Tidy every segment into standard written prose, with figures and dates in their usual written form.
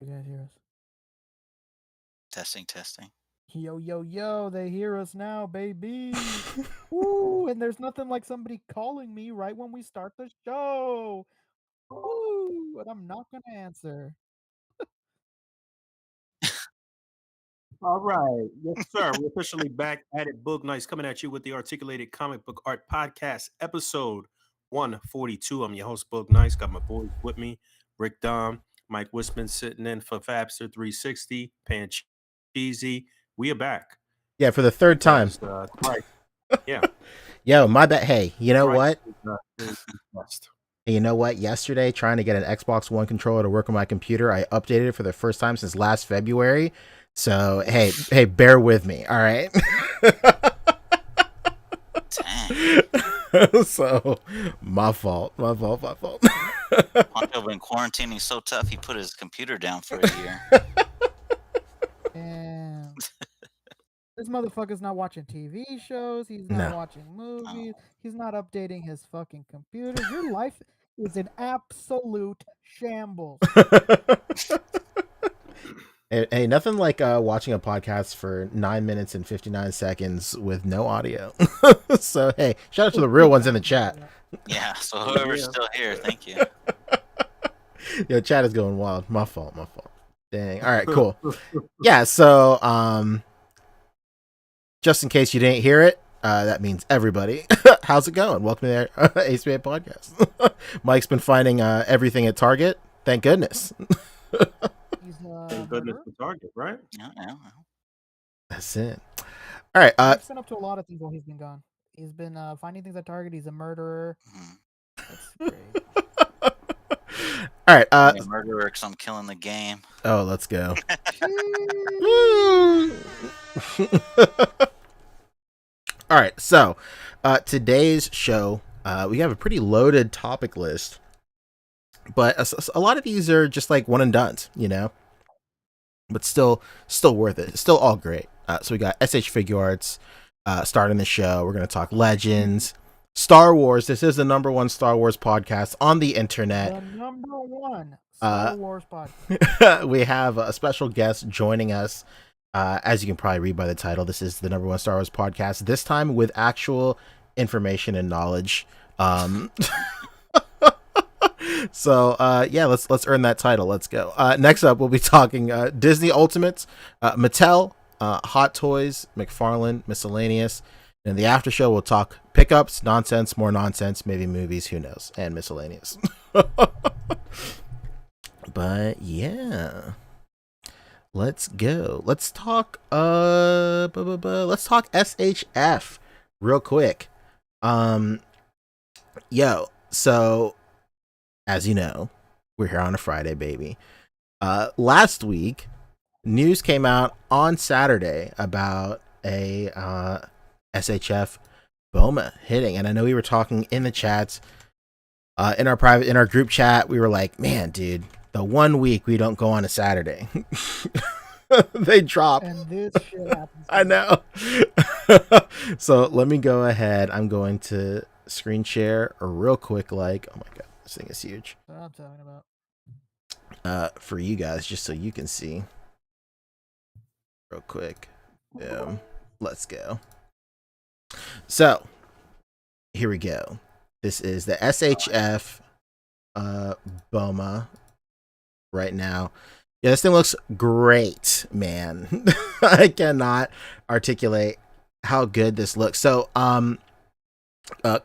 You guys hear us? Testing, testing. Yo, yo, yo, they hear us now, baby. Woo! And there's nothing like somebody calling me right when we start the show. Woo! And I'm not going to answer. All right. Yes, sir. We're officially back at it. Boog Nights coming at you with the Articulated Comic Book Art Podcast, episode 142. I'm your host, Boog Nights. Got my boys with me, Rick Dom, Mike Wisman sitting in for Fabster 360, Pan Cheesy. We are back. Yeah, for the third time. Right. Yeah. Yo, my bad. Hey, you know Right. what? You know what? Yesterday, trying to get an Xbox One controller to work on my computer, I updated it for the first time since last February. So, hey, bear with me. All right. Dang. So, my fault. Poncho been quarantining so tough he put his computer down for a year. Damn. This motherfucker's not watching TV shows. He's not watching movies. He's not updating his fucking computer. Your life is an absolute shambles. Hey, nothing like watching a podcast for 9 minutes and 59 seconds with no audio. So, hey, shout out to the real ones in the chat. Yeah, so whoever's still here, thank you. Yo, chat is going wild. My fault. Dang. All right, cool. Yeah, so, just in case you didn't hear it, that means everybody. How's it going? Welcome to the A.C.B.A podcast. Mike's been finding everything at Target. Thank goodness. Thank goodness for Target, right? Yeah. That's it. All right. I've been up to a lot of things while he's been gone. He's been finding things at Target. He's a murderer. That's great. All right. I'm a murderer because I'm killing the game. Oh, let's go. All right. So, today's show, we have a pretty loaded topic list, but a lot of these are just like one and dones, you know, but still worth it. Still all great. So we got SH Figure Arts starting the show. We're going to talk Legends, Star Wars. This is the #1 Star Wars podcast on the internet. The #1 Star Wars podcast. We have a special guest joining us. As you can probably read by the title, this is the #1 Star Wars podcast. This time with actual information and knowledge. So yeah, let's earn that title. Let's go. Next up, we'll be talking Disney Ultimates, Mattel, Hot Toys, McFarlane, miscellaneous. And in the after show, we'll talk pickups, nonsense, more nonsense, maybe movies, who knows, and miscellaneous. But yeah, let's go. Let's talk. Let's talk SHF real quick. Yo, so as you know, we're here on a Friday, baby. Last week, news came out on Saturday about a SHF BOMA hitting, and I know we were talking in the chats, in our group chat. We were like, "Man, dude, the 1 week we don't go on a Saturday, they drop." And this shit happens. I know. So let me go ahead. I'm going to screen share a real quick. Like, oh my god, this thing is huge. That's what I'm talking about. For you guys, just so you can see, real quick. Let's go. So here we go. This is the SHF BOMA right now. Yeah, this thing looks great, man. I cannot articulate how good this looks. So,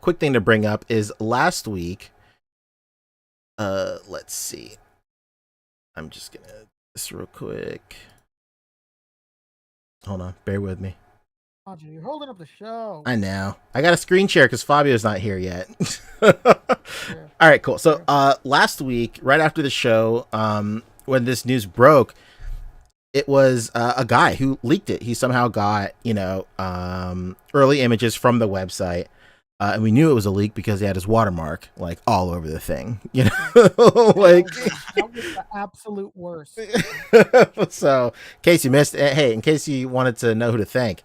quick thing to bring up is last week. Let's see. I'm just gonna do this real quick. Hold on, bear with me. You're holding up the show. I know. I got a screen share because Fabio's not here yet. All right, cool. So, last week, right after the show, when this news broke, it was a guy who leaked it. He somehow got, early images from the website. And we knew it was a leak because he had his watermark like all over the thing, like that was the absolute worst. So in case you missed it, hey, in case you wanted to know who to thank,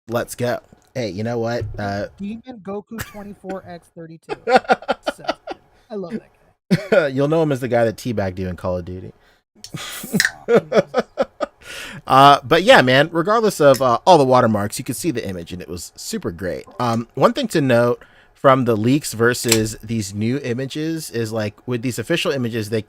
let's go. Hey, you know what? Demon Goku 24x32. So, I love that You'll know him as the guy that teabagged you in Call of Duty. But yeah, man, regardless of all the watermarks, you could see the image and it was super great. One thing to note from the leaks versus these new images is like with these official images, they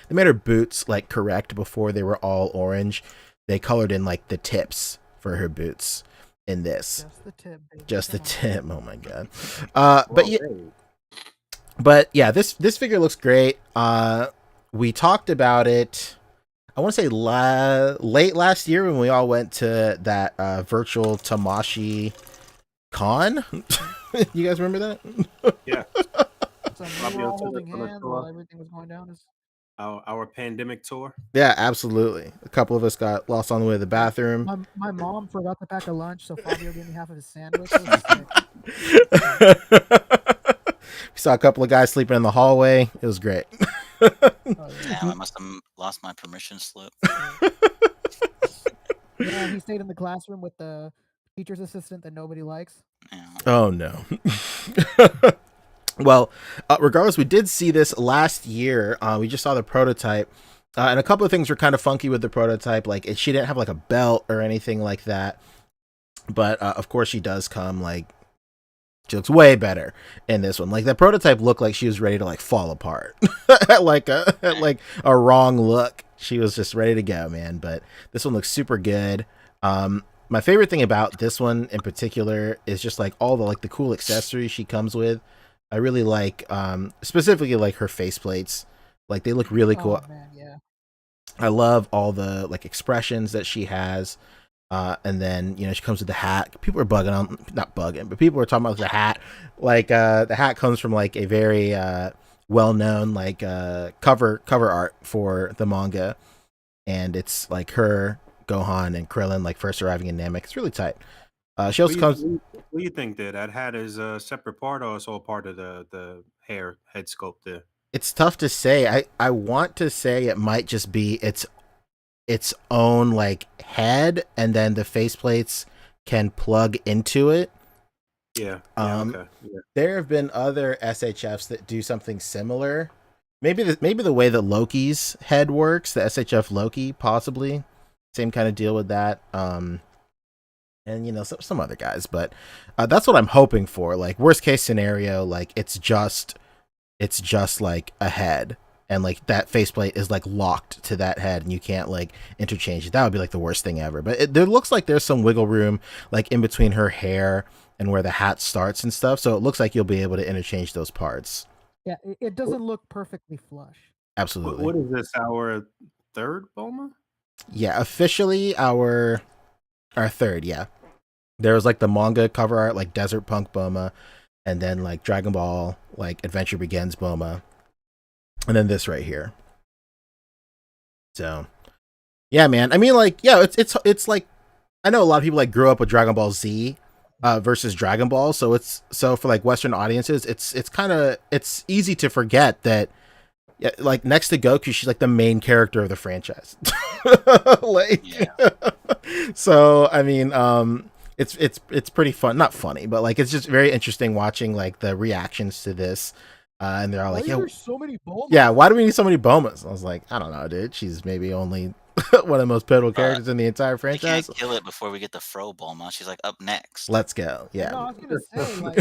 made her boots like correct before they were all orange. They colored in like the tips for her boots in this. Just the tip, baby. Just the Come on. tip. Oh my god. But yeah, this figure looks great. We talked about it. I want to say late last year when we all went to that virtual Tamashi Con. You guys remember that? Yeah. So we were all holding hands while everything was going down. Our pandemic tour. Yeah, absolutely. A couple of us got lost on the way to the bathroom. My mom forgot to pack a lunch, so Fabio gave me half of his sandwich. It was sick. We saw a couple of guys sleeping in the hallway. It was great. Damn, I must have lost my permission slip. Yeah, he stayed in the classroom with the teacher's assistant that nobody likes. Yeah. Oh no. Well, regardless, we did see this last year. We just saw the prototype, and a couple of things were kind of funky with the prototype. Like she didn't have like a belt or anything like that. But of course, she does come like she looks way better in this one. Like the prototype looked like she was ready to like fall apart, like a wrong look. She was just ready to go, man. But this one looks super good. My favorite thing about this one in particular is just like all the like the cool accessories she comes with. I really like specifically like her faceplates. Like they look really cool. Oh, man, yeah. I love all the like expressions that she has. And then, you know, she comes with the hat. People are not bugging, but people are talking about the hat. Like the hat comes from like a very well-known like cover art for the manga. And it's like her, Gohan, and Krillin like first arriving in Namek. It's really tight. She also comes. What do you think that hat is a separate part, or it's all part of the head sculpt there? It's tough to say. I want to say it might just be its own like head, and then the faceplates can plug into it. Yeah. Okay. Yeah. There have been other SHFs that do something similar. Maybe the way that Loki's head works, the SHF Loki, possibly same kind of deal with that. And you know some other guys, but that's what I'm hoping for. Like worst case scenario, like it's just like a head, and like that faceplate is like locked to that head, and you can't like interchange it. That would be like the worst thing ever. But there looks like there's some wiggle room, like in between her hair and where the hat starts and stuff. So it looks like you'll be able to interchange those parts. Yeah, it doesn't look perfectly flush. Absolutely. What is this? Our third Bulma? Yeah, officially our third. Yeah, there was like the manga cover art, like Desert Punk Bulma, and then like Dragon Ball, like Adventure Begins Bulma, and then this right here. So, yeah, man. I mean, like, yeah, it's like I know a lot of people like grew up with Dragon Ball Z versus Dragon Ball, so for like Western audiences, it's easy to forget that. Yeah, like next to Goku, she's like the main character of the franchise. Like, yeah. So I mean, it's pretty fun, not funny, but like it's just very interesting watching like the reactions to this, and they're all like, "Yeah, so many Bulmas? Yeah, why do we need so many Bulmas?" I was like, I don't know, dude. She's maybe only one of the most pivotal characters in the entire franchise. Can't kill it before we get the Fro Bulma. She's like up next. Let's go. Yeah. No, I was gonna say like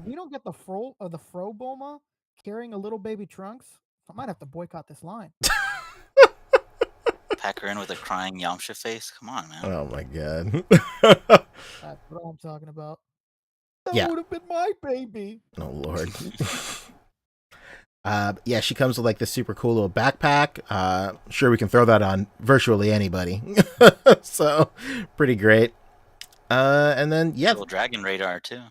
we don't get the Fro Bulma carrying a little baby Trunks. I might have to boycott this line. Pack her in with a crying Yamcha face. Come on, man. Oh my god. That's what I'm talking about. That would have been my baby. Oh lord. Yeah, she comes with like this super cool little backpack. Sure, we can throw that on virtually anybody. So pretty great. And then yeah, little dragon radar too.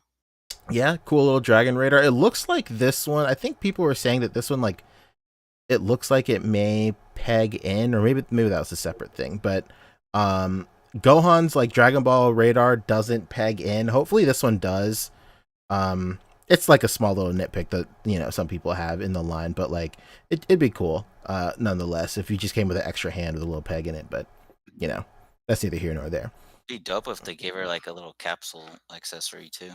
Yeah, cool little dragon radar. It looks like this one. I think people were saying that this one like it looks like it may peg in, or maybe that was a separate thing. But Gohan's like Dragon Ball radar doesn't peg in. Hopefully this one does. It's like a small little nitpick that, you know, some people have in the line, but like it'd be cool nonetheless if you just came with an extra hand with a little peg in it. But you know, that's neither here nor there. It'd be dope if they gave her like a little capsule accessory too.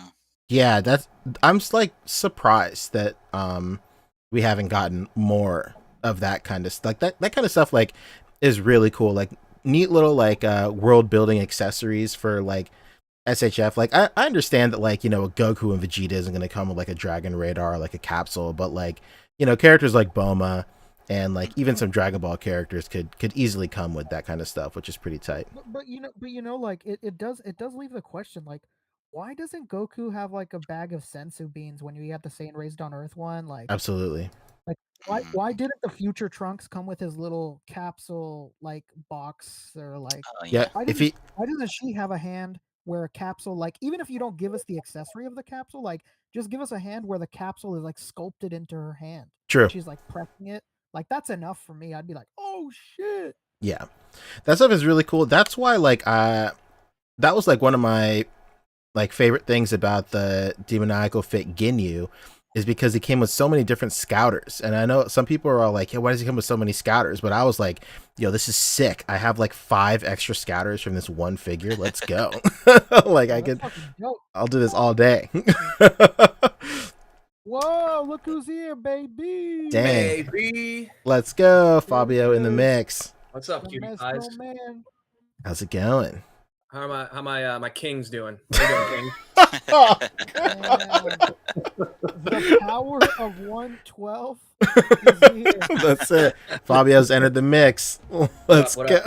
Yeah, I'm like surprised that we haven't gotten more of that kind of like that kind of stuff. Like, is really cool. Like, neat little like world building accessories for like SHF. Like, I understand that like, you know, Goku and Vegeta isn't going to come with like a Dragon Radar or like a capsule, but like, you know, characters like Boma and like even some Dragon Ball characters could easily come with that kind of stuff, which is pretty tight. But you know, like it does leave the question, like, why doesn't Goku have like a bag of sensu beans when you had the Saiyan Raised on Earth one? Absolutely. Like why didn't the future Trunks come with his little capsule like box, or like Yeah, why if doesn't he why doesn't she have a hand where a capsule, like, even if you don't give us the accessory of the capsule, like just give us a hand where the capsule is like sculpted into her hand True. and she's like pressing it. Like, that's enough for me. I'd be like, oh shit. Yeah, that stuff is really cool. That's why like that was like one of my like favorite things about the Demoniacal Fit Ginyu, is because he came with so many different scouters. And I know some people are all like, yeah, why does he come with so many scouters? But I was like, yo, this is sick. I have like 5 extra scouters from this one figure. Let's go. Like, I'll do this all day. Whoa, look who's here, baby. Dang. Baby. Let's go, Fabio in the mix. What's up, The cutie Mezco pies? man. How's it going? How my kings doing? How you doing, King? The power of 112 is here. That's it. Fabio's entered the mix. Let's What go.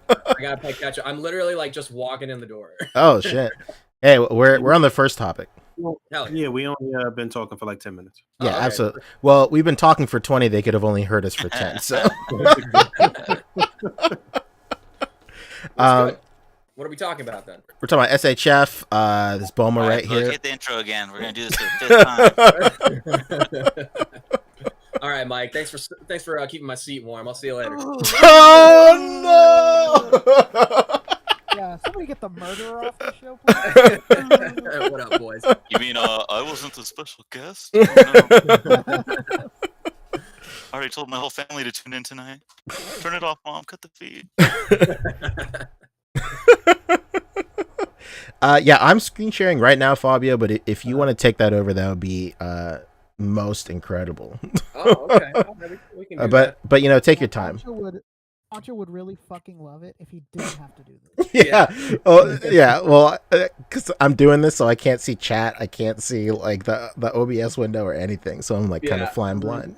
I gotta play catch up. I'm literally like just walking in the door. Oh shit. Hey, we're on the first topic. Well, Hell yeah. yeah, we only been talking for like 10 minutes. Yeah, okay. absolutely. Well, we've been talking for 20. They could have only heard us for 10. So, Good. What are we talking about then? we're talking about SHF. This Boma All right Boog, here. hit the intro again. We're gonna do this for the 5th time. All right, Mike. Thanks for keeping my seat warm. I'll see you later. Oh no! Yeah, somebody get the murderer off the show, please. What up, boys? You mean I wasn't the special guest? Oh, no. I already told my whole family to tune in tonight. Turn it off, Mom. Cut the feed. Yeah, I'm screen sharing right now, Fabio. But if you want to take that over, that would be most incredible. Oh, okay. Well, we can do that. But you know, take your time. Pancho would really fucking love it if he didn't have to do this. Yeah. Oh, yeah. Well, because I'm doing this, so I can't see chat. I can't see like the OBS window or anything. So I'm like kind of flying blind.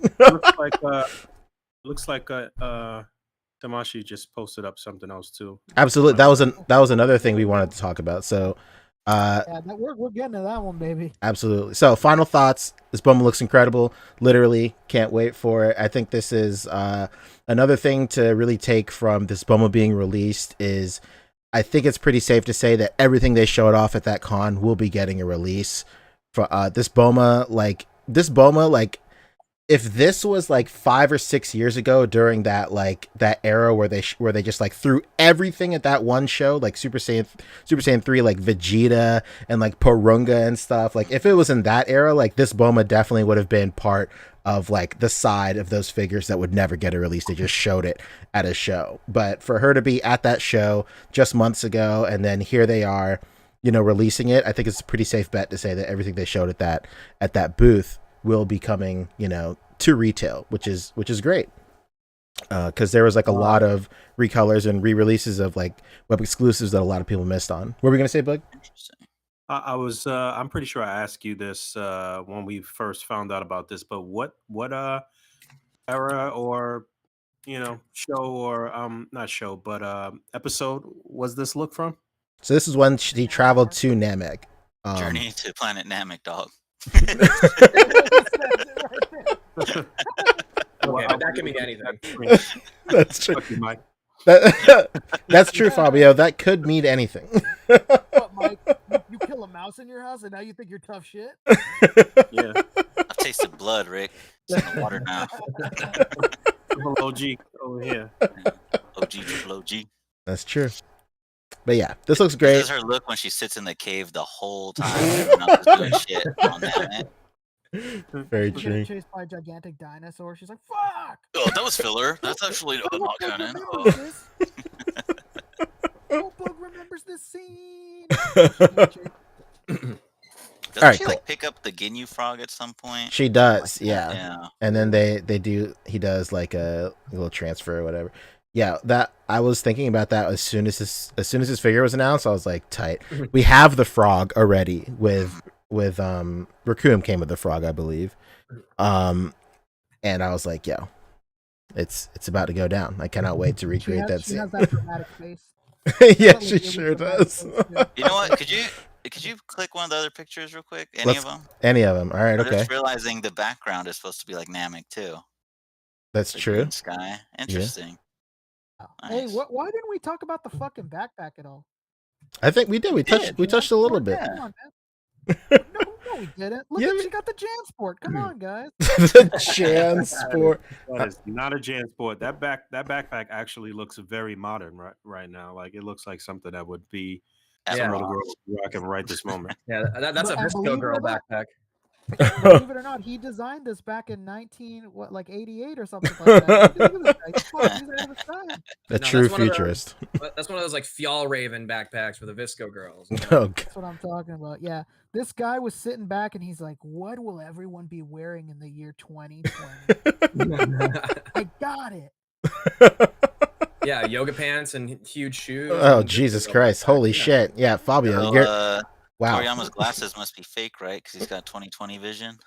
looks like Tamashi just posted up something else too. Absolutely. That was another thing we wanted to talk about. So Yeah, we're getting to that one, baby. absolutely. So final thoughts. This Boma looks incredible. Literally can't wait for it. I think this is another thing to really take from this Boma being released is I think it's pretty safe to say that everything they showed off at that con will be getting a release for this Boma. Like if this was like 5 or 6 years ago during that that era where they just like threw everything at that one show, like Super Saiyan 3, like Vegeta and like Porunga and stuff, like if it was in that era, like this Boma definitely would have been part of like the side of those figures that would never get a release. They just showed it at a show. But for her to be at that show just months ago and then here they are, you know, releasing it, I think it's a pretty safe bet to say that everything they showed at that booth will be coming, you know, to retail, which is great. Because there was like a lot of recolors and re-releases of like web exclusives that a lot of people missed on. What were we gonna say, Boog? Interesting. I'm pretty sure I asked you this when we first found out about this, but what era or show or not show but episode was this look from? So this is when she traveled to Namek. Journey to Planet Namek, dog. Okay, but that can mean anything. That's true. Fuck you, Mike. That's true, Fabio. That could mean anything. What, Mike? You kill a mouse in your house and now you think you're tough shit? Yeah. I've tasted blood, Rick. It's in the water now. Triple OG over here. OG, triple OG. That's true. But yeah, this looks This great. is her look when she sits in the cave the whole time. Everyone else is doing shit on that, man. Very She's true. getting chased by a gigantic dinosaur. She's like, fuck! Oh, that was filler. That's actually not Boog canon. remembers this. Oh, Boog remembers this scene. Doesn't right, she cool. like pick up the Ginyu frog at some point? She does, yeah. Yeah. And then he does like a little transfer or whatever. Yeah, that I was thinking about that as soon as his figure was announced. I was like, tight. We have the frog already with Raccoon came with the frog, I believe. And I was like, yo, it's about to go down. I cannot wait to recreate that She scene. has that dramatic face. Yeah, she Really sure dramatic does. face, yeah. You know what? Could you click one of the other pictures real quick? Any Let's- of them? Any of them. All right, I'm okay. just realizing the background is supposed to be like Namek too. That's The true. green sky. Interesting. Hey, Nice. why didn't we talk about the fucking backpack at all? I think we did. We touched a little bit. Come on, man. No, we didn't. Look, Yeah, she got the Jansport. Come on, guys. The Jansport. That is not a Jansport. That backpack actually looks very modern right now. Like it looks like something that would be At some Yeah. little Ross. girl rocking right this moment. Yeah, that's a But- and Visco believe it girl or not- backpack. Believe it or not, he designed this back in 88 or something like that. Look at this guy. He's ahead of his time. A No, true that's one of the- futurist. That's one of those like Fjallraven backpacks for the Visco girls. you know? Oh, That's what I'm talking about. Yeah, this guy was sitting back and he's like, "What will everyone be wearing in the year 2020?" I got it. Yeah, yoga pants and huge shoes. oh and Jesus Visco Christ! backpack. Holy Yeah. shit! Yeah, Fabio, So, you're wow. Toriyama's glasses must be fake, right? Because he's got 20/20 vision.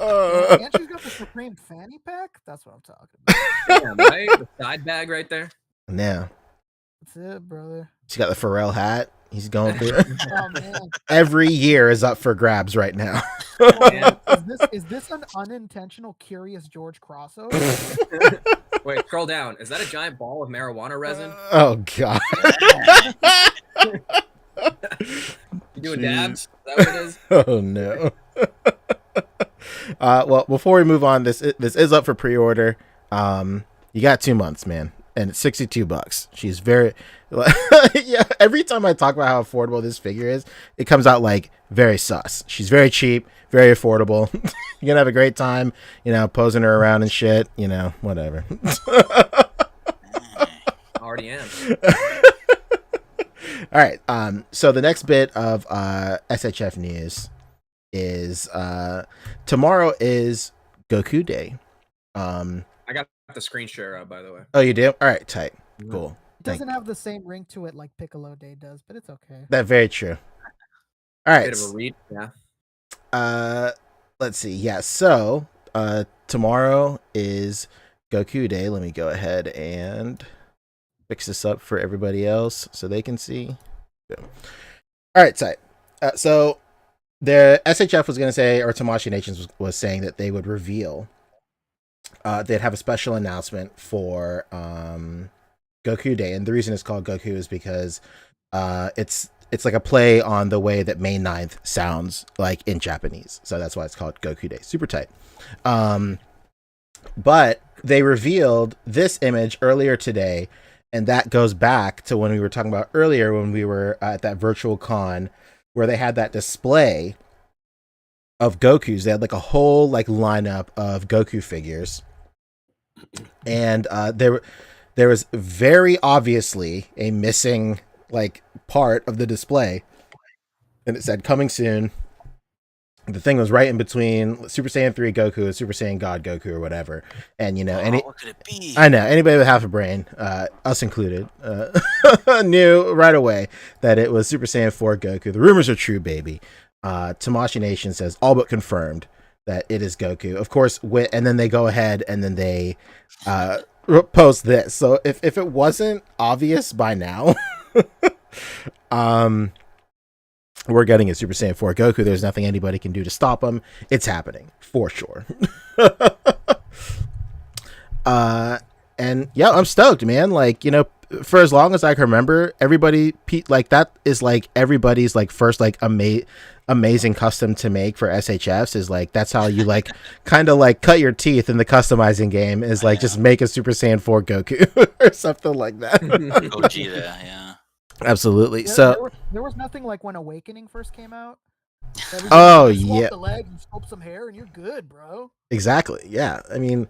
And she's got the Supreme fanny pack. That's what I'm talking about. Damn, right? The side bag right there. Yeah, That's it, brother. she's got the Pharrell hat. He's going through. Oh man, Every year is up for grabs right now. Man. is this an unintentional Curious George crossover? Wait, scroll down. Is that a giant ball of marijuana resin? Oh God. You doing dabs? Is that what it is? Oh no. Well, before we move on, this is up for pre-order. You got 2 months, man, and it's $62. She's very, yeah. Every time I talk about how affordable this figure is, it comes out like very sus. She's very cheap, very affordable. You're gonna have a great time, posing her around and shit. Whatever. Already am. All right. So the next bit of SHF news is tomorrow is Goku Day. I got the screen share up, by the way. Oh, you do? All right, tight. Cool. It doesn't have the same ring to it like Piccolo Day does, but it's okay. That's very true. All right. Bit of a read, yeah. Let's see. Yeah. So tomorrow is Goku Day. Let me go ahead and fix this up for everybody else so they can see. Boom. All right, tight. So the SHF was going to say, or Tamashii Nations was saying that they would reveal, they'd have a special announcement for Goku Day. And the reason it's called Goku is because it's like a play on the way that May 9th sounds like in Japanese. So that's why it's called Goku Day. Super tight. But they revealed this image earlier today, and that goes back to when we were talking about earlier when we were at that virtual con where they had that display of Gokus. They had like a whole lineup of Goku figures. And there was very obviously a missing part of the display, and it said coming soon. The thing was right in between Super Saiyan 3 Goku and Super Saiyan God Goku or whatever. And what could it be? I know anybody with half a brain, us included, knew right away that it was Super Saiyan 4 Goku. The rumors are true, baby. Tamashii Nation says all but confirmed that it is Goku. Of course, and then they go ahead and then they post this. So if it wasn't obvious by now, we're getting a Super Saiyan 4 Goku. There's nothing anybody can do to stop him. It's happening for sure. And yeah, I'm stoked, man. For as long as I can remember, everybody that is everybody's first amazing custom to make for SHFs is that's how you kind of cut your teeth in the customizing game is just make a Super Saiyan 4 Goku or something like that. Gogeta, yeah. Absolutely. There was nothing like when Awakening first came out. Oh, Swap yeah. the leg and sculpt some hair and you're good, bro. Exactly. Yeah. I mean,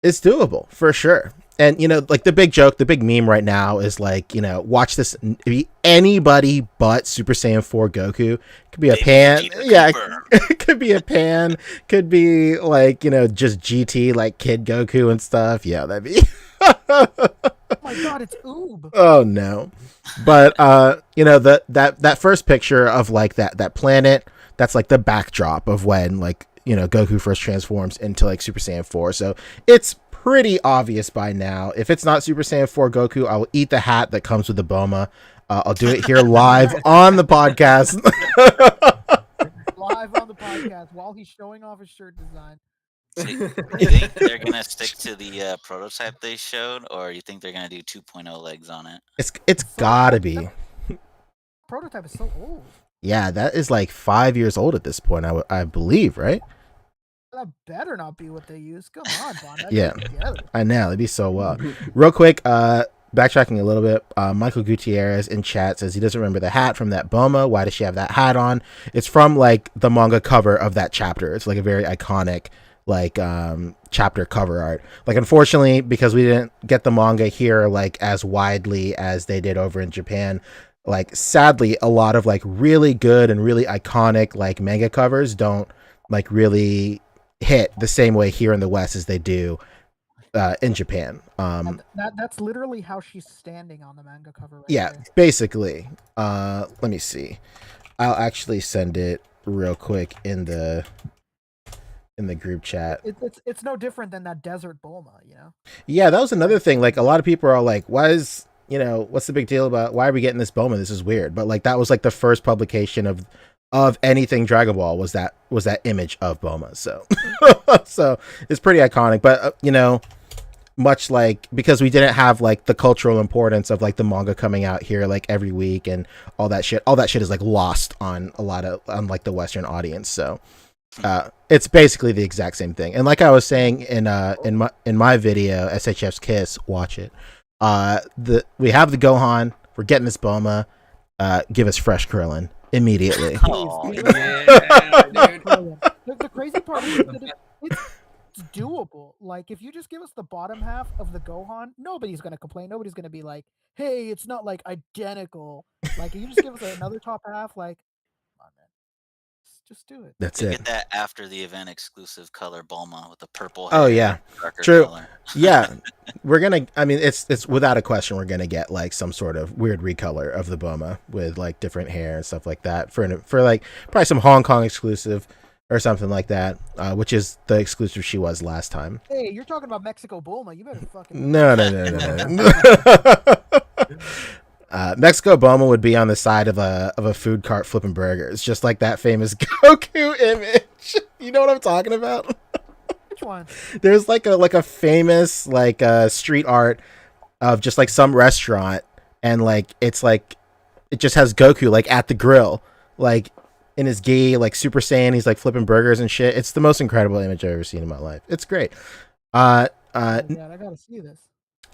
It's doable for sure. And like the big joke, the big meme right now is like, watch this be anybody but Super Saiyan 4 Goku. Could be a Baby pan. Vegeta Yeah, confirmed. it could be a pan. Could be like, just GT like Kid Goku and stuff. Yeah, that'd be Oh my god, it's Oob. Oh no. But that first picture of like that planet, that's like the backdrop of when like Goku first transforms into like Super Saiyan 4. So it's pretty obvious by now. If it's not Super Saiyan 4 Goku, I will eat the hat that comes with the Boma. I'll do it here live on the podcast. Live on the podcast while he's showing off his shirt design. So you think they're gonna stick to the prototype they showed, or you think they're gonna do 2.0 legs on it? It's gotta be. Prototype is so old. Yeah, that is like 5 years old at this point. I believe, right? That better not be what they use. Come on, Bond. Yeah, I know. It'd be so well. Real quick, backtracking a little bit, Michael Gutierrez in chat says he doesn't remember the hat from that Boma. Why does she have that hat on? It's from like the manga cover of that chapter. It's like a very iconic like chapter cover art. Like unfortunately, because we didn't get the manga here like as widely as they did over in Japan, like sadly a lot of like really good and really iconic like manga covers don't like really hit the same way here in the West as they do in Japan. That's literally how she's standing on the manga cover right Yeah, there. basically. Let me see. I'll actually send it real quick in the group chat. It's no different than that Desert Bulma, Yeah, that was another thing. Like a lot of people are like, why is what's the big deal about why are we getting this Bulma? This is weird. But like that was like the first publication of anything Dragon Ball was that image of Bulma. So so it's pretty iconic. But much like because we didn't have like the cultural importance of like the manga coming out here like every week and all that shit is like lost on like the Western audience. So it's basically the exact same thing. And like I was saying in my video, SHF's Kiss, watch it. We have the Gohan, we're getting this Bulma, give us fresh Krillin immediately. Oh, The crazy part is that it's doable. Like if you just give us the bottom half of the Gohan, nobody's gonna complain. Nobody's gonna be like, "Hey, it's not like identical." Like if you just give us another top half, like, come on, man, just do it. That's you it. get that after the event exclusive color Bulma with the purple Oh hair, yeah, darker true. color. Yeah, we're gonna. I mean, it's without a question we're gonna get like some sort of weird recolor of the Bulma with like different hair and stuff like that for like probably some Hong Kong exclusive or something like that, which is the exclusive she was last time. Hey, you're talking about Mexico Bulma. You better fucking. No. Mexico Bulma would be on the side of a food cart flipping burgers, just like that famous Goku image. You know what I'm talking about? Which one? There's like a famous like street art of just like some restaurant, and like it's like it just has Goku like at the grill, like in his gi, like Super Saiyan. He's like flipping burgers and shit. It's the most incredible image I've ever seen in my life. It's great. Yeah, I gotta see this.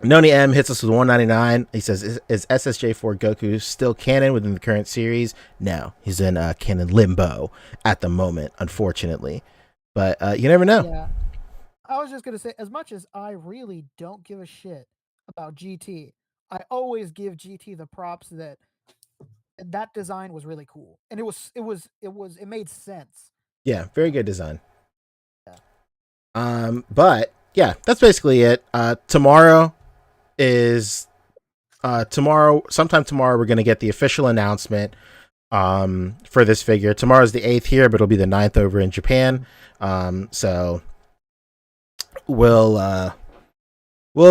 Noni M hits us with 199. He says, is SSJ4 Goku still canon within the current series? No, he's in canon limbo at the moment, unfortunately. But you never know. Yeah. I was just gonna say, as much as I really don't give a shit about GT, I always give GT the props that design was really cool, and it made sense. Yeah, very good design. Yeah. But yeah, that's basically it. Tomorrow, sometime tomorrow, we're gonna get the official announcement for this figure. Tomorrow's the 8th here, but it'll be the 9th over in Japan. So we'll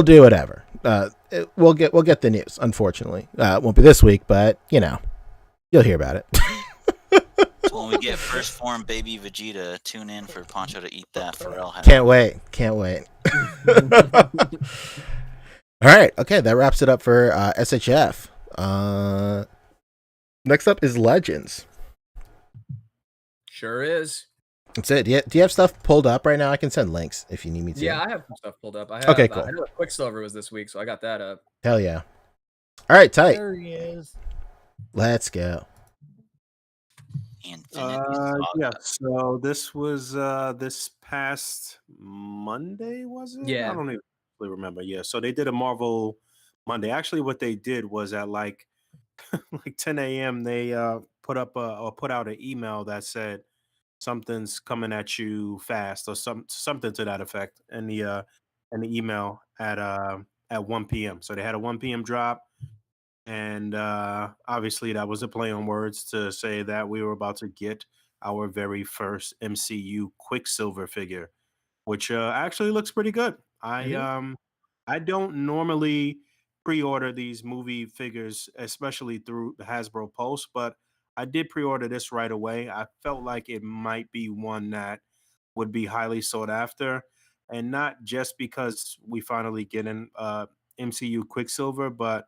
do whatever. We'll get the news. Unfortunately, it won't be this week, but you'll hear about it. So when we get first form baby Vegeta, tune in for Poncho to eat that Pharrell hat. Can't wait. All right, okay, that wraps it up for SHF. Next up is Legends. Sure is. That's it. Do you have stuff pulled up right now? I can send links if you need me to. Yeah, I have some stuff pulled up. I have, okay, cool. I know Quicksilver was this week, so I got that up. Hell yeah. All right, tight. There he is. Let's go. Infinity Yeah. Saga. So this was this past Monday, was it? Yeah. I don't even really remember. Yeah. So they did a Marvel Monday. Actually, what they did was at like like 10 a.m. They put out an email that said something's coming at you fast or something to that effect in the email at 1 p.m. So they had a 1 p.m. drop. And obviously, that was a play on words to say that we were about to get our very first MCU Quicksilver figure, which actually looks pretty good. I don't normally pre-order these movie figures, especially through the Hasbro Pulse, but I did pre-order this right away. I felt like it might be one that would be highly sought after, and not just because we finally get in MCU Quicksilver, but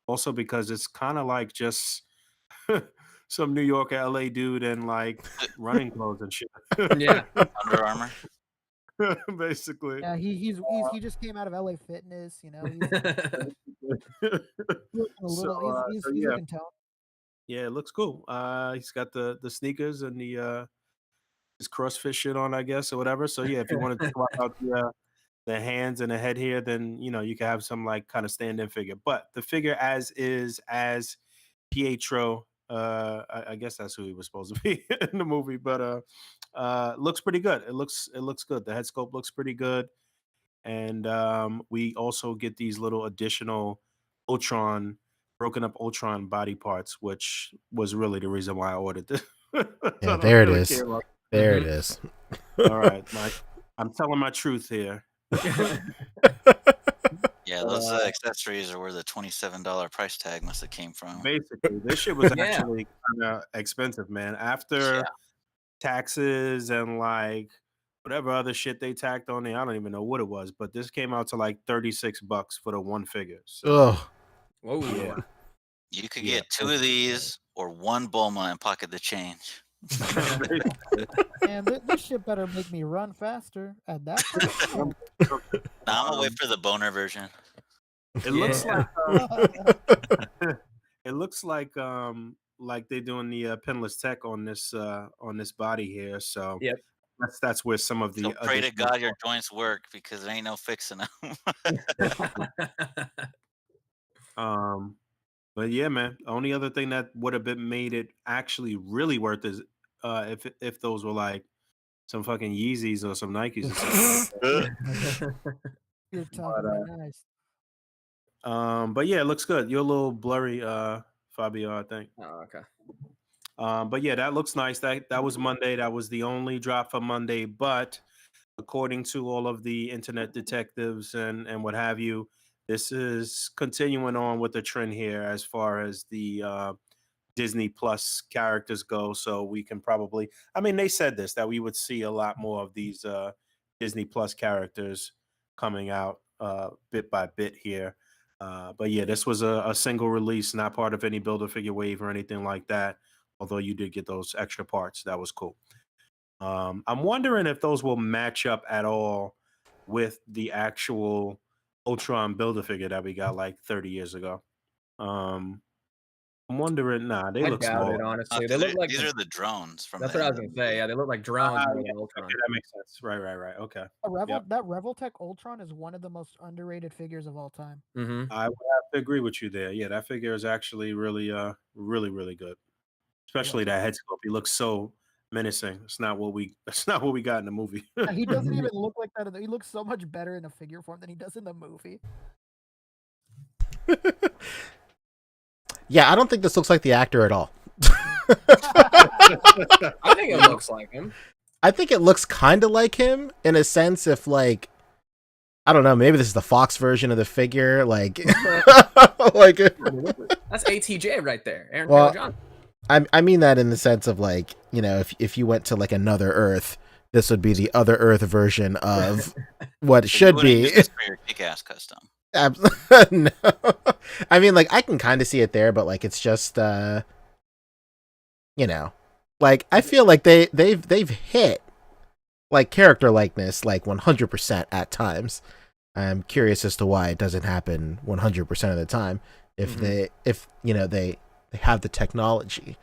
also because it's kind of like just some New York or LA dude in like running clothes and shit. Yeah. Under Armour. Basically. Yeah, he just came out of LA Fitness. You know, he's looking a so, little. He's yeah, looking toned. yeah, it looks cool. He's got the sneakers and the his CrossFit shit on, I guess, or whatever. So yeah, if you want to swap out the hands and the head here, then you know you can have some like kind of stand-in figure. But the figure as is as Pietro, I guess that's who he was supposed to be in the movie, but looks pretty good. It looks good. The head sculpt looks pretty good, and we also get these little additional Ultron, broken up Ultron body parts, which was really the reason why I ordered this. I Yeah, don't there it really is. care about- There it is. All right, I'm telling my truth here. Yeah, those accessories are where the $27 price tag must have came from. Basically, this shit was Yeah. actually kind of expensive, man. After Yeah. taxes and like whatever other shit they tacked on there, I don't even know what it was, but this came out to like $36 for the one figure. So Oh, Whoa. yeah, You could Yeah. get 2 of these or 1 Bulma and pocket the change. And this shit better make me run faster. At that price, no. Nah, I'm gonna wait for the boner version. it looks Yeah. like it looks like they're doing the pinless tech on this body here. So Yep. that's where some of So the pray to additional- God your joints work because there ain't no fixing them. But yeah, man. The only other thing that would have been made it actually really worth is if those were like some fucking Yeezys or some Nikes or something. You're talking about nice. But yeah, it looks good. You're a little blurry, Fabio, I think. Oh, okay. But yeah, that looks nice. That was Monday. That was the only drop for Monday. But according to all of the internet detectives and what have you, this is continuing on with the trend here as far as the Disney Plus characters go. So we can probably, I mean, they said this that we would see a lot more of these Disney Plus characters coming out bit by bit here. But yeah, this was a single release, not part of any build a figure wave or anything like that. Although you did get those extra parts, that was cool. I'm wondering if those will match up at all with the actual Ultron Build-A-Figure that we got like 30 years ago. I'm wondering. Nah, they I look doubt small. it, honestly. They look like these are the drones from that's the what I was end of gonna say. Yeah, they look like drones more than Yeah, Ultron. okay, that makes sense. Right. Okay. Yep. That Revoltech Ultron is one of the most underrated figures of all time. Mm-hmm. I would have to agree with you there. Yeah, that figure is actually really, really good. Especially that head sculpt. He looks so menacing. It's not what we. It's not what we got in the movie. Yeah, he doesn't even look like that. He looks so much better in a figure form than he does in the movie. yeah. I don't think this looks like the actor at all. I think it looks like him. I think it looks kind of like him in a sense. If like, I don't know, maybe this is the Fox version of the figure. Like, like. That's ATJ right there. Aaron Well, Taylor Johnson. I mean that in the sense of like, you know, if you went to like another Earth, this would be the other Earth version of what So you should wouldn't be. use this for your kick-ass custom. No. I mean, like, I can kind of see it there, but like, it's just, you know, like I feel like they've hit like character likeness like 100% at times. I'm curious as to why it doesn't happen 100% of the time. If Mhm. they have the technology.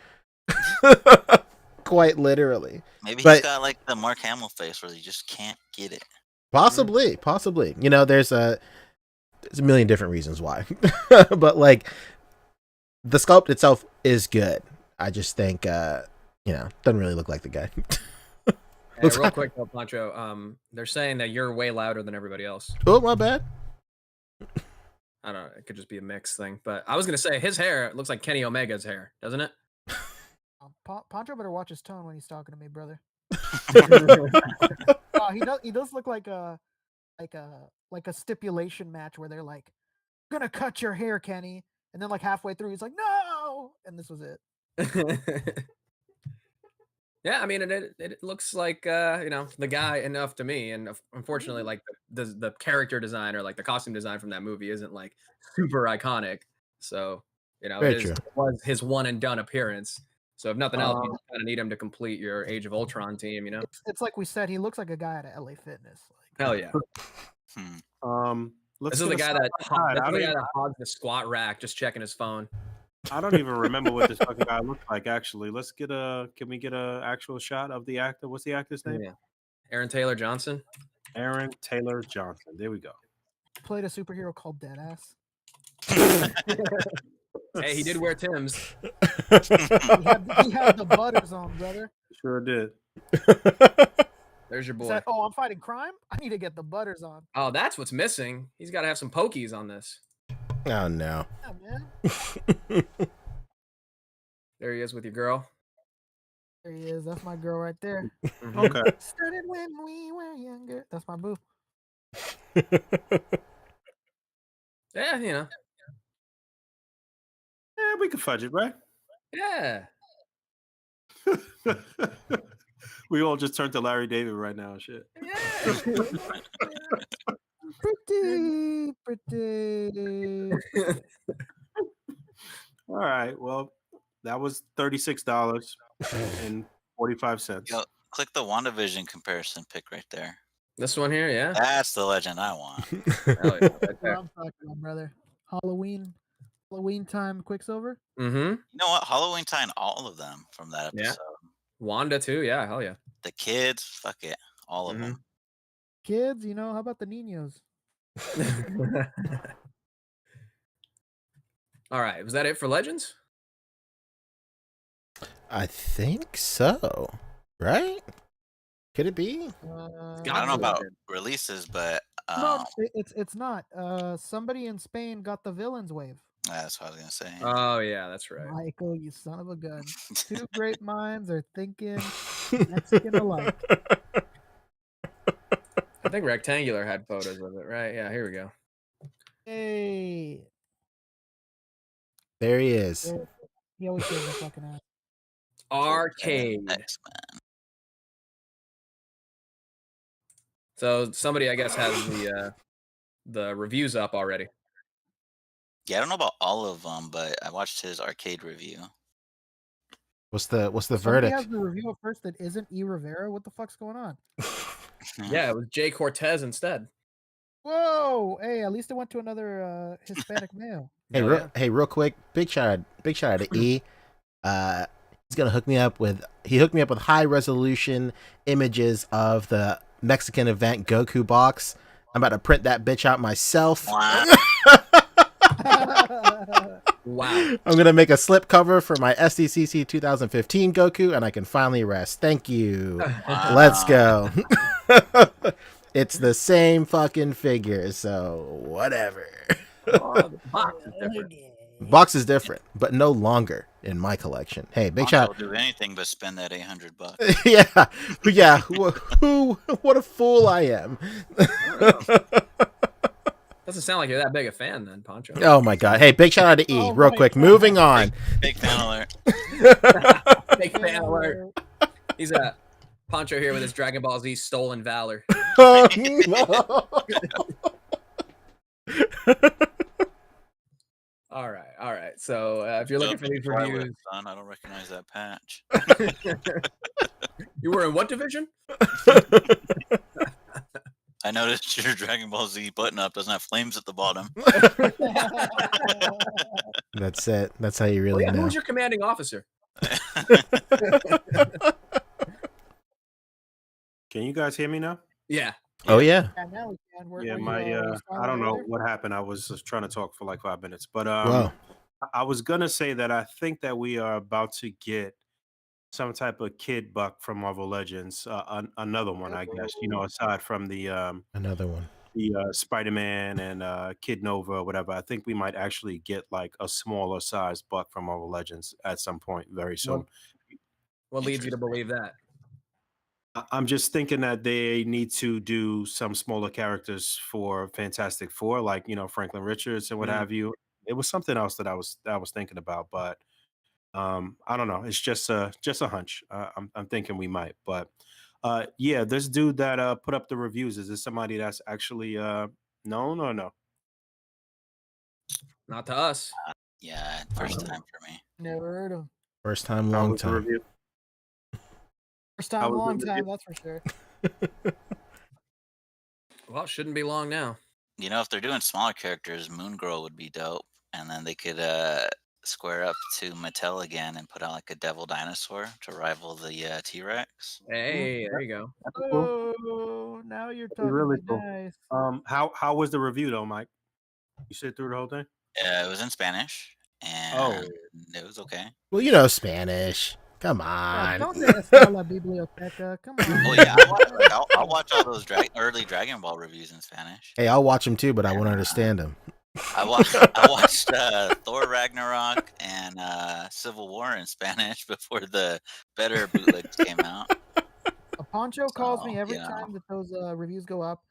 Quite literally. Maybe But- he's got like the Mark Hamill face where you just can't get it. Possibly. You know, there's a million different reasons why. But like the sculpt itself is good. I just think doesn't really look like the guy. Hey, real quick though, Pancho, they're saying that you're way louder than everybody else. Oh, my bad. I don't know, it could just be a mix thing. But I was gonna say his hair looks like Kenny Omega's hair, doesn't it? Pancho better watch his tone when he's talking to me, brother. He does look like a stipulation match where they're like, "Gonna cut your hair, Kenny," and then like halfway through he's like, "No," and this was it. Yeah, I mean, it looks like the guy enough to me, and unfortunately, like the character design or like the costume design from that movie isn't like super iconic. So Very true. it was his one and done appearance. So if nothing else, you kind of need him to complete your Age of Ultron team. It's like we said, he looks like a guy at LA Fitness. Hell yeah. This is the guy that hogs the squat rack, just checking his phone. I don't even remember what this fucking guy looks like. Actually, can we get a actual shot of the actor? What's the actor's name? Yeah. Aaron Taylor Johnson. Aaron Taylor Johnson. There we go. Played a superhero called Deadass. Hey, he did wear Tim's. He had the butters on, brother. Sure did. There's your boy. Said, "Oh, I'm fighting crime. I need to get the butters on." Oh, that's what's missing. He's got to have some pokies on this. Oh no. Yeah, man. There he is with your girl. There he is. That's my girl right there. Okay. Started when we were younger. That's my boo. Yeah, Yeah, we can fudge it, right? Yeah. We all just turned to Larry David right now and shit. Yeah. Pretty. All right. Well, that was $36.45. Yo, click the WandaVision comparison pic right there. This one here, yeah. That's the legend I want. Hell yeah, right What there. I'm talking about, brother. Halloween time, Quicksilver. Mm-hmm. You know what? Halloween time, all of them from that Yeah. episode. Wanda too, yeah, hell yeah. The kids, fuck it, all of Mhm. them. Kids, how about the Ninos? All right, was that it for Legends? I think so. Right? Could it be? I don't know about releases, but No, it's not. Somebody in Spain got the villains wave. that's what I was gonna say. Oh yeah, that's right. Michael, you son of a gun. Two great minds are thinking Mexican alike. I think Rectangular had photos of it, right? Yeah, here we go. Hey, There he is. he always shows the fucking ass. Arcade. X-Men. So somebody, I guess, has the reviews up already. Yeah, I don't know about all of them, but I watched his arcade review. What's the Somebody verdict? has the review up first that isn't E. Rivera. What the fuck's going on? Yeah, it was Jay Cortez instead. Whoa! Hey, at least it went to another Hispanic male. Hey, real quick, big shout out to E. He's gonna hook me up with high resolution images of the Mexican event Goku box. I'm about to print that bitch out myself. Wow. Wow. I'm gonna make a slip cover for my SDCC 2015 Goku, and I can finally rest. Thank you. Wow. Let's go. It's the same fucking figure, so whatever. Oh, the box is different. Box is different, but no longer in my collection. Hey, big I'll shout. do anything but spend that $800. yeah. What a fool I am. Doesn't sound like you're that big a fan, then, Pancho. Oh my god. Hey, big shout out to E. Oh Real my quick. God. Moving on. Big fan alert. Big fan alert. He's a Pancho here with his Dragon Ball Z stolen valor. Oh, no. All right. So if you're looking for these reviews, Son, I don't recognize that patch. you were in what division? I noticed your Dragon Ball Z button up doesn't have flames at the bottom. That's it. That's how you really Who know. was your commanding officer? Can you guys hear me now? Yeah. Oh yeah. Yeah, now we can. Yeah, Were my you I don't know earlier? what happened. I was just trying to talk for like 5 minutes, but Whoa. I was gonna say that I think that we are about to get some type of kid buck from Marvel Legends, another one, I guess. You know, aside from Another one. the Spider-Man and Kid Nova or whatever, I think we might actually get like a smaller size buck from Marvel Legends at some point very soon. What leads you to believe that? I'm just thinking that they need to do some smaller characters for Fantastic Four, like Franklin Richards and what have you. It was something else that I was thinking about, but I don't know. It's just a hunch. I'm thinking we might, but yeah, this dude that put up the reviews, is this somebody that's actually known or no? Not to us. Yeah, first time for me. Never heard of him. First time, How long was the time. review? First How time, was the long review? time. That's for sure. Well, it shouldn't be long now. You know, if they're doing smaller characters, Moon Girl would be dope, and then they could square up to Mattel again and put out like a devil dinosaur to rival the T-Rex. Hey, there you go. That'd be cool. Oh, now you're That'd be talking really me cool. nice. How was the review though, Mike? You sit through the whole thing? It was in Spanish, Oh, and it was okay. Well, you know Spanish. Come Yeah, on. don't say está la biblioteca. Come on. Oh yeah, I'll watch all those early Dragon Ball reviews in Spanish. Hey, I'll watch them too, but I won't understand them. I watched Thor Ragnarok and Civil War in Spanish before the better bootlegs came out. Poncho calls me So, every you know. time that those reviews go up.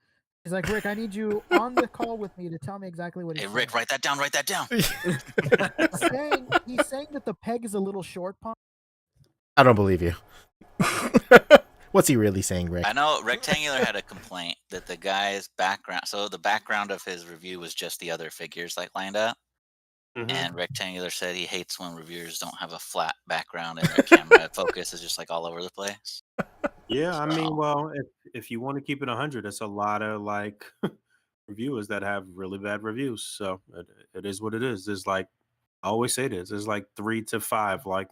He's like, Rick, I need you on the call with me to tell me exactly what he's Hey Rick, saying. write that down. Write that down. He's saying that the peg is a little short, Poncho. I don't believe you. What's he really saying, Rick? I know Rectangular had a complaint that the guy's background. So the background of his review was just the other figures like lined up. mhm. And Rectangular said he hates when reviewers don't have a flat background and their camera focus is just like all over the place. Yeah, I mean, So- well, if you want to keep it 100, it's a lot of like reviewers that have really bad reviews. So it is what it is. There's like I always say this. There's like 3 to 5 like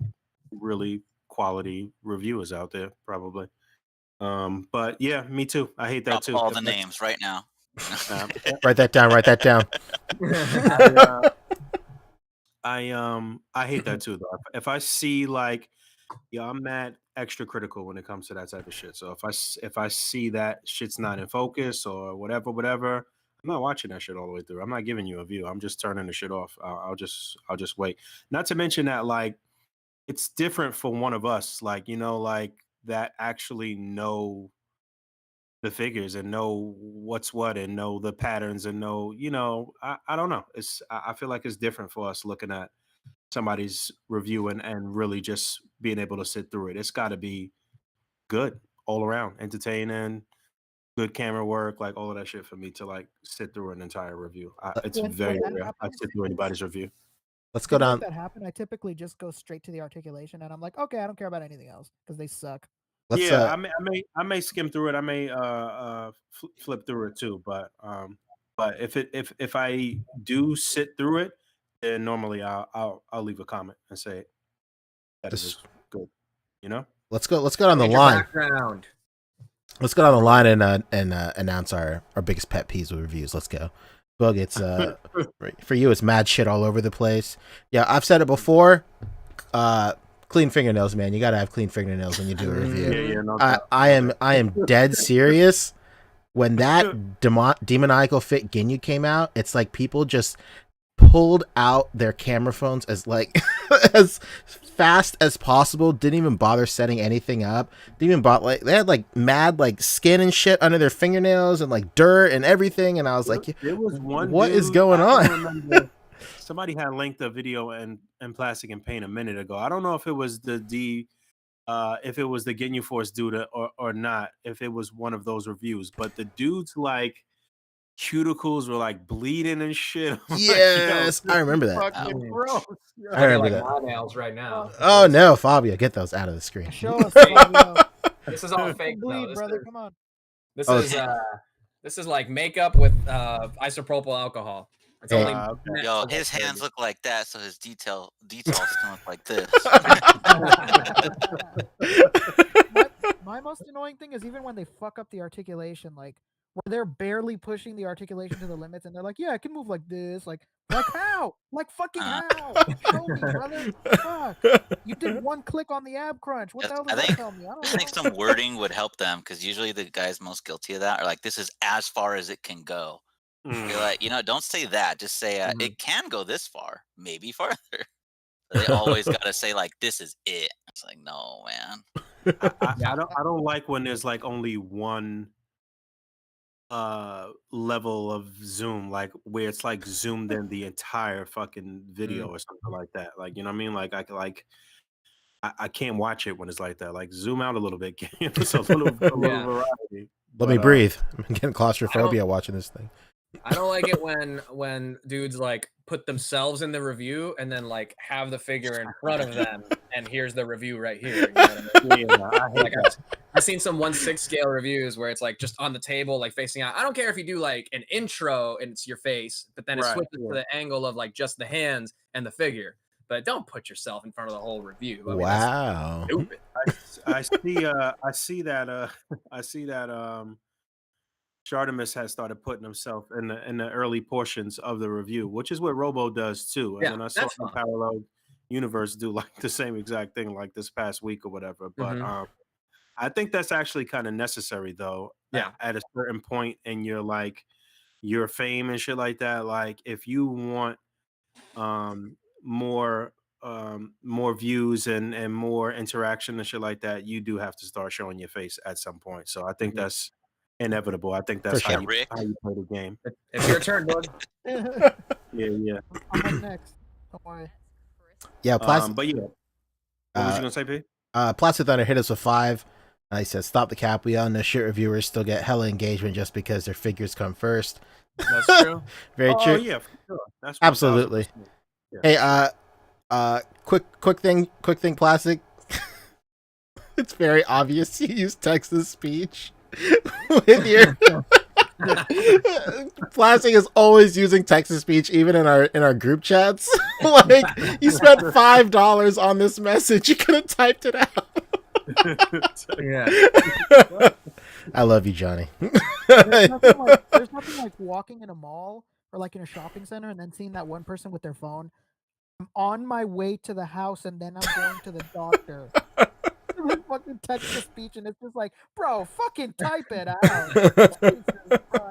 really quality reviewers out there, probably. But yeah, me too. I hate that Drop too. all If the that's- names right now. Write that down. Write that down. I hate that too though. If I see like I'm mad extra critical when it comes to that type of shit. So if I see that shit's not in focus or whatever, I'm not watching that shit all the way through. I'm not giving you a view. I'm just turning the shit off. I'll just wait. Not to mention that like it's different for one of us, like like that actually know the figures and know what's what and know the patterns and know I don't know. I feel like it's different for us looking at somebody's review and really just being able to sit through it. It's got to be good all around, entertaining, good camera work, like all of that shit for me to like sit through an entire review. It's When very that rare I happens- sit through anybody's review. Let's go Things down. like that happen. I typically just go straight to the articulation, and I'm like, okay, I don't care about anything else because they suck. Let's Yeah, I may skim through it. I may flip through it too, but if I do sit through it, then normally I'll leave a comment and say that This- is good. You know? let's go down the Change your line. background. Let's go down the line and announce our biggest pet peeves with reviews. Let's go. Boog, it's for you. It's mad shit all over the place. Yeah, I've said it before. Clean fingernails, man. You gotta have clean fingernails when you do a review. Yeah, no I, doubt. I am dead serious. When that demoniacal fit Ginyu came out, it's like people just pulled out their camera phones as like as fast as possible. Didn't even bother setting anything up. Didn't even bother, like they had like mad like skin and shit under their fingernails and like dirt and everything. And I was like, There was one. what is dude, going I don't on? remember, somebody had linked a video and Plastic and Paint a minute ago. I don't know if it was the Ginyu Force dude or not. If it was one of those reviews, but the dude's like cuticles were like bleeding and shit. I'm like, yo, Yes, this I remember is that. fucking gross. I remember like that. my nails right now. Oh no, Fabio, get those out of the screen. Show us, Fabio. This is all fake, though. Bleed, This brother. is- Come on. This Oh, this is like makeup with isopropyl alcohol. It's Hey. only Okay. Yo, meant for his that hands baby. look like that, so his details can look like this. My most annoying thing is even when they fuck up the articulation, like where they're barely pushing the articulation to the limits, and they're like, "Yeah, I can move like this." Like how? Like fucking how? Show me, brother. Fuck. You did one click on the ab crunch. What the hell does that tell me? I I don't think know. some wording would help them because usually the guys most guilty of that are like, "This is as far as it can go." You're like, don't say that. Just say it can go this far, maybe farther. They always gotta say like, "This is it." It's like, no, man. I don't like when there's like only one level of zoom, like where it's like zoomed in the entire fucking video or something like that. Like, you know what I mean? I can't watch it when it's like that. Like zoom out a little bit, give us a little variety. Let me breathe. I'm getting claustrophobia watching this thing. I don't like it when dudes like put themselves in the review and then like have the figure in front of them and here's the review right here. You know what I mean? Yeah, I've seen some 1/6 scale reviews where it's like just on the table, like facing out. I don't care if you do like an intro and it's your face, but then it switches to the angle of like just the hands and the figure. But don't put yourself in front of the whole review. I mean, wow. that's stupid. I see that Shartimus has started putting himself in the early portions of the review, which is what Robo does too. And then I saw the Parallel Universe do like the same exact thing like this past week or whatever. But I think that's actually kind of necessary though. Yeah. At a certain point in your fame and shit like that. Like if you want more views and more interaction and shit like that, you do have to start showing your face at some point. So I think that's inevitable. I think that's how you play the game. It's your turn, Boog. Yeah. I'm up next. Don't worry. Yeah, but yeah. What was you gonna say, P? Plastic Thunder hit us with 5. He says, "Stop the cap. We all know shit reviewers still get hella engagement just because their figures come first." That's true. Very true. Oh yeah, for sure. That's absolutely. Yeah. Hey, quick thing, Plastic. It's very obvious you use text to speech with your Plastic is always using text to speech, even in our group chats. Like you spent $5 on this message, you could have typed it out. Yeah. I love you, Johnny. There's nothing like walking in a mall or like in a shopping center and then seeing that one person with their phone. I'm on my way to the house and then I'm going to the doctor. Fucking text to speech and it's just like, bro, fucking type it out.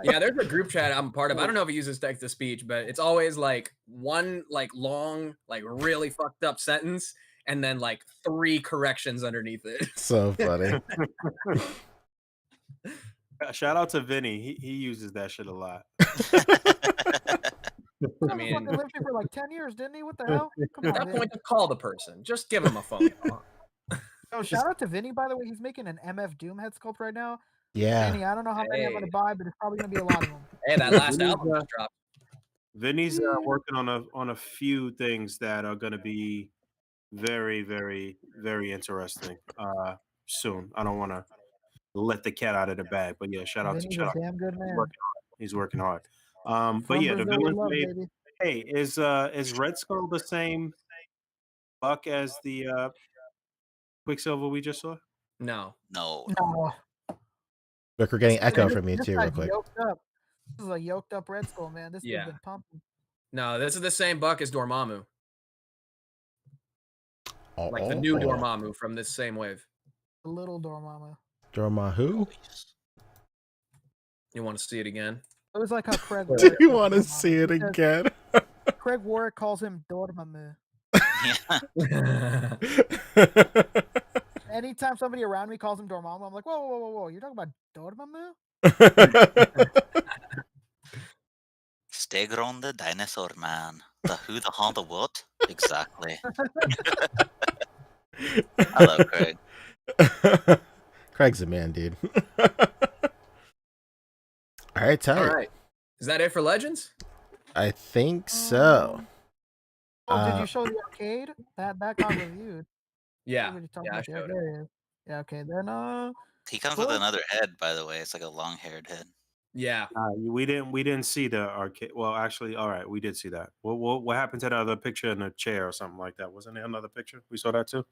Yeah, there's a group chat I'm part of. I don't know if it uses text to speech, but it's always like one like long, like really fucked up sentence and then like 3 corrections underneath it. So funny. Shout out to Vinny. He uses that shit a lot. I mean, he lived here for like 10 years, didn't he? What the hell? Come on, at that point, just call the person. Just give him a phone call. Oh, shout out to Vinny, by the way. He's making an MF Doom head sculpt right now. Yeah. Vinny, I don't know how many I'm going to buy, but it's probably going to be a lot of them. Hey, that last album just dropped. Vinny's working on a few things that are going to be very, very, very interesting soon. I don't want to let the cat out of the bag, but yeah, shout out Vinny's to a damn good man. He's working hard. But yeah, the villain. Hey, is Red Skull the same buck as the Quicksilver we just saw? No. Look, we're getting echo from you too, real quick. This is a yoked up Red Skull, man. This has been pumping. No, this is the same buck as Dormammu. Like the new Dormammu from this same wave. The little Dormammu. Dormammu? You want to see it again? It was like how Craig. Do you want to see it again? Craig Warwick calls him Dormammu. Yeah. Anytime somebody around me calls him Dormammu, I'm like, whoa. You're talking about Dormammu? Stegron the dinosaur man. The who, the how, the what? Exactly. I love Craig. Craig's a man, dude. All right, tight. All right. Is that it for Legends? I think so. Did you show the arcade? That got reviewed. Yeah. I showed it. Yeah, okay. Then he comes with another head, by the way. It's like a long-haired head. Yeah. We didn't see the arcade. Well, actually, all right, we did see that. What happened to that other picture in a chair or something like that? Wasn't there another picture? We saw that too.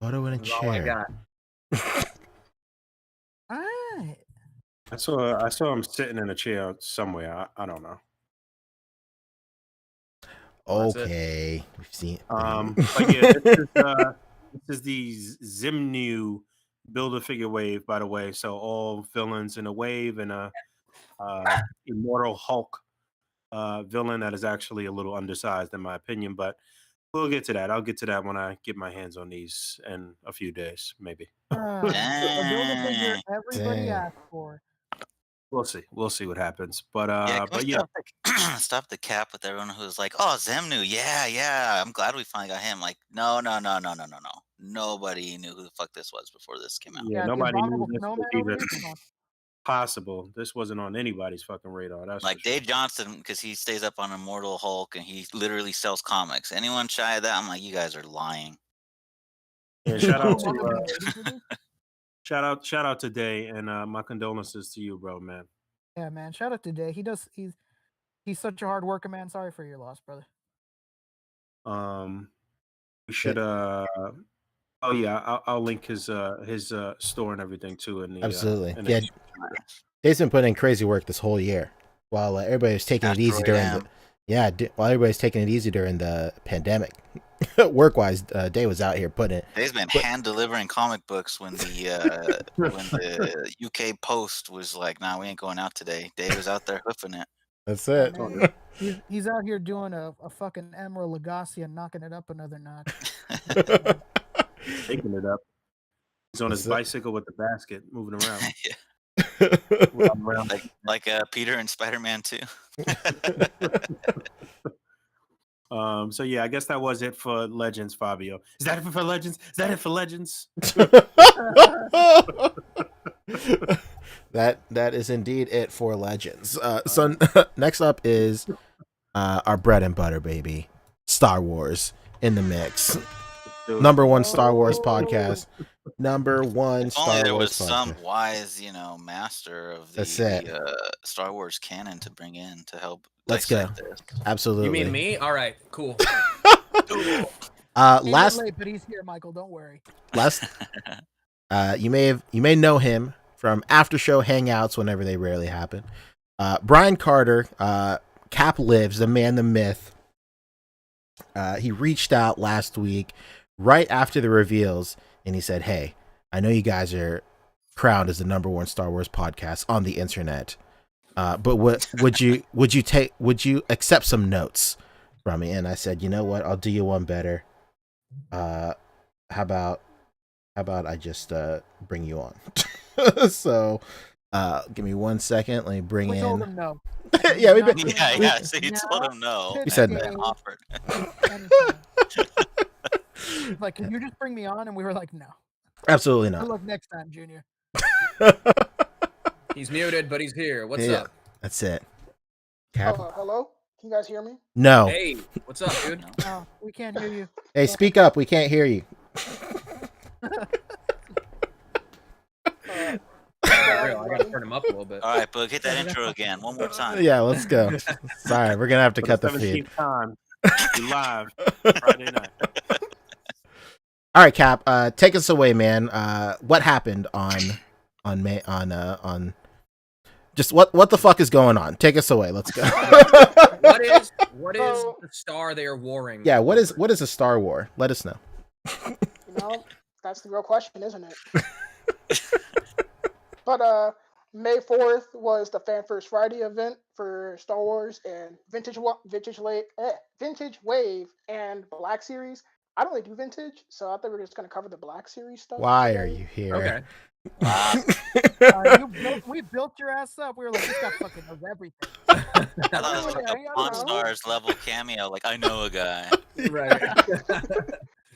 Photo in a That's all I chair. got. All right. I saw him sitting in a chair somewhere. I don't know. Okay, we've seen. But yeah, this is the Zimnu Build-A-Figure wave, by the way. So all villains in a wave and a immortal Hulk villain that is actually a little undersized in my opinion, but we'll get to that. I'll get to that when I get my hands on these in a few days, maybe. The Build-A-Figure Dang. everybody Dang. asked for. We'll see. We'll see what happens. But Yeah, but yeah, stop the cap with everyone who's like, "Oh, Zemnu, yeah. I'm glad we finally got him." Like, no. Nobody knew who the fuck this was before this came out. yeah, Yeah, the nobody knew abominable this was snowman over even here. Come on. possible. This wasn't on anybody's fucking radar. That's Like for sure. Dave Johnson, because he stays up on Immortal Hulk and he literally sells comics. Anyone shy of that, I'm like, you guys are lying. And shout out I've to been waiting for this. shout out to Day and my condolences to you, bro, man. Yeah, man. Shout out to Day. He's such a hard worker, man. Sorry for your loss, brother. We should oh yeah, I'll link his store and everything too in the Absolutely. in the Yeah, Dave's been putting in crazy work this whole year while everybody was taking it easy during while everybody's taking it easy during the pandemic. Work-wise, Dave was out here putting it. Dave's been hand delivering comic books when the UK Post was like, "Nah, we ain't going out today." Dave was out there hoofing it. That's Yeah, it. man. He's out here doing a fucking Emerald Lagasse and knocking it up another notch. taking it up. He's on his That's it. bicycle with the basket, moving around. like Peter and Spider-Man 2. So yeah, I guess that was it for Legends, Fabio. Is that it for Legends? Is that it for Legends? That is indeed it for Legends. So next up is our bread and butter baby, Star Wars in the mix. Number one Star Wars podcast. Number one If only Star there Wars was some podcast. wise, master of That's it. the Star Wars canon to bring in to help. Let's go. dissect this. Absolutely. You mean me? All right, cool. Last late, but he's here, Michael. Don't worry. You may know him from after show hangouts whenever they rarely happen. Brian Carter, Cap Lives, the man, the myth. He reached out last week right after the reveals and he said, "Hey, I know you guys are crowned as the number one Star Wars podcast on the internet. But would you accept some notes from me?" And I said, "You know what? I'll do you one better. How about I just bring you on?" So give me 1 second. Let me bring We in. told him no. Yeah, we Yeah. So you told him no. You said and no. then offered. Like, can you just bring me on? And we were like, no. Absolutely Good not. luck next time, Junior. He's muted, but he's here. What's Yeah. up? That's it. Cap. Hello? Can you guys hear me? No. Hey, what's up, dude? No, we can't hear you. Hey, speak up. We can't hear you. Real, I gotta turn him up a little bit. All right, Boog, hit that intro again one more time. Yeah, let's go. Sorry, we're gonna have to cut the feed. 17th time, we live Friday night. All right, Cap. Take us away, man. What happened on just what the fuck is going on? Take us away. Let's go. What is the star they are warring? Yeah, what is a Star War? Let us know. That's the real question, isn't it? But May 4th was the Fan First Friday event for Star Wars and Vintage Wave and Black Series. I don't really do vintage, so I thought we were just going to cover the Black Series stuff. Why today. are you here? Okay. We built your ass up. We were like, this guy fucking knows everything. I thought it was like Yeah, a I Pawn know. Stars level cameo. Like, I know a guy. Right.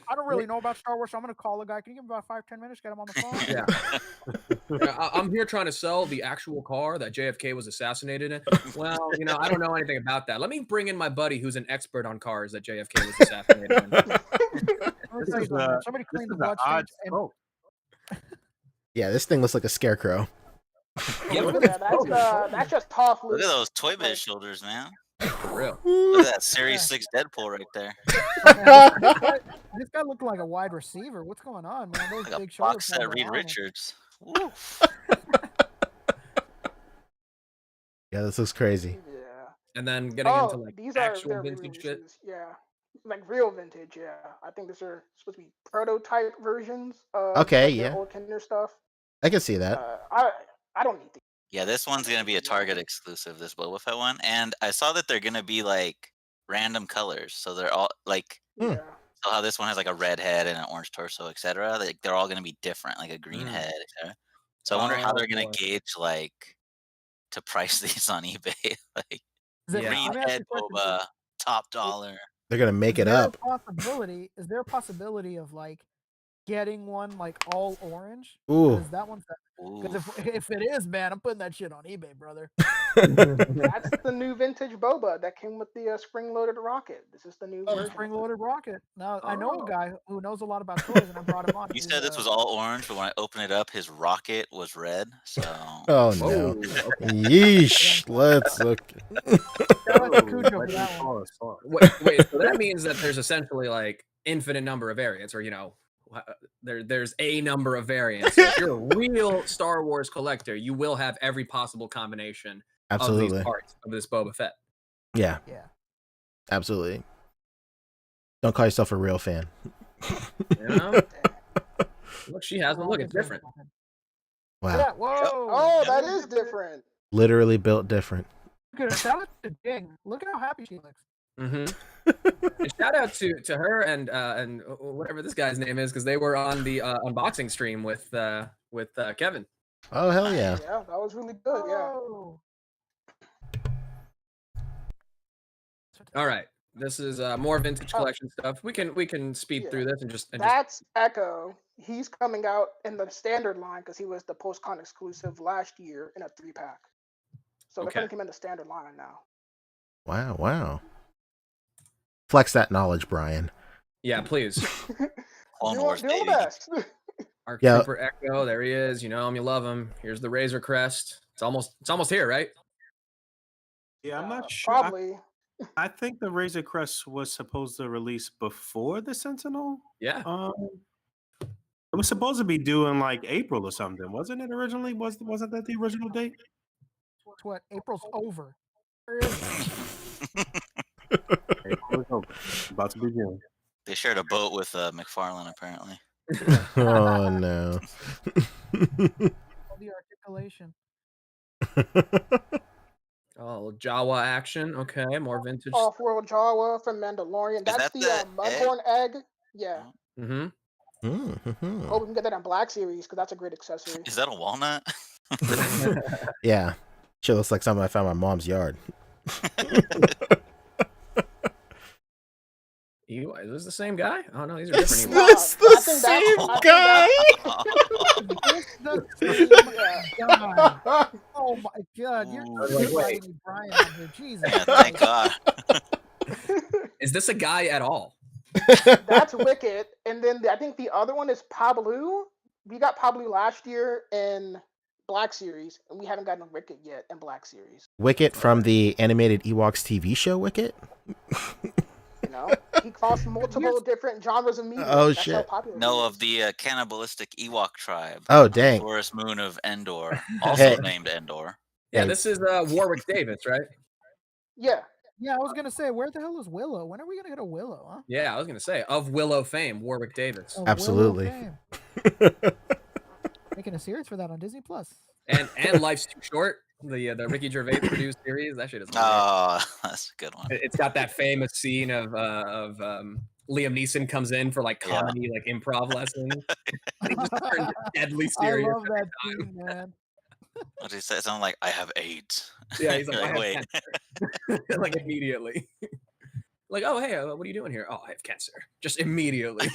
I don't really know about Star Wars, so I'm going to call a guy. Can you give him about 5-10 minutes? Get him on the phone? Yeah. I'm here trying to sell the actual car that JFK was assassinated in. Well, I don't know anything about that. Let me bring in my buddy who's an expert on cars that JFK was assassinated in. Let me tell you something, man. Somebody This clean is the an bloodstains. odd And smoke. Yeah, this thing looks like a scarecrow. Yeah, Yeah, that's just Tough Look Luke. at those Toy Biz shoulders, man. For real. Look at that Series 6 Deadpool right there. This guy looked like a wide receiver. What's going on, man? Those Like a big shoulder box set pads are Reed on him. Richards. Woo. Yeah, this looks crazy. Yeah. And then getting into like these are actual their vintage shit. re-releases. Yeah, like real vintage. Yeah, I think these are supposed to be prototype versions of Okay, like, their yeah. old Kinder stuff. I can see that. I don't need these. Yeah, this one's gonna be a Target exclusive, this Boba Fett one. And I saw that they're gonna be like random colors. So they're all like Hmm. Yeah. so how this one has like a red head and an orange torso, etc. Like they're all gonna be different, like a green head, etc. So I wonder how they're gonna boy. gauge like to price these on eBay. Like Is it- Yeah. green let me ask head you a question. Boba, top dollar. They're gonna make Is it there up. Is there a possibility of like getting one like all orange? Ooh. Because that one's because Oof. if it is, man, I'm putting that shit on eBay, brother. That's the new vintage boba that came with the spring-loaded rocket. This is the new Oh, version. spring-loaded rocket. Now I know Oh. a guy who knows a lot about toys, and I brought him on. You He's, said this was all orange, but when I opened it up, his rocket was red. So Oh Whoa. no. Okay. Yeesh. Let's look. shout out to Cujo for that one. Wait, so that means that there's essentially like infinite number of variants, or there's a number of variants. So if you're a real Star Wars collector, you will have every possible combination of Absolutely. these parts of this Boba Fett. Yeah, Yeah. absolutely. Don't call yourself a real fan. You know? Look, she has one. Look, it's different. Wow. Yeah. Whoa. Oh, that is different. Literally built different. Good. Shout out to Jing. Look at how happy she looks. And shout out to her and whatever this guy's name is, because they were on the unboxing stream with Kevin. Oh hell yeah. Yeah, that was really good. Yeah. Oh. All right, this is more vintage collection stuff. We can speed through this and just That's Echo. He's coming out in the standard line because he was the post-con exclusive last year in a 3-pack. So they're putting him in the standard line now. Wow. Flex that knowledge, Brian. Yeah, please. Clone Wars, baby. Arc Trooper Echo, there he is. You know him, you love him. Here's the Razor Crest. It's almost here, right? Yeah, I'm not sure. Probably. I think the Razor Crest was supposed to release before the Sentinel. Yeah. It was supposed to be due in like April or something, wasn't it? Originally, wasn't that the original date? It's what April's over. Where is it? April is over. About to begin. They shared a boat with McFarlane, apparently. Oh no. The articulation. Oh, Jawa action. Okay, more vintage. Off-world Jawa from Mandalorian. That's that the Mudhorn egg? Yeah. Mm-hmm. Hope we can get that on Black Series because that's a great accessory. Is that a walnut? Yeah. Sure looks like something I found in my mom's yard. Is this the same guy? Oh no, these are different. Is this the same guy? Oh my god, you're wait. Brian out here. Jesus. Yeah, thank God. Is this a guy at all? That's Wicket. And then I think the other one is Pablu. We got Pablu last year in Black Series, and we haven't gotten Wicket yet in Black Series. Wicket from the animated Ewoks TV show, Wicket? You know, he crossed multiple different genres of media. Oh, That's shit. how popular No, he is. of the cannibalistic Ewok tribe. Oh, dang. Forest Moon of Endor, also named Endor. Yeah, this is Warwick Davis, right? Yeah. Yeah, I was gonna say, where the hell is Willow? When are we gonna get a Willow, huh? Yeah, I was gonna say of Willow fame, Warwick Davis. A Absolutely. Willow fame. Making a series for that on Disney Plus. And Life's Too Short, the Ricky Gervais produced series. That shit is hilarious. Oh, that's a good one. It's got that famous scene of Liam Neeson comes in for like comedy, like improv lessons. He just turned deadly serious. I love that scene, man. What did he say? Something like, I have AIDS. Yeah, he's like, You're I have wait. cancer. Like immediately. Like, oh, hey, what are you doing here? Oh, I have cancer. Just immediately.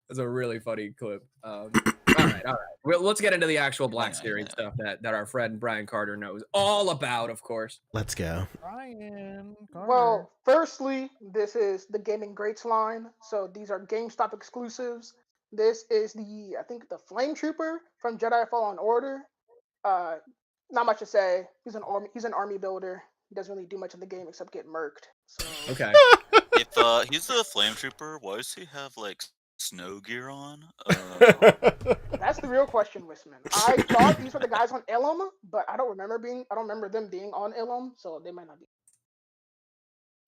That's a really funny clip. All right. Well, let's get into the actual Black Series stuff that our friend Brian Carter knows all about, of course. Let's go. Brian Carter. Well, firstly, this is the Gaming Greats line. So these are GameStop exclusives. This is I think the Flame Trooper from Jedi Fallen Order. Not much to say. He's an army builder. He doesn't really do much in the game except get murked. So Okay. If he's a flame trooper, why does he have like snow gear on? that's the real question, Wisman. I thought these were the guys on Ilum, but I don't remember them being on Ilum, so they might not be.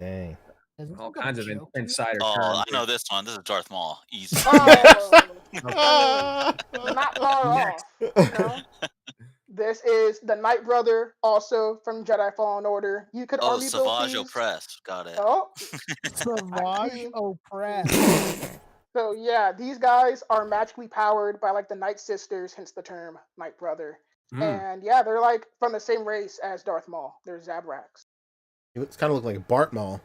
Dang. Is this All like a kinds of joke to you? insider Oh, terms. I know this one. This is Darth Maul. Easy. Oh, not far off. Okay. This is the Night Brother, also from Jedi Fallen Order. You could Oh, army build Savage these. Opress. Got it. Oh, Savage oppressed. so yeah, these guys are magically powered by like the Night Sisters, hence the term Night Brother. And yeah, they're like from the same race as Darth Maul. They're Zabraks. It's kind of look like Bart Maul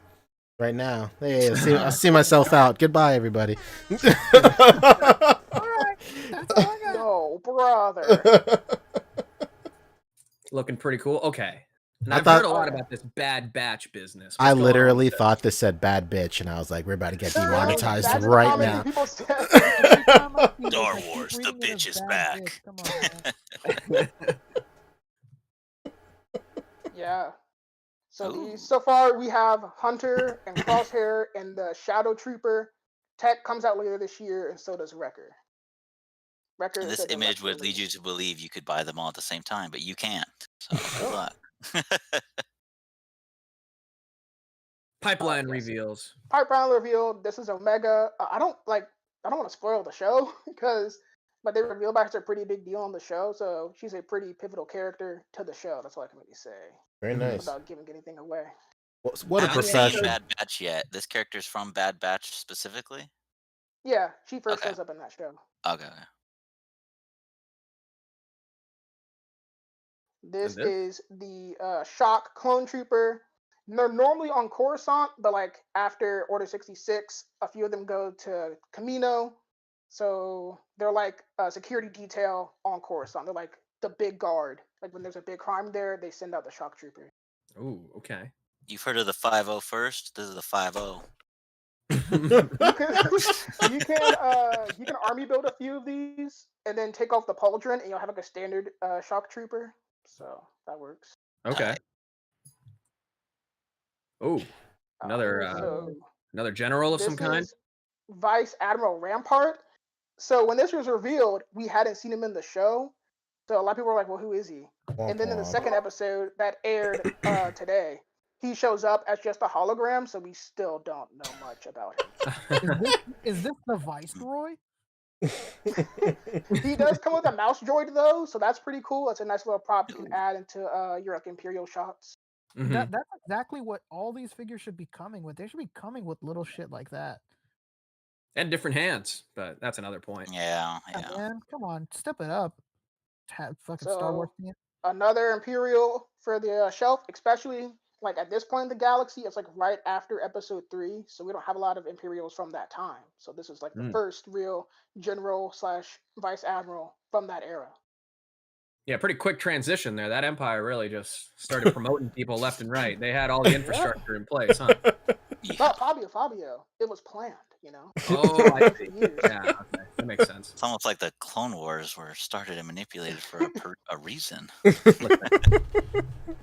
right now. Hey, I see myself out. Goodbye, everybody. Alright, that's all I got. No, brother. Looking pretty cool. Okay. And I I've thought- heard a lot about this Bad Batch business. I What's going on literally with it? thought this said bad bitch, and I was like, we're about to get No, demonetized that's the right comment now. people say. Every time I see this, Star I keep Wars, the reading it bitch as is bad back. bitch. Come on, man. Yeah. So Ooh. so far we have Hunter and Crosshair and the Shadow Trooper. Tech comes out later this year, and so does Wrecker. Wrecker And is this a image direct would lead you release. to believe you could buy them all at the same time, but you can't. So good luck. Pipeline yes. reveals. Pipeline revealed this is Omega. I don't want to spoil the show but they reveal back a pretty big deal on the show, so she's a pretty pivotal character to the show. That's all I can really say Very nice. without giving anything away. What I a haven't seen profession. Bad Batch yet. This character's from Bad Batch specifically? Yeah, she first Okay. shows up in that show. Okay. This And is the Shock clone trooper. They're normally on Coruscant, but like after Order 66, a few of them go to Camino. So they're like a security detail on Coruscant. They're like the big guard. Like when there's a big crime there, they send out the Shock trooper. Ooh, okay. You've heard of the 5-0 first? This is the 5-0. You can army build a few of these and then take off the pauldron and you'll have like a standard Shock trooper. So that works. Okay. Oh, another So another general of this some kind. is Vice Admiral Rampart. So when this was revealed, we hadn't seen him in the show. So a lot of people were like, well, who is he? And then in the second episode that aired today, he shows up as just a hologram, so we still don't know much about him. Is this the Viceroy? He does come with a mouse droid though, so that's pretty cool. It's a nice little prop you can add into your like Imperial shots. Mhm. That's exactly what all these figures should be coming with. They should be coming with little shit like that. And different hands, but that's another point. Yeah. Man, come on, step it up. Fucking Star So Wars theme. another Imperial for the shelf, especially like at this point in the galaxy, it's like right after Episode 3, so we don't have a lot of Imperials from that time. So this is like the first real general / vice admiral from that era. Yeah, pretty quick transition there. That empire really just started promoting people left and right. They had all the infrastructure in place, huh? No, Fabio. It was planned, you know. Oh, I see. Years. Yeah, okay. That makes sense. It's almost like the Clone Wars were started and manipulated for a reason.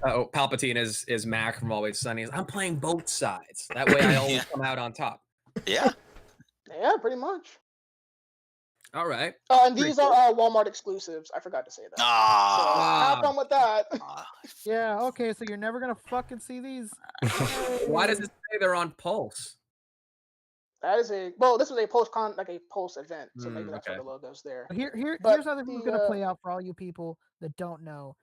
Oh, Palpatine is Mac from Always Sunny. I'm playing both sides. That way I always come out on top. Yeah. Yeah, pretty much. All right. And these are Walmart exclusives. I forgot to say that. So have fun with that. Yeah, okay, so you're never gonna fucking see these. Why does it say they're on Pulse? That is this was a Pulse event, so maybe that's why the logo's there. Here's how this is gonna play out for all you people that don't know.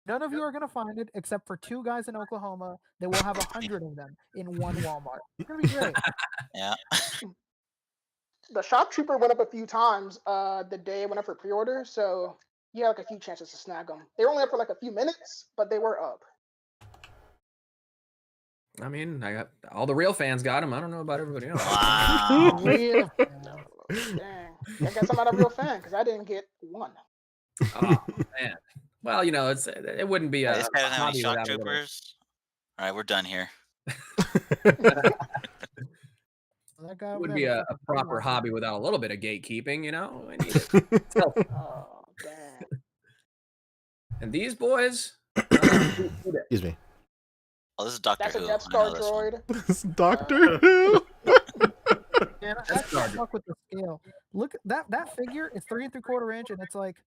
None of you are gonna find it except for 2 guys in Oklahoma that will have 100 of them in one Walmart. It's gonna be great. Yeah. The Shock Trooper went up a few times the day it went up for pre-order, so you had like a few chances to snag them. They were only up for like a few minutes, but they were up. I mean, I got all the real fans got them. I don't know about everybody else. Wow. Real. Dang. I guess I'm not a real fan because I didn't get one. Oh man. Well, you know, it wouldn't be a This guy doesn't have any hobby shock without a little- troopers. All right, we're done here. That guy It over would there be a looks like proper Walmart. hobby without a little bit of gatekeeping, you know? I need it. Oh, dang. And these boys, Excuse me. Oh, this is Doctor That's a Who. Death I Star know this one. droid. This Doctor Who. Man, I can't fuck with the scale. Look, that figure is 3 3/4 inch, and it's like,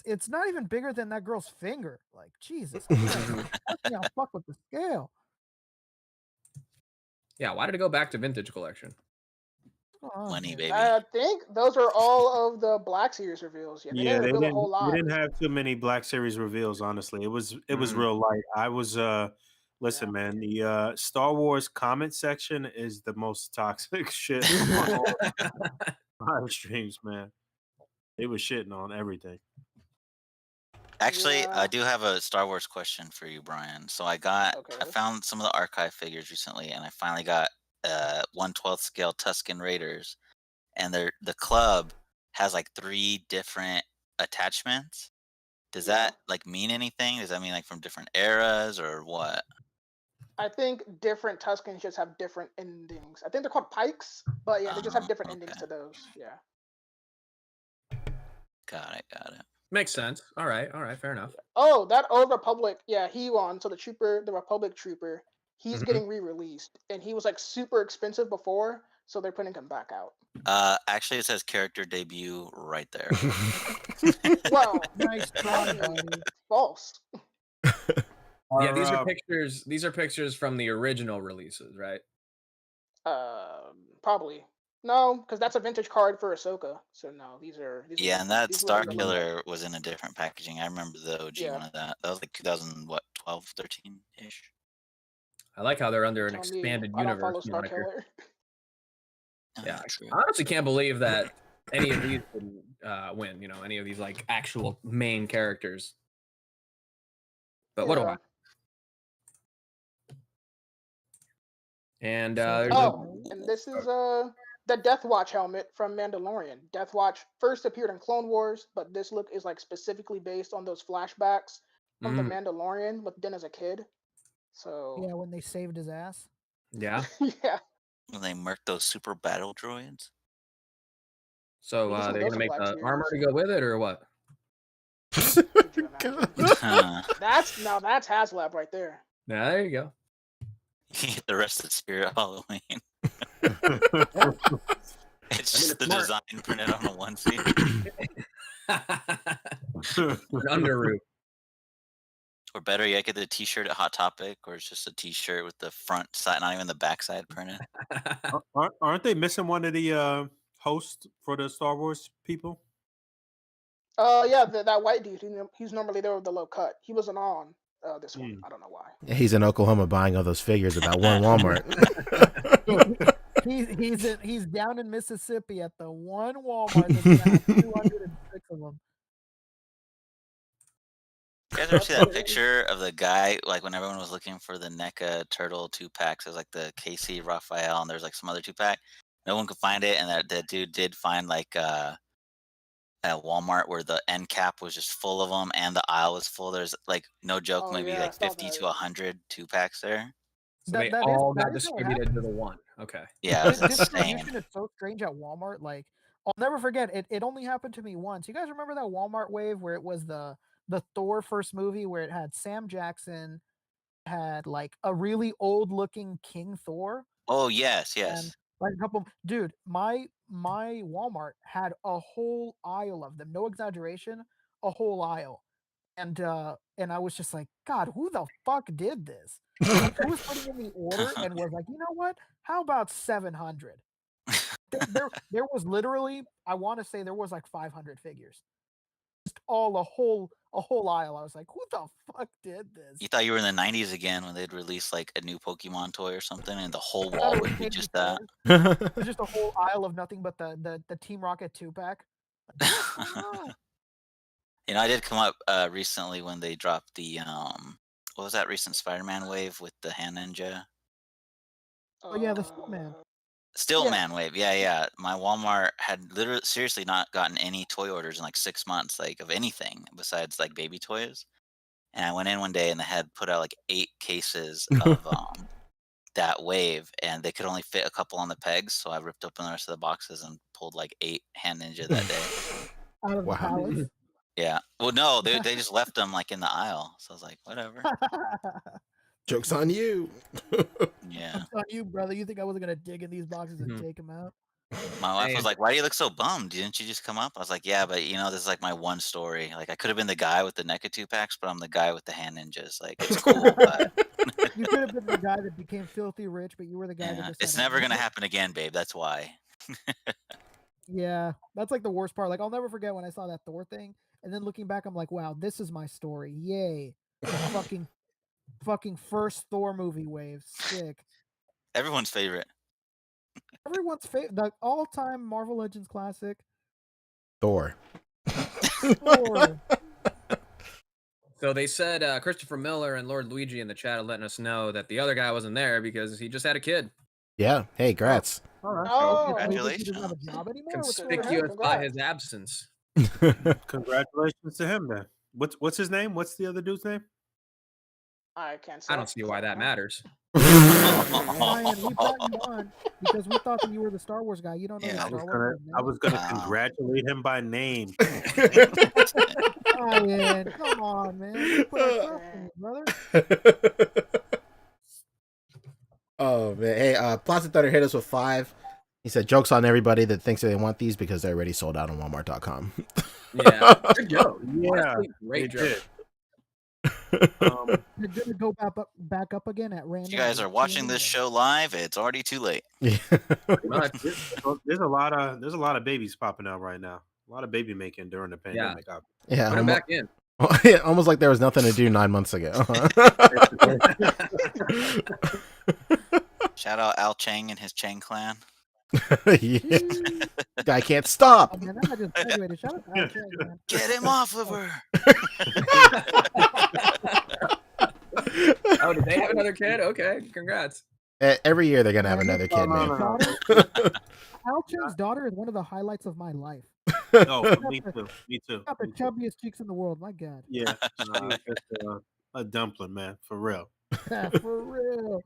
it's not even bigger than that girl's finger. Like, Jesus Christ. I can't fuck with the scale. yeah, why did it go back to vintage collection? Money, baby. I think those are all of the Black Series reveals. Yeah, they didn't reveal a whole lot. They didn't have too many Black Series reveals. Honestly, it was real light. I was listen, man. The Star Wars comment section is the most toxic shit on all live streams, man. They was shitting on everything. Actually, I do have a Star Wars question for you, Brian. So I found some of the archive figures recently, and I finally got 1/12 scale Tusken Raiders, and the club has like 3 different attachments. Does that like mean anything? Does that mean like from different eras or what? I think different Tuskens just have different endings. I think they're called pikes, but yeah, they just have different endings to those. Yeah. Got it. Makes sense. All right, fair enough. Oh, that Old Republic, yeah, he won. So the Republic Trooper, he's getting re-released, and he was like super expensive before, so they're putting him back out. Actually, it says character debut right there. Well, nice try, false. Yeah, these are pictures. These are pictures from the original releases, right? Probably. No, because that's a vintage card for Ahsoka. So no, these are. Yeah, and that Star Killer was in a different packaging. I remember the OG one of that. That was like 2012, 13 ish. I like how they're under an expanded universe. I don't follow Star Killer. Yeah, I honestly can't believe that any of these would win. You know, any of these like actual main characters. But what do I? And and this is the Death Watch helmet from Mandalorian. Death Watch first appeared in Clone Wars, but this look is like specifically based on those flashbacks from the Mandalorian with Din as a kid. So yeah, when they saved his ass. Yeah. Yeah. When they murked those super battle droids. So they're gonna make the armor to go with it, or what? That's HasLab right there. Yeah, there you go. The rest of Spirit Halloween. It's just the design printed on a onesie. An underoot. Or better yet, get the T-shirt at Hot Topic, or it's just a T-shirt with the front side, not even the back side printed. Aren't they missing one of the hosts for the Star Wars people? Yeah, that white dude. He's normally there with the low cut. He wasn't on this one. I don't know why. Yeah, he's in Oklahoma buying all those figures at that one Walmart. he's down in Mississippi at the one Walmart that's got 206 of them. You guys ever see that picture of the guy, like when everyone was looking for the NECA Turtle 2-packs? It was like the KC Raphael, and there's like some other 2-pack. No one could find it, and that dude did find like at Walmart where the end cap was just full of them, and the aisle was full. There's like no joke, maybe like 50 to 100 2-packs there. So they all got distributed to the one. Okay. Yeah, it's insane. It's so strange at Walmart. Like, I'll never forget it. It only happened to me once. You guys remember that Walmart wave where it was the Thor first movie where it had Sam Jackson, had like a really old looking King Thor. Oh yes. And like a couple, dude, my Walmart had a whole aisle of them. No exaggeration, a whole aisle. And I was just like, God, who the fuck did this? Like, who was putting in the order and was like, you know what? How about 700? There was literally, I want to say there was like 500 figures. Just all a whole aisle. I was like, who the fuck did this? You thought you were in the 90s again when they'd release like a new Pokemon toy or something, and the whole wall would be just that. It was just a whole aisle of nothing but the Team Rocket 2-pack. You know, I did come up recently when they dropped the what was that recent Spider-Man wave with the hand ninja? Oh yeah, the Stillman. Stillman wave, yeah. My Walmart had literally seriously not gotten any toy orders in like 6 months, like of anything besides like baby toys. And I went in one day and they had put out like 8 cases of that wave, and they could only fit a couple on the pegs, so I ripped open the rest of the boxes and pulled like 8 hand ninja that day. Out of the pallets? Yeah. Well, no, they just left them like in the aisle. So I was like, whatever. Joke's on you. Yeah. It's on you, brother. You think I wasn't gonna dig in these boxes and take them out? My wife was Same. like, "Why do you look so bummed? Didn't you just come up?" I was like, "Yeah, but this is like my one story. Like, I could have been the guy with the NECA 2-packs, but I'm the guy with the hand ninjas. Like, it's cool, but You could have been the guy that became filthy rich, but you were the guy that yeah, just it's had a never gonna NECA. happen again, babe. That's why." Yeah, that's like the worst part. Like, I'll never forget when I saw that Thor thing, and then looking back, I'm like, wow, this is my story. Yay, the fucking first Thor movie wave. Sick. Everyone's favorite. Everyone's favorite, the all-time Marvel Legends classic. Thor. Thor. So they said Christopher Miller and Lord Luigi in the chat are letting us know that the other guy wasn't there because he just had a kid. Yeah. Hey, grats. Oh, He doesn't have a job anymore. What's going on? Conspicuous by Congrats. his absence. Congratulations to him then. What's his name? What's the other dude's name? I can't say. I don't see why that matters. Ryan, we brought you on because we thought that you were the Star Wars guy. You don't know Yeah, the I Star Wars guy. was gonna Wow. congratulate him by name. Ryan, come on, man. You put our trust in you, brother. Oh man. Hey, Plastic Thunder hit us with 5. He said, "Jokes on everybody that thinks they want these because they're already sold out on Walmart.com." Yeah, good joke. Yeah, Honestly, great they joke. did. You're gonna go back up again at random. If you guys are watching this show live, it's already too late. There's a lot of babies popping out right now. A lot of baby making during the pandemic. Yeah, Put him back in. almost like there was nothing to do 9 months ago. Shout out Al Chang and his Chang clan. Yeah. Guy can't stop. Oh, man, I just graduated. Shout out to Al Chang, man. Get him off of her. Oh, did they have another kid? Okay, congrats. Every year they're gonna have another kid, man. Al Chang's daughter is one of the highlights of my life. Oh, me too. Me too. Got the chubbiest cheeks in the world. My God. Yeah, a dumpling, man, for real. Yeah, for real.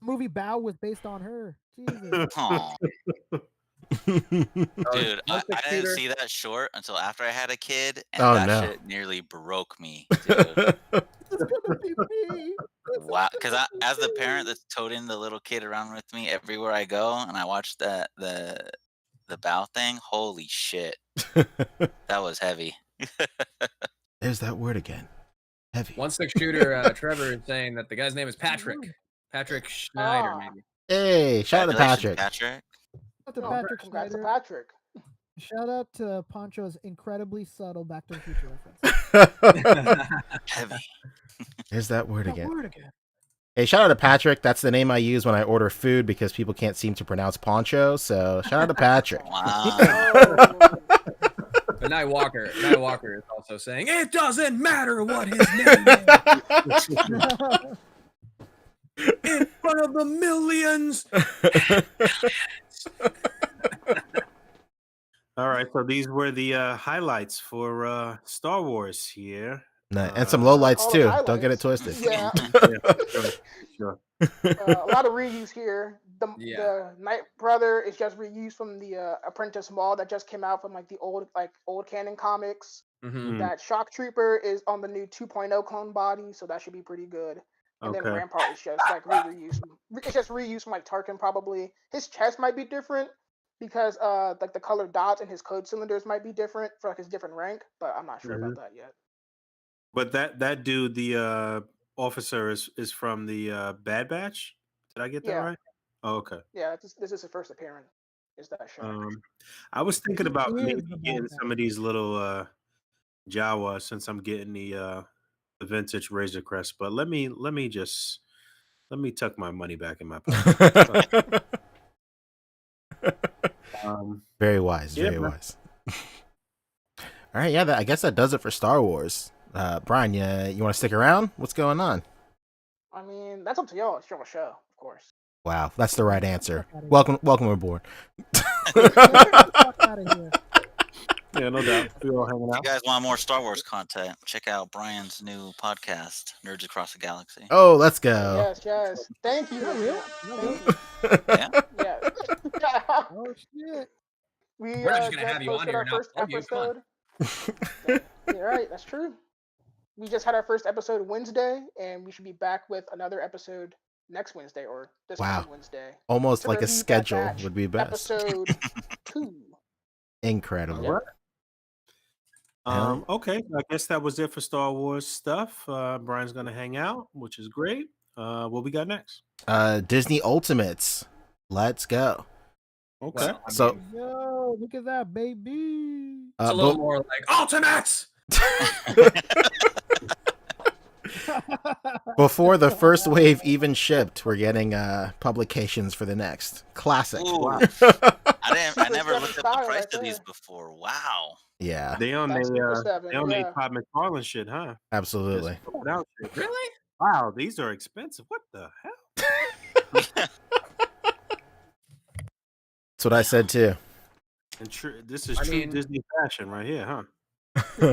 Movie Bow was based on her. Jesus. Aw. Dude, I Once the didn't shooter- see that short until after I had a kid, and Oh, that no. shit nearly broke me, dude. It's gonna be me. Wow, because as the parent that's toting the little kid around with me everywhere I go, and I watch the bow thing, holy shit, that was heavy. There's that word again. Heavy. One six shooter Trevor is saying that the guy's name is Patrick. Patrick Schneider, maybe. Hey, shout out to Congratulations, Patrick. Shout out to Patrick Congrats to Schneider. Patrick. Shout out to Poncho's incredibly subtle Back to the Future reference. Heavy. There's that word That again. word again. Hey, shout out to Patrick. That's the name I use when I order food because people can't seem to pronounce poncho. So shout out to Patrick. Wow. But Night Walker is also saying it doesn't matter what his name is. In front of the millions. All right, so these were the highlights for Star Wars here. And some lowlights all the too. highlights. Don't get it twisted. Yeah, Sure. a lot of reuse here. Yeah. The Night Brother is just reused from the Apprentice Mall that just came out from like the old canon comics. Mhm. That Shock Trooper is on the new 2.0 clone body, so that should be pretty good. And then Okay. Rampart is just like reused. It's just reused from like Tarkin probably. His chest might be different because like the colored dots and his code cylinders might be different for like his different rank, but I'm not sure about that yet. But that dude, the officer, is from the Bad Batch. Did I get that Yeah. right? Oh, okay. Yeah, this is his first appearance. Is that show? I was thinking about He is maybe the Bad getting Batch. some of these little Jawa since I'm getting the vintage Razor Crest, but let me tuck my money back in my pocket. Very wise. Yeah, Very man. wise. All right. Yeah. I guess that does it for Star Wars. Brian, you want to stick around? What's going on? I mean, that's up to y'all. It's your show, of course. Wow, that's the right answer. Welcome aboard. Fuck out of here. Yeah, no doubt. We all hanging If out. you guys want more Star Wars content, check out Brian's new podcast, Nerds Across the Galaxy. Oh, let's go. Yes. Thank you. Oh, really? Thank you. Yeah. Yeah. Oh shit. We We're just gonna have you on posted here our and first outplug you. Come on. episode. You're right. That's true. We just had our first episode Wednesday, and we should be back with another episode next Wednesday or this Wow. coming Wednesday. Almost to like a review Bad schedule Batch, would be best. Episode 2. Incredible. All right. Hell Okay, I guess that was it for Star Wars stuff. Brian's gonna hang out, which is great. What we got next? Disney Ultimates. Let's go. Okay. Well, I So- mean, Yo, look at that, baby. it's a little more like Ultimates. Before the first wave even shipped, we're getting publications for the next. Classic. Ooh. Wow. I never looked at the Style price right of these there. before. Wow. Yeah, They on That's Super the 7, they on the yeah. Todd McFarlane shit, huh? absolutely. Just put out shit. Really? Wow, these are expensive. What the hell? That's what I said too. And this is I true mean- Disney fashion right here, huh?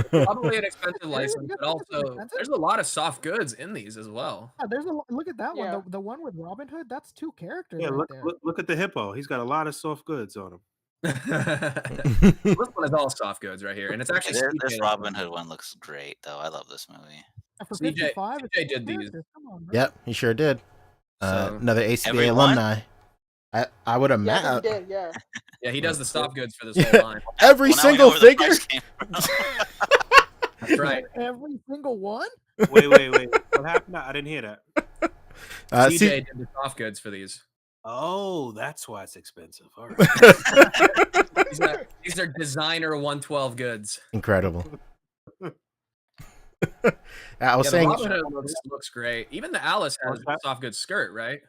Probably an expensive license, Yeah, but also expensive. there's a lot of soft goods in these as well. Yeah, there's look at that Yeah. one. The one with Robin Hood. That's 2 characters Yeah, right look, there. look at the hippo. He's got a lot of soft goods on him. This one is all soft goods right here, and it's actually This CJ. Robin Hood one looks great, though. I love this movie. And for CJ 55, it's CJ 2 did these. characters. Come on, bro. Yep, he sure did. So- Another A.C.B.A. Everyone? alumni. I would Yeah, I think imagine he did, yeah. Yeah, he does the soft goods for this whole line. every Well, now we know single where the figure. price came from. That's right. Every single one. Wait. What happened? I didn't hear that. CJ See- did the soft goods for these. Oh, that's why it's expensive. All right. These are designer 112 goods. Incredible. I was Yeah, the saying, Robin Hood looks great. Even the Alice has What's that? a soft goods skirt, right?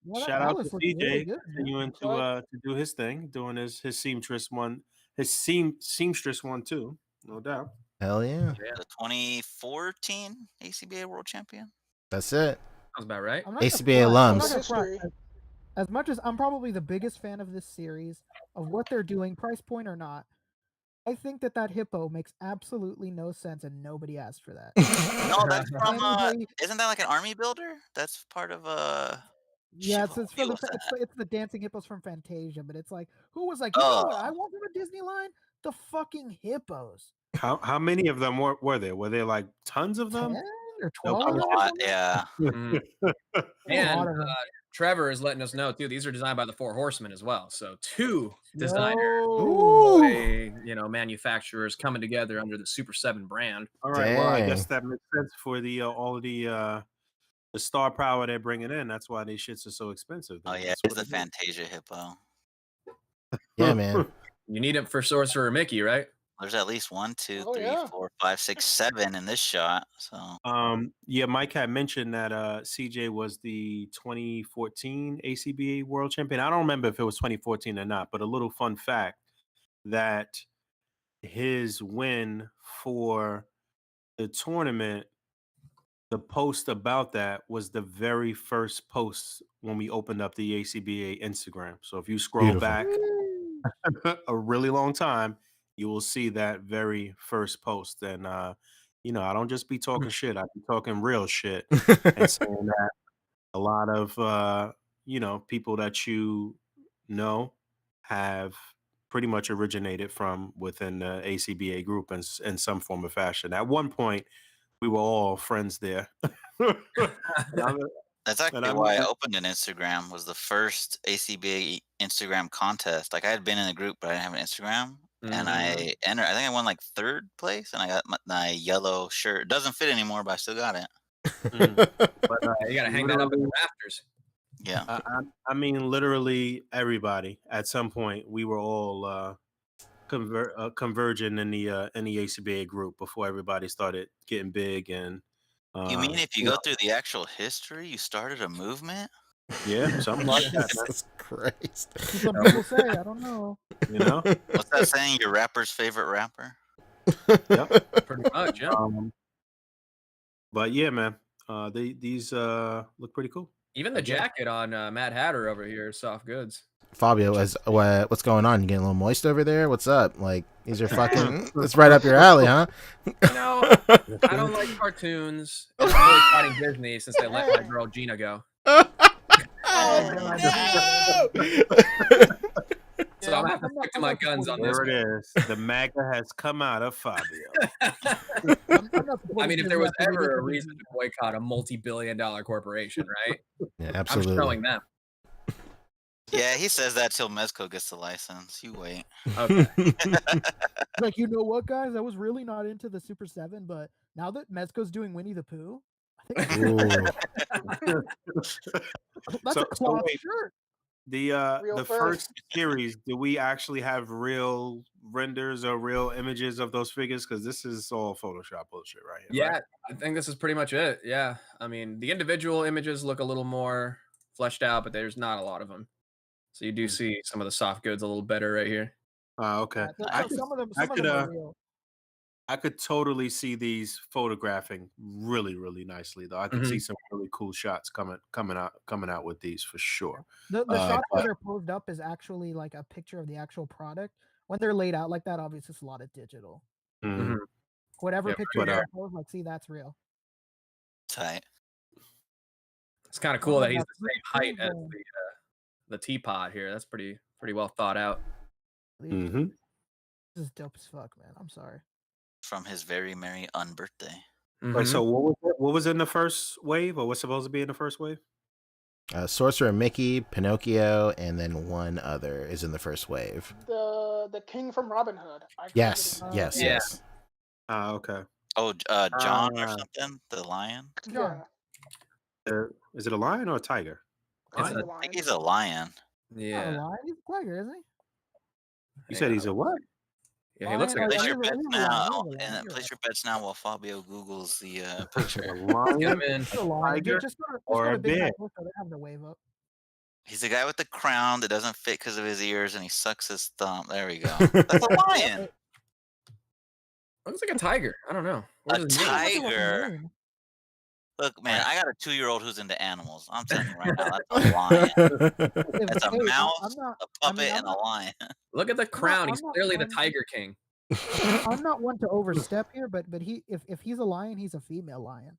Yeah, that Shout out Alice to looks CJ really good, man. continuing to do his thing, doing his seamstress one, seamstress one too, no doubt. hell yeah, The 2014 A.C.B.A. World Champion. that's it. Sounds about right. I'm not gonna A.C.B.A. front. I'm alums. not gonna front. History. As much as I'm probably the biggest fan of this series, of what they're doing, price point or not, I think that hippo makes absolutely no sense, and nobody asked for that. No, that's from. Anybody- Isn't that like an army builder? That's part of Yeah, shit, it's what for was that? it's the dancing hippos from Fantasia, but it's like, who was like, Oh. know what I want from a Disney line? The fucking hippos. How many of them were there? Were there like tons of 10 them? or No, 12? A or lot, something? yeah. Mm. A And lot of them. Trevor is letting us know too. These are designed by the Four Horsemen as well. So 2 designers, Yo. manufacturers coming together under the Super 7 brand. All right. Well, I guess Dang. that makes sense for the all of the star power they're bringing in. That's why these shits are so expensive. Oh then. yeah, That's it's what the it is. Fantasia hippo. Yeah, man. You need it for Sorcerer Mickey, right? There's at least 1, 2, Oh, 3, yeah. 4, 5, 6, 7 in this shot. So Yeah, Mike had mentioned that CJ was the 2014 A.C.B.A. World Champion. I don't remember if it was 2014 or not, but a little fun fact that his win for the tournament, the post about that was the very first post when we opened up the A.C.B.A. Instagram. So if you scroll Beautiful. back a really long time, you will see that very first post. And I don't just be talking shit, I be talking real shit and saying that a lot of people that you know have pretty much originated from within the A.C.B.A. group in some form or fashion. At one point, we were all friends there. that's actually I'm- why I opened an Instagram. Was the first A.C.B.A. Instagram contest. Like I had been in a group, but I didn't have an Instagram. And I entered. I think I won like 3rd place, and I got my yellow shirt. It doesn't fit anymore, but I still got it. But you gotta hang that up in the rafters. Yeah. I mean, literally everybody. At some point, we were all converging in the A.C.B.A. group before everybody started getting big. And You mean if you go through the actual history, you started a movement? yeah, something like that. man. Jesus Christ. Some people say, I don't know. You know. What's that saying? Your rapper's favorite rapper? Pretty much, yeah. But yeah, man, these look pretty cool. Even the jacket on Mad Hatter over here is soft goods. Fabio, what's going on? You getting a little moist over there? What's up? Like, these are fucking. It's right up your alley, huh? You know, I don't like cartoons. And I'm really fighting Disney since they let my girl Gina go. Oh, Oh, no! So I'm gonna have to stick to my guns on this. There it is. The MAGA has come out of Fabio. I mean, if there was ever a reason to boycott a multi-billion-dollar corporation, right? Yeah, absolutely. I'm showing them. Yeah, he says that till Mezco gets the license. You wait. Okay. Like, you know what, guys? I was really not into the Super 7, but now that Mezco's doing Winnie the Pooh, I think that's a cloth shirt. The first series, do we actually have real renders or real images of those figures? Because this is all Photoshop bullshit right here. Yeah, right? I think this is pretty much it. Yeah, I mean, the individual images look a little more fleshed out, but there's not a lot of them. So you do see some of the soft goods a little better right here. Okay. Some of them are real. I could totally see these photographing really, really nicely, though. I could see some really cool shots coming out with these for sure. The shots that are posed up is actually like a picture of the actual product. When they're laid out like that, obviously it's a lot of digital. Whatever picture they're posed, like, see, that's real. Tight. It's kind of cool that he's the same height as the teapot here. That's pretty well thought out. This is dope as fuck, man. I'm sorry. From his very merry unbirthday. Wait, so what was in the first wave, or what's supposed to be in the first wave? Sorcerer Mickey, Pinocchio, and then one other is in the first wave. The king from Robin Hood. Yes. Okay. Oh, John or something? The lion? Yeah. Is it a lion or a tiger? I think he's a lion. Yeah. Not a lion. He's a tiger, isn't he? You said he's a what? Yeah, he looks like place your bets now. And place your bets now while Fabio Googles the picture. Just go to Big Mac Look, they have the wave up. He's the guy with the crown that doesn't fit because of his ears, and he sucks his thumb. There we go. That's a lion. Looks like a tiger. I don't know. A tiger. Look, man, I got a 2-year-old who's into animals. I'm telling you right now, that's a lion. That's a mouse, a puppet, and a lion. Look at the crown. He's clearly the Tiger King. I'm not one to overstep here, but if he's a lion, he's a female lion.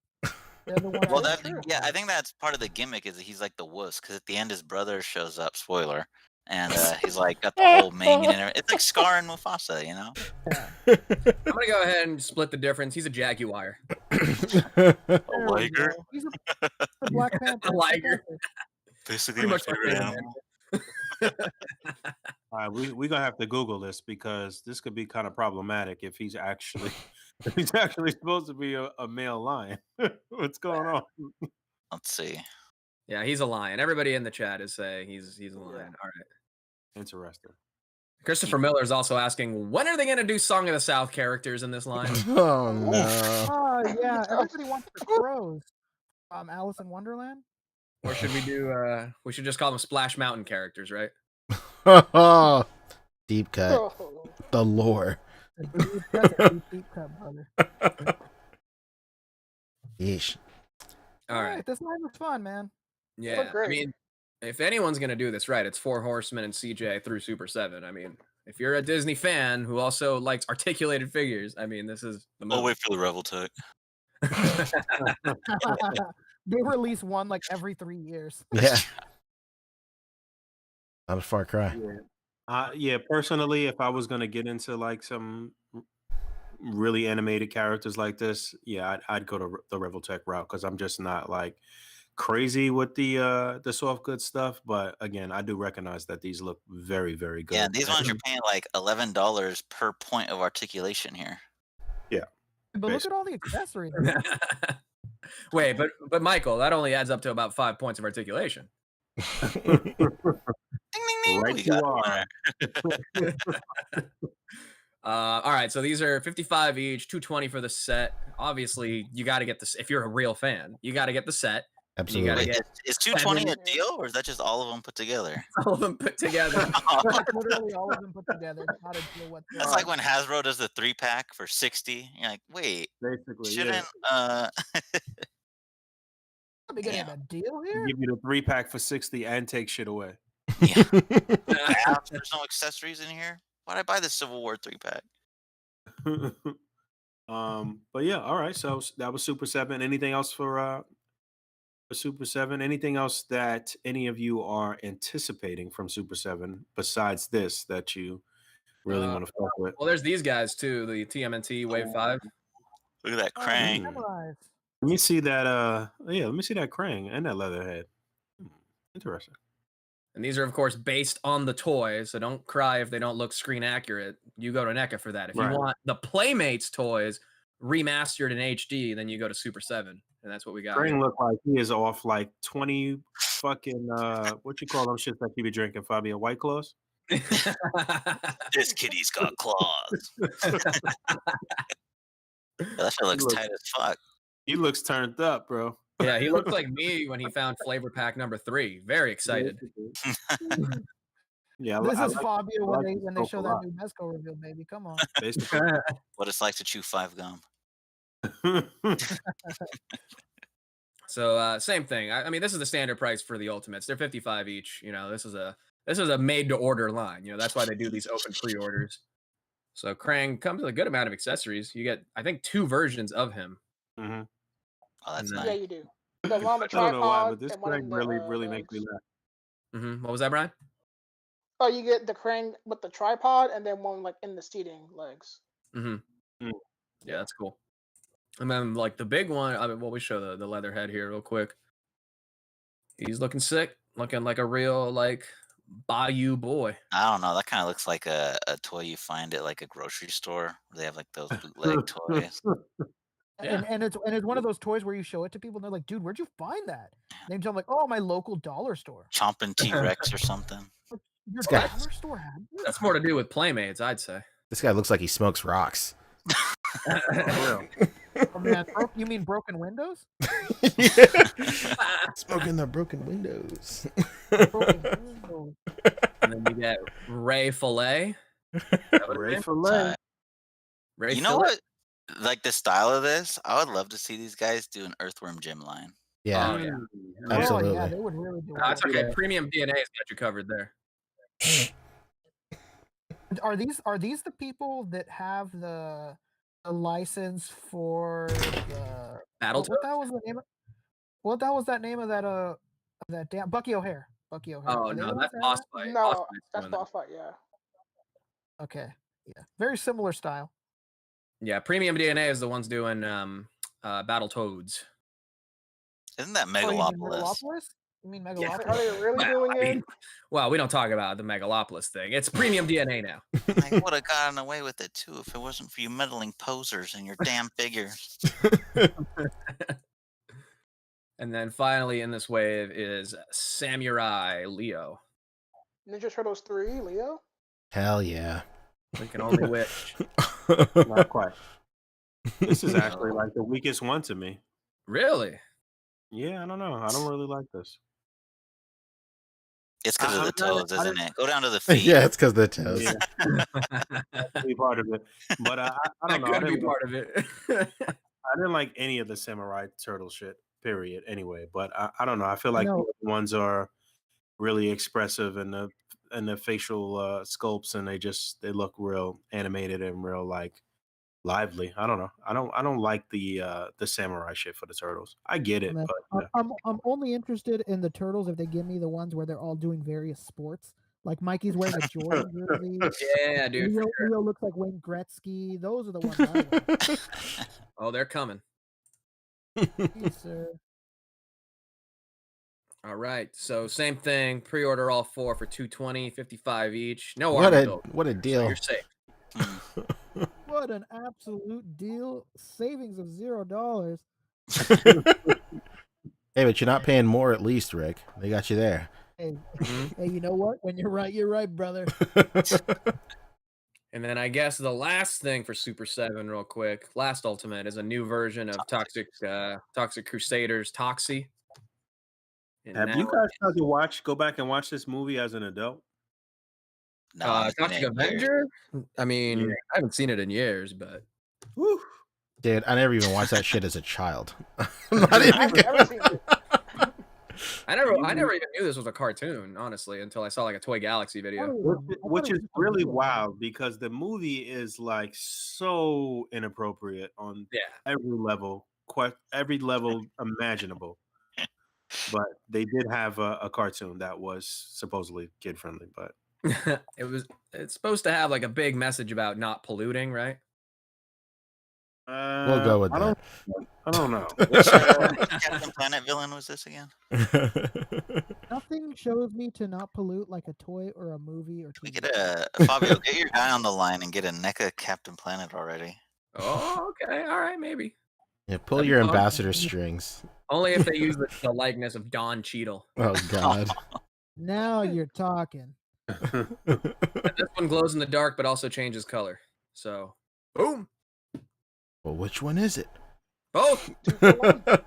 Well, I think that's part of the gimmick is that he's like the wuss, because at the end his brother shows up. Spoiler. And he's like got the whole mane and everything. It's like Scar and Mufasa, you know. I'm gonna go ahead and split the difference. He's a jaguar. A liger. He's a Black Panther. A liger. Basically, my favorite animal. All right, we're gonna have to Google this because this could be kind of problematic if he's actually supposed to be a male lion. What's going on? Let's see. Yeah, he's a lion. Everybody in the chat is saying he's a lion. All right. Interesting. Christopher Miller is also asking, when are they going to do Song of the South characters in this line? Oh no! Oh yeah, everybody wants the crows. Alice in Wonderland. Or should we do? We should just call them Splash Mountain characters, right? Deep cut. The lore. That's a deep cut, brother. Yeesh. All right. This line was fun, man. Yeah, I mean, if anyone's gonna do this right, it's Four Horsemen and CJ through Super 7. I mean, if you're a Disney fan who also likes articulated figures, I mean, this is the movie. Oh, wait for the Revel Tech. They release one like every 3 years. Yeah. Not a Far Cry. Yeah, personally, if I was gonna get into like some really animated characters like this, yeah, I'd go to the Revel Tech route because I'm just not like crazy with the soft good stuff. But again, I do recognize that these look very, very good. Yeah, these ones you're paying like $11 per point of articulation here. Yeah, but look at all the accessories. Wait, but Michael, that only adds up to about 5 points of articulation. Ding, ding, ding. Right you are. All right, so these are 55 each, 220 for the set. Obviously, you got to get this if you're a real fan. You got to get the set. Absolutely. You gotta Wait, get is 220 a deal, or is that just all of them put together? all of them put together. Literally all of them put together. Not a deal whatsoever. That's like when Hasbro does the 3-pack for 60. You're like, wait, Basically, shouldn't Are we getting a deal here? give you the 3-pack for 60 and take shit away. Yeah. There's no accessories in here. Why'd I buy the Civil War 3-pack? But yeah, all right. So that was Super 7. Anything else for Super 7. Anything else that any of you are anticipating from Super 7 besides this that you really want to fuck with? Well, there's these guys too. The TMNT Wave 5. Look at that Krang. Let me see that. Let me see that Krang and that Leatherhead. Interesting. And these are, of course, based on the toys, so don't cry if they don't look screen accurate. You go to NECA for that. If you want the Playmates toys remastered in HD, then you go to Super 7, and that's what we got. Krang look like he is off like 20 fucking what you call them shits that you be drinking, Fabio? White Claws? This kitty's got claws. That shit looks tight as fuck. He looks turned up, bro. Yeah, he looks like me when he found flavor pack number 3. Very excited. Yeah, this is Fabio when they show that new Mezco reveal, baby. Come on. Basically. What it's like to chew 5 gum. So same thing. I mean, this is the standard price for the Ultimates. They're $55 each. You know, this is a made to order line. You know, that's why they do these open pre-orders. So Krang comes with a good amount of accessories. You get, I think, 2 versions of him. Oh, that's nice. Yeah, you do. The one on the I don't know why, but tripod this and one Krang in the, really makes me laugh. What was that, Brian? Oh, you get the Krang with the tripod and then one like in the seating legs. Yeah, that's cool. And then like the big one, I mean, we show the Leatherhead here real quick. He's looking sick, looking like a real like Bayou boy. I don't know. That kind of looks like a toy you find at like a grocery store. Where they have like those bootleg toys. Yeah. And it's one of those toys where you show it to people and they're like, dude, where'd you find that? And they tell them like, oh, my local dollar store. Chomping T-Rex or something. Your dollar store had this? That's more to do with Playmates, I'd say. This guy looks like he smokes rocks. Oh, man, you mean broken windows? Smoking the broken windows. And then you get Ray Fillet. Ray Fillet. You know what? Like the style of this, I would love to see these guys do an Earthworm Jim line. Yeah, absolutely. Oh, yeah, they would really do That's okay. Premium DNA's got you covered there. Are these the people that have the license for the Battletoads? What that was the name? What that was that name of that damn Bucky O'Hare? Bucky O'Hare. Oh no, that's Boss Fight. No, that's Boss Fight. Yeah. Okay. Yeah. Very similar style. Yeah, Premium DNA is the ones doing Battletoads. Isn't that Megalopolis? You mean Megalopolis? Are they really doing it? Well, we don't talk about the Megalopolis thing. It's Premium DNA now. I would have gotten away with it too if it wasn't for you meddling posers and your damn figures. And then finally in this wave is Samurai Leo. Ninja Turtles 3, Leo? Hell yeah. We can only wish. Not quite. This is actually like the weakest one to me. Really? Yeah, I don't know. I don't really like this. It's because of the toes, isn't it? Go down to the feet. Yeah, it's because of the toes. Yeah. That be part of it. But I don't know. That could be part of it. I didn't like any of the Samurai Turtle shit, period, anyway. But I don't know. I feel like the other ones are really expressive in the facial sculpts, and they look real animated and real like lively. I don't know. I don't like the samurai shit for the turtles. I get it, but I'm only interested in the turtles if they give me the ones where they're all doing various sports. Like Mikey's wearing a Jordan jersey. Yeah, dude. Leo looks like Wayne Gretzky. Those are the ones I want. Oh, they're coming. Yes, sir. All right. So same thing. Pre-order all 4 for $220, $55 each. No what a deal. So you're safe. What an absolute deal. Savings of $0. Hey, but you're not paying more at least, Rick. They got you there. Hey, hey, you know what? When you're right, brother. And then I guess the last thing for Super 7 real quick, last Ultimate is a new version of Toxic Crusaders Toxie. Have you guys tried to go back and watch this movie as an adult? No, Toxic Avenger? I mean, I haven't seen it in years, but whew. Dude, I never even watched that shit as a child. I've never seen it. I never even knew this was a cartoon, honestly, until I saw like a Toy Galaxy video. Which is really wild because the movie is like so inappropriate on every level imaginable. but they did have a cartoon that was supposedly kid friendly. But it's supposed to have like a big message about not polluting, right? We'll go with that. I don't know. Which Captain Planet villain was this again? Nothing shows me to not pollute like a toy or a movie or TV. We get Fabio, get your guy on the line and get a NECA Captain Planet already. Oh, okay, all right, maybe. Yeah, pull your ambassador strings. Only if they use the likeness of Don Cheadle. Oh God. Now you're talking. And this one glows in the dark, but also changes color. So, boom. Well, which one is it? Both. That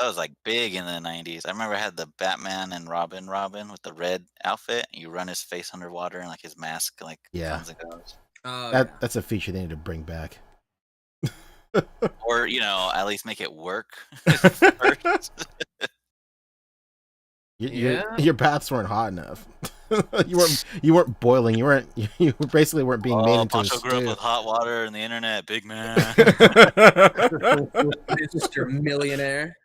was like big in the 90s. I remember I had the Batman and Robin with the red outfit. You run his face underwater and like his mask like comes and goes. That's a feature they need to bring back. Or, at least make it work first. Your baths weren't hot enough. you weren't boiling. You basically weren't being made into a Pancho grew up with hot water and the internet, big man. It's just your millionaire.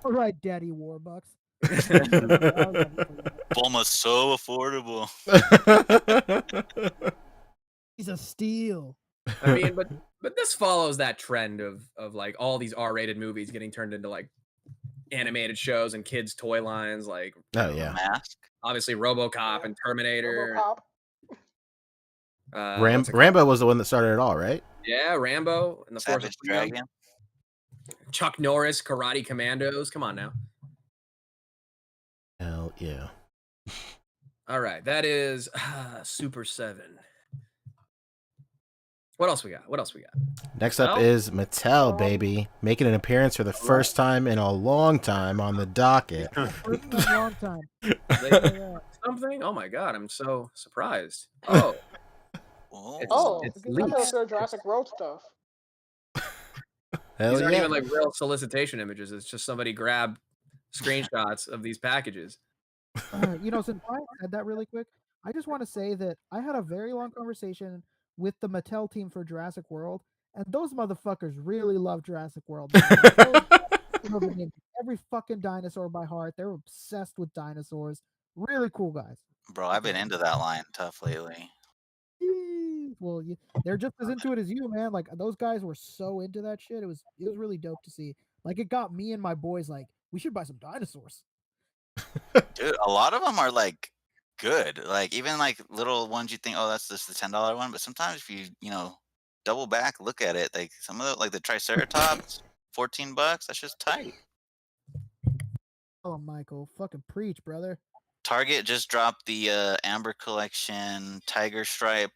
All right, Daddy Warbucks. Bulma's so affordable. He's a steal. I mean, but this follows that trend of like all these R-rated movies getting turned into like animated shows and kids' toy lines, like Mask. Obviously RoboCop and Terminator. Rambo was the one that started it all, right? Yeah, Rambo and the Force of Dragon. Chuck Norris, Karate Commandos. Come on now. Hell yeah. All right, that is Super 7. What else we got? Next up is Mattel, baby, making an appearance for the first time in a long time on the docket. First in a long time. Something? Oh my God, I'm so surprised. Oh. It's leaked. Jurassic World stuff. Hell These aren't yeah. even like real solicitation images. It's just somebody grabbed screenshots of these packages. Since I said that really quick, I just want to say that I had a very long conversation with the Mattel team for Jurassic World, and those motherfuckers really love Jurassic World. Every fucking dinosaur by heart. They're obsessed with dinosaurs. Really cool guys. Bro, I've been into that line tough lately. Well, they're just as into it as you, man. Like those guys were so into that shit. It was really dope to see. Like it got me and my boys like, we should buy some dinosaurs. Dude, a lot of them are like good. Like even like little ones you think, oh, that's just the $10 one. But sometimes if you double back, look at it, like some of the like the Triceratops, $14. That's just tight. Oh, Michael, fucking preach, brother. Target just dropped the Amber Collection Tiger Stripe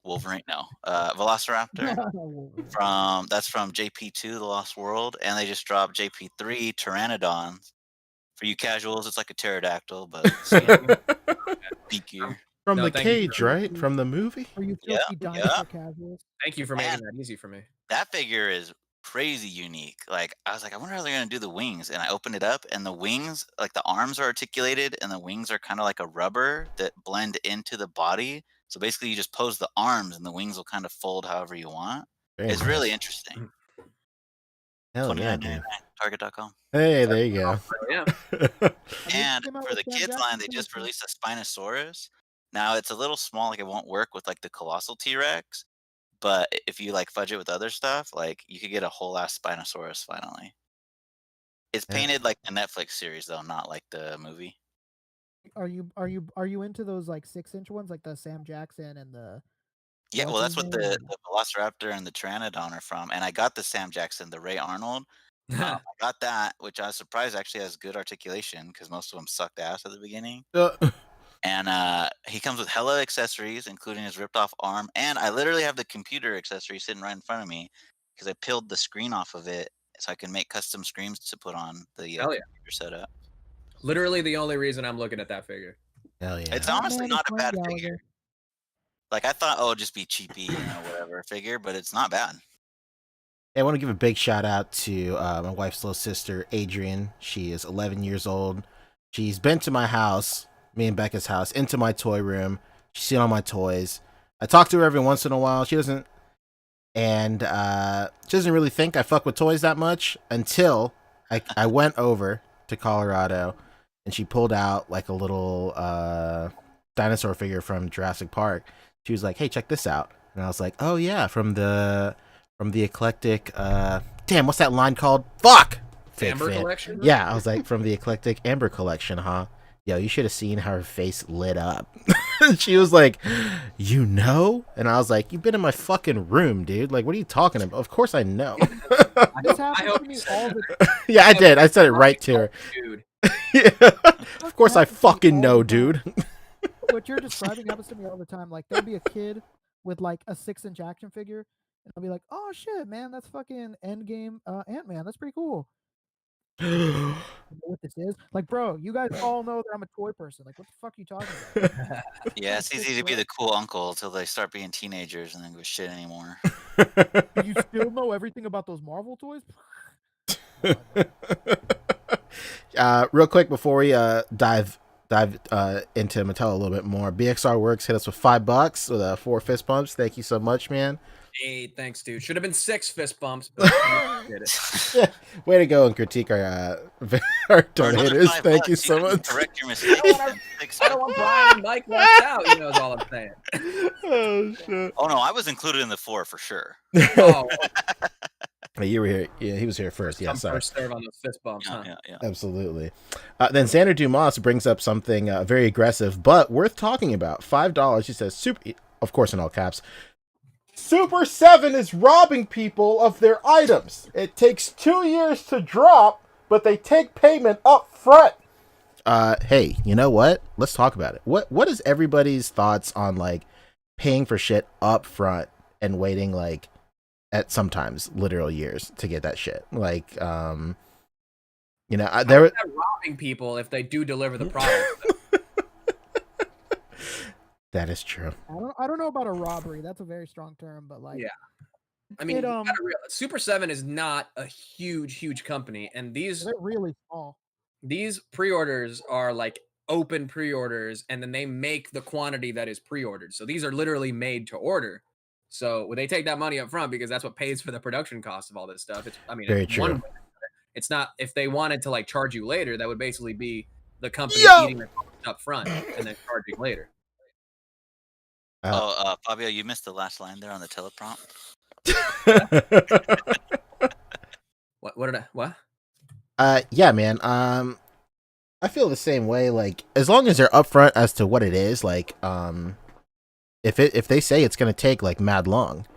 Wolverine, Velociraptor from JP2, The Lost World, and they just dropped JP3 Pteranodons. For you casuals, it's like a pterodactyl, but beakier. From the cage, right? From the movie? For you filthy dinosaur casuals. Thank you for making that easy for me. That figure is crazy unique. Like I was like, I wonder how they're gonna do the wings, and I opened it up, and the wings, like the arms are articulated, and the wings are kind of like a rubber that blend into the body. So basically, you just pose the arms, and the wings will kind of fold however you want. It's really interesting. Hell yeah, dude. Target.com. Hey, there you go. Yeah. And for the kids line, they just released a Spinosaurus. Now it's a little small, like it won't work with like the colossal T-Rex. But if you like fudge it with other stuff, like you could get a whole ass Spinosaurus finally. It's painted like the Netflix series though, not like the movie. Are you into those like 6-inch ones, like the Sam Jackson and the? Yeah, well, that's what the Velociraptor and the Pteranodon are from. And I got the Sam Jackson, the Ray Arnold. I got that, which I was surprised actually has good articulation because most of them sucked ass at the beginning. And he comes with hella accessories, including his ripped off arm. And I literally have the computer accessory sitting right in front of me because I peeled the screen off of it so I can make custom screens to put on the computer setup. Literally the only reason I'm looking at that figure. Hell yeah. It's honestly not a bad figure. Like I thought, it'd just be cheapy, whatever figure, but it's not bad. I want to give a big shout out to my wife's little sister, Adrian. She is 11 years old. She's been to my house, me and Becca's house, into my toy room. She's seen all my toys. I talk to her every once in a while. She doesn't and she doesn't really think I fuck with toys that much until I went over to Colorado, and she pulled out like a little dinosaur figure from Jurassic Park. She was like, "Hey, check this out," and I was like, "Oh yeah, from the eclectic. Damn, what's that line called? Fuck, fake Amber fan. collection. Yeah, I was like, from the eclectic Amber collection, huh? Yo, you should have seen how her face lit up. She was like, "You know?" And I was like, "You've been in my fucking room, dude. Like, what are you talking about?" Of course I know. This happens to me all the Yeah, I did. I said it right to her. Dude. Yeah. Of course I happens to me fucking all know, the time. dude. What you're describing happens to me all the time. Like there'll be a kid with like a 6-inch action figure, and I'll be like, "Oh shit, man, that's fucking Endgame Ant-Man. That's pretty cool." You know what this is? Like, bro, you guys all know that I'm a toy person. Like, what the fuck are you talking about? Yeah, it's easy to be the cool uncle until they start being teenagers and then give a shit anymore. Do you still know everything about those Marvel toys? Real quick before we dive into Mattel a little bit more, BXR Works hit us with $5 with 4 fist bumps. Thank you so much, man. Hey, thanks, dude. Should have been 6 fist bumps, but you did it. Yeah, way to go and critique our donators. Thank you so much. Correct your mistake. I don't want Brian and Mike left out. You know, is all I'm saying. Oh shit! Oh no, I was included in the 4 for sure. Oh, Hey, you were here. Yeah, he was here first. Yeah, come sorry. first serve on those fist bumps, huh? Yeah. Absolutely. Then Xander Dumas brings up something very aggressive, but worth talking about. $5. He says, "Super," of course in all caps. Super 7 is robbing people of their items. It takes 2 years to drop, but they take payment up front. Hey, you know what? Let's talk about it. What is everybody's thoughts on like paying for shit up front and waiting like at sometimes literal years to get that shit? Like, you know, They're robbing people if they do deliver the product. That is true. I don't know about a robbery. That's a very strong term, but like, Yeah. I mean, Super 7 is not a huge company, and they're really small. These pre-orders are like open pre-orders, and then they make the quantity that is pre-ordered. So these are literally made to order. So when they take that money up front, because that's what pays for the production cost of all this stuff. Very true. It's not, if they wanted to like charge you later, that would basically be the company eating the cost up front and then charging later. Fabio, you missed the last line there on the teleprompt. What? Yeah, man. I feel the same way. Like, as long as they're upfront as to what it is, like, if they say it's gonna take like mad long,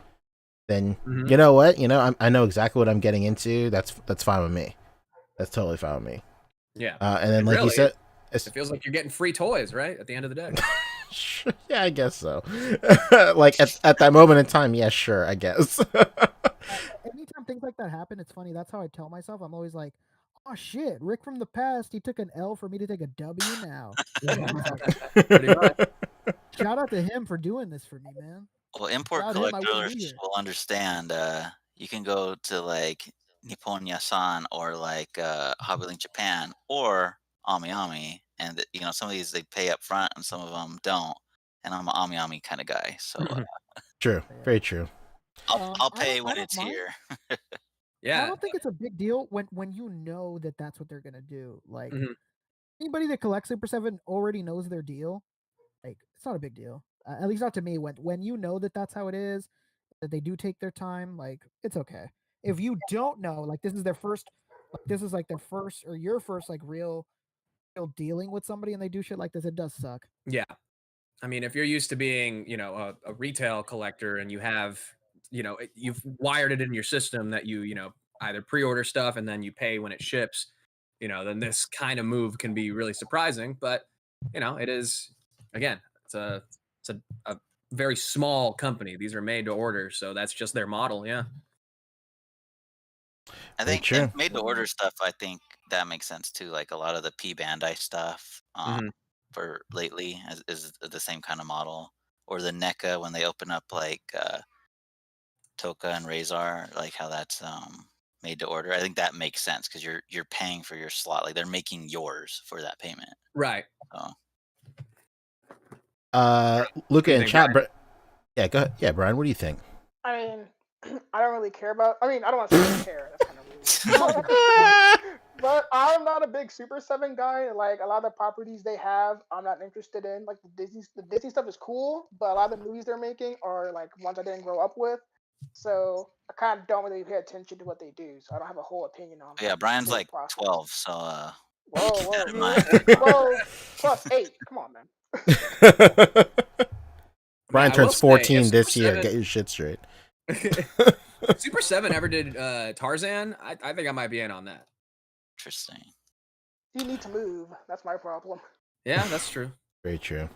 then you know what? You know, I know exactly what I'm getting into. That's fine with me. That's totally fine with me. Yeah. And then, like you said, it feels like you're getting free toys, right? At the end of the day. Yeah, I guess so. Like at that moment in time, yeah, sure, I guess. Anytime things like that happen, it's funny. That's how I tell myself. I'm always like, "Oh shit, Rick from the past. He took an L for me to take a W now." Pretty much. Shout out to him for doing this for me, man. Well, import collectors will understand. You can go to like Nippon Yasan or like Hobby Link Japan or Ami, and you know some of these they pay up front and some of them don't. And I'm an Ami kind of guy, so true, very true. I'll pay when it's here. Yeah, I don't think it's a big deal when you know that that's what they're gonna do. Like anybody that collects Super 7 already knows their deal. Like it's not a big deal. At least not to me. When you know that that's how it is, that they do take their time, like it's okay. If you don't know, like this is their first, like this is like their first or your first like real dealing with somebody, and they do shit like this, it does suck. Yeah, I mean, if you're used to being, you know, a retail collector and you have, you know, you've wired it in your system that you know, either pre-order stuff and then you pay when it ships, you know, then this kind of move can be really surprising. But you know, it is, again, it's a very small company. These are made to order, so that's just their model. Yeah. I think made to order stuff. I think that makes sense too. Like a lot of the P Bandai stuff for lately is the same kind of model, or the NECA when they open up like Toka and Razor, like how that's made to order. I think that makes sense because you're paying for your slot. Like they're making yours for that payment. Right. So. Luca in chat. Yeah, go ahead. Yeah, Brian, what do you think? I mean, I don't really care about. I mean, I don't want to say care. That's kind of rude. But I'm not a big Super 7 guy. Like a lot of the properties they have, I'm not interested in. Like the Disney stuff is cool, but a lot of the movies they're making are like ones I didn't grow up with. So I kind of don't really pay attention to what they do. So I don't have a whole opinion on. Yeah, Brian's creative like process. 12, so Whoa, keep that in whoa. mind. 12 plus 8. Come on, man. Brian I will turns say, 14 if this Super year. 7 Get your shit straight. Super 7 ever did Tarzan, I think I might be in on that. Interesting. You need to move. That's my problem. Yeah, that's true. Very true.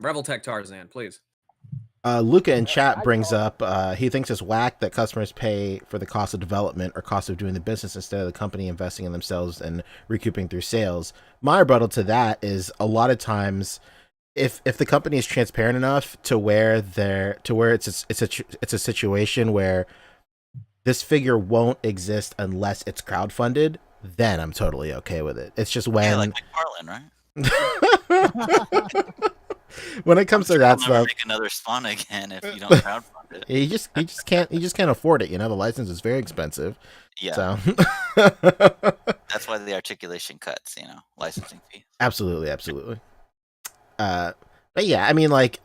Revel Tech Tarzan, please. Luca in chat I brings don't- up he thinks it's whack that customers pay for the cost of development or cost of doing the business instead of the company investing in themselves and recouping through sales. My rebuttal to that is a lot of times if the company is transparent enough to where it's a situation where this figure won't exist unless it's crowdfunded, then I'm totally okay with it. It's just when Yeah, like McFarlane, right? when it comes to I'll that never stuff, make another Spawn again if you don't crowdfund it. he just can't afford it. You know, the license is very expensive. Yeah, So that's why the articulation cuts. Licensing fee. absolutely. But yeah, I mean, like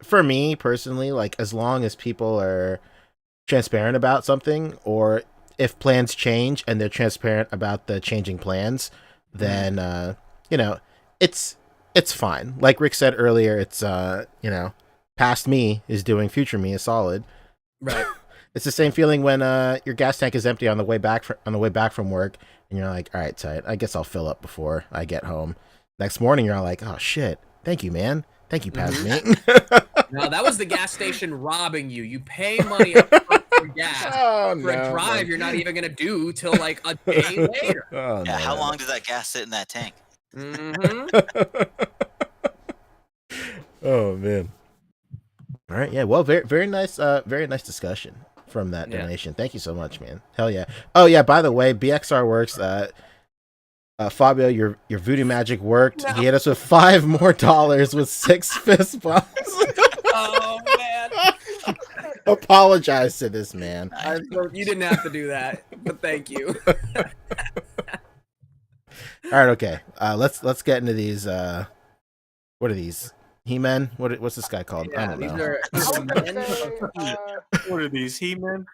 for me personally, like as long as people are transparent about something, or if plans change and they're transparent about the changing plans, then it's fine. Like Rick said earlier, it's past me is doing future me a solid. Right. It's the same feeling when your gas tank is empty on the way back from work, and you're like, all right, tight. I guess I'll fill up before I get home. Next morning, you're all like, oh shit, thank you, man. Thank you, past me. No, that was the gas station robbing you. You pay money up front for gas for a drive you're not even gonna do till like a day later. Oh, Yeah, no, how no, long does that gas sit in that tank? Oh man. All right, yeah. Well, very nice discussion from that donation. Thank you so much, man. Hell yeah. Oh yeah, by the way, BXR works. Fabio, your voodoo magic worked. No. He hit us with $5 more with 6 fist bumps. Oh man. Apologize to this man. You didn't have to do that, but thank you. All right, okay. Let's get into these. What are these? He-Men? What's this guy called? I don't know. What are these He-Men?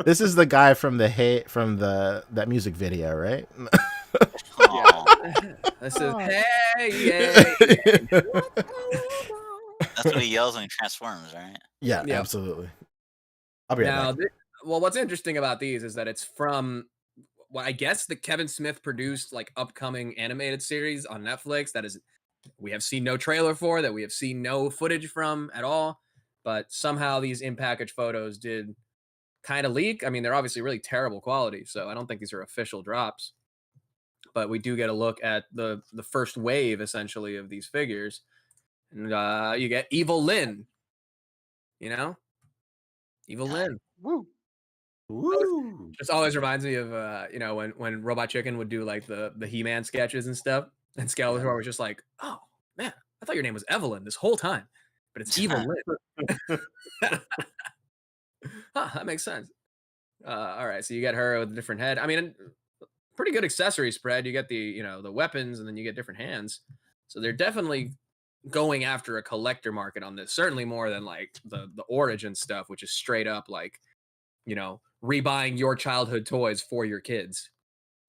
This is the guy from that music video, right? This is hey. That's what he yells when he transforms, right? Yeah, absolutely. I'll be right back. What's interesting about these is that it's from I guess the Kevin Smith produced like upcoming animated series on Netflix that is we have seen no trailer for, that we have seen no footage from at all, but somehow these in-package photos did kind of leak. I mean, they're obviously really terrible quality, so I don't think these are official drops, but we do get a look at the first wave essentially of these figures, and you get Evil Lynn, Evil Lynn. Woo. Woo. Just always reminds me of when Robot Chicken would do like the He-Man sketches and stuff, and Skeletor was just like, oh man, I thought your name was Evelyn this whole time, but it's Evil Lynn. That makes sense. All right, so you get her with a different head. I mean, pretty good accessory spread. You get the the weapons, and then you get different hands. So they're definitely going after a collector market on this. Certainly more than like the Origin stuff, which is straight up like rebuying your childhood toys for your kids.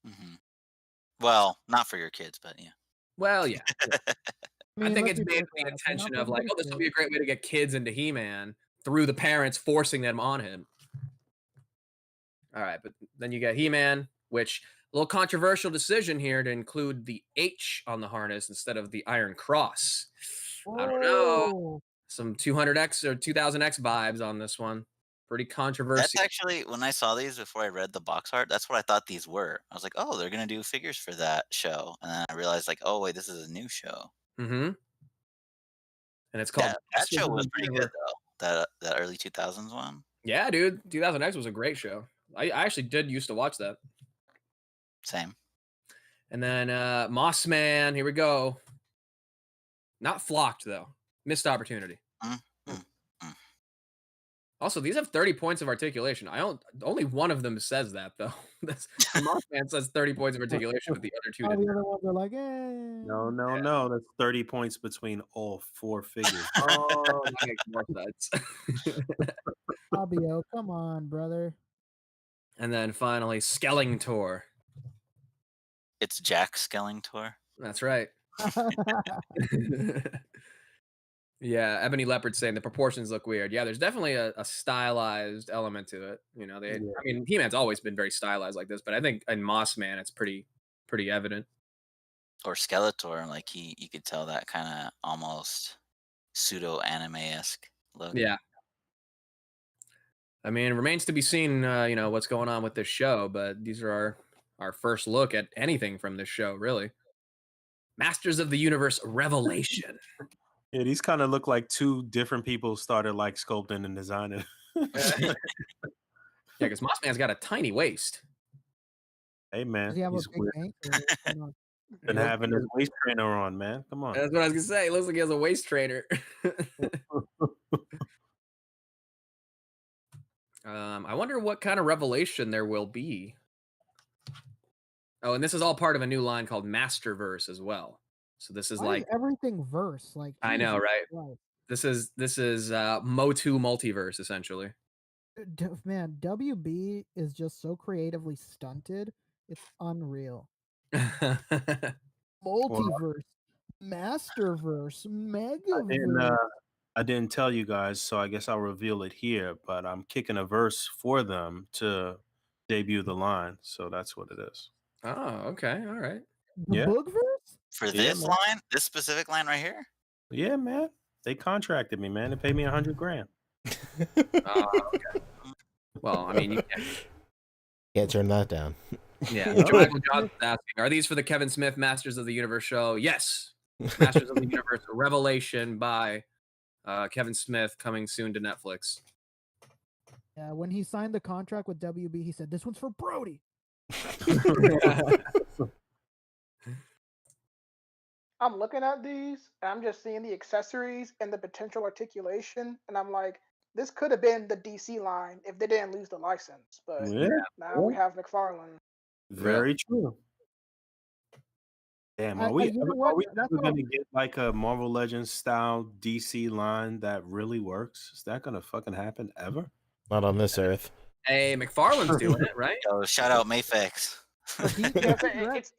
Mm-hmm. Well, not for your kids, but yeah. Well, yeah. I think it's made with the intention of like, oh, this will be a great way to get kids into He-Man through the parents forcing them on him. All right, but then you get He-Man, which a little controversial decision here to include the H on the harness instead of the Iron Cross. I don't know. Some 200X or 2000X vibes on this one. Pretty controversial. That's actually, when I saw these before I read the box art, that's what I thought these were. I was like, oh, they're going to do figures for that show. And then I realized like, oh, wait, this is a new show. Mm-hmm. And it's called... That show was pretty good, though. That early 2000s one. Yeah, dude. 2000X was a great show. I actually used to watch that. Same. And then Moss Man, here we go. Not flocked, though. Missed opportunity. Also, these have 30 points of articulation. Only one of them says that though. That's Mothman says 30 points of articulation, but the other two All didn't. the other ones are like, eh. No. That's 30 points between all 4 figures. Oh, that makes more sense. Fabio, come on, brother. And then finally, Skellingtor. It's Jack Skellingtor. That's right. Yeah, Ebony Leopard saying the proportions look weird. Yeah, there's definitely a stylized element to it. You know, I mean, He-Man's always been very stylized like this, but I think in Moss Man, it's pretty evident. Or Skeletor, like you could tell that kind of almost pseudo anime-esque look. Yeah. I mean, it remains to be seen, you know, what's going on with this show, but these are our first look at anything from this show, really. Masters of the Universe Revelation. Yeah, these kind of look like 2 different people started like sculpting and designing. Yeah, because Mossman's got a tiny waist. Hey man, Does he have a he's big weird. bank? Or what's going on? Been having his waist trainer on, man. Come on. That's what I was gonna say. He looks like he has a waist trainer. I wonder what kind of revelation there will be. Oh, and this is all part of a new line called Masterverse as well. So this is Why like is everything verse. Like, I know, Jesus right? Christ. This is Motu multiverse essentially. Man, WB is just so creatively stunted. It's unreal. Multiverse, Masterverse, Megaverse. I didn't tell you guys, so I guess I'll reveal it here. But I'm kicking a verse for them to debut the line, so that's what it is. Oh, okay, all right. The Yeah. Boogverse? For Yeah, this man. line, this specific line right here? Yeah, man. They contracted me, man. They paid me $100,000. Okay. Well, I mean, you Can't turn that down. yeah. Michael Johnson's asking, are these for the Kevin Smith Masters of the Universe show? Yes. Masters of the Universe Revelation by Kevin Smith, coming soon to Netflix. Yeah, when he signed the contract with WB, he said, "This one's for Brody." I'm looking at these and I'm just seeing the accessories and the potential articulation, and I'm like, this could have been the DC line if they didn't lose the license. But Yeah, now we have McFarlane. very true. Damn, are we you know are what? we That's ever what I'm- gonna get like a Marvel Legends style DC line that really works? Is that gonna fucking happen ever? Not on this earth. Hey, McFarlane's doing it, right? Yo, shout out Mayfex.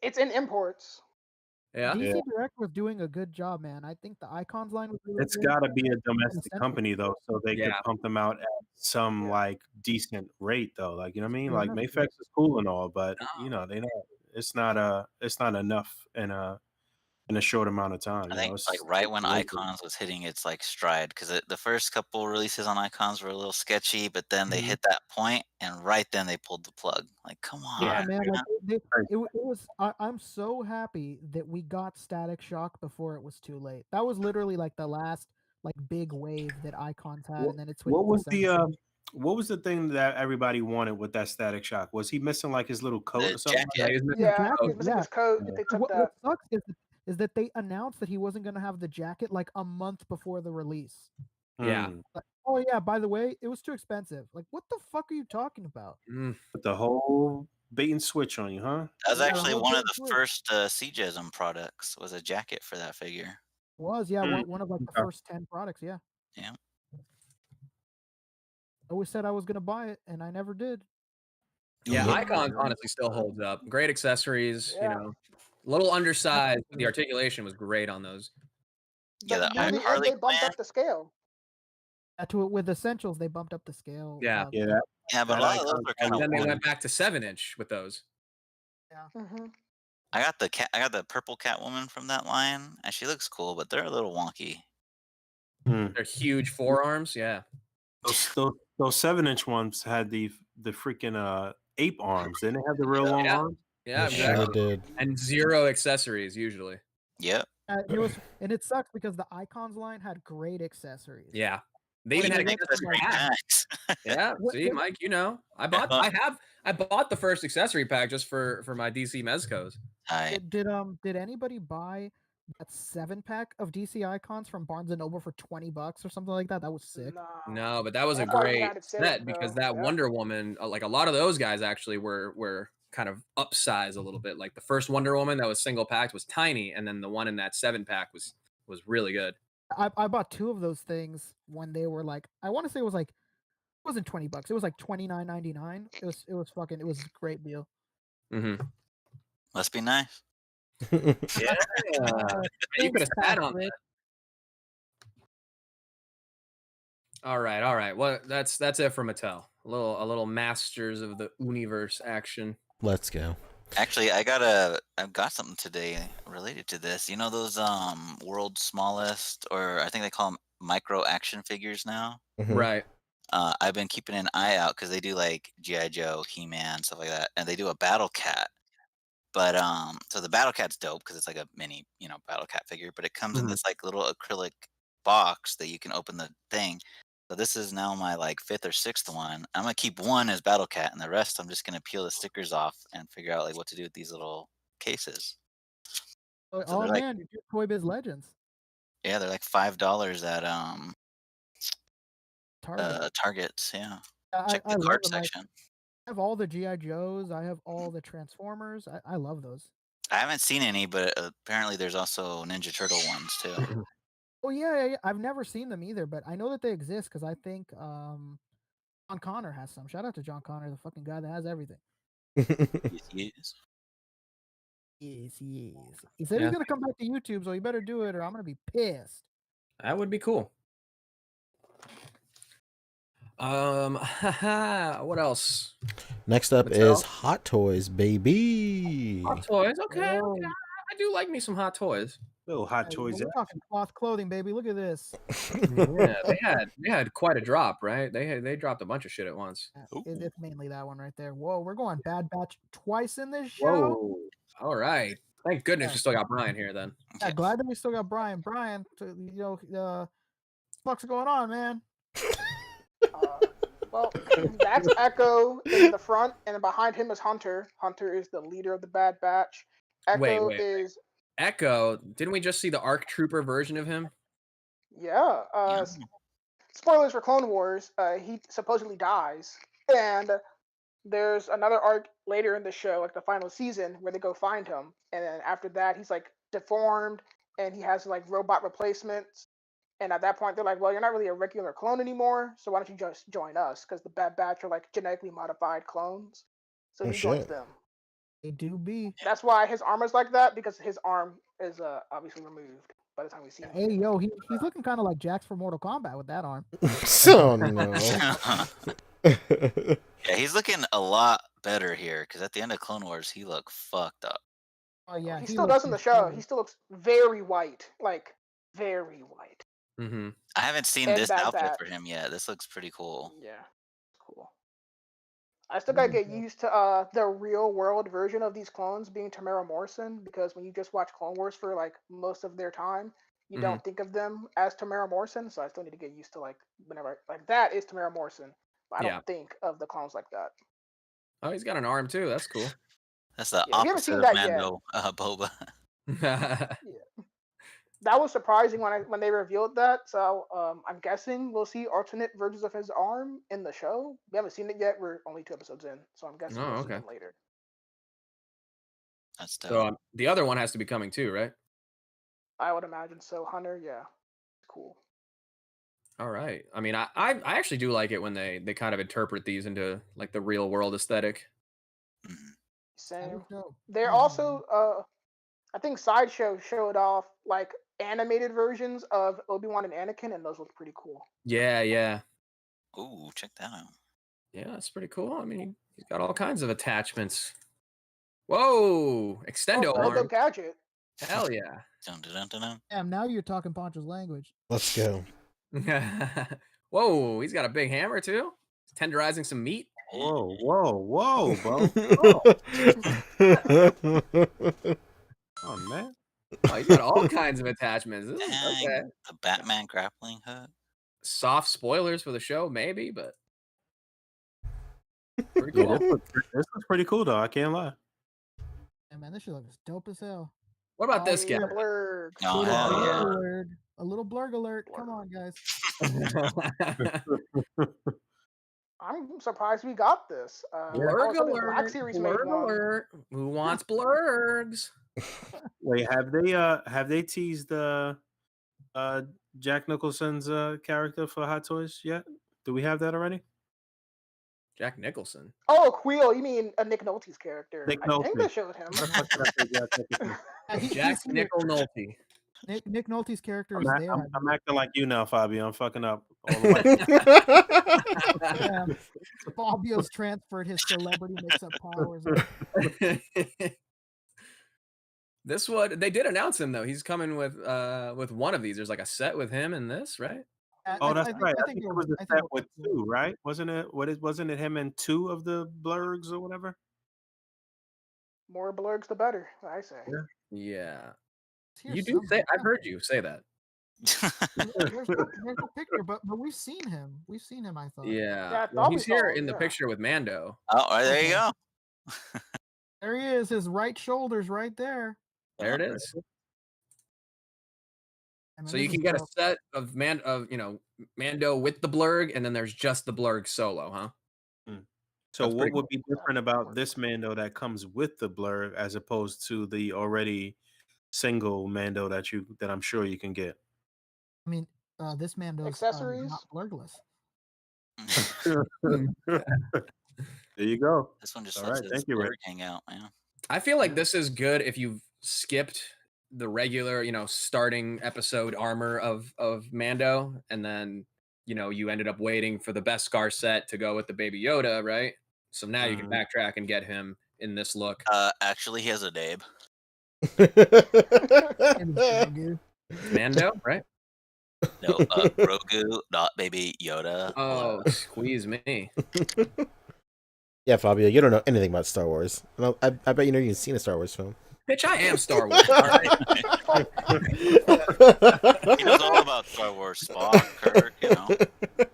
It's in imports. Yeah. DC Direct was doing a good job, man. I think the Icons line was really It's good. got to be a domestic Essential. company though, so they could Yeah. pump them out at some like decent rate though. Like, you know what I mean? Like Yeah. Mayfex is cool and all, but No. you know, they not. It's not enough in a short amount of time. I you know? think It's like right when crazy. Icons was hitting its like stride, because the first couple releases on Icons were a little sketchy, but then they hit that point, and right then they pulled the plug. Like, come on, Yeah, man. you Like, know? it was. I'm so happy that we got Static Shock before it was too late. That was literally like the last like big wave that Icons had, and then it switched. What was to Essential. what was the thing that everybody wanted with that Static Shock? Was he missing like his little coat The or something? jacket. He's missing Yeah, jacket, he's missing yeah. his coat. They took What that. sucks is that they announced that he wasn't going to have the jacket like a month before the release. Yeah. Like, oh yeah, by the way, it was too expensive. Like, what the fuck are you talking about? Put the whole bait and switch on you, huh? That was Yeah, actually the whole one of thing the was- first CJism products. Was a jacket for that figure. Was one of like the first 10 products. Yeah. Yeah. I always said I was going to buy it, and I never did. Yeah, Yeah. Icons honestly still holds up. Great accessories, Yeah. you know. A little undersized, but the articulation was great on those. Yeah, But the in the end, Harley they bumped Quinn. up the scale. With Essentials, they bumped up the scale. Yeah. Yeah. Yeah, but a lot of those are kind And of. then they went back to 7-inch with those. Mm-hmm. I got the purple Catwoman from that line, and she looks cool, but they're a little wonky. They're huge forearms. Yeah. Those 7-inch ones had the freaking ape arms. Didn't they have the real long arms? Yeah, They exactly. sure did. And zero accessories usually. Yep. It sucks because the Icons line had great accessories. Yeah. They even had Even accessory packs. packs. Yeah. See, Mike, you know, I bought the first accessory pack just for my DC Mezcos. Hi. Did anybody buy that 7-pack of DC icons from Barnes and Noble for $20 or something like that. That was sick. Nah. No, but that was a That's why he great had it saved, set because though. that Yeah. Wonder Woman, like a lot of those guys actually were kind of upsized a little bit. Like the first Wonder Woman that was single packed was tiny, and then the one in that 7-pack was really good. I bought 2 of those things when they were like, I want to say it was like, it wasn't $20. It was like $29.99. It was a great deal. Mm-hmm. Must be nice. Yeah, you could have sat on Patrick. that. All right. Well, that's it for Mattel. A little Masters of the Universe action. Let's go. Actually, I've got something today related to this. You know those world's smallest, or I think they call them micro action figures now. Mhm. Right. I've been keeping an eye out because they do like G.I. Joe, He-Man, stuff like that, and they do a Battle Cat. But so the Battle Cat's dope because it's like a mini, Battle Cat figure, but it comes in Mhm. this like little acrylic box that you can open the thing. So this is now my like 5th or 6th one. I'm gonna keep one as Battle Cat, and the rest I'm just gonna peel the stickers off and figure out like what to do with these little cases. Oh, So they're like, man, you do Toy Biz Legends. yeah, they're like $5 at Target. Targets. Yeah, I check the love card them. I section. have all the G.I. Joes. I have all the Transformers. I love those. I haven't seen any, but apparently there's also Ninja Turtle ones too. Oh yeah. I've never seen them either, but I know that they exist because I think John Connor has some. Shout out to John Connor, the fucking guy that has everything. Yes. Yes, he is. He said Yeah. he's gonna come back to YouTube, so he better do it, or I'm gonna be pissed. That would be cool. What else? Next up Mattel? is Hot Toys, baby. Hot toys. Okay. Oh. I do like me some Hot Toys. Little hot Hey, toys. we're talking cloth clothing, baby. Look at this. Yeah, they had quite a drop, right? They dropped a bunch of shit at once. It's mainly that one right there. Whoa, we're going Bad Batch twice in this show. Whoa. All right. Thank goodness we still got Brian here then. Yeah, glad that we still got Brian. Brian, what's going on, man? Well, that's Echo in the front, and behind him is Hunter. Hunter is the leader of the Bad Batch. Echo Wait. is Echo, didn't we just see the ARC Trooper version of him? yeah. Spoilers for Clone Wars. He supposedly dies, and there's another arc later in the show, like the final season, where they go find him, and then after that, he's like deformed, and he has like robot replacements. And at that point, they're like, well, you're not really a regular clone anymore, so why don't you just join us? Because the Bad Batch are like genetically modified clones. So Oh, he joins shit. them. They do be. That's why his armor's like that, because his arm is obviously removed by the time we see him. Hey, yo, he's looking kind of like Jax for Mortal Kombat with that arm. So no. Yeah, he's looking a lot better here because at the end of Clone Wars, he looked fucked up. Oh yeah, He still does in the show. He still looks very white, like very white. Mm-hmm. I haven't seen And this Bad outfit Batch. for him yet. This looks pretty cool. Yeah, cool. I still gotta get used to the real world version of these clones being Tamara Morrison, because when you just watch Clone Wars for like most of their time, you don't think of them as Tamara Morrison. So I still need to get used to like whenever like that is Tamara Morrison, but I don't think of the clones like that. Oh, he's got an arm too. That's cool. That's the Yeah, we haven't opposite seen of that Mando Boba. That was surprising when they revealed that. So I'm guessing we'll see alternate versions of his arm in the show. We haven't seen it yet. We're only 2 episodes in, so I'm guessing we'll see them later. That's dope. So the other one has to be coming too, right? I would imagine so. Hunter, yeah, cool. All right. I mean, I actually do like it when they kind of interpret these into like the real world aesthetic. Same. They're also I think Sideshow showed off like animated versions of Obi-Wan and Anakin, and those look pretty cool. Yeah. Ooh, check that out. Yeah, that's pretty cool. I mean, he's got all kinds of attachments. Whoa, extendo arm. Robo Gadget. Hell yeah. Dun, dun, dun, dun, dun. Damn, now you're talking Poncho's language. Let's go. Whoa, he's got a big hammer too. He's tenderizing some meat. Whoa, bro. Oh man. Oh, he's got all kinds of attachments. This is Dang, okay. the Batman grappling hook. Soft spoilers for the show, maybe, but pretty Yeah, cool. this looks pretty cool though. I can't lie. Yeah, man, this shit looks dope as hell. What about this Oh, guy? yeah, Blurg. Oh, Little hell blurg yeah. alert. A little blurg alert. Come on, guys. I'm surprised we got this. I Blurg was hoping Black alert! Series made Blurg one. alert! Who wants blurgs? Wait, have they teased Jack Nicholson's character for Hot Toys yet? Do we have that already? Jack Nicholson. Oh, Queel, you mean Nick Nolte's character? Nick I think Nolte. they showed him. What the fuck did I say, Jack Nicholson? Jack He's here. Nichols-Nolte. Nick Nolte's character is I'm, there. I'm acting like you now, Fabio. I'm fucking up. All the white Yeah. Fabio's transferred his celebrity mix-up powers. This one they did announce him though. He's coming with one of these. There's like a set with him in this, right? Oh, that's right. I think you're it was right. the I think set with you're right. 2, right? Wasn't it him and 2 of the blurgs or whatever? More Blurgs, the better, I say. Yeah. Here's You do some- say I've heard you say that. There's no picture, but we've seen him. We've seen him. I thought. Yeah. Yeah, I Well, thought he's we saw here him, in the yeah. picture with Mando. Oh, right, there you Okay. go. There he is. His right shoulder's right there. There it is. I mean, So you this can is get a dope. set of Mando with the blurg, and then there's just the blurg solo, huh? So That's what pretty would be different about this Mando that comes with the blurg as opposed to the already single Mando that I'm sure you can get? I mean, this man does Accessories? not blurgless. There you go. This one just All lets right, his thank you, Rick. blurg hang out, man. I feel like this is good if you've skipped the regular, starting episode armor of Mando, and then you ended up waiting for the Beskar set to go with the Baby Yoda, right? So now you can backtrack and get him in this look. Actually, he has a Dabe. Mando, right? No, Grogu, not Baby Yoda. Oh, squeeze me. Yeah, Fabio, you don't know anything about Star Wars. I bet you never even seen a Star Wars film. Bitch, I am Star Wars. All right. He knows all about Star Wars, Spock, Kirk,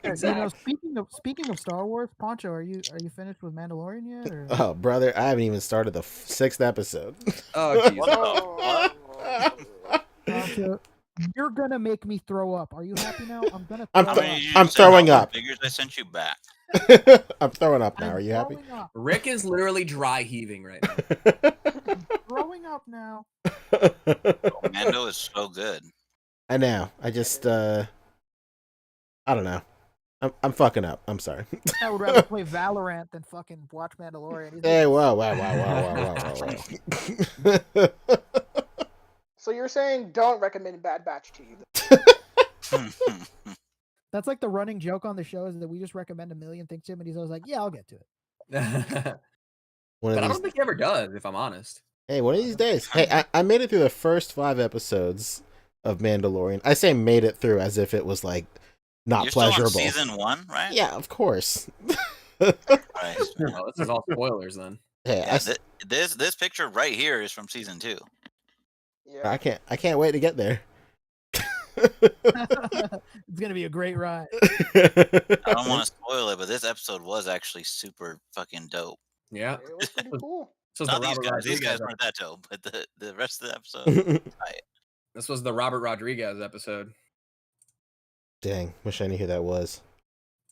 Exactly. Speaking of Star Wars, Poncho, are you finished with Mandalorian yet? Or? Oh, brother, I haven't even started the 6th episode. Oh, geez. Poncho, you're gonna make me throw up. Are you happy now? I'm gonna. I'm throwing up. Figures I sent you back. I'm throwing up now. Are you happy? Rick is literally dry heaving right now. I'm throwing up now. Mando is so good. I know. I just I don't know. I'm fucking up. I'm sorry. I would rather play Valorant than fucking watch Mandalorian. He's Hey, like, wow. So you're saying don't recommend Bad Batch to you? That's like the running joke on the show is that we just recommend a million things to him, and he's always like, "Yeah, I'll get to it." But I don't think he ever does, if I'm honest. Hey, one of these days. Hey, I made it through the first 5 episodes of Mandalorian. I say made it through as if it was like not You're pleasurable. Still on season 1, right? Yeah, of course. Right. Well, this is all spoilers then. Hey, Yeah, this picture right here is from season 2. Yeah. I can't wait to get there. It's gonna be a great ride. I don't want to spoil it, but this episode was actually super fucking dope. Yeah. It was pretty cool. This was Not the these Robert guys. These guys Rodriguez. weren't that dope, but the rest of the episode. This was the Robert Rodriguez episode. Dang, wish I knew who that was.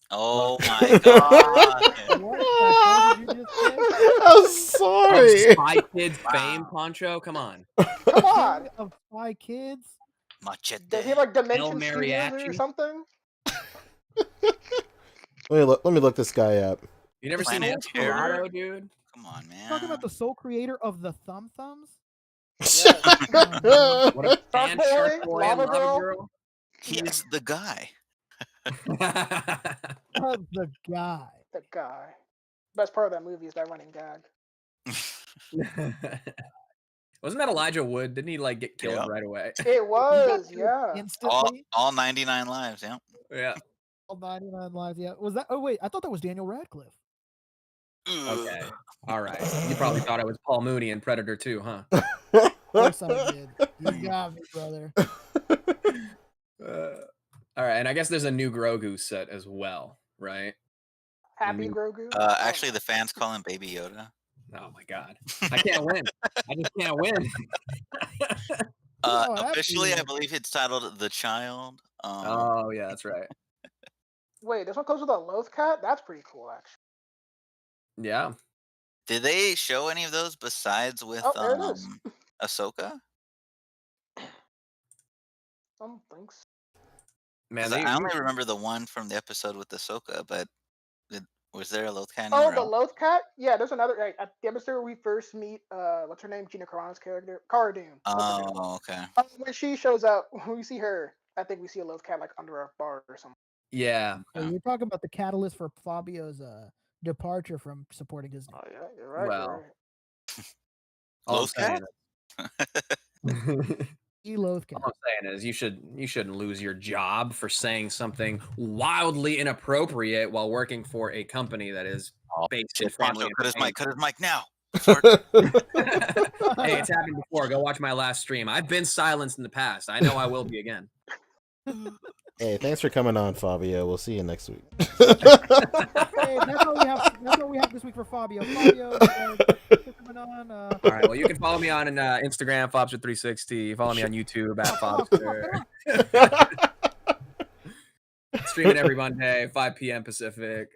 Oh my god! What did you just say? I'm sorry. Of Spy Kids fame, Poncho. Come on. Come on. Of Spy Kids. Machete. Does he have like Dimension El Studios or Mariachi. something? Let me look this guy up. You never seen Planet Old Terror? Colorado, dude? Come on, man. Talking about the sole creator of the Thumb Thumbs. What a Shark fan, Boy, Shark Boy, and Lava Lava Girl. Girl. He's the guy. Of the guy. The guy. Best part of that movie is that running gag. Wasn't that Elijah Wood? Didn't he like get killed Yeah. right away? It was, yeah. Instantly. All 99 lives. Yeah. Yeah. All 99 lives. Yeah. Was that? Oh wait, I thought that was Daniel Radcliffe. Okay. All right. You probably thought I was Paul Mooney in Predator 2, huh? Of course I did. You got me, brother. All right, and I guess there's a new Grogu set as well, right? Happy Grogu. Actually, the fans call him Baby Yoda. Oh my god, I can't win. I just can't win. Officially, I believe it's titled The Child. Oh yeah, that's right. Wait, this one comes with a loath cat? That's pretty cool, actually. Yeah. Did they show any of those besides with Oh, there it is. Ahsoka? Some things. Man, I only remember the one from the episode with Ahsoka, but was there a loath cat Oh, anywhere the else? loath cat? Yeah, there's another. At the episode where we first meet, what's her name? Gina Carano's character, Cara Dune. Oh, okay. When she shows up, when we see her, I think we see a loath cat like under a bar or something. Yeah. So you're talking about the catalyst for Fabio's departure from supporting Disney. Oh yeah, you're right. Well, you're right. all I'm Loath saying Loath cat. all I'm saying is you shouldn't lose your job for saying something wildly inappropriate while working for a company that is based in family. Cut his mic now. Hey, it's happened before. Go watch my last stream. I've been silenced in the past. I know I will be again. Hey, thanks for coming on, Fabio. We'll see you next week. Hey, that's all we have this week for Fabio. Fabio, thanks for coming on. All right. Well, you can follow me on Instagram, Fobster360. Follow me on YouTube at Fobster. Streaming every Monday, 5 p.m. Pacific.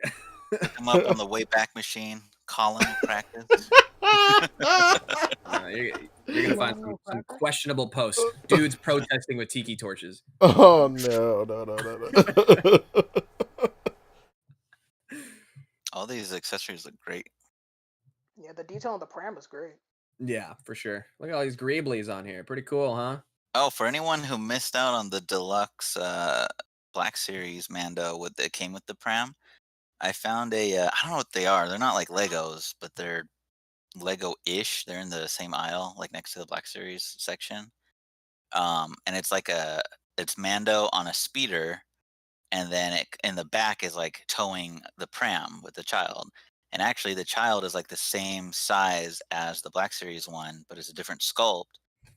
Come up on the Wayback Machine. Colin practice. You're gonna find some questionable posts. Dudes protesting with tiki torches. Oh no. All these accessories look great. Yeah, the detail on the pram is great. Yeah, for sure. Look at all these Greeblies on here. Pretty cool, huh? Oh, for anyone who missed out on the deluxe Black Series Mando that came with the pram, I found I don't know what they are. They're not like Legos, but they're Lego-ish. They're in the same aisle, like next to the Black Series section. And it's like it's Mando on a speeder, and then in the back is like towing the pram with the child. And actually, the child is like the same size as the Black Series one, but it's a different sculpt.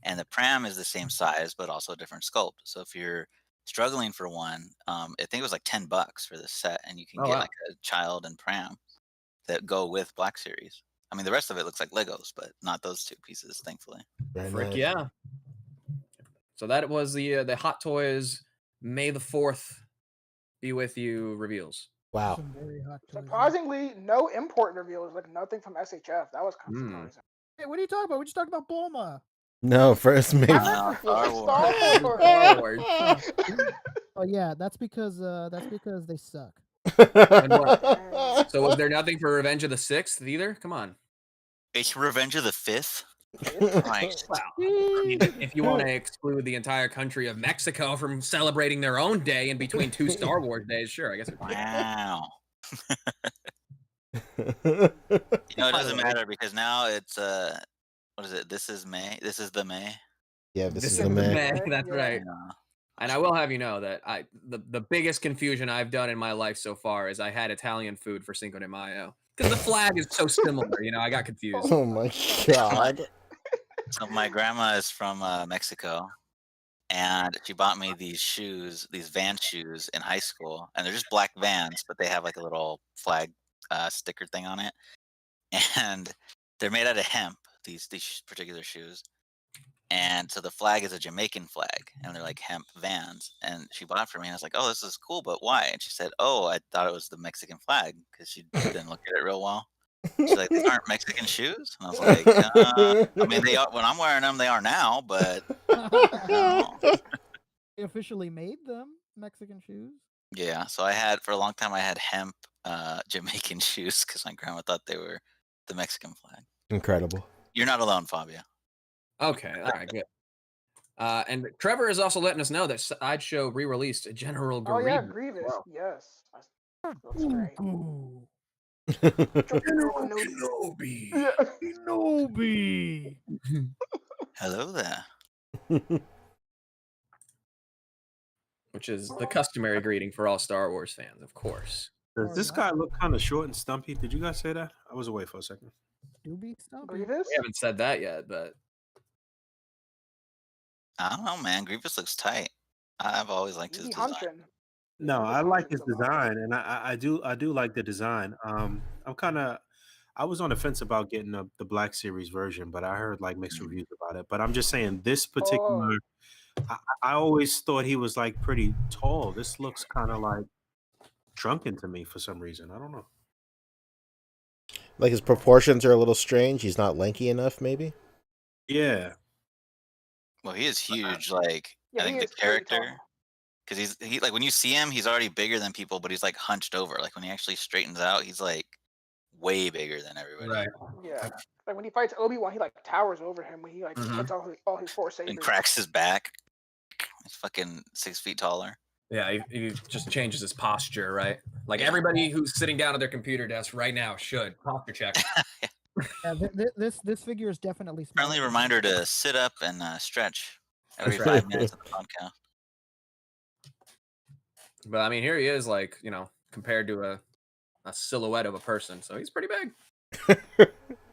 And the pram is the same size, but also a different sculpt. So if you're struggling for one, I think it was like $10 for this set, and you can get like a child and pram that go with Black Series. I mean, the rest of it looks like Legos, but not those two pieces, thankfully. Frick yeah. So that was the Hot Toys May the 4th be with you reveals. Wow. Surprisingly, no import reveals, like nothing from SHF. That was kind of surprising. Hey, what are you talking about? We just talked about Bulma. No, first maybe. Star Wars. Oh yeah, that's because they suck. So was there nothing for Revenge of the 6th either? Come on. It's Revenge of the 5th? Right. Wow. I mean, if you want to exclude the entire country of Mexico from celebrating their own day in between two Star Wars days, sure, I guess. Wow. It doesn't matter because now it's what is it? This is May. This is the May. Yeah, this is the May. That's right. And I will have you know that the biggest confusion I've done in my life so far is I had Italian food for Cinco de Mayo because the flag is so similar. I got confused. Oh my god. So my grandma is from Mexico, and she bought me these shoes, these Van shoes in high school, and they're just black Vans, but they have like a little flag sticker thing on it, and they're made out of hemp. These particular shoes, and so the flag is a Jamaican flag, and they're like hemp Vans. And she bought it for me, and I was like, "Oh, this is cool, but why?" And she said, "Oh, I thought it was the Mexican flag," because she didn't look at it real well. She's like, "These aren't Mexican shoes?" And I was like, "I mean, they are when I'm wearing them. They are now, but no." They officially made them Mexican shoes. Yeah, so for a long time I had hemp Jamaican shoes because my grandma thought they were the Mexican flag. Incredible. You're not alone, Fabio. Okay, all right, good. And Trevor is also letting us know that Sideshow re-released General Grievous. Oh yeah, Grievous. Wow. Yes. That's great. Kenobi. Hello there. Which is the customary greeting for all Star Wars fans, of course. Does this guy look kind of short and stumpy? Did you guys say that? I was away for a second. Grievous? We haven't said that yet, but I don't know, man. Grievous looks tight. I've always liked his design. No, I like his design, and I do like the design. I'm kind of I was on the fence about getting the Black Series version, but I heard like mixed reviews about it. But I'm just saying this particular, I always thought he was like pretty tall. This looks kind of like shrunken to me for some reason. I don't know. Like his proportions are a little strange. He's not lanky enough, maybe. Yeah. Well, he is huge. Like Yeah, I he think the is pretty tall. character, because he like when you see him, he's already bigger than people, but he's like hunched over. Like when he actually straightens out, he's like way bigger than everybody. Right. Yeah, like when he fights Obi-Wan, he like towers over him when he like puts all his four sabers. And cracks his back. He's fucking 6 feet taller. Yeah, he just changes his posture, right? Like everybody who's sitting down at their computer desk right now should posture check. Yeah, this figure is definitely smaller. Friendly reminder to sit up and stretch every 5 minutes of the podcast. But I mean, here he is, like, you know, compared to a silhouette of a person, so he's pretty big.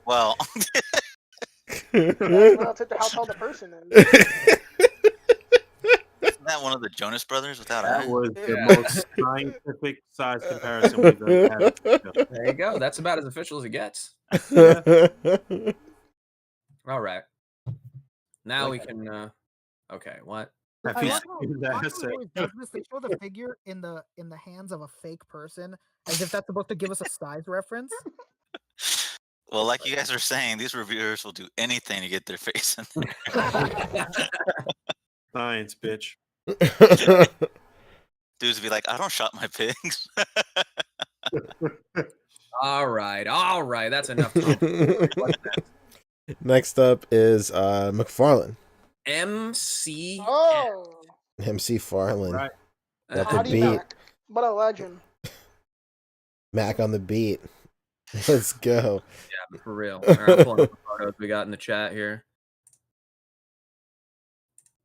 Well, Relative to how tall the person is. isn't that one of the Jonas Brothers without That eyes? was the most scientific size comparison we've ever had. There you go. That's about as official as it gets. All right. Now we can. Okay, what? I like how always does this. They show the figure in the hands of a fake person, as if that's supposed to give us a size reference. Well, like you guys are saying, these reviewers will do anything to get their face in there. Science, bitch. Dudes be like, I don't shot my pigs. All right. That's enough time. Next up is McFarlane. MC. MC Farland. Right. Got the Body beat. Mac, but a legend. Mac on the beat. Let's go. Yeah, for real. All right, pulling up the photos we got in the chat here.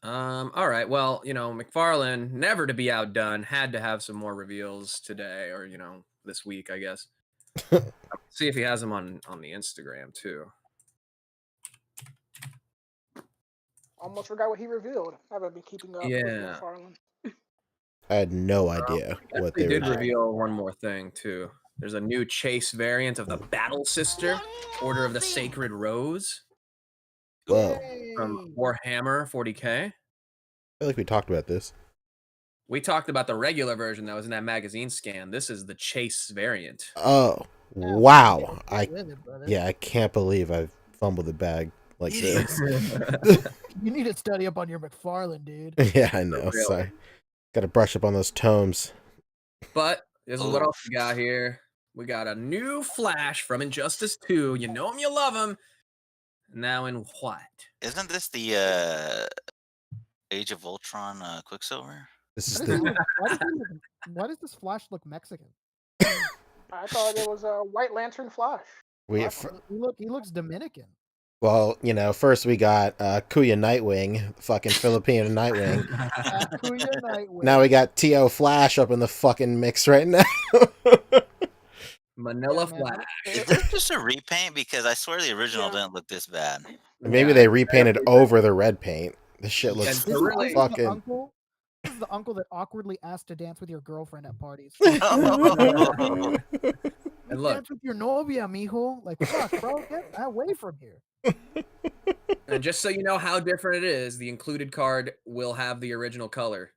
All right. Well, you know, McFarlane, never to be outdone, had to have some more reveals today, or you know, this week, I guess. See if he has them on the Instagram too. Almost forgot what he revealed. I haven't been keeping up with McFarlane. I had no idea what they did were doing. reveal one more thing too. There's a new Chase variant of the Battle Sister, Order of the Sacred Rose. Whoa. From Warhammer 40K. I feel like we talked about this. We talked about the regular version that was in that magazine scan. This is the Chase variant. Oh, wow. I can't believe I fumbled the bag like this. You need to study up on your McFarlane, dude. Yeah, I know. Sorry. Got to brush up on those tomes. But this is what else we got here. We got a new Flash from Injustice 2. You know him, you love him. Now in what? Isn't this the Age of Ultron Quicksilver? This is the... Why does this Flash look Mexican? I thought it was a White Lantern Flash. He looks Dominican. Well, you know, first we got Kuya Nightwing, fucking Filipino Nightwing. Kuya Nightwing. Now we got T.O. Flash up in the fucking mix right now. Manila Flash. Is this just a repaint? Because I swear the original didn't look this bad. Maybe they repainted over the red paint. This shit looks fucking... This is the uncle that awkwardly asked to dance with your girlfriend at parties. And look, dance with your novia, mijo. Like, fuck, bro, get away from here. And just so you know how different it is, the included card will have the original color.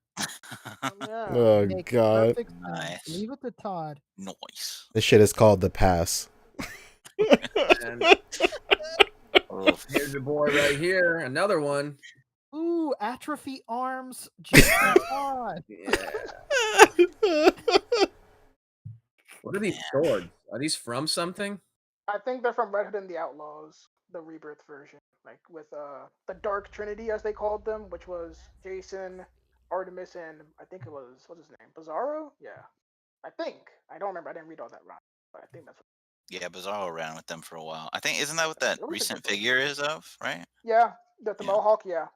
Oh, God. Nice. Leave it to Todd. Nice. This shit is called the pass. And here's your boy right here. Another one. Ooh, atrophy arms. Todd. Yeah. What are these swords? Are these from something? I think they're from Red Hood and the Outlaws, the Rebirth version. Like with the Dark Trinity, as they called them, which was Jason, Artemis, and I think it was, what's his name? Bizarro? Yeah. I think. I don't remember. I didn't read all that right. But I think that's what... Yeah, Bizarro ran with them for a while. I think, isn't that what that recent figure is of, right? Yeah, the Mohawk, yeah.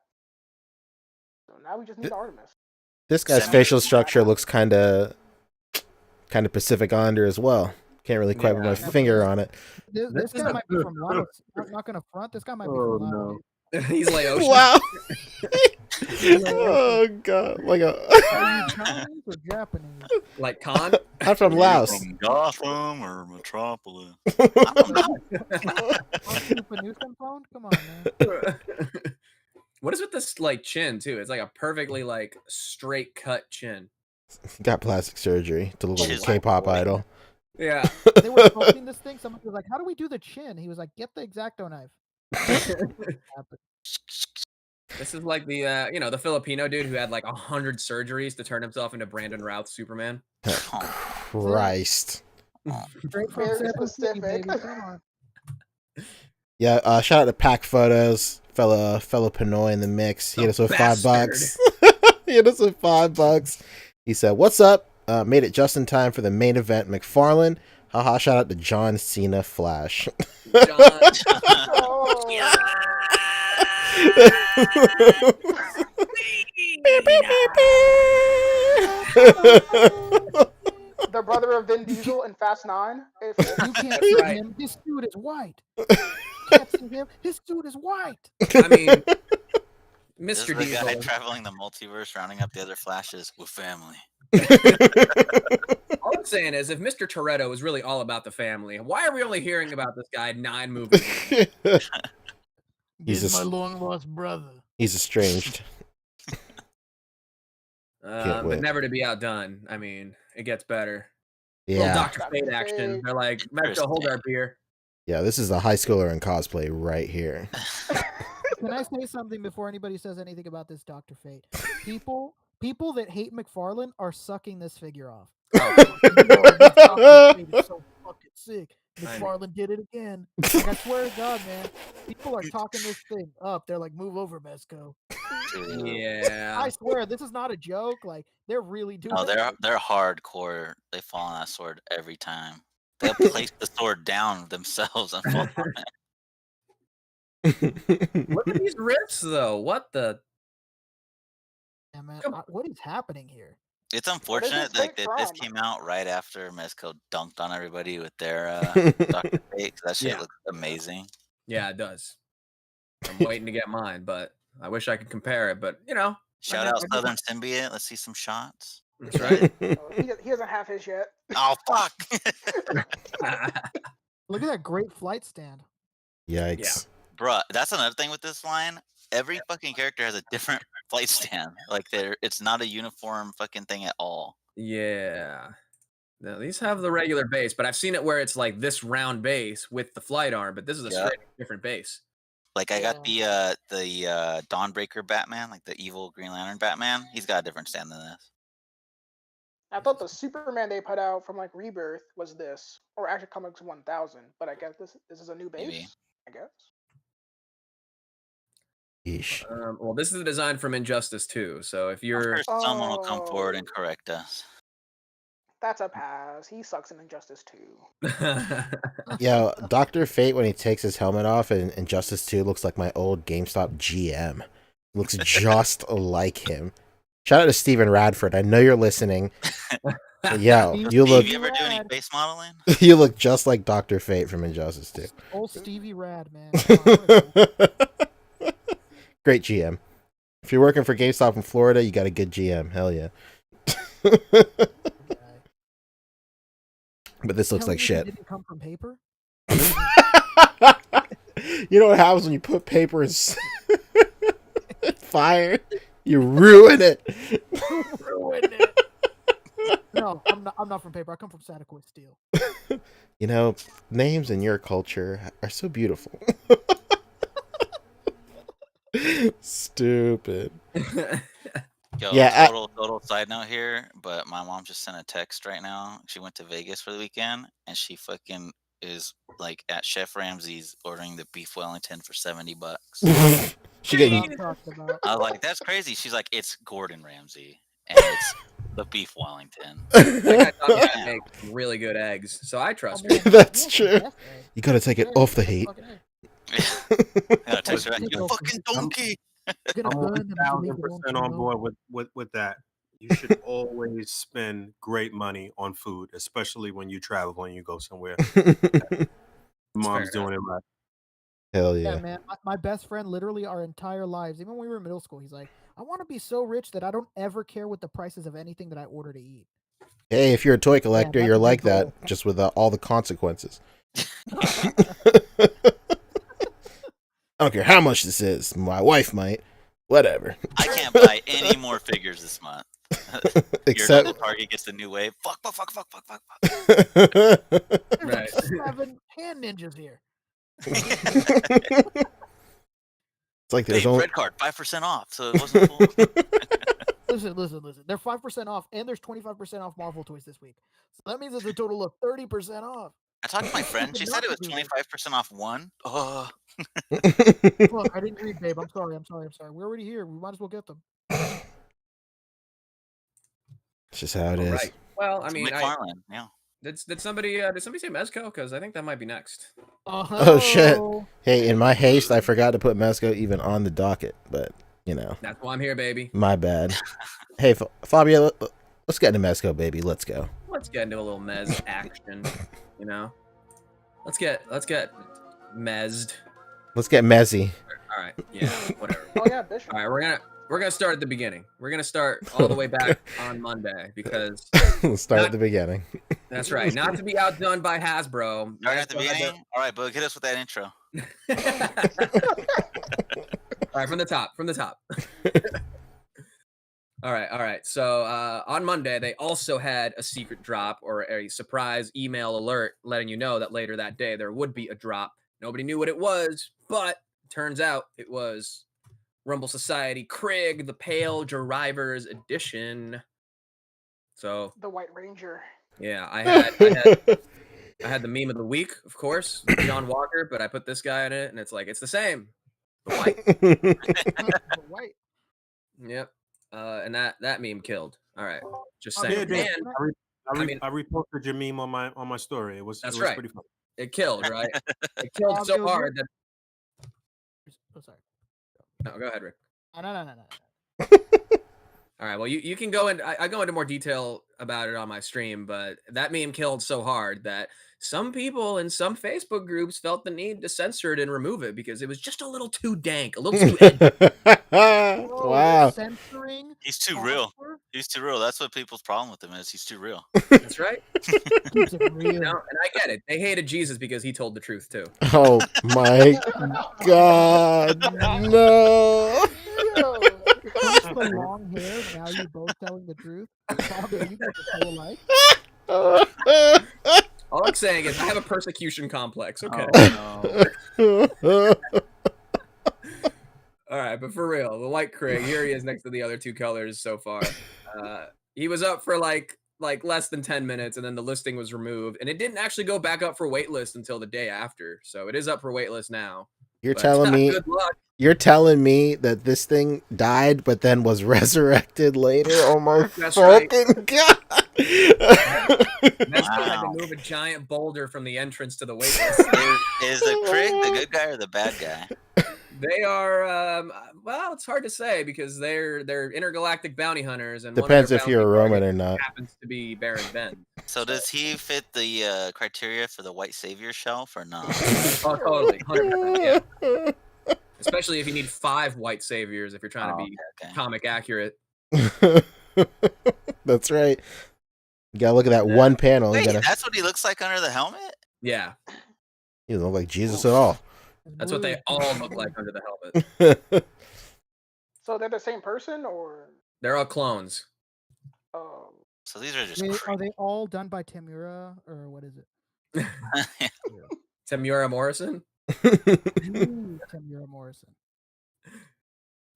So now we just need Artemis. This guy's facial structure looks kind of Pacific Islander as well. Can't really quite put my finger on it. This guy might be from Laos. I'm not going to front. This guy might be from Laos. He's like Ocean. Wow. Like, Oh god, like are you Chinese or Japanese? Like Khan. I'm from Laos. From Gotham or Metropolis? Super Newsom phone? Come on, man. What is with this like chin too? It's like a perfectly like straight cut chin. Got plastic surgery to look like a Chisel K-pop boy. idol. Yeah. They were smoking this thing. Someone was like, "How do we do the chin?" He was like, "Get the X-Acto knife." This is like the the Filipino dude who had like 100 surgeries to turn himself into Brandon Routh Superman. Christ. Straight from Very Cebu City, specific. baby. Come on. Yeah, shout out to Pack Photos, fellow Pinoy in the mix. He hit us with $5. He hit us with $5. He said, "What's up? Made it just in time for the main event, McFarlane. Haha, shout out to John Cena Flash." John. Oh. The brother of Vin Diesel in Fast 9. If You can't That's see right. him. His suit is white. Can't see him. His suit is white. I mean, This is Mr. the guy Diesel. traveling the multiverse, rounding up the other Flashes with family. All I'm saying is, if Mr. Toretto was really all about the family, why are we only hearing about this guy 9 movies in? He's He's a- my long lost brother. He's estranged. But wait. never to be outdone. I mean, it gets better. Little Yeah. Dr. Dr. Fate Fate. action. They're like, Metro, hold our beer. Yeah, this is a high schooler in cosplay right here. Can I say something before anybody says anything about this Dr. Fate? People that hate McFarlane are sucking this figure off. Oh, This Dr. Fate is so fucking sick. I McFarlane did it again. Like, I swear to God, man. People are talking this thing up. They're like, "Move over, Mesco." yeah. I swear, this is not a joke. Like, they're really doing No, it. they're hardcore. They fall on that sword every time. They'll place the sword down themselves and fall on it. Look at these riffs, though. What the? Yeah, man. Come What is happening here? It's unfortunate like fake that this from? came out right after Mezco dunked on everybody with their Dr. Fate. 'Cause that shit Yeah. looks amazing. Yeah, it does. I'm waiting to get mine, but I wish I could compare it. But Shout I out guess- Southern Symbiote. Let's see some shots. That's right. Oh, he doesn't have his yet. Oh fuck! Look at that great flight stand. Yikes. Bruh, that's another thing with this line. Every fucking character has a different flight stand. Like it's not a uniform fucking thing at all. Yeah. No, these have the regular base, but I've seen it where it's like this round base with the flight arm, but this is a Yeah. straight different base. Like I got the Dawnbreaker Batman, like the evil Green Lantern Batman. He's got a different stand than this. I thought the Superman they put out from like Rebirth was this, or Action Comics 1000. But I guess this is a new base. Maybe. I guess. Yeesh. Well, this is the design from Injustice 2. So if I'm you're sure someone will come forward and Oh. correct us. That's a pass. He sucks in Injustice 2. Yeah, Dr. Fate, when he takes his helmet off in Injustice 2, looks like my old GameStop GM. Looks just like him. Shout out to Steven Radford. I know you're listening. Yo, you Steve, look you ever do any Rad. face modeling? you look just like Dr. Fate from Injustice 2. Old Stevie Rad, man. Come on, what is that? Great GM. If you're working for GameStop in Florida, you got a good GM. Hell yeah. But this looks Hell like yeah, shit. Did it come from paper? You know what happens when you put paper in fire? You ruin it. Ruin it. No, I'm not from paper. I come from Sataquist steel. You know, names in your culture are so beautiful. Stupid. Yo, Yeah, total side note here, but my mom just sent a text right now. She went to Vegas for the weekend, and she fucking is like at Chef Ramsay's ordering the beef Wellington for $70. She getting I'm talking about. I was like, that's crazy. She's like, it's Gordon Ramsay, and it's the beef Wellington. That guy taught me how to make really good eggs, so I trust him. That's true. You gotta take it off the heat. Yeah, text her back, you fucking donkey. I'm 1000% on board with that. You should always spend great money on food, especially when you travel and you go somewhere. Mom's doing it right. Hell Yeah, yeah. man. My best friend, literally our entire lives, even when we were in middle school, he's like, I want to be so rich that I don't ever care what the prices of anything that I order to eat. Hey, if you're a toy Man, collector, that's you're a big like that, goal. just with all the consequences. I don't care how much this is. My wife might. Whatever. I can't buy any more figures this month. Your Except. local Target gets the new wave. Fuck. There's like 7 hand ninjas here. It's like there's Hey, only. red card, 5% off, so it wasn't full. Listen. They're 5% off, and there's 25% off Marvel toys this week. So that means it's a total of 30% off. I talked to my friend. She said it was Not to do 25% off one. Oh, this. Look, I didn't read, babe. I'm sorry. We're already here. We might as well get them. It's just how it All is. right. Well, I it's mean, McFarlane. Yeah. did somebody say Mezco? Because I think that might be next. Oh shit! Hey, in my haste, I forgot to put Mesco even on the docket, but you know, That's why I'm here, baby. my bad. Hey, Fabio, let's get into Mesco, baby. Let's go. Let's get into a little Mez action. You know, let's get Mezzed. Let's get messy. All right. Yeah. Whatever. Oh yeah, Bishop. All right. We're gonna start at the beginning. We're gonna start all the way back on Monday because Let's start at the beginning. that's right. Not to be outdone by Hasbro. Right at the Mezco had beginning. All right, Boog, hit us with that intro. All right, from the top. All right. So on Monday, they also had a secret drop or a surprise email alert letting you know that later that day there would be a drop. Nobody knew what it was, but turns out it was Rumble Society Krieg, the Pale Drivers Edition. So The White Ranger. yeah, I had the meme of the week, of course, John Walker, but I put this guy in it, and it's like it's the same. The white. The white. Yep. And that meme killed. All right. Just Oh, saying. Yeah, And I mean- I reposted your meme on my story. It was That's it was right. pretty fun. it killed, right? It killed Fabio, so you're- hard that Oh, sorry. no, go ahead, Rick. No. All right. Well, you can go into I go into more detail about it on my stream, but that meme killed so hard that some people in some Facebook groups felt the need to censor it and remove it because it was just a little too dank, a little too edgy. Bro, Wow. Censoring. He's too real. Oscar He's too real. That's what people's problem with him is. He's too real. That's right. keeps it real. You know, and I get it. They hated Jesus because he told the truth too. Oh my god. No. Yo. Once the long hair, now you both telling the truth. Fabio, you got this whole life. All I'm saying is I have a persecution complex. Okay. Oh, All right, but for real, the white Krieg, here he is next to the other two colors so far. He was up for like less than 10 minutes, and then the listing was removed, and it didn't actually go back up for waitlist until the day after. So it is up for waitlist now. You're But, telling me good luck. you're telling me that this thing died but then was resurrected later? Oh my That's right. fucking god. Mexico had to Wow. move a giant boulder from the entrance to the waitlist. Is the Krieg the good guy or the bad guy? They are well, it's hard to say because they're intergalactic bounty hunters, and Depends one if of their you're a bounty Roman targets or not. happens to be Baron Ben. So does he fit the criteria for the white savior shelf or not? Oh, totally, 100%. Yeah. Especially if you need 5 white saviors if you're trying to be Okay. comic accurate. That's right. You gotta look at that one panel. Wait, You gotta. that's what he looks like under the helmet? Yeah, He doesn't look like Jesus at all. that's what they all look like under the helmet. So they're the same person, or They're all clones. So these are just Are Krieg. they all done by Tamura, or what is it? Tamura Morrison. Ooh, Tamura Morrison.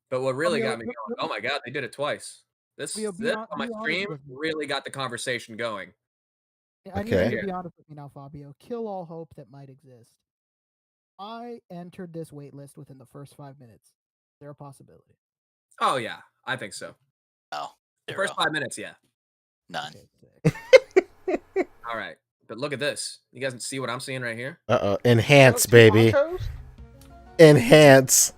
But what really Fabio, got me going, oh my god, they did it twice. This Fabio, on my be honest stream with me. really got the conversation going. I need Okay. you to be honest with me now, Fabio. Kill all hope that might exist. I entered this waitlist within the first 5 minutes. Is there a possibility? Oh yeah, I think so. Oh, The zero. first 5 minutes, yeah. None. Okay, sick. All right, but look at this. You guys see what I'm seeing right here? Enhance, two baby. ponchos Enhance.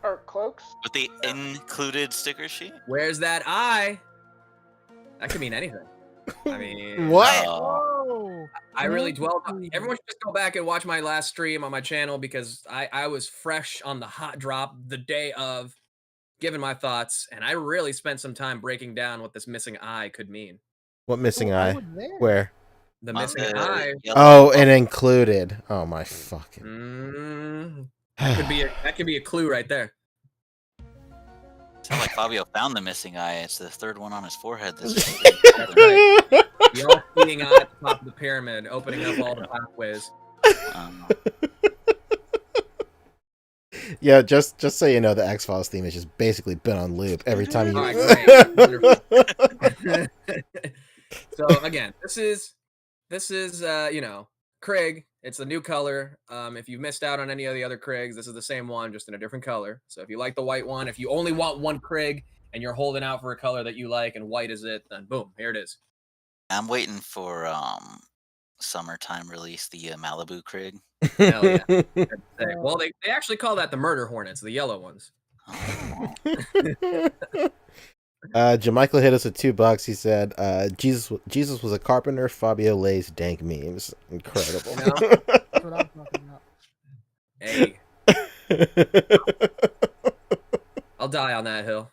or cloaks? With the included sticker sheet? Where's that eye? That could mean anything. I mean, What? Oh, Whoa! I really dwelled on. Everyone should just go back and watch my last stream on my channel because I was fresh on the hot drop the day of, giving my thoughts, and I really spent some time breaking down what this missing eye could mean. What missing I eye? was there. Where? The On missing the eye. yellow Oh, bubble. it included. Oh my fucking. That could be a clue right there. Sounds like Fabio found the missing eye. It's the third one on his forehead. This week. That's right. The all-seeing eye at the top of the pyramid, opening up all the pathways. Yeah, just so you know, the X-Files theme has just basically been on loop every time you. All right, great. So again, this is Krieg. It's a new color. If you've missed out on any of the other Kriegs, this is the same one, just in a different color. So if you like the white one, if you only want one Krieg and you're holding out for a color that you like and white is it, then boom, here it is. I'm waiting for summertime release, the Malibu Krieg. Hell yeah. Well, they actually call that the murder hornets, the yellow ones. Oh. Jamichael hit us with $2. He said, Jesus was a carpenter. Fabio lays dank memes. Incredible. That's what I'm talking about. Hey, I'll die on that hill.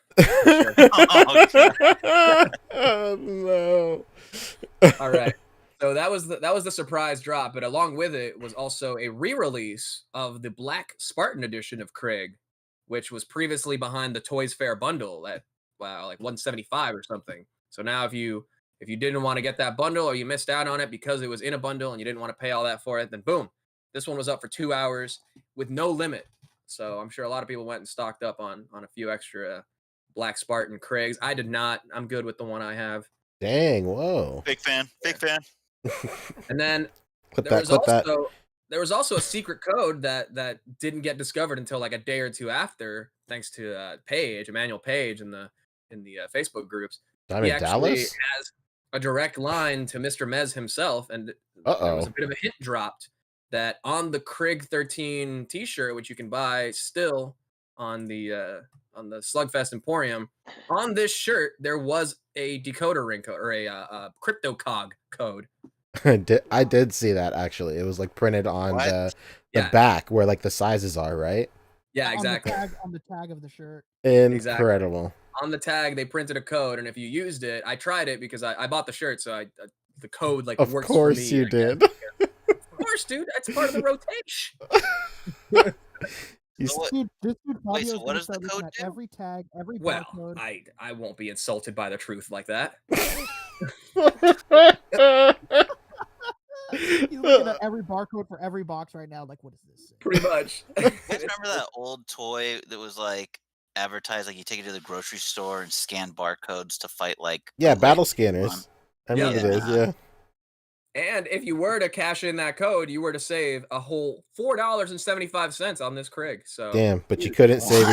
Oh, no. All right. So that was the surprise drop, but along with it was also a re-release of the Black Spartan edition of Krieg, which was previously behind the Toys Fair bundle at like $175 or something. So now if you didn't want to get that bundle or you missed out on it because it was in a bundle and you didn't want to pay all that for it, then boom, this one was up for 2 hours with no limit. So I'm sure a lot of people went and stocked up on a few extra Black Spartan Kriegs. I did not. I'm good with the one I have. Dang, whoa. Big fan. And then Clip there that. was also a secret code that didn't get discovered until like a day or two after, thanks to Emmanuel Page in the Facebook groups. Diamond He actually Dallas? has a direct line to Mr. Mez himself, and there was a bit of a hint dropped that on the Krieg 13 T-shirt, which you can buy still on the Slugfest Emporium, on this shirt there was a decoder ring code or a crypto cog code. I did see that actually. It was like printed on the back where like the sizes are, right? Yeah, exactly. On the tag of the shirt. Incredible. Exactly. On the tag, they printed a code, and if you used it, I tried it because I bought the shirt, so the code like of works for me. Of course you did. Of course, dude. That's part of the rotation. Dude, this dude Wait, so what does the code do? Every tag, every barcode. I won't be insulted by the truth like that. He's looking at every barcode for every box right now. Like, what is this? Pretty much. You guys remember that old toy that was like advertised, like you take it to the grocery store and scan barcodes to fight like battle scanners. I remember those, yeah. And if you were to cash in that code, you were to save a whole $4.75 on this Krieg. So damn, but you couldn't save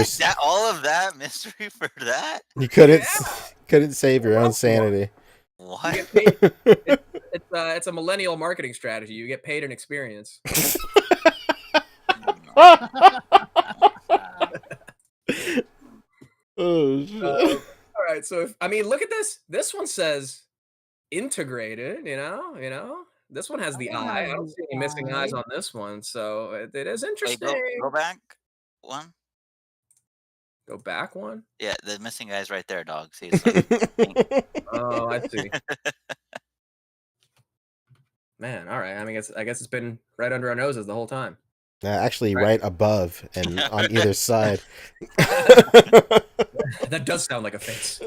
all of that mystery for that. You couldn't save your own sanity. What? It's a millennial marketing strategy. You get paid in experience. Oh shit! All right, so look at this. This one says integrated. You know. This one has the eye. I don't see any missing eyes on this one, so it is interesting. Wait, go back one. Go back one. Yeah, the missing eyes right there, dog. See. Oh, I see. Man, all right. I guess it's been right under our noses the whole time. Actually, right above and on either side. That does sound like a face.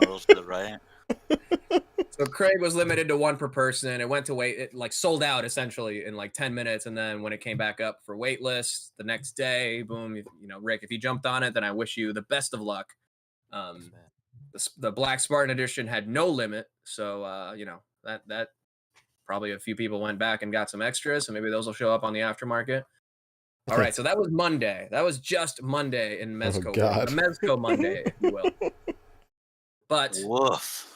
Those to the right. So Krieg was limited to one per person. It went to it like sold out essentially in like 10 minutes. And then when it came back up for wait list the next day, boom, Rick, if you jumped on it, then I wish you the best of luck. The Black Spartan edition had no limit. So, that probably a few people went back and got some extras. So maybe those will show up on the aftermarket. All right. So that was Monday. That was just Monday in Mezco. The Mezco Monday, if you will. But woof.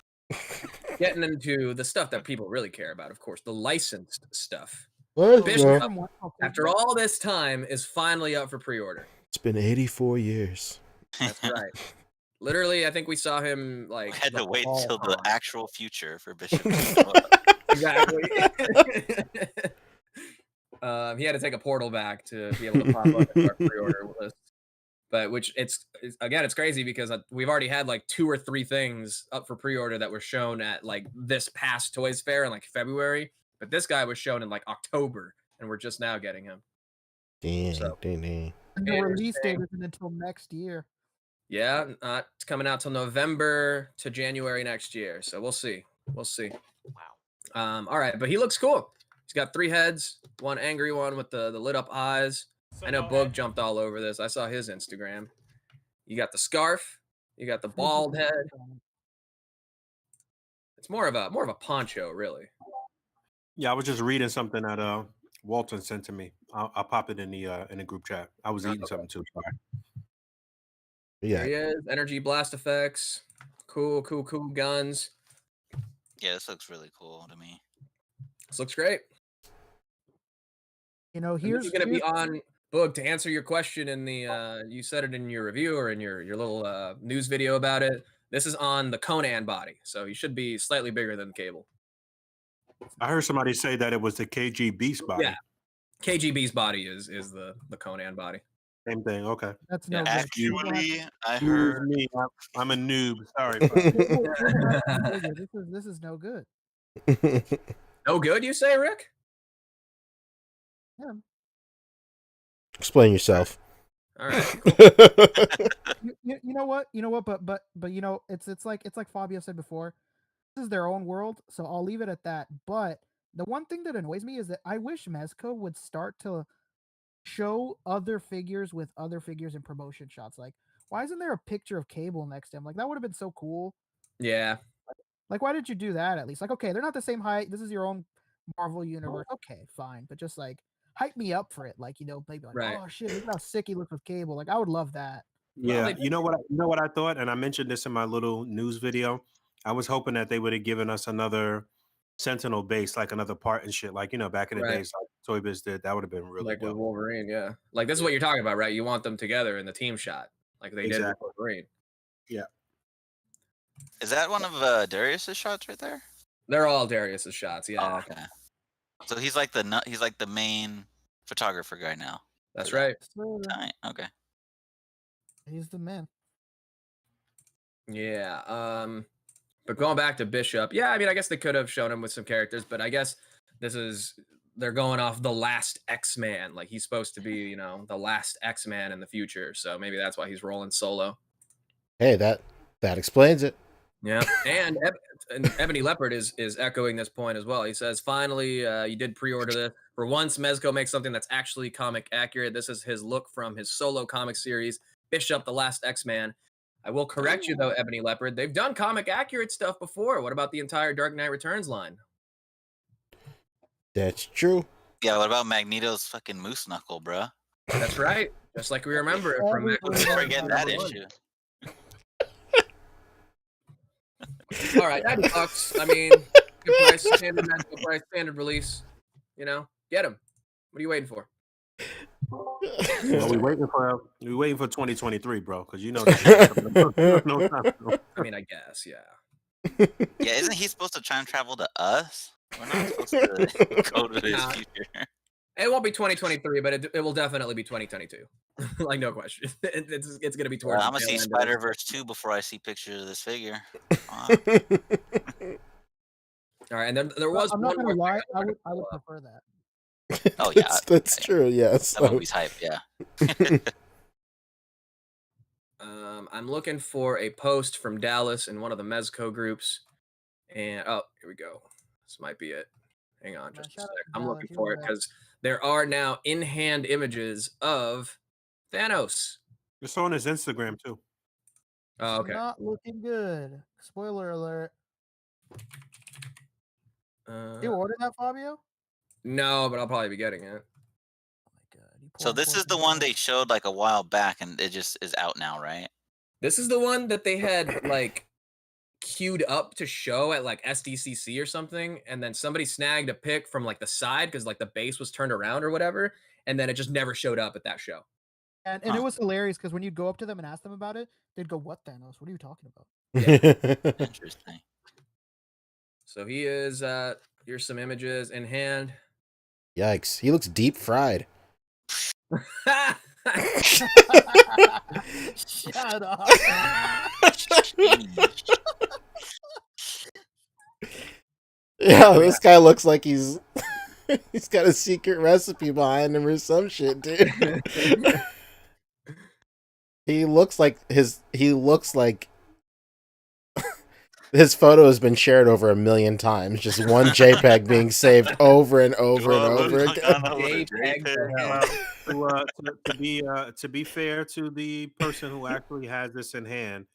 Getting into the stuff that people really care about, of course, the licensed stuff. Bishop, after all this time, is finally up for pre-order. It's been 84 years. That's right. Literally, I think we saw him like. We had to wait until the actual future for Bishop. Exactly. He had to take a portal back to be able to pop up into our pre-order list. But which it's crazy because we've already had like 2 or 3 things up for pre-order that were shown at like this past Toys Fair in like February. But this guy was shown in like October, and we're just now getting him. Dang. And the release date isn't until next year. Yeah, it's coming out till November to January next year. So we'll see. We'll see. Wow. All right, but he looks cool. He's got 3 heads, one angry one with the lit up eyes. I know Boog jumped all over this. I saw his Instagram. You got the scarf. You got the bald head. It's more of a poncho, really. Yeah, I was just reading something that Walton sent to me. I'll pop it in the group chat. I was eating something too. Sorry. There he is. Energy blast effects. Cool guns. Yeah, this looks really cool to me. This looks great. You know, here's going to be on Boog to answer your question in the you said it in your review or in your little news video about it. This is on the Conan body, so he should be slightly bigger than Cable. I heard somebody say that it was the KGB's body. Yeah, KGB's body is the Conan body. Same thing. Okay. That's no good. Actually, I heard me. I'm a noob. Sorry. This is no good. No good, you say, Rick? Yeah. Explain yourself. All right. You know what? But you know, it's like Fabio said before. This is their own world, so I'll leave it at that. But the one thing that annoys me is that I wish Mezco would start to show other figures with other figures in promotion shots. Like, why isn't there a picture of Cable next to him? Like, that would have been so cool. Yeah. Like, why did you do that at least? Like, okay, they're not the same height. This is your own Marvel universe. Okay, fine. But just like hype me up for it. Like, you know, maybe like, right. Oh shit, look how sick he looks with Cable. Like, I would love that. Yeah, you know what I thought, and I mentioned this in my little news video. I was hoping that they would have given us another Sentinel base, like another part and shit, like, you know, back in the days, like Toy Biz did. That would have been really like dope. with Wolverine. Yeah, like this is what you're talking about, right? You want them together in the team shot, like they did with Wolverine. Yeah. Is that one of Darius's shots right there? They're all Darius's shots. Yeah. Oh, okay. So he's like the main photographer guy now. That's right. Okay. He's the man. Yeah. But going back to Bishop, yeah, I mean, I guess they could have shown him with some characters, but I guess they're going off the last X-Man. Like he's supposed to be, you know, the last X-Man in the future. So maybe that's why he's rolling solo. Hey, that explains it. Yeah. And Ebony Leopard is echoing this point as well. He says, finally, you did pre-order this. For once, Mezco makes something that's actually comic accurate. This is his look from his solo comic series, Bishop, the Last X-Man. I will correct you, though, Ebony Leopard. They've done comic accurate stuff before. What about the entire Dark Knight Returns line? That's true. Yeah, what about Magneto's fucking moose knuckle, bro? That's right. Just like we remember it from forget that issue. All right, $90. I mean, good price, standard Mezco price, standard release. You know, get him. What are you waiting for? Well, we waiting for 2023, bro, because you know. No time. I mean, I guess, yeah. Yeah, isn't he supposed to try and travel to us? We're not supposed to go to his future. It won't be 2023, but it will definitely be 2022. Like, no question. It's going to be towards. I'm gonna see Spider-Verse 2 before I see pictures of this figure. All right, and then there was. I'm not gonna lie. I would prefer that. Oh yeah, that's true. Yes, that movie's hype. Yeah. I'm looking for a post from Dallas in one of the Mezco groups, and oh, here we go. This might be it. Hang on, just a sec. I'm looking for it because there are now in-hand images of Thanos. It's on his Instagram too. Oh, okay. Not looking good. Spoiler alert. You ordered that, Fabio? No, but I'll probably be getting it. Oh my god! So this is the one they showed like a while back, and it just is out now, right? This is the one that they had like queued up to show at like SDCC or something, and then somebody snagged a pic from like the side because like the base was turned around or whatever, and then it just never showed up at that show. And it was hilarious because when you'd go up to them and ask them about it, they'd go, "What Thanos? What are you talking about?" Yeah. Interesting. So he is Here's some images in hand. Yikes! He looks deep fried. Shut up. Yeah, this guy looks like he's got a secret recipe behind him or some shit, dude. He looks like his photo has been shared over 1 million times. Just one JPEG being saved over and over and over again. To be fair to the person who actually has this in hand,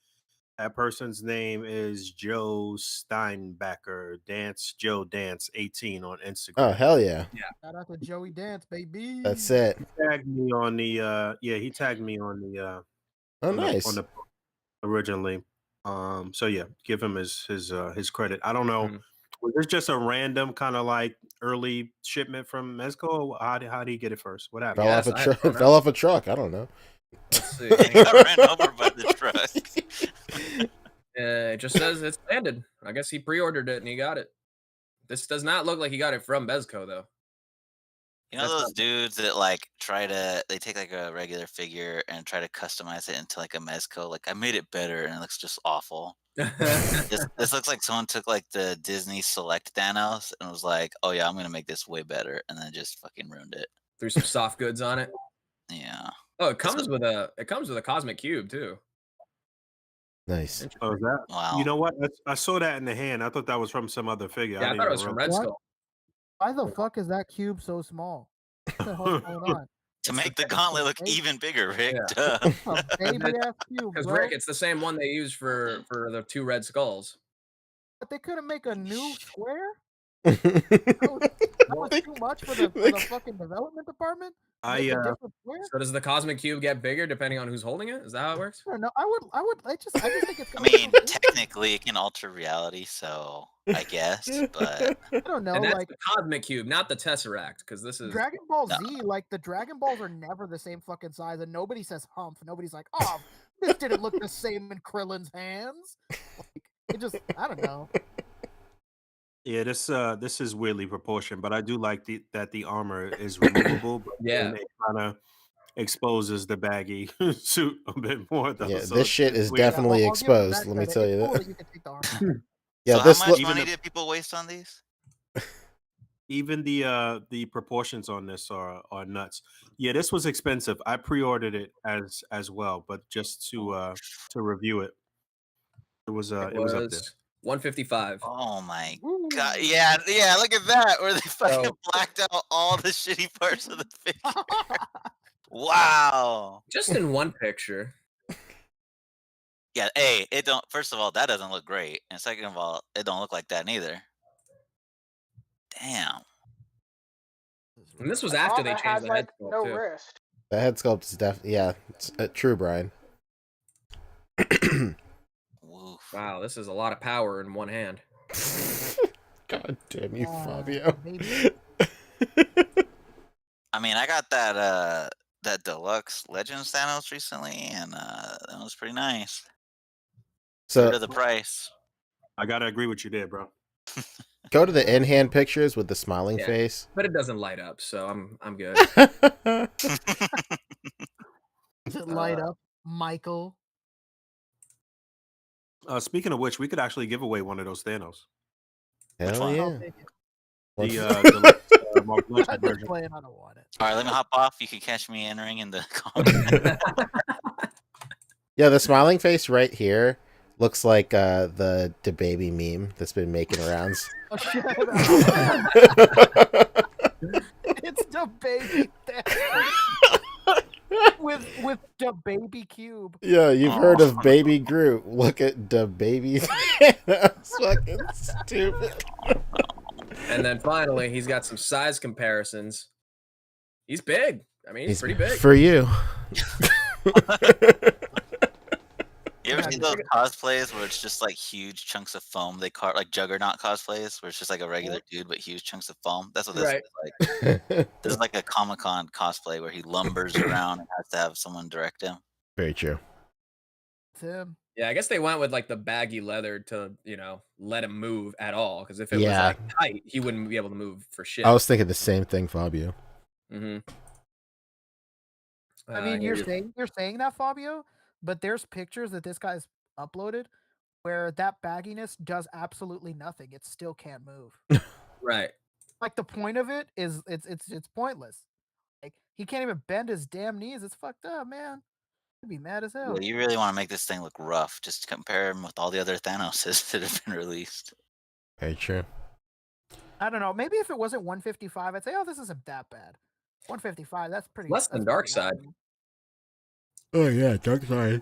that person's name is Joe Steinbacher, Joe Dance 18 on Instagram. Oh hell yeah! Shout out to Joey Dance, baby. That's it. He tagged me on the he tagged me on the Oh nice. on the originally. So yeah, give him his credit. I don't know. Was this just a random kind of like early shipment from Mezco? How did he get it first? What happened? Fell off a truck. I don't know. Let's see. He got ran over by the truck. It just says it's landed. I guess he pre-ordered it and he got it. This does not look like he got it from Mezco though. You know those dudes that like they take like a regular figure and try to customize it into like a Mezco. Like I made it better and it looks just awful. This looks like someone took like the Disney Select Thanos and was like, "Oh yeah, I'm gonna make this way better," and then just fucking ruined it. Threw some soft goods on it. Yeah. Oh, it comes with a cosmic cube too. Nice. Oh, is that? Wow. You know what? I saw that in the hand. I thought that was from some other figure. Yeah, I thought it was from Red Skull. Why the fuck is that cube so small? What the hell's going on? To make the gauntlet look even bigger, Rick. Yeah. Duh. A baby ass cube, Because bro. Rick, it's the same one they used for the 2 Red Skulls. But they couldn't make a new square? That was too much for the fucking development department? Make a different square? So does the cosmic cube get bigger depending on who's holding it? Is that how it works? I don't know. I just think it's I gonna mean, technically, it can alter reality, so I guess, but I don't know. And that's Like the cosmic cube, not the Tesseract, because this is Dragon Ball Z, like the Dragon Balls are never the same fucking size, and nobody says humph. Nobody's like, oh, this didn't look the same in Krillin's hands. Like, it just, I don't know. Yeah, this is weirdly proportioned, but I do like that the armor is removable. But Yeah. it kind of exposes the baggy suit a bit more. Though, Yeah, so this shit is definitely I'll give them exposed. that Let me credit. tell It's you cool that. you can take the armor off. Yeah, so this how much even money if- did people waste on these? Even the proportions on this are nuts. Yeah, this was expensive. I pre-ordered it as well, but just to review it, it was up there. $155. Oh my Ooh. god! Yeah, look at that. Where they fucking blacked out all the shitty parts of the figure. Wow. Just in one picture. Yeah. Hey, it don't. First of all, that doesn't look great, and second of all, it don't look like that neither. Damn. And this was after they Armor changed has, the like, head sculpt no too. wrist. The head sculpt is definitely, yeah, it's true, Brian. Woof. Wow, this is a lot of power in one hand. God damn you, Fabio. Baby. I mean, I got that deluxe Legends Thanos recently, and that was pretty nice. So For the price. I gotta agree with you there, bro. go to the in-hand pictures with the smiling Yeah. face. But it doesn't light up, so I'm good. Does it light up, Michael? Speaking of which, we could actually give away one of those Thanos. Hell one? yeah. I'll take it. The Mark Legend I'm just version. playing. I don't want it. All right, let me hop off. You can catch me entering in the comments. Yeah, the smiling face right here looks like the baby meme that's been making rounds. Oh, shut up. It's the baby with the baby cube. Yeah, you've heard of Baby Groot. Look at the baby. That's fucking stupid. And then finally, he's got some size comparisons. He's big. I mean, he's pretty big. For you. You ever seen those cosplays where it's just like huge chunks of foam they cart like Juggernaut cosplays where it's just like a regular dude but huge chunks of foam? That's what this Right. is like. This is like a Comic-Con cosplay where he lumbers around and has to have someone direct him. Very true. Tim. Yeah, I guess they went with like the baggy leather to, let him move at all. Because if it was Yeah. like tight, he wouldn't be able to move for shit. I was thinking the same thing, Fabio. Mm-hmm. I mean, you're saying that, Fabio, but there's pictures that this guy's uploaded where that bagginess does absolutely nothing. It still can't move. Right. Like the point of it is it's pointless. Like he can't even bend his damn knees. It's fucked up, man. I'd be mad as hell. Yeah, you really want to make this thing look rough. Just compare him with all the other Thanoses that have been released. Very true. I don't know. Maybe if it wasn't 155, I'd say, oh, this isn't that bad. 155, that's pretty. Less than Darkseid. Oh yeah, Darkseid.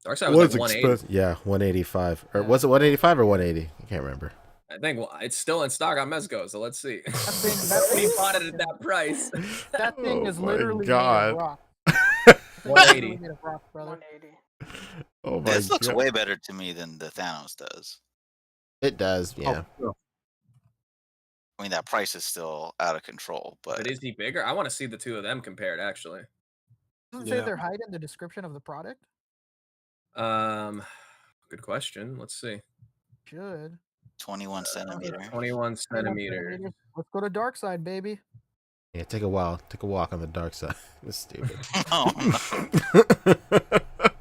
Darkseid was like 180. Yeah, 185. Or was it 185 or 180? I can't remember. I think it's still in stock on Mezco, so let's see. That He bought it at that price. That thing is literally God. made of rock. 180. Made of rock, brother. 180. Oh my This looks God. way better to me than the Thanos does. It does, yeah. Oh, I mean, that price is still out of control, but But is he bigger? I want to see the two of them compared, actually. Doesn't say their height in the description of the product. Good question. Let's see. Should 21 centimeter. 21 centimeters. Let's go to Darkseid, baby. Yeah, take a walk on the dark side. It's stupid. Oh,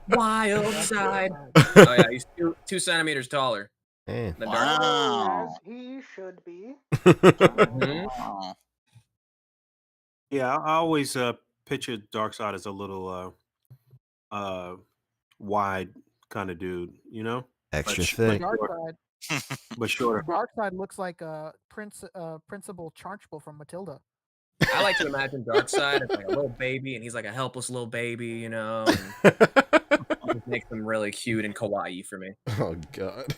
Wild side. Oh yeah, he's 2 centimeters taller. Hey. than wow. As he should be. Mhm. Wow. Yeah, I always picture Darkseid as a little wide kind of dude, you know? Extra sh- thick. Darkseid. But shorter. Darkseid looks like a Principal Charnchbull from Matilda. I like to imagine Darkseid as like a little baby, and he's like a helpless little baby, and it makes him really cute and kawaii for me. Oh God.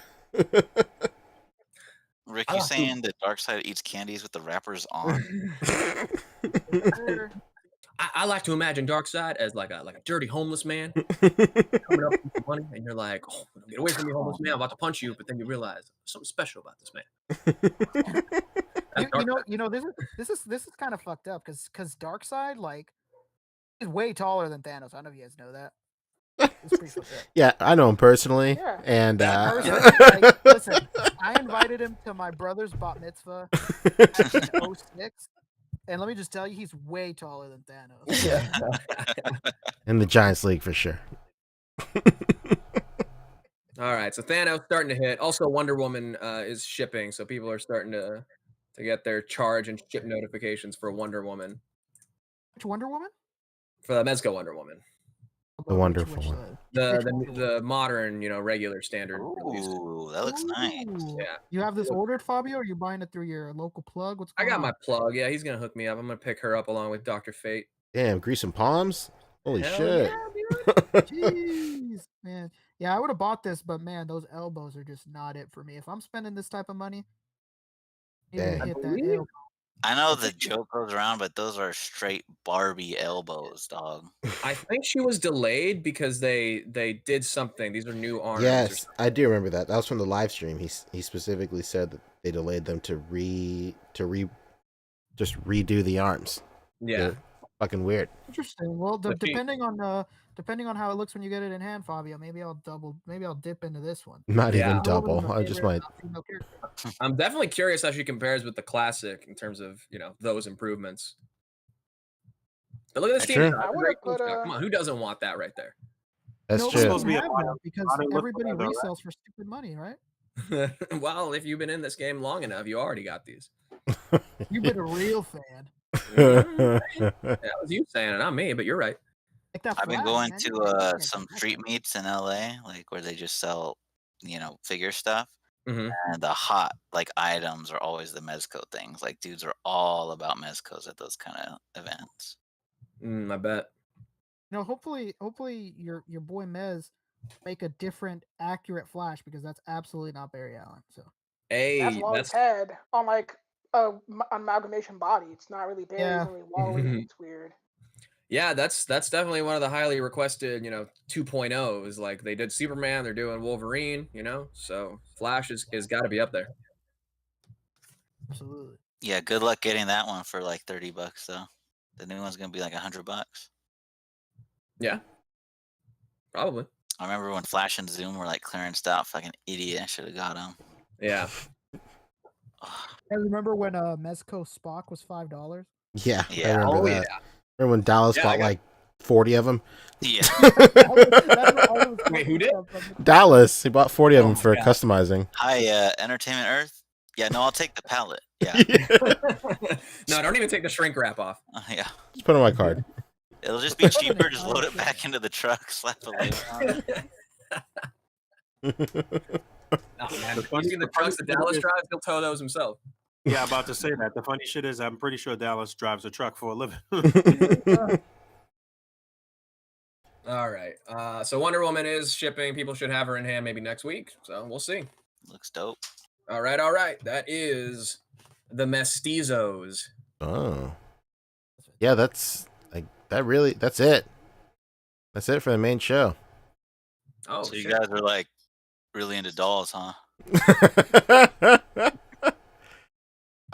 Rick, you saying that Darkseid eats candies with the wrappers on? I like to imagine Darkseid as like a dirty homeless man coming up with money, and you're like, "Oh, get away from me, homeless man! I'm about to punch you." But then you realize something special about this man. This is kind of fucked up because Darkseid like is way taller than Thanos. I don't know if you guys know that. It's pretty fucked up. Yeah, I know him personally, Yeah. and Like, listen, I invited him to my brother's bat mitzvah back in 2006, and let me just tell you, he's way taller than Thanos. in the Giants League for sure. All right, so Thanos starting to hit. Also, Wonder Woman is shipping, so people are starting to get their charge and ship notifications for Wonder Woman. Which Wonder Woman? For the Mezco Wonder Woman. The wonderful one. The modern, regular standard. Ooh, that looks nice. Yeah. You have this ordered, Fabio, or are you buying it through your local plug? What's I going got on? my plug. Yeah, he's gonna hook me up. I'm gonna pick her up along with Dr. Fate. Damn, grease and palms. Holy Hell shit. yeah, Jeez, man. Yeah, I would have bought this, but man, those elbows are just not it for me. If I'm spending this type of money, I need to Dang. hit that elbow. I know the joke goes around, but those are straight Barbie elbows, dog. I think she was delayed because they did something. These are new arms. Yes, I do remember that. That was from the live stream. He specifically said that they delayed them to just redo the arms. Yeah. They're fucking weird. Interesting. Well, The feet. depending on how it looks when you get it in hand, Fabio, maybe I'll dip into this one. Not Yeah. even double. I just might. I'm definitely curious how she compares with the classic in terms of those improvements. But look at this That's team. true. I would've put, Come on, who doesn't want that right there? That's Nobody true. supposed to be a can have modern- that because modern look everybody for that, though, resells for stupid money, right? Well, if you've been in this game long enough, you already got these. You've been a real fan. That was you saying it, not me, but you're right. Like that I've been Flash, going man. to some street meets in LA, like where they just sell, figure stuff. Mhm. And the hot items are always the Mezco things. Like dudes are all about Mezcos at those kind of events. I bet. Hopefully your boy Mez make a different, accurate Flash because that's absolutely not Barry Allen. So Hey, That's long that's head on like a amalgamation body. It's not really there. Yeah. It's really wallowy. It's weird. yeah, that's definitely one of the highly requested, 2.0s. Like they did Superman, they're doing Wolverine, so Flash is got to be up there. absolutely. Yeah, good luck getting that one for like $30 though. The new one's gonna be like $100. Yeah, probably. I remember when Flash and Zoom were like clearanced out. Fucking idiot. I should have got them. Yeah. I remember when Mezco Spock was $5. Yeah, I Yeah. remember Oh that. yeah. Remember when Dallas Yeah, I bought got- like 40 of them? Yeah. Wait, who did? Dallas, he bought 40 of Oh them my for God. customizing. Hi, Entertainment Earth. Yeah, no, I'll take the palette. Yeah. No, don't even take the shrink wrap off. Yeah. Just put it on my card. It'll just be cheaper. Just load it back into the truck, slap a lid on it. Oh, man. You seen the trucks that Dallas drives? He'll tow those himself. Yeah, about to say that. The funny shit is, I'm pretty sure Dallas drives a truck for a living. All right. So Wonder Woman is shipping. People should have her in hand maybe next week. So we'll see. Looks dope. All right. That is the Mestizos. Oh. Yeah, that's like that really that's it. That's it for the main show. Oh, So you shit. guys are like really into dolls, huh?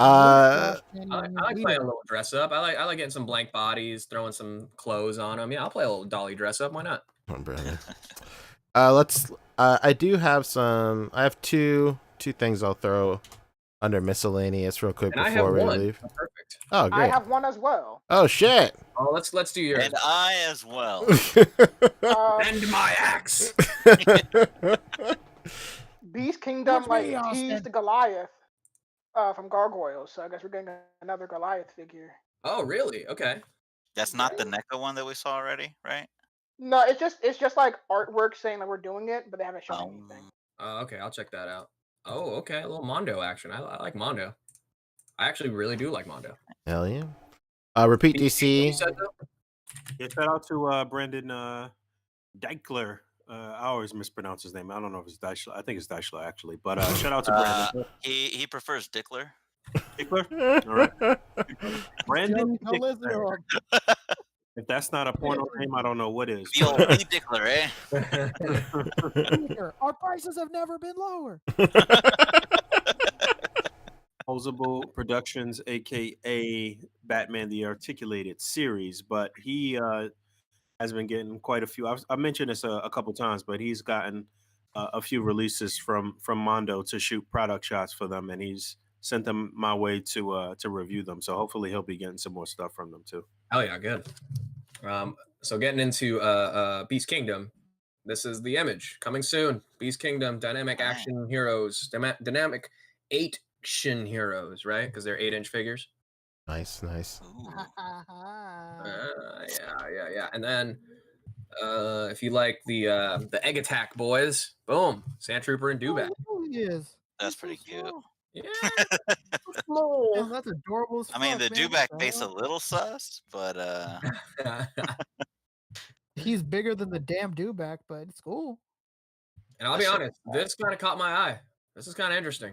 I like playing a little dress up. I like getting some blank bodies, throwing some clothes on them. Yeah, I'll play a little dolly dress up. Why not? Oh, brother. Let's I do have some I have two things I'll throw under miscellaneous real quick And I have before we one. leave. Oh, perfect. Oh, I great. have one as well. Oh shit. Oh, let's do yours. And I as well. Bend my axe. Beast Kingdom Watch me, like Austin. teased Goliath from Gargoyles, so I guess we're getting another Goliath figure. Oh, really? Okay. That's not the NECA one that we saw already, right? No, it's just like artwork saying that we're doing it, but they haven't shown anything. Okay, I'll check that out. Oh, okay. A little Mondo action. I like Mondo. I actually really do like Mondo. Hell yeah. Repeat You DC. said though? Yeah, shout out to Brandon Deichler. I always mispronounce his name. I don't know if it's Deichler. I think it's Deichler actually. But shout out to Brandon. He prefers Dickler. Deichler? All right. Brandon Don't listen to Deichler. him. If that's not a porno name, I don't know what is. The old B Dickler, eh? Peter, our prices have never been lower. Posable Productions, aka Batman the Articulated series, but he has been getting quite a few. I mentioned this a couple times, but he's gotten a few releases from Mondo to shoot product shots for them, and he's sent them my way to review them. So hopefully he'll be getting some more stuff from them too. Oh yeah, good. So getting into Beast Kingdom, this is the image coming soon. Beast Kingdom, dynamic action heroes, dynamic 8-action heroes, right? Because they're 8-inch figures. Nice. Ooh. Yeah. And then if you like the Egg Attack boys, boom, Sand Trooper and Dewback. Oh, he is. That's He's so pretty cute. small. Yeah. Damn, that's adorable as I mean, fuck, the man. Dewback What the face a hell? little sus, but He's bigger than the damn Dewback, but it's cool. And I'll be honest, this kind of caught my eye. This is kind of interesting.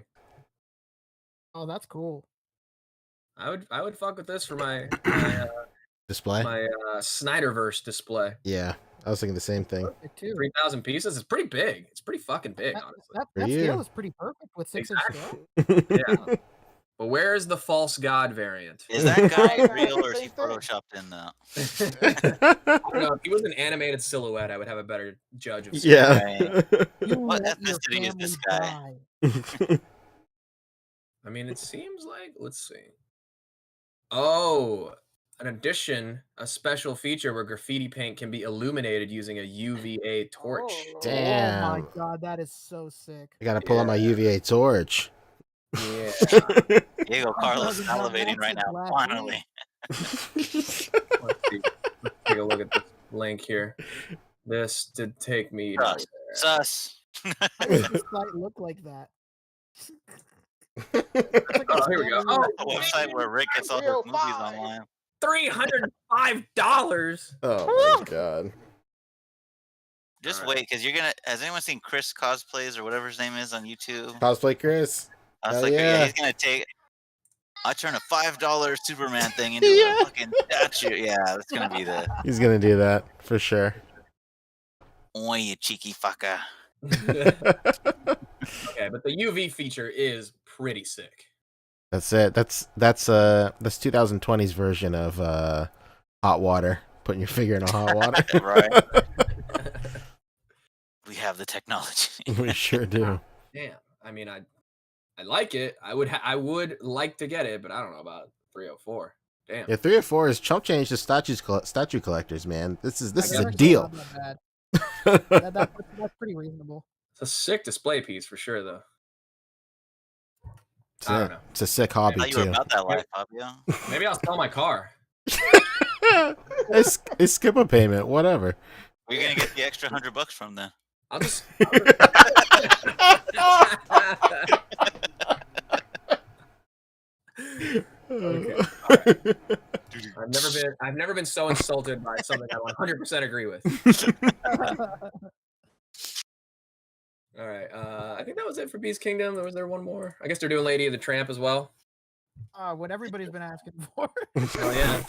Oh, that's cool. I would fuck with this for my Display? my Snyderverse display. Yeah. I was thinking the same thing. Perfect too. 3,000 pieces. It's pretty big. It's pretty fucking big, honestly. That For scale you. is pretty perfect with 6-inch Exactly. scale. Yeah. But where is the false god variant? is that guy Yeah, real or is he same thing. photoshopped in? I don't know, if he was an animated silhouette, I would have a better judge of scale. Yeah. You What let your ethnicity is this family guy? die. I mean, it seems like, let's see. Oh, an addition, a special feature where graffiti paint can be illuminated using a UVA torch. Oh, Damn. Oh my god, that is so sick. I gotta pull out my UVA torch. Yeah. Diego Carlos Doesn't have salivating right massive now. black Finally. Let's see. Let's take a look at this link here. This did take me to Sus. there. Sus. How does this site look like that? Oh, here we go. Oh, A website where Rick gets all his Real movies fine. online. $305. Oh my god. Just Alright. wait, because you're gonna. Has anyone seen Chris cosplays or whatever his name is on YouTube? Cosplay Chris. I was Hell like, yeah. he's gonna take. I turn a $5 Superman thing into Yeah. a fucking statue. Yeah, that's gonna be the. He's gonna do that for sure. Oi, you cheeky fucker. Okay, but the UV feature is pretty sick. That's it. That's 2020's version of hot water. Putting your figure in a hot water. Right. have the technology. We sure do. Damn. I mean, I like it. I would like to get it, but I don't know about 304. Damn. Yeah, 304 is chump change to statue collectors, man. This is That's a actually deal. not that bad. That's pretty reasonable. It's a sick display piece for sure, though. It's I don't know. It's a sick I hobby thought you were too. about that life, Fabio. Maybe I'll sell my car. It's skip a payment, whatever. Where are you gonna get the extra $100 from then? I'll just. Okay. I've never been so insulted by something I 100% agree with. All right. I think that was it for Beast Kingdom. Was there one more? I guess they're doing Lady of the Tramp as well. What everybody's been asking for. Oh yeah.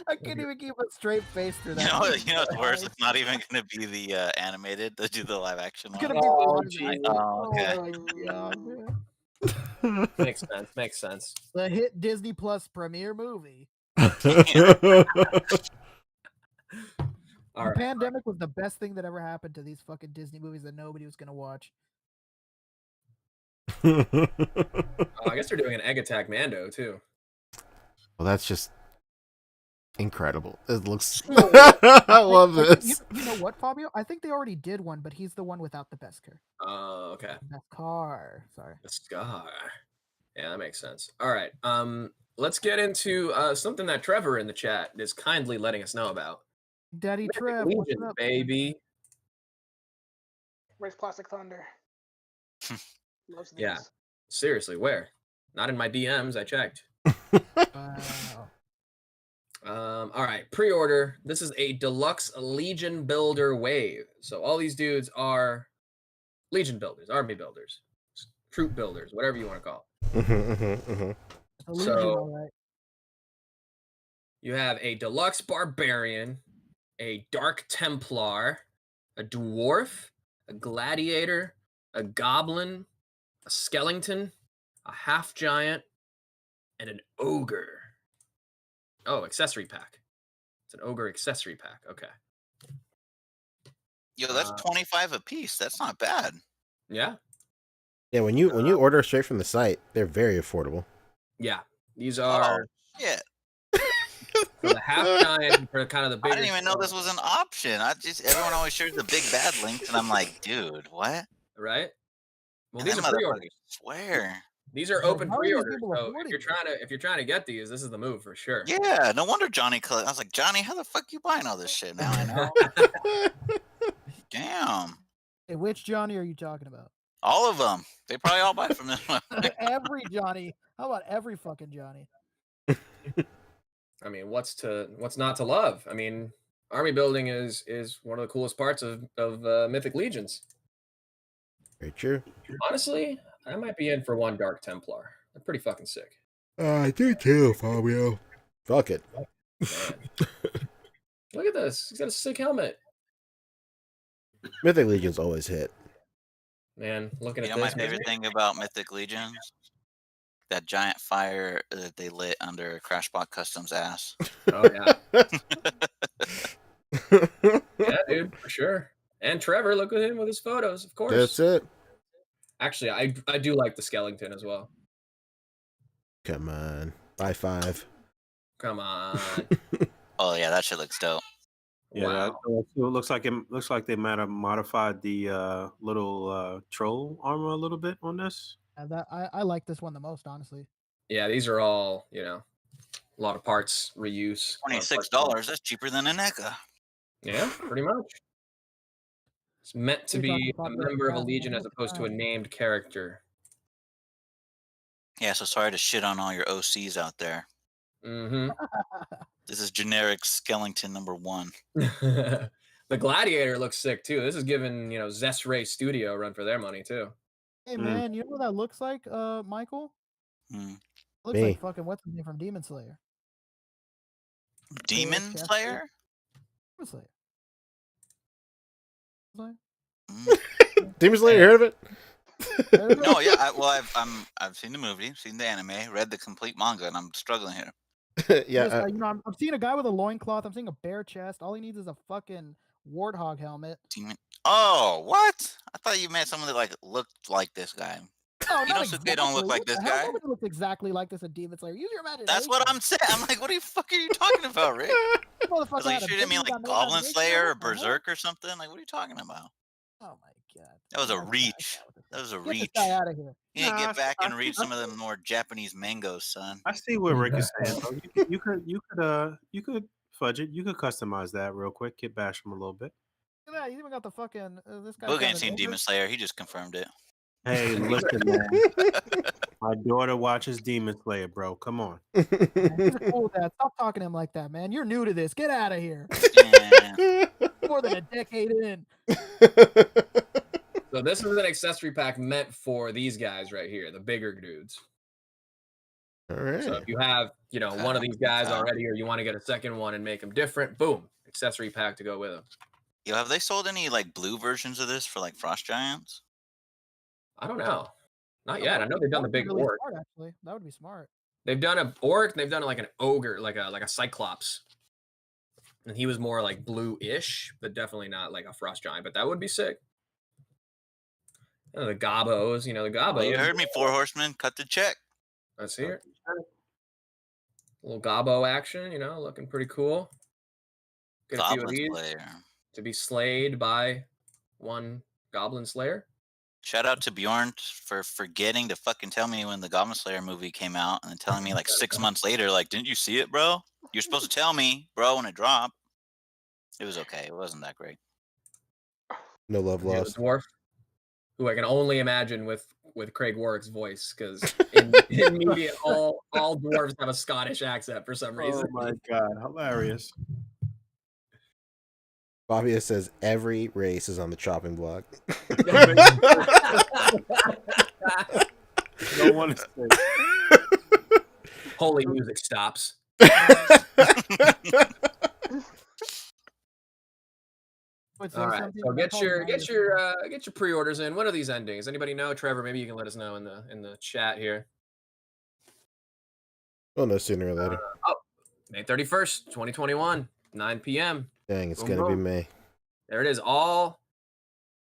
I can't even keep a straight face through You that. know what's worse? It's not even gonna be the animated. They do the live action It's one. gonna be Oh, the geez. Oh, okay. Oh my god, man. Makes sense. Makes sense. The hit Disney Plus premiere movie. All The right. pandemic was the best thing that ever happened to these fucking Disney movies that nobody was gonna watch. Oh, I guess they're doing an Egg Attack Mando too. Well, that's just incredible. It looks. I love this. You know what, Fabio? I think they already did one, but he's the one without the best car. Oh, okay. Best car. Sorry. The scar. Yeah, that makes sense. All right. Let's get into something that Trevor in the chat is kindly letting us know about. Daddy Trev, what's Legion, up? baby. Where's Plastic Thunder? Loves these. Yeah. Seriously, where? Not in my DMs. I checked. Wow. All right, pre-order. This is a deluxe Legion builder wave. So all these dudes are Legion builders, army builders, troop builders, whatever you want to call it. A Legion, So- all right. You have a deluxe barbarian, a dark Templar, a dwarf, a gladiator, a goblin, a skeleton, a half giant, and an ogre. Oh, accessory pack. It's an ogre accessory pack. Okay. Yo, that's 25 a piece. That's not bad. Yeah. Yeah, when you order straight from the site, they're very affordable. Yeah. These are Yeah. for the half giant for kind of the I bigger. didn't even know this was an option. Everyone always shares the big bad links, and I'm like, dude, what? Right. Well, And these them are pre-orders. motherfuckers swear. These are Well, open how are these pre-orders. people So affording if you're trying to get these, this is the move for sure. Yeah, no wonder Johnny. I was like, Johnny, how the fuck you buying all this shit? Now I know. Damn, Hey, which Johnny are you talking about? all of them. They probably all buy from this one. Every Johnny. How about every fucking Johnny? I mean, what's not to love? I mean, army building is one of the coolest parts of Mythic Legions. Very true. Honestly, I might be in for one Dark Templar. They're pretty fucking sick. I do too, Fabio. Fuck it. Man. Look at this. He's got a sick helmet. Mythic Legion's always hit. Man, looking You at know my this. favorite thing about Mythic Legions? That giant fire that they lit under Crashbot Customs' ass. Oh yeah. Yeah, dude, for sure. And Trevor, look at him with his photos, of course. That's it. Actually, I do like the skeleton as well. Come on. Buy 5. Come on. Oh yeah, that shit looks dope. Yeah, Wow. it looks like they might have modified the little troll armor a little bit on this. I like this one the most, honestly. Yeah, these are all, a lot of parts reuse. $26. That's cheaper than a NECA. Yeah, pretty much. It's meant to You're be talking a about member of a the legion as opposed to a named character. Yeah, so sorry to shit on all your OCs out there. Mm-hmm. This is generic skeleton number 1. The gladiator looks sick too. This is giving, Zest Ray Studio a run for their money too. Hey man, you know what that looks like, Michael? Hmm. Looks Me. like fucking what's his name from Demon Slayer. Demon Chester? Slayer? Demon Slayer. Slayer? Mm. Demon Slayer, you heard of it? No, yeah. I've seen the movie, seen the anime, read the complete manga, and I'm struggling here. Yeah. Just, I'm seeing a guy with a loincloth. I'm seeing a bare chest. All he needs is a fucking Warthog helmet. Oh, what? I thought you meant someone that like looked like this guy. Oh, You know, not Suke don't look exactly. like What this the hell? guy. Nobody looks exactly like this in Demon Slayer. Use your imagination. That's what I'm saying. I'm like, what the fuck are you talking about, Rick? I was Motherfucker like, had you a sure didn't mean beard, got like no Goblin imagination Slayer or on it? What the hell? Berserk or something? Like, what are you talking about? Oh my god. That was a Get this guy reach. out of this That was a Get this reach. guy out of here. You need to Nah, get back and I- read some of them more Japanese mangoes, son. I see what Rick is saying. Bro. You could fudge it. You could customize that real quick. Get bash him a little bit. Look at that. You even got the fucking this guy. Boog ain't seen Demon Slayer. He just confirmed it. Hey, listen, man. My daughter watches Demon Slayer, bro. Come on. He's a cool dad. Stop talking to him like that, man. You're new to this. Get out of here. Yeah. More than a decade in. So this is an accessory pack meant for these guys right here, the bigger dudes. All right. So if you have, one of these guys already, or you want to get a second one and make them different, boom, accessory pack to go with them. Yo, have they sold any like blue versions of this for like Frost Giants? I don't know. Not yet. I know they've done the big really orc. Smart, actually. That would be smart. They've done an orc. They've done like an ogre, like a cyclops. And he was more like blue-ish, but definitely not like a frost giant. But that would be sick. The Gabos, the Gabos. Well, you heard me, Four Horsemen. Cut the check. Let's hear it. A little Gabo action, looking pretty cool. Get a few of Goblin these Slayer. to be slayed by one Goblin Slayer. Shout out to Bjorn for forgetting to fucking tell me when the Goblin Slayer movie came out and then telling me like 6 months later, like, didn't you see it, bro? You're supposed to tell me, bro, when it dropped. It was okay. It wasn't that great. No love lost. Dwarf, who I can only imagine with Craig Warwick's voice, because in media, all dwarves have a Scottish accent for some reason. Oh my god, hilarious. Fabio says every race is on the chopping block. No one is safe. Holy music stops. All right, so get your pre-orders in. What are these endings? Anybody know? Trevor, maybe you can let us know in the chat here. Well, no sooner or later. May 31st, 2021, 9 p.m. Dang, it's Boom, gonna be boom. May. There it is.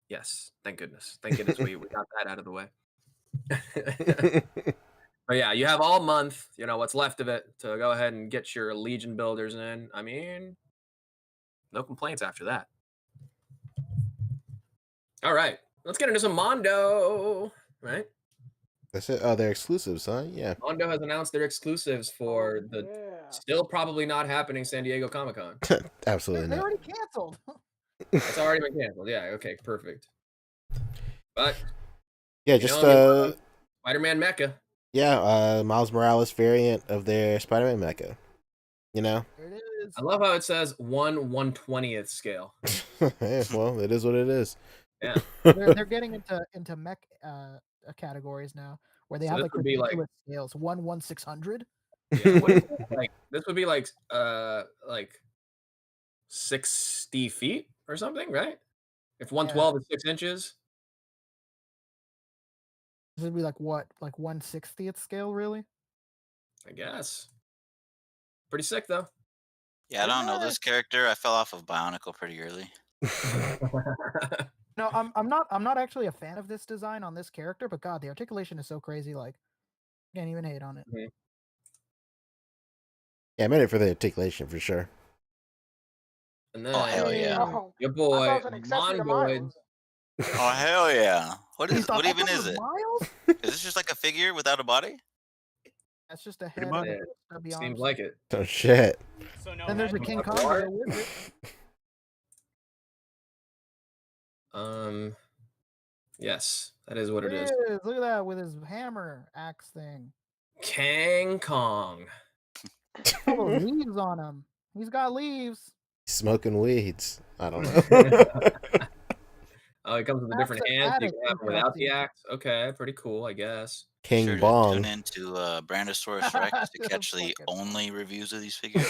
Yes, thank goodness. Thank goodness we got that out of the way. But yeah, you have all month, what's left of it, to go ahead and get your Legion builders in. I mean, no complaints after that. All right, let's get into some Mondo, right? That's it. Oh, they're exclusives, huh? Yeah. Mondo has announced their exclusives for the still probably not happening San Diego Comic-Con. Absolutely They not. already canceled. It's already been canceled. Yeah, okay, perfect. But yeah, just Spider-Man Mecha. Yeah, Miles Morales variant of their Spider-Man mecha. There it is. I love how it says 1/120th scale. Yeah, well, it is what it is. Yeah. They're getting into mech categories now, where they So have this like would be ridiculous scales. 1/600. Yeah, what is it? Like this would be like 60 feet or something, right? If 112 is 6 inches. This would be like what? Like 1/60th scale, really? I guess. Pretty sick though. Yeah, I don't know this character. I fell off of Bionicle pretty early. No, I'm not actually a fan of this design on this character, but God, the articulation is so crazy. Like, can't even hate on it. Mhm. Yeah, I'm in it for the articulation for sure. And then Oh, hell yeah. Oh, your I boy thought it was an accessory to Mongoid. Miles. Oh, hell yeah. What That even was is it? Miles? Is this just like a figure without a body? That's just a head. much. and a wrist, to be Seems honest. like it. Oh shit. So no Then there's a head. King Kong What? with a wizard. Yes, that is what it is. Look at that with his hammer axe thing. Kang Kong. All those leaves on him. He's got leaves. Smoking weeds. I don't know. Oh, it comes with a That's different a- hand. that You is can have it without the interesting. axe. Okay, pretty cool, I guess. King Sure to Bong. tune into Brandosaurus Rex to catch the Fucking- only reviews of these figures.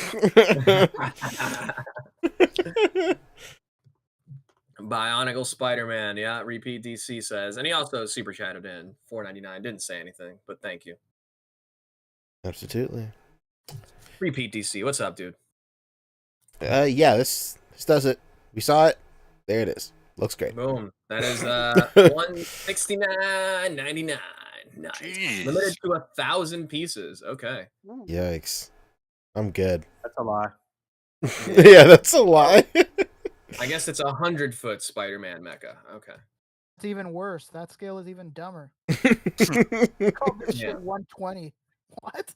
Bionicle Spider-Man, yeah. Repeat DC says, and he also super chatted in $4.99. Didn't say anything, but thank you. Absolutely. Repeat DC, what's up, dude? Yeah, this does it. We saw it. There it is. Looks great. Boom. That is $169.99. Nice. Jeez. Limited to 1,000 pieces. Okay. Yikes. I'm good. That's a lie. Yeah, that's a lie. I guess it's 100-foot Spider-Man mecha. Okay. It's even worse. That scale is even dumber. Yeah. Call this shit 120. What?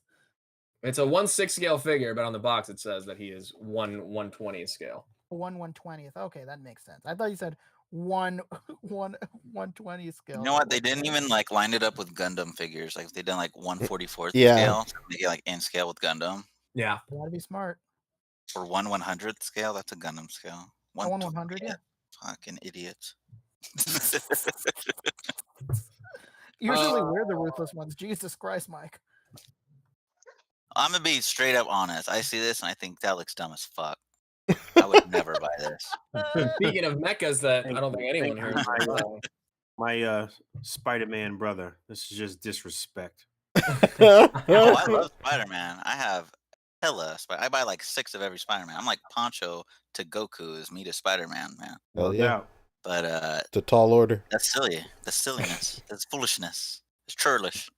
It's a 1/6 scale figure, but on the box it says that he is 1/120 scale. 1/120th. Okay, that makes sense. I thought you said 1/120 scale. You know what? They didn't even like line it up with Gundam figures. Like they done like 1/44th Yeah. scale. So they get like in scale with Gundam. Yeah. You gotta be smart. Or 1/100th scale. That's a Gundam scale. 1/100, yeah. Fucking idiots. Usually we're the ruthless ones. Jesus Christ, Mike. I'm gonna be straight up honest. I see this and I think that looks dumb as fuck. I would never buy this. Speaking of mechas that I don't think anyone heard. My Spider-Man brother. This is just disrespect. Oh, I love Spider-Man. I have hella. I buy like 6 of every Spider-Man. I'm like Poncho to Goku is me to Spider-Man, man. Hell yeah. But It's a tall order. that's silly. That's silliness. That's foolishness. It's churlish.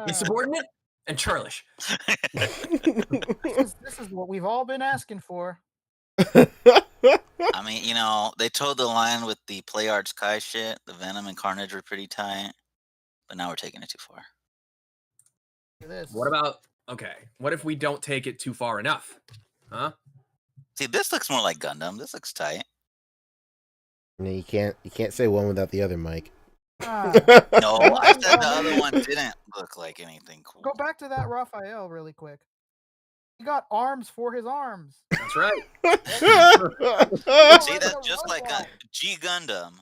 Insubordinate and churlish. This is what we've all been asking for. I mean, you know, they toed the line with the Play Arts Kai shit. The Venom and Carnage were pretty tight, but now we're taking it too far. What about what if we don't take it too far enough? Huh? See, this looks more like Gundam. This looks tight. No, you can't say one without the other, Mike. No, I said the other one didn't look like anything cool. Go back to that Raphael really quick. He got arms for his arms. That's right. See, that's just like a G Gundam,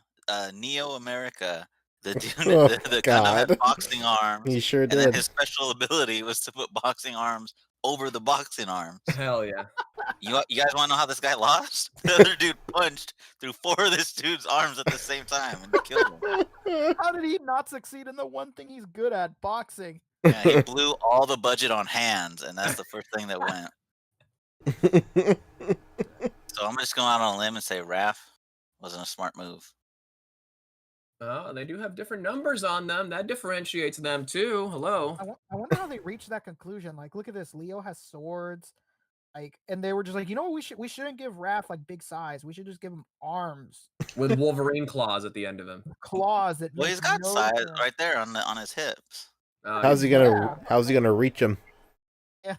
Neo America. The Gundam had boxing arms. He sure and did. then his special ability was to put boxing arms over the boxing arms. Hell yeah. You guys want to know how this guy lost? The other dude punched through 4 of this dude's arms at the same time and killed him. How did he not succeed in the one thing he's good at, boxing? Yeah, he blew all the budget on hands, and that's the first thing that went. So I'm just going out on a limb and say Raph wasn't a smart move. Oh, they do have different numbers on them. That differentiates them too. Hello. I wonder how they reached that conclusion. Like, look at this. Leo has swords. Like, and they were just like, you know what? We shouldn't give Raph like big size. We should just give him arms with Wolverine claws at the end of him. Claws that. Well, he's got size right there on his hips. How's he gonna reach him? Yeah.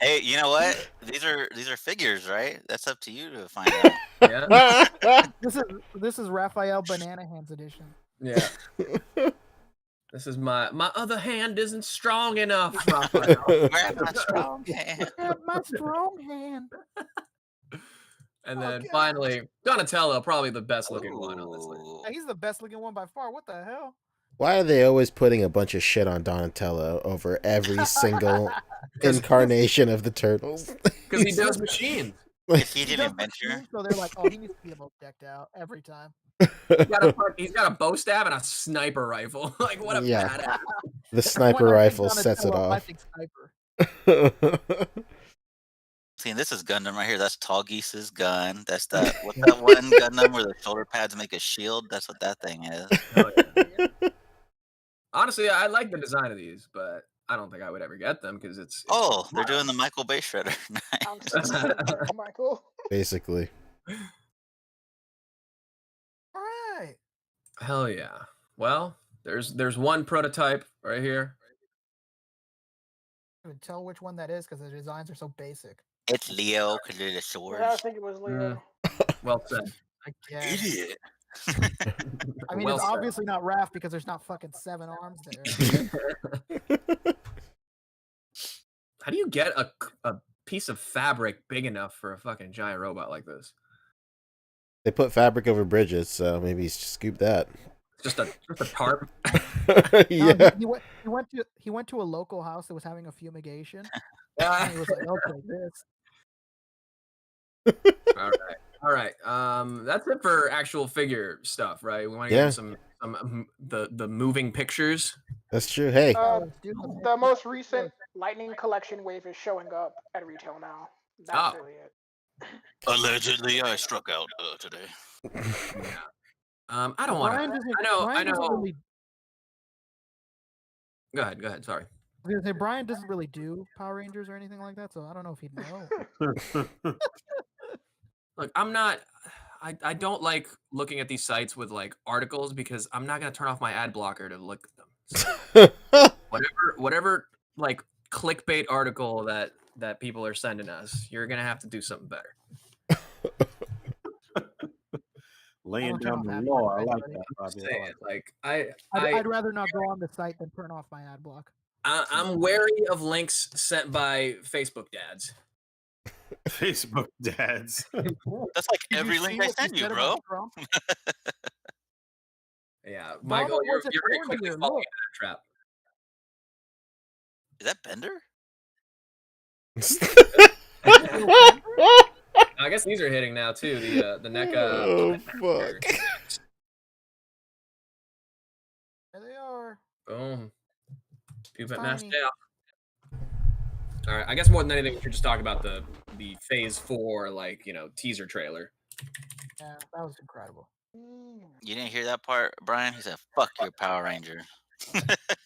Hey, you know what? These are figures, right? That's up to you to find out. Yeah. This is Raphael Banana Hands edition. Yeah. This is my other hand isn't strong enough, Raphael. Grab my strong hand. Grab my strong hand. And then finally, Donatello, probably the best looking one, honestly. Yeah, he's the best looking one by far. What the hell? Why are they always putting a bunch of shit on Donatello over every single incarnation of the Turtles? Because he does machines. Is he an inventor? So they're like, oh, he needs to be most decked out every time. He's got a bow stab and a sniper rifle. Like, what a badass. The sniper rifle sets it off. I think sniper. See, this is Gundam right here. That's Tall Geese's gun. That's that. What's that one Gundam where the shoulder pads make a shield? That's what that thing is. Oh, yeah. Honestly, I like the design of these, but I don't think I would ever get them because it's. Oh, they're doing the Michael Bay Shredder. Michael. Basically. All right. Hell yeah. Well, there's one prototype right here. I can tell which one that is because the designs are so basic. It's Leo because of the swords. Yeah, I think it was Leo. Well said. I guess. Idiot. I mean, it's obviously not Raph because there's not fucking 7 arms there. How do you get a piece of fabric big enough for a fucking giant robot like this? They put fabric over bridges, so maybe he's just scoop that. Just a tarp. Yeah. He went to a local house that was having a fumigation. Yeah. And he was like, okay, this. All right. That's it for actual figure stuff, right? We want to get some the moving pictures. That's true. Hey. The most recent Lightning Collection wave is showing up at retail now. That's really it. Allegedly, I struck out today. Yeah. I don't want to. I know. Really, Go ahead. Sorry. I was gonna say Brian doesn't really do Power Rangers or anything like that, so I don't know if he'd know. Look, I'm not. I don't like looking at these sites with like articles because I'm not gonna turn off my ad blocker to look at them. So whatever like clickbait article that people are sending us, you're gonna have to do something better. Laying down the law. I like that, Bobby. Like I'd rather not go on the site than turn off my ad block. I'm wary of links sent by Facebook dads. Facebook dads. That's like every link I send you, bro. Yeah, Michael, you're very quickly falling into that trap. Is that Bender? I guess these are hitting now too. The NECA. Oh fuck! There they are. Boom. Puppet masked out. All right. I guess more than anything, we should just talk about the Phase 4 teaser trailer. Yeah, that was incredible. You didn't hear that part, Brian? He said, "Fuck your Power Ranger."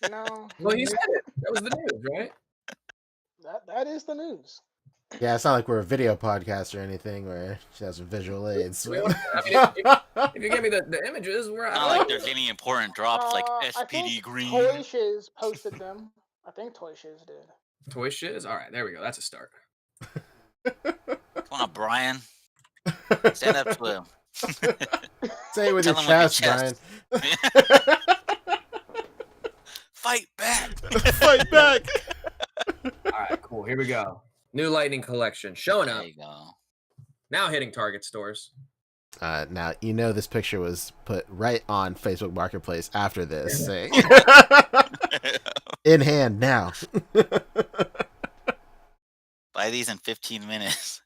No. Well, he said it. That was the news, right? That is the news. Yeah, it's not like we're a video podcast or anything where she has some visual aids. I mean, if you give me the images, we're Not like there's any important drops like SPD Green. Toy Shiz posted them. I think Toy Shiz did. Toy Shiz? All right, there we go. That's a start. Come on, Brian. Stand up to him. Say it with your chest, Brian. Fight back. Fight back. All right, cool. Here we go. New Lightning Collection showing up. There you go. Now hitting Target stores. Now, this picture was put right on Facebook Marketplace after this, saying, in hand now. Buy these in 15 minutes.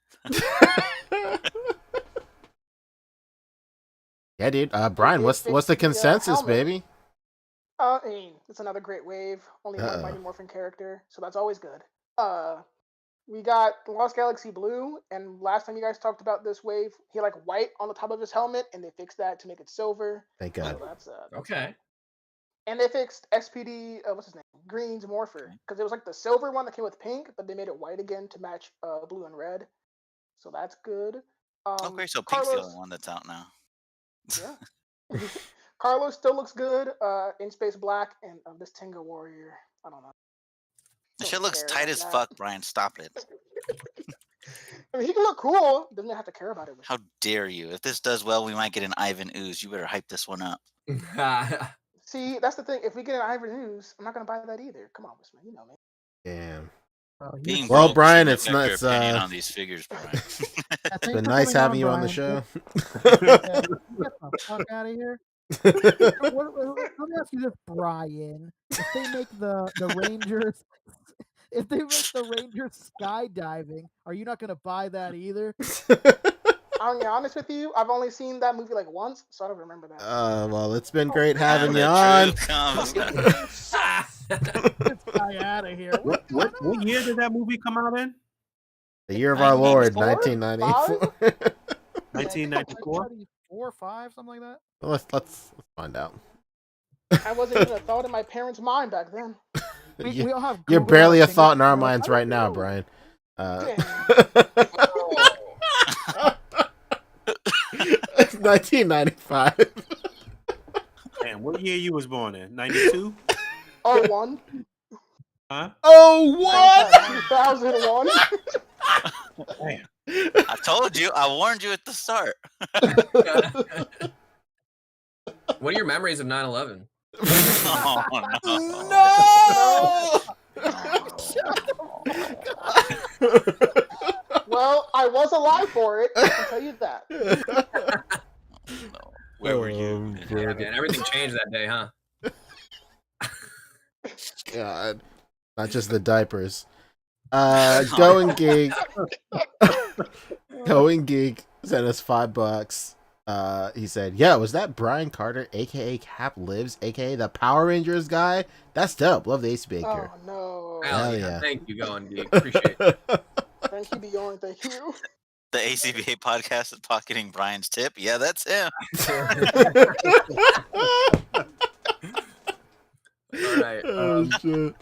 Yeah, dude. Brian, what's the consensus, baby? I mean, it's another great wave. Only one Mighty Morphin character, so that's always good. We got Lost Galaxy Blue, and last time you guys talked about this wave, he had like white on the top of his helmet, and they fixed that to make it silver. Thank God. So that's okay. And they fixed SPD, what's his name? Green's Morpher, because it was like the silver one that came with pink, but they made it white again to match blue and red. So that's good. Okay, so Pink's the only one that's out now. Yeah. Carlos still looks good in Space Black, and this Tenga Warrior, I don't know. The shit looks tight as fuck, Brian. Stop it. I mean, he can look cool. Doesn't have to care about it. How dare you? If this does well, we might get an Ivan Ooze. You better hype this one up. See, that's the thing. If we get an Ivan Ooze, I'm not gonna buy that either. Come on, man. You know me. Damn. Well, Brian, it's not. Your opinion on these figures, Brian. It's been nice having you on the show. Get the fuck out of here. Let me ask you this, Brian. If they make the Rangers, skydiving, are you not gonna buy that either? I'll be honest with you. I've only seen that movie like once, so I don't remember that. Well, it's been great having you on. This guy out of here. What year did that movie come out in? The year of our Lord, 1994. 1994. 4 or 5, something like that. Well, let's find out. I wasn't even a thought in my parents' mind back then. We all have. You're barely a thought in our minds right now, Brian. 1995. Man, what year you was born in? 92? 01. Huh? 2001. Damn. I told you. I warned you at the start. What are your memories of 9/11? Oh, No! Well, I was alive for it. I can tell you that. No. Where were you? Yeah, man, everything changed that day, huh? God, not just the diapers. Going Geek. Going Geek sent us $5. He said, "Yeah, was that Brian Carter, aka Cap Lives, aka the Power Rangers guy? That's dope. Love the A.C.B.A. Oh no! Hell yeah. Thank you, Going Geek. Appreciate it. Thank he be on. Thank you. The A.C.B.A. podcast is pocketing Brian's tip. Yeah, that's him. All right. Oh shit.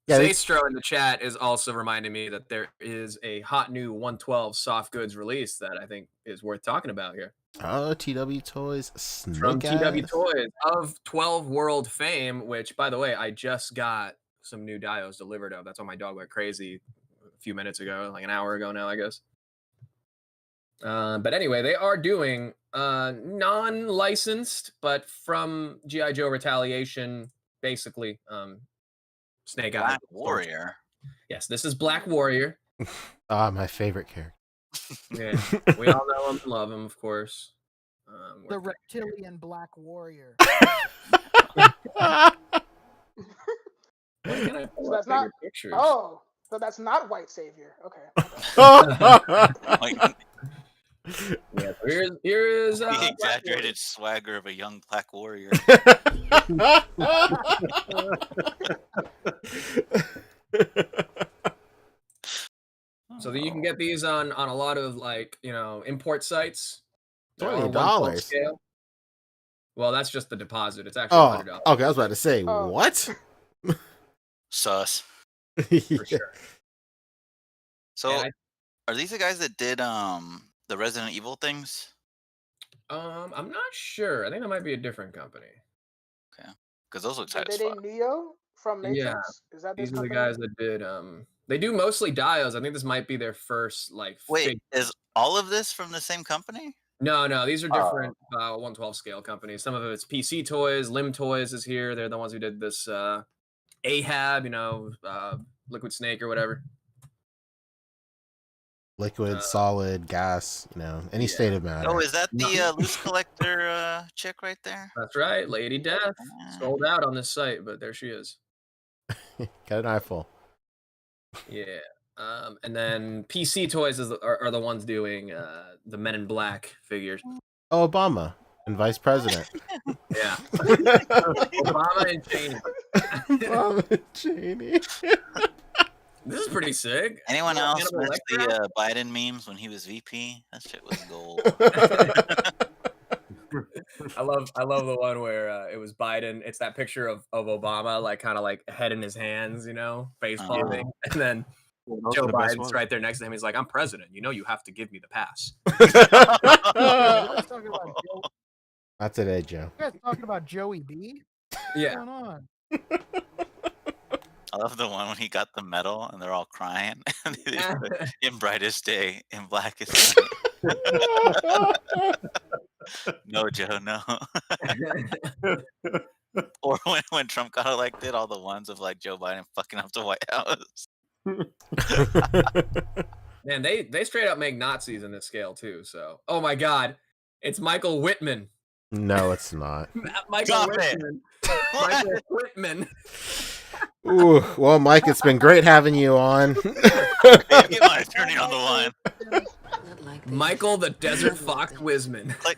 Yeah, Zaystro in the chat is also reminding me that there is a hot new 112 soft goods release that I think is worth talking about here. Oh, TW Toys, From Snake TW Eyes. Toys of 12 World fame, which, by the way, I just got some new dios delivered of. That's why my dog went crazy a few minutes ago, like an hour ago now, I guess. But anyway, they are doing non-licensed, but from G.I. Joe Retaliation, basically, Snake Eyes. Black Warrior. Yes, this is Black Warrior. Ah, my favorite character. Yeah, we all know him and love him, of course. The reptilian Black Warrior. So that's not. Pictures? Oh, so that's not White Savior. Okay. Yeah, here is The exaggerated swagger of a young Black Warrior. So that you can get these on a lot of import sites. $20. Well, that's just the deposit. It's actually Oh, $100. okay. I was about to say what? Sus. For sure. So, are these the guys that did the Resident Evil things? I'm not sure. I think that might be a different company. Okay, because those look tight They as did fuck. Neo from Matrix. Yeah, is that this these are the company? guys that did. They do mostly dios. I think this might be their first Wait, is all of this from the same company? No, these are different 112 scale companies. Some of it's PC Toys, Lim Toys is here. They're the ones who did this A.C.B.A, Liquid Snake or whatever. Liquid, solid, gas, any state of matter. Oh, is that the loose collector chick right there? That's right, Lady Death. Sold out on this site, but there she is. Got an eyeful. Yeah. And then PC Toys are the ones doing the Men in Black figures. Oh, Obama and Vice President. Yeah. Obama and Cheney. Obama and Cheney. This is pretty sick. Anyone else miss the Biden memes when he was VP? That shit was gold. I love the one where it was Biden. It's that picture of Obama, kind of head in his hands, face palming, and then Joe Biden's right there next to him. He's like, "I'm president. You have to give me the pass." Not today, Joe. You guys talking about Joey B? Yeah. What's going on? I love the one when he got the medal and they're all crying. In brightest day, in blackest night. No, Joe, no. Or when Trump got elected, all the ones of Joe Biden fucking up the White House. Man, they straight up make Nazis in this scale too. So, oh my God, it's Michael Whitman. No, it's not. Michael Whitman. Michael Whitman. Ooh, well, Mike, it's been great having you on. Get my attorney on the line. Michael the Desert Fox Wisman. Click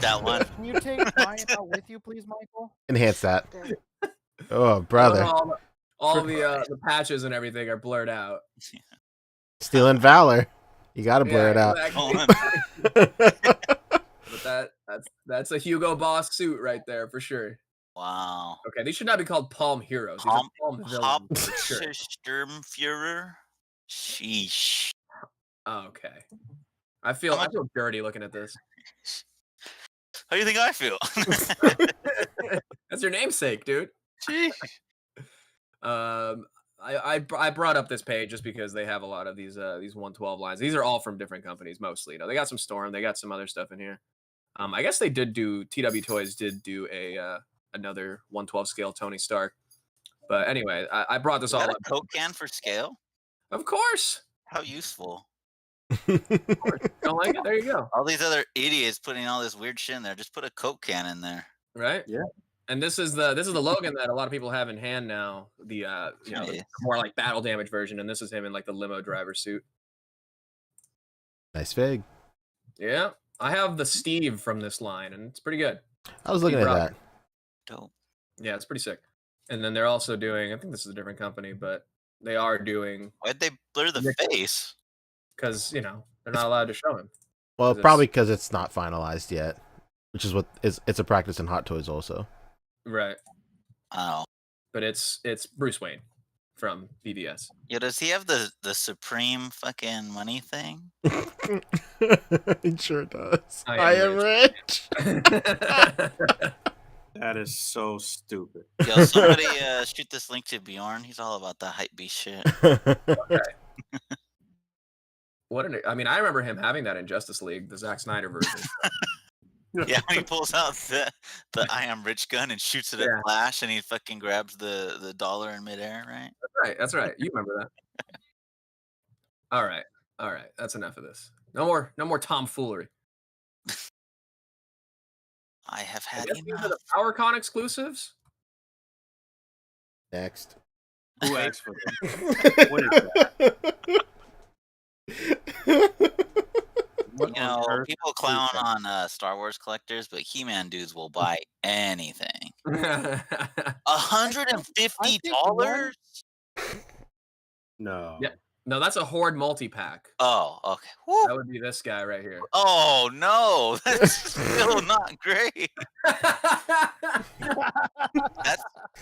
that one. Can you take Brian out with you, please, Michael? Enhance that. Oh, brother. All the patches and everything are blurred out. Stealing valor. You got to blur it out. But that's a Hugo Boss suit right there for sure. Wow. Okay, these should not be called Palm Heroes. These are Palm Villains. For sure. Sturmfuhrer. Sheesh. Okay. I feel dirty looking at this. How do you think I feel? That's your namesake, dude. Sheesh. I brought up this page just because they have a lot of these 112 lines. These are all from different companies mostly. They got some Storm, they got some other stuff in here. I guess they did do TW Toys did do another 112 scale Tony Stark. But anyway, I brought this all up. A Coke can for scale? Of course. How useful. Don't like it? There you go. All these other idiots putting all this weird shit in there. Just put a Coke can in there. Right? Yeah. And this is the Logan that a lot of people have in hand now. The the more battle damage version, and this is him in the limo driver suit. Nice fig. Yeah. I have the Steve from this line, and it's pretty good. I was looking at that. Dope. Yeah, it's pretty sick. And then they're also doing, I think this is a different company, but they are doing. Why'd they blur the face? because they're not allowed to show him. Well, probably because it's not finalized yet, which is what it's a practice in Hot Toys also. Right. Oh. But it's Bruce Wayne from BVS. Yeah, does he have the supreme fucking money thing? It sure does. I am rich. That is so stupid. Yo, somebody shoot this link to Bjorn. He's all about the hype beast shit. Okay. I mean, I remember him having that in Justice League, the Zack Snyder version. Yeah, when he pulls out the I am rich gun and shoots it at Flash, and he fucking grabs the dollar in midair, right? That's right. You remember that. All right. That's enough of this. No more tomfoolery. I have had These are the PowerCon exclusives. Next. Who asked for that? What is that? People clown on Star Wars collectors, but He-Man dudes will buy anything. $150? No. Yeah. No, that's a Horde multi-pack. Oh, okay. Woo. That would be this guy right here. Oh no, that's still not great.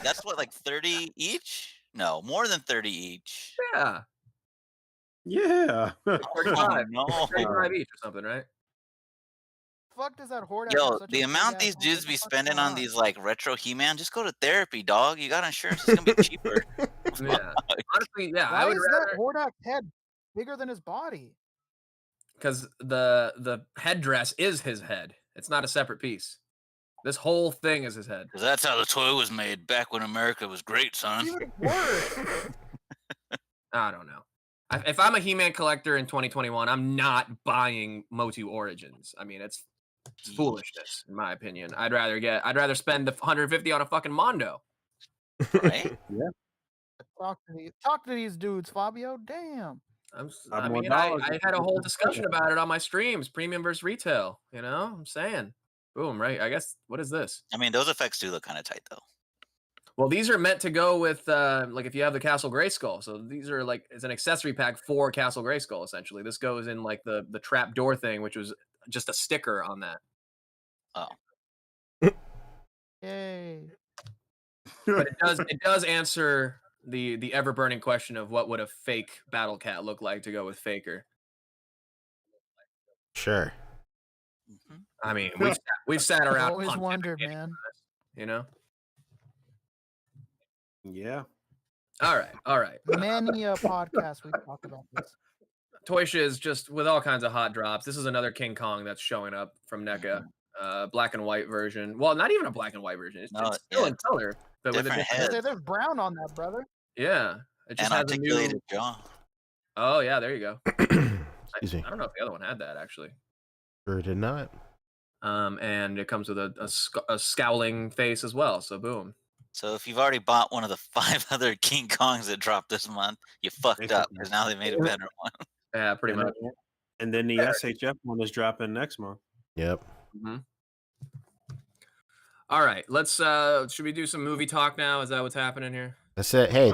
That's what, like 30 each? No, more than 30 each. Yeah. Yeah. 35. No. 35 each or something, right? Fuck does that Horde? Yo, the amount these dudes be spending on these like retro He-Man, just go to therapy, dog. You got insurance, it's gonna be cheaper. Yeah. Honestly, yeah. Why I would is rather that Hordak's head bigger than his body? because the headdress is his head. It's not a separate piece. This whole thing is his head. Because that's how the toy was made back when America was great, son. I don't know. If I'm a He-Man collector in 2021, I'm not buying Motu Origins. I mean, it's foolishness, in my opinion. I'd rather spend the 150 on a fucking Mondo. Right? Yeah. Talk to these dudes, Fabio. Damn. I had a whole discussion about it on my streams, premium versus retail. I'm saying, boom, right? I guess, what is this? I mean, those effects do look kind of tight, though. Well, these are meant to go with, like, if you have the Castle Grayskull. So these are like, it's an accessory pack for Castle Grayskull, essentially. This goes in like the trap door thing, which was just a sticker on that. Oh. Yay. But it does answer the ever burning question of what would a fake Battle Cat look like to go with Faker. Sure. Mm-hmm. I mean, we've sat around. Always wondered, man. Yeah. All right. Many a podcast we talk about this. Toy Shiz just with all kinds of hot drops. This is another King Kong that's showing up from NECA. Black and white version. Well, not even a black and white version. It's still in color, but with a different head. There's brown on that, brother. Yeah, it just has articulated jaw. Oh yeah, there you go. Excuse me. I don't know if the other one had that actually. Sure did not. And it comes with a scowling face as well. So boom. So if you've already bought one of the 5 other King Kongs that dropped this month, you fucked up because now they made a better one. Yeah, pretty much. And then the SHF one is dropping next month. Yep. Mm-hmm. All right, let's. Should we do some movie talk now? Is that what's happening here? That's it. Hey,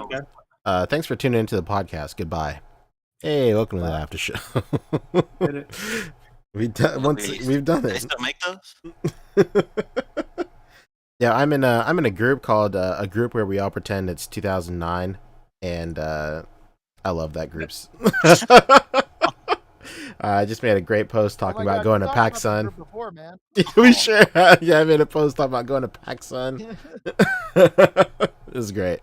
thanks for tuning into the podcast. Goodbye. Hey, welcome to the after show. We've done it. They still make those? Yeah, I'm in a group called a group where we all pretend it's 2009, and I love that group. I just made a great post talking about going to PacSun. We sure have. Yeah, I made a post talking about going to PacSun. It was great.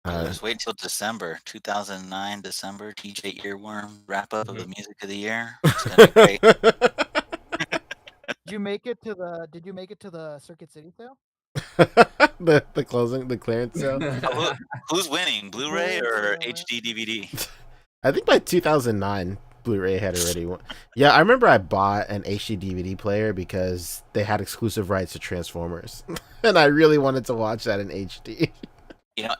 Just wait until December 2009. December DJ Earworm wrap up of the music of the year. It's gonna be great. Did you make it to the Circuit City sale? the clearance sale. Who's winning, Blu-ray or HD DVD? I think by 2009, Blu-ray had already won. Yeah, I remember I bought an HD DVD player because they had exclusive rights to Transformers, and I really wanted to watch that in HD.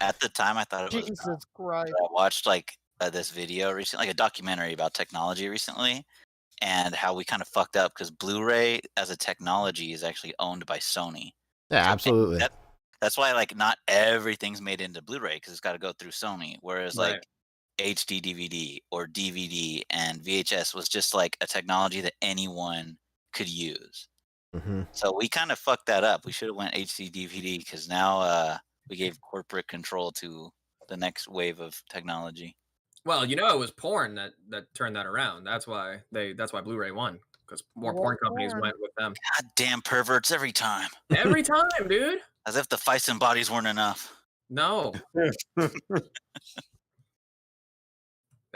At the time, I thought it was. Jesus Christ! I watched this video recently, like a documentary about technology recently, and how we kind of fucked up because Blu-ray as a technology is actually owned by Sony. Yeah, so absolutely. That's why not everything's made into Blu-ray because it's got to go through Sony. Whereas HD DVD or DVD, and VHS was just like a technology that anyone could use. Mm-hmm. So we kind of fucked that up. We should have went HD DVD because now we gave corporate control to the next wave of technology. Well, it was porn that turned that around. That's why Blu-ray won, because more porn companies went with them. God damn perverts every time. Every time, dude. As if the Feist and bodies weren't enough. No. That'd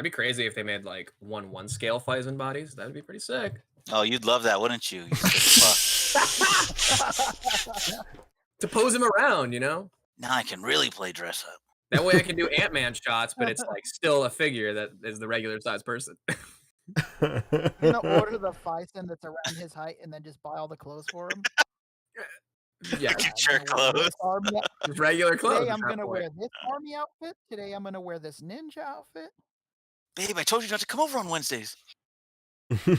be crazy if they made like 1/1 scale Phison bodies. That'd be pretty sick. Oh, you'd love that, wouldn't you? You sick fuck. To pose him around, Now I can really play dress up. That way I can do Ant-Man shots, but it's like still a figure that is the regular size person. Order the Phison that's around his height and then just buy all the clothes for him. Yeah, get your clothes. Just regular clothes. Today I'm gonna wear this army outfit. Today I'm gonna wear this ninja outfit. Babe, I told you not to come over on Wednesdays. This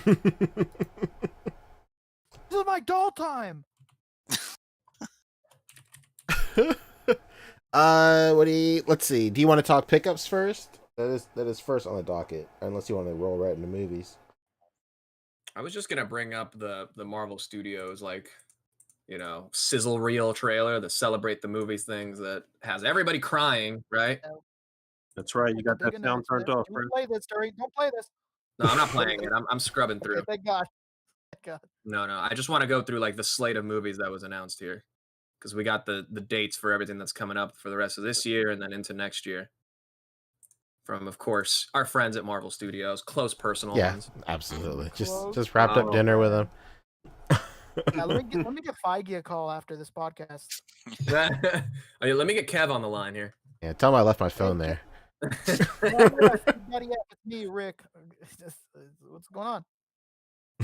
is my doll time. Let's see. Do you want to talk pickups first? That is first on the docket, unless you want to roll right into movies. I was just gonna bring up the Marvel Studios sizzle reel trailer, the celebrate the movies things that has everybody crying, right? That's right. You got that sound turned off, Don't play this, Don't play this. No, I'm not playing it. I'm scrubbing through. Okay, thank God. Thank God. No. I just want to go through like the slate of movies that was announced here, because we got the dates for everything that's coming up for the rest of this year and then into next year. From, of course, our friends at Marvel Studios, close personal ones. Absolutely. Just wrapped up dinner with them. Yeah, let me get Feige a call after this podcast. Let me get Kev on the line here. Yeah, tell him I left my phone there. It's me, Rick. What's going on?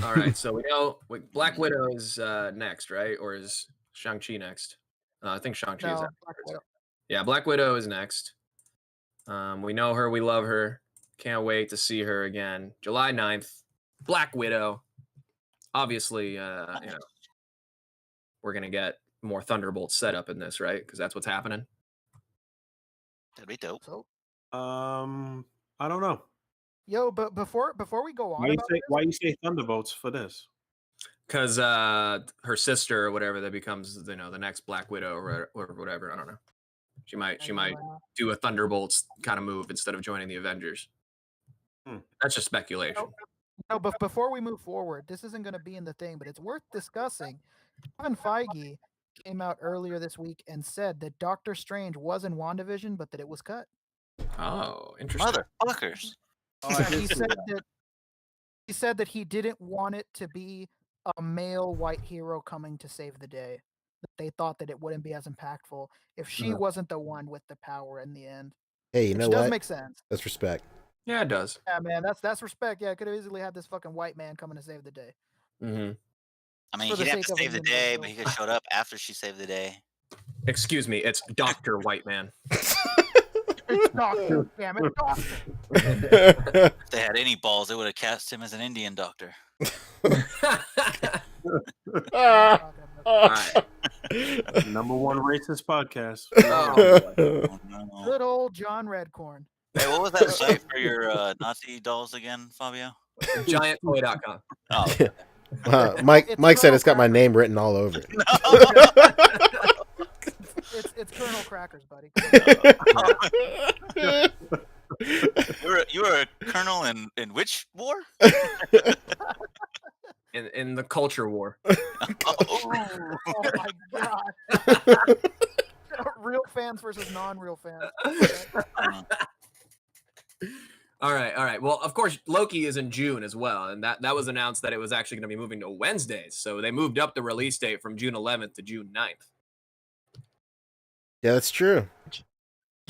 All right, so we know Black Widow is next, right? Or is Shang-Chi next? I think Shang-Chi is after. Yeah, Black Widow is next. We know her. We love her. Can't wait to see her again. July 9th, Black Widow. Obviously, we're going to get more Thunderbolts set up in this, right? Because that's what's happening. That'd be dope. So, I don't know. Yo, but before we go on, why you say Thunderbolts for this? Because her sister or whatever that becomes the next Black Widow or whatever. I don't know. She might do a Thunderbolts kind of move instead of joining the Avengers. That's just speculation. No, but before we move forward, this isn't going to be in the thing, but it's worth discussing. Kevin Feige came out earlier this week and said that Doctor Strange was in WandaVision, but that it was cut. Oh, interesting. Motherfuckers. He said that he didn't want it to be a male white hero coming to save the day. They thought that it wouldn't be as impactful if she wasn't the one with the power in the end. Hey, you know what? Does make sense. That's respect. Yeah, it does. Yeah, man, that's respect. Yeah, could have easily had this fucking white man coming to save the day. Mm-hmm. I mean, he didn't have to save the day, but he could have showed up after she saved the day. Excuse me, it's Dr. White Man. It's Doctor, damn it, Doctor. If they had any balls, they would have cast him as an Indian doctor. All right. Number one racist podcast. Oh, no. Good old John Redcorn. Hey, what was that site for your Nazi dolls again, Fabio? GiantToy.com. Oh, Mike said it's got my name written all over it. It's Colonel Crackers, buddy. You were a colonel in which war? In the culture war. Oh my god. Real fans versus non-real fans. All right. Well, of course, Loki is in June as well, and that was announced that it was actually going to be moving to Wednesdays. So they moved up the release date from June 11th to June 9th. Yeah, that's true.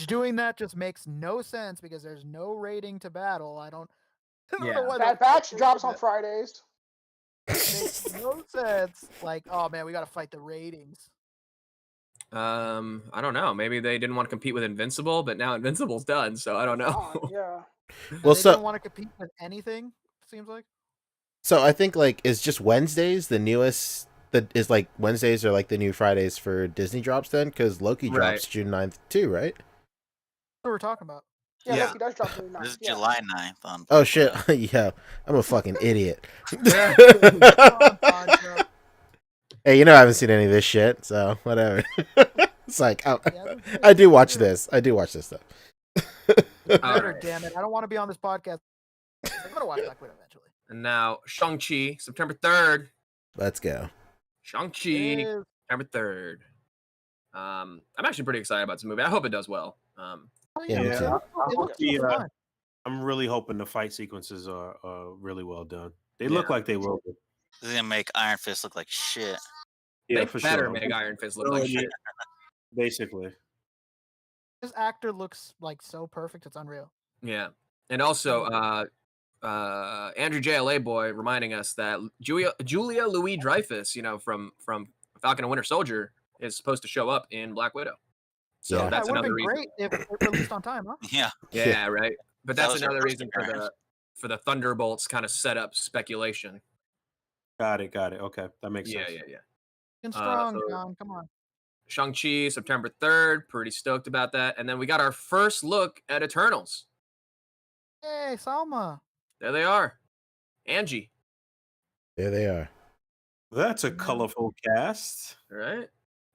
Doing that just makes no sense because there's no rating to battle. I don't know why that batch drops on Fridays. Makes no sense. Like, oh man, we got to fight the ratings. I don't know. Maybe they didn't want to compete with Invincible, but now Invincible's done, so I don't know. Yeah. Well, they don't want to compete with anything. Seems like. So I think is just Wednesdays the newest. That is Wednesdays are the new Fridays for Disney drops then, because Loki drops June 9th too, right? What we're talking about. Yeah, Yeah. Loki does drop June 9th. This is Yeah. July 9th on Oh Black shit! Widow. Yeah, I'm a fucking idiot. Come on, Poncho. Hey, you know I haven't seen any of this shit, so whatever. It's like Yeah, this is I do watch true. this. I do watch this stuff. You All better, right. damn it. I don't want to be on this podcast. I'm gonna watch Black Widow eventually. And now Shang-Chi, September 3rd. Let's go. Shang-Chi, Is- September 3rd. I'm actually pretty excited about this movie. I hope it does well. oh, Yeah, me man, too. it looks so fun. I'm really hoping the fight sequences are really well done. They Yeah. look like they will be. This is gonna make Iron Fist look like shit. Yeah, They for better sure. make Iron Fist look like shit. Basically. This actor looks like so perfect. It's unreal. Yeah. And also, Andrew JLA boy reminding us that Julia Louis-Dreyfus, from Falcon and Winter Soldier, is supposed to show up in Black Widow. So Yeah. that's it would have another been reason. great if it released on time, huh? Yeah. Yeah, right. But That that's was her another first reason appearance. for the Thunderbolts kind of set up speculation. Got it. Okay. That makes sense. Yeah. And strong, so- John. Come on. Shang-Chi, September 3rd. Pretty stoked about that. And then we got our first look at Eternals. Hey, Salma. There they are. Angie. There they are. That's a colorful cast. Right.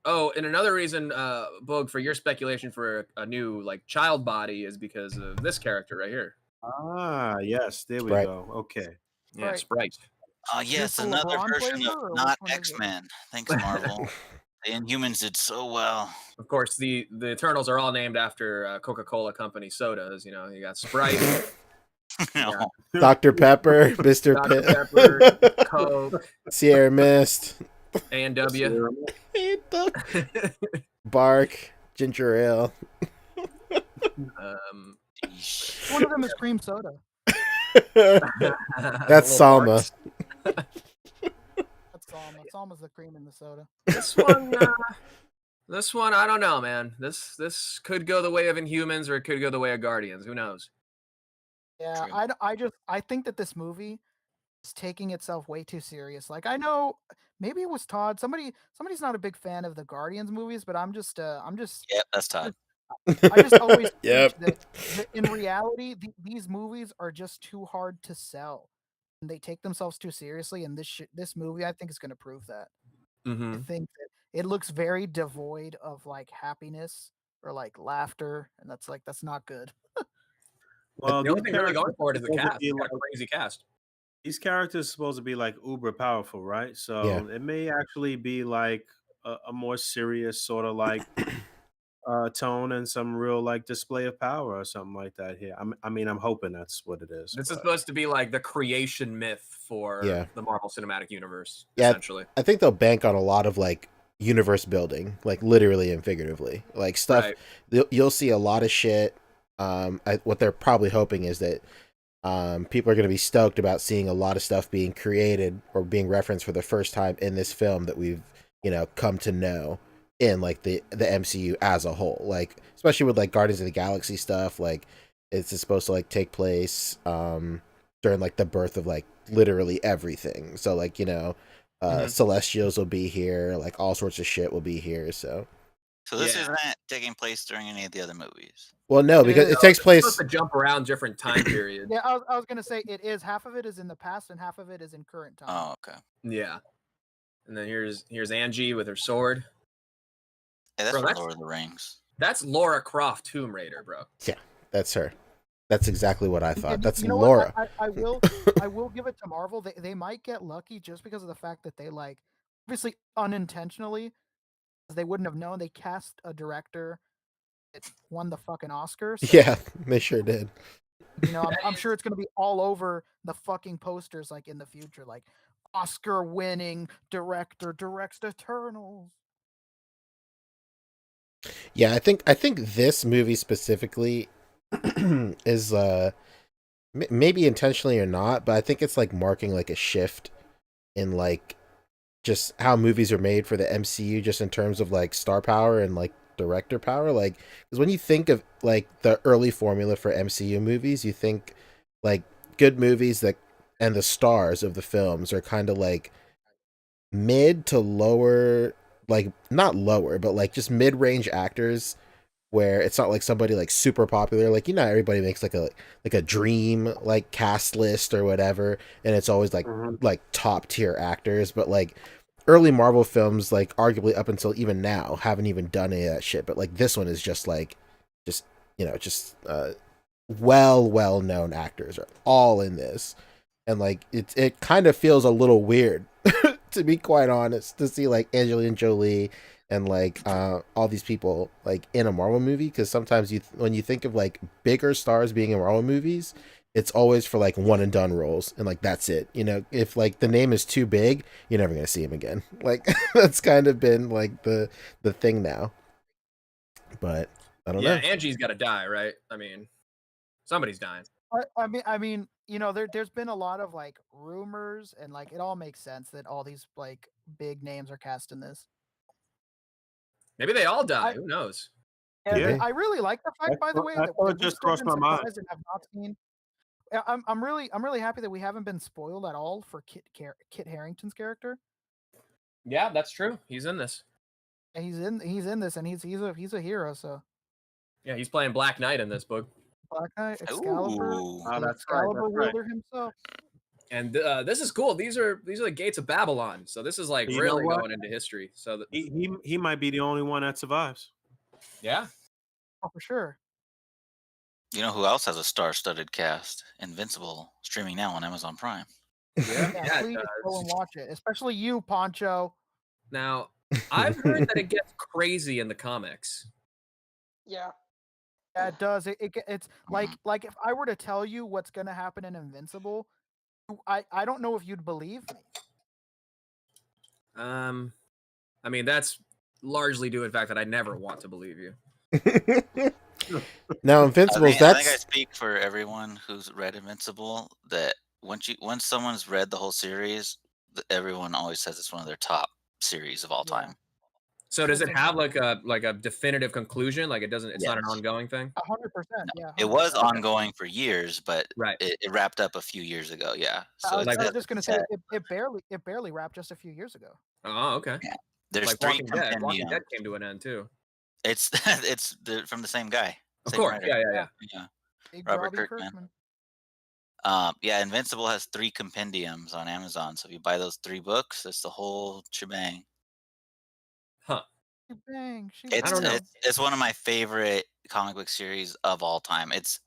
Oh, and another reason, Boog, for your speculation for a new child body is because of this character right here. Ah, yes. There we Sprite. go. Okay. Yeah, Right. Sprite. Oh yes, the another LeBron version flavor, of or not which one is it? X-Men. Thanks, Marvel. The Inhumans did so well. Of course, the Eternals are all named after Coca-Cola Company sodas. You got Sprite, No. Dr. Pepper, Mr. Dr. Pitt, Pepper, Coke, Sierra Mist, A&W. Bark, Ginger Ale. One of them is cream soda. That's Salma. That's Salma. Salma's the cream in the soda. This one, I don't know, man. This could go the way of Inhumans, or it could go the way of Guardians. Who knows? Yeah, I think that this movie is taking itself way too serious. Like, I know maybe it was Todd. Somebody's not a big fan of the Guardians movies, but I'm just Yep, that's Todd. I just always Yep. think that in reality, these movies are just too hard to sell, and they take themselves too seriously. And this movie, I think, is going to prove that. Mm-hmm. I think that it looks very devoid of happiness or laughter, and that's not good. Well, The only thing really going for it is the supposed to cast. be It's got a crazy cast. These characters are supposed to be uber powerful, right? So Yeah. it may actually be a more serious sort of tone and some real display of power or something like that here. I'm hoping that's what it is. This is but- supposed to be the creation myth for Yeah. the Marvel Cinematic Universe, Yeah. essentially. I think they'll bank on a lot of universe building, literally and figuratively. Stuff Right. you'll see a lot of shit. What they're probably hoping is that people are going to be stoked about seeing a lot of stuff being created or being referenced for the first time in this film that we've come to know in the MCU as a whole, especially with Guardians of the Galaxy stuff. It's supposed to take place during the birth of literally everything. So Celestials will be here, all sorts of shit will be here. So this Yeah. isn't taking place during any of the other movies. well, no, because it No, takes It's place. supposed to jump around different time periods. Yeah, I was gonna say it is half of it is in the past and half of it is in current time. Oh, okay. Yeah. And then here's Angie with her sword. Hey, that's Bro, from that's- Lord of the Rings. That's Laura Croft Tomb Raider, bro. That's her. That's exactly what I thought. And That's you know Laura. What? I will give it to Marvel. They might get lucky just because of the fact that they obviously unintentionally, they wouldn't have known, they cast a director that won the fucking Oscar. So, Yeah, they sure did. I'm sure it's gonna be all over the fucking posters in the future, Oscar-winning director directs Eternals. Yeah, I think this movie specifically is maybe intentionally or not, but I think it's marking a shift in just how movies are made for the MCU, just in terms of star power and director power. Because when you think of the early formula for MCU movies, you think good movies and the stars of the films are kind of mid to lower, not lower, but just mid-range actors where it's not like somebody like super popular. Like, everybody makes like a dream like cast list or whatever, and it's always like top tier actors. But like early Marvel films, like arguably up until even now, haven't even done any of that shit. But like this one is just well known actors are all in this, and like it kind of feels a little weird to be quite honest, to see like Angelina Jolie and like all these people like in a Marvel movie, because sometimes when you think of like bigger stars being in Marvel movies, it's always for like one and done roles, and like that's it. If like the name is too big, you're never gonna see him again. Like that's kind of been like the thing now. But I don't know. Angie's got to die, right? I mean, somebody's dying. I mean, there's been a lot of like rumors, and like it all makes sense that all these like big names are cast in this. Maybe they all die. Who knows? And Yeah. I really like the fact, by the way, that thought we it just still crossed been my mind. surprised and have not seen. I'm really happy that we haven't been spoiled at all for Kit Harington's character. Yeah, that's true. He's in this. And he's in this, and he's a hero. So Yeah, he's playing Black Knight in this book. Black Knight, Excalibur, Ooh. Oh, that's Excalibur right. wielder himself. And this is cool. These are the gates of Babylon. So this is like You know really what? going into history. So that, He might be the only one that survives. yeah. Oh, for sure. You know who else has a star-studded cast? Invincible, streaming now on Amazon Prime. Yeah, please go and watch it, especially you, Poncho. Now, I've heard that it gets crazy in the comics. Yeah. Yeah, it does. It's like if I were to tell you what's gonna happen in Invincible, I don't know if you'd believe me. I mean, that's largely due to the fact that I never want to believe you. Now, Invincibles, I think I speak for everyone who's read Invincible, that once someone's read the whole series, everyone always says it's one of their top series of all time. So does it have like a definitive conclusion? Like it's not an ongoing thing? 100%. Yeah. 100%. It was ongoing for years, but right. it wrapped up a few years ago. Yeah. So I was just gonna say it barely wrapped just a few years ago. Oh, okay. Yeah. There's like 3 Walking Dead. compendiums. Walking Dead came to an end too. It's from the same guy. Of same course. writer. Yeah. Robert Kirkman. Yeah, Invincible has 3 compendiums on Amazon. So if you buy those 3 books, it's the whole shebang. Huh. Shebang. It's one of my favorite comic book series of all time. It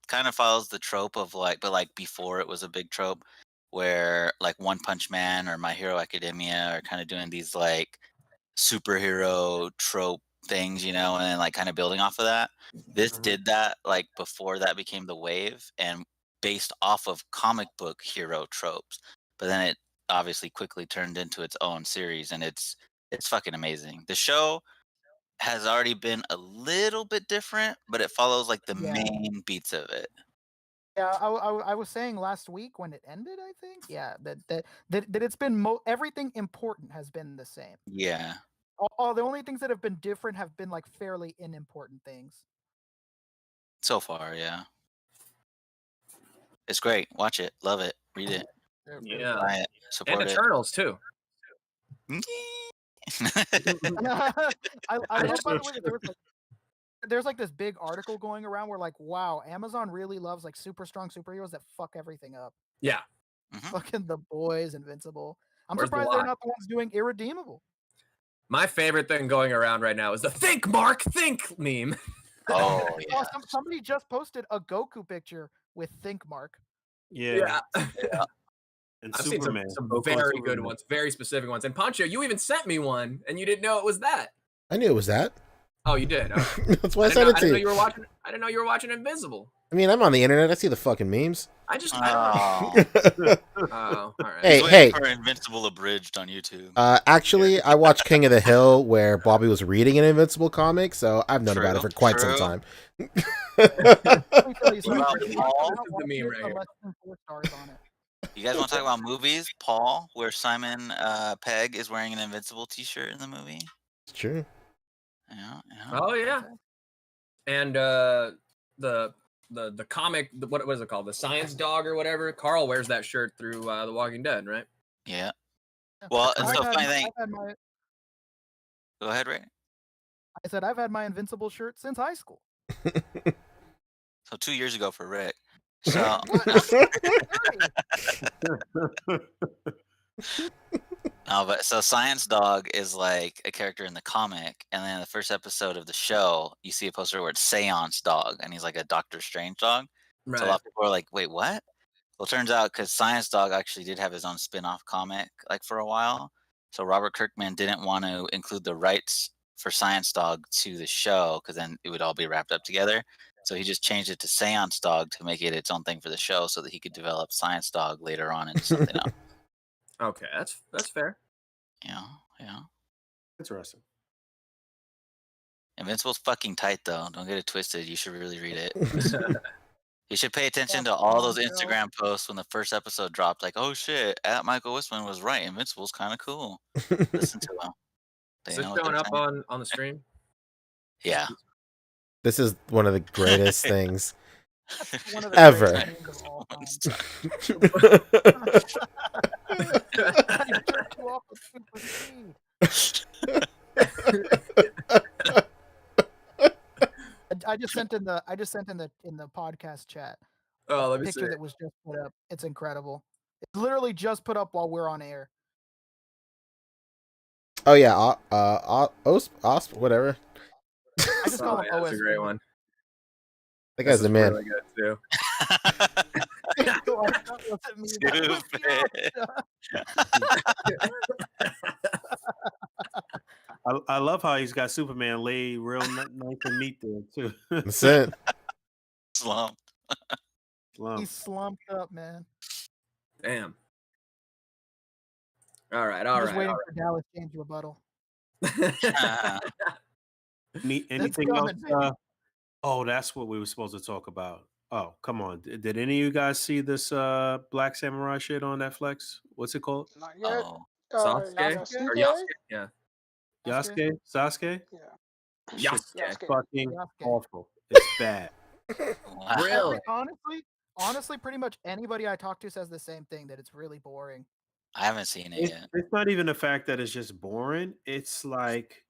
kind of follows the trope of but before it was a big trope, where like One Punch Man or My Hero Academia are kind of doing these like superhero trope things, and then like kind of building off of that. This did that like before that became the wave, and based off of comic book hero tropes. But then it obviously quickly turned into its own series, and it's fucking amazing. The show has already been a little bit different, but it follows like the main beats of it. Yeah, I was saying last week when it ended, I think. Yeah, that it's been everything important has been the same. Yeah. All the only things that have been different have been like fairly unimportant things. So far, yeah. It's great. Watch it. Love it. Read it. Yeah. Buy it. Support and Eternals too. I love, by the way, there's like this big article going around where like, wow, Amazon really loves like super strong superheroes that fuck everything up. Yeah. Fucking The Boys, Invincible. I'm surprised they're not the ones doing Irredeemable. My favorite thing going around right now is the "Think, Mark, think" meme. Oh yeah. Somebody just posted a Goku picture with "Think, Mark." Yeah. And I've Superman. seen some very good ones, very specific ones. And Poncho, you even sent me one, and you didn't know it was that. I knew it was that. Oh, you did. That's why I sent it to you. I didn't know you were watching Invincible. I mean, I'm on the internet. I see the fucking memes. I don't know. Oh, all right. Hey. For Invincible abridged on YouTube. Actually, I watched King of the Hill where Bobby was reading an Invincible comic, so I've known about it for quite some time. Let me tell you What about something. Paul? This is the meme right here. Less than 4 stars on it. You guys want to talk about movies? Paul, where Simon Pegg is wearing an Invincible t-shirt in the movie. It's true. Yeah. Oh yeah. And the comic, what was it called? The Science Dog or whatever. Carl wears that shirt through The Walking Dead, right? Yeah. Well, it's so funny thing. My Go ahead, Ray. I said I've had my Invincible shirt since high school. So 2 years ago for Rick. So What? no, but so Science Dog is like a character in the comic, and then the first episode of the show, you see a poster where it's Seance Dog, and he's like a Doctor Strange dog. So a lot of people are like, "Wait, what?" Well, it turns out because Science Dog actually did have his own spin-off comic like for a while. So Robert Kirkman didn't want to include the rights for Science Dog to the show because then it would all be wrapped up together. So he just changed it to Seance Dog to make it its own thing for the show, so that he could develop Science Dog later on into something else. Okay, that's fair. Yeah, yeah. Interesting. Invincible's fucking tight though. Don't get it twisted. You should really read it. You should pay attention to all those Instagram posts when the first episode dropped. Like, oh shit, at Michael Wisman was right. Invincible's kind of cool. Listen to them. Is They this know what showing they're up saying. on the stream? Yeah. This is one of the greatest things One of the ever. greatest memes of all time. I jerked you off with super speed. I just sent in the podcast chat Oh, a let me picture see. that was just put up. It's incredible. It's literally just put up while we're on air. Oh yeah, whatever. I just call him That's a OSP. great one. That This guy's is the man. really good too. I love how he's got Superman lay real nice and neat there too. That's it. Slump. He's slumped up, man. Damn. All right, I'm just waiting for Dallas James rebuttal. Anything else? Oh, that's what we were supposed to talk about. Oh, come on. Did any of you guys see this Black Samurai shit on Netflix? What's it called? Not yet. Oh. Sasuke? Or Yasuke? Yeah. Sasuke? Yeah. Shit's Yasuke. fucking Yasuke. awful. It's bad. Wow. Really? Honestly, pretty much anybody I talk to says the same thing, that it's really boring. I haven't seen it yet. It's not even the fact that it's just boring. It's like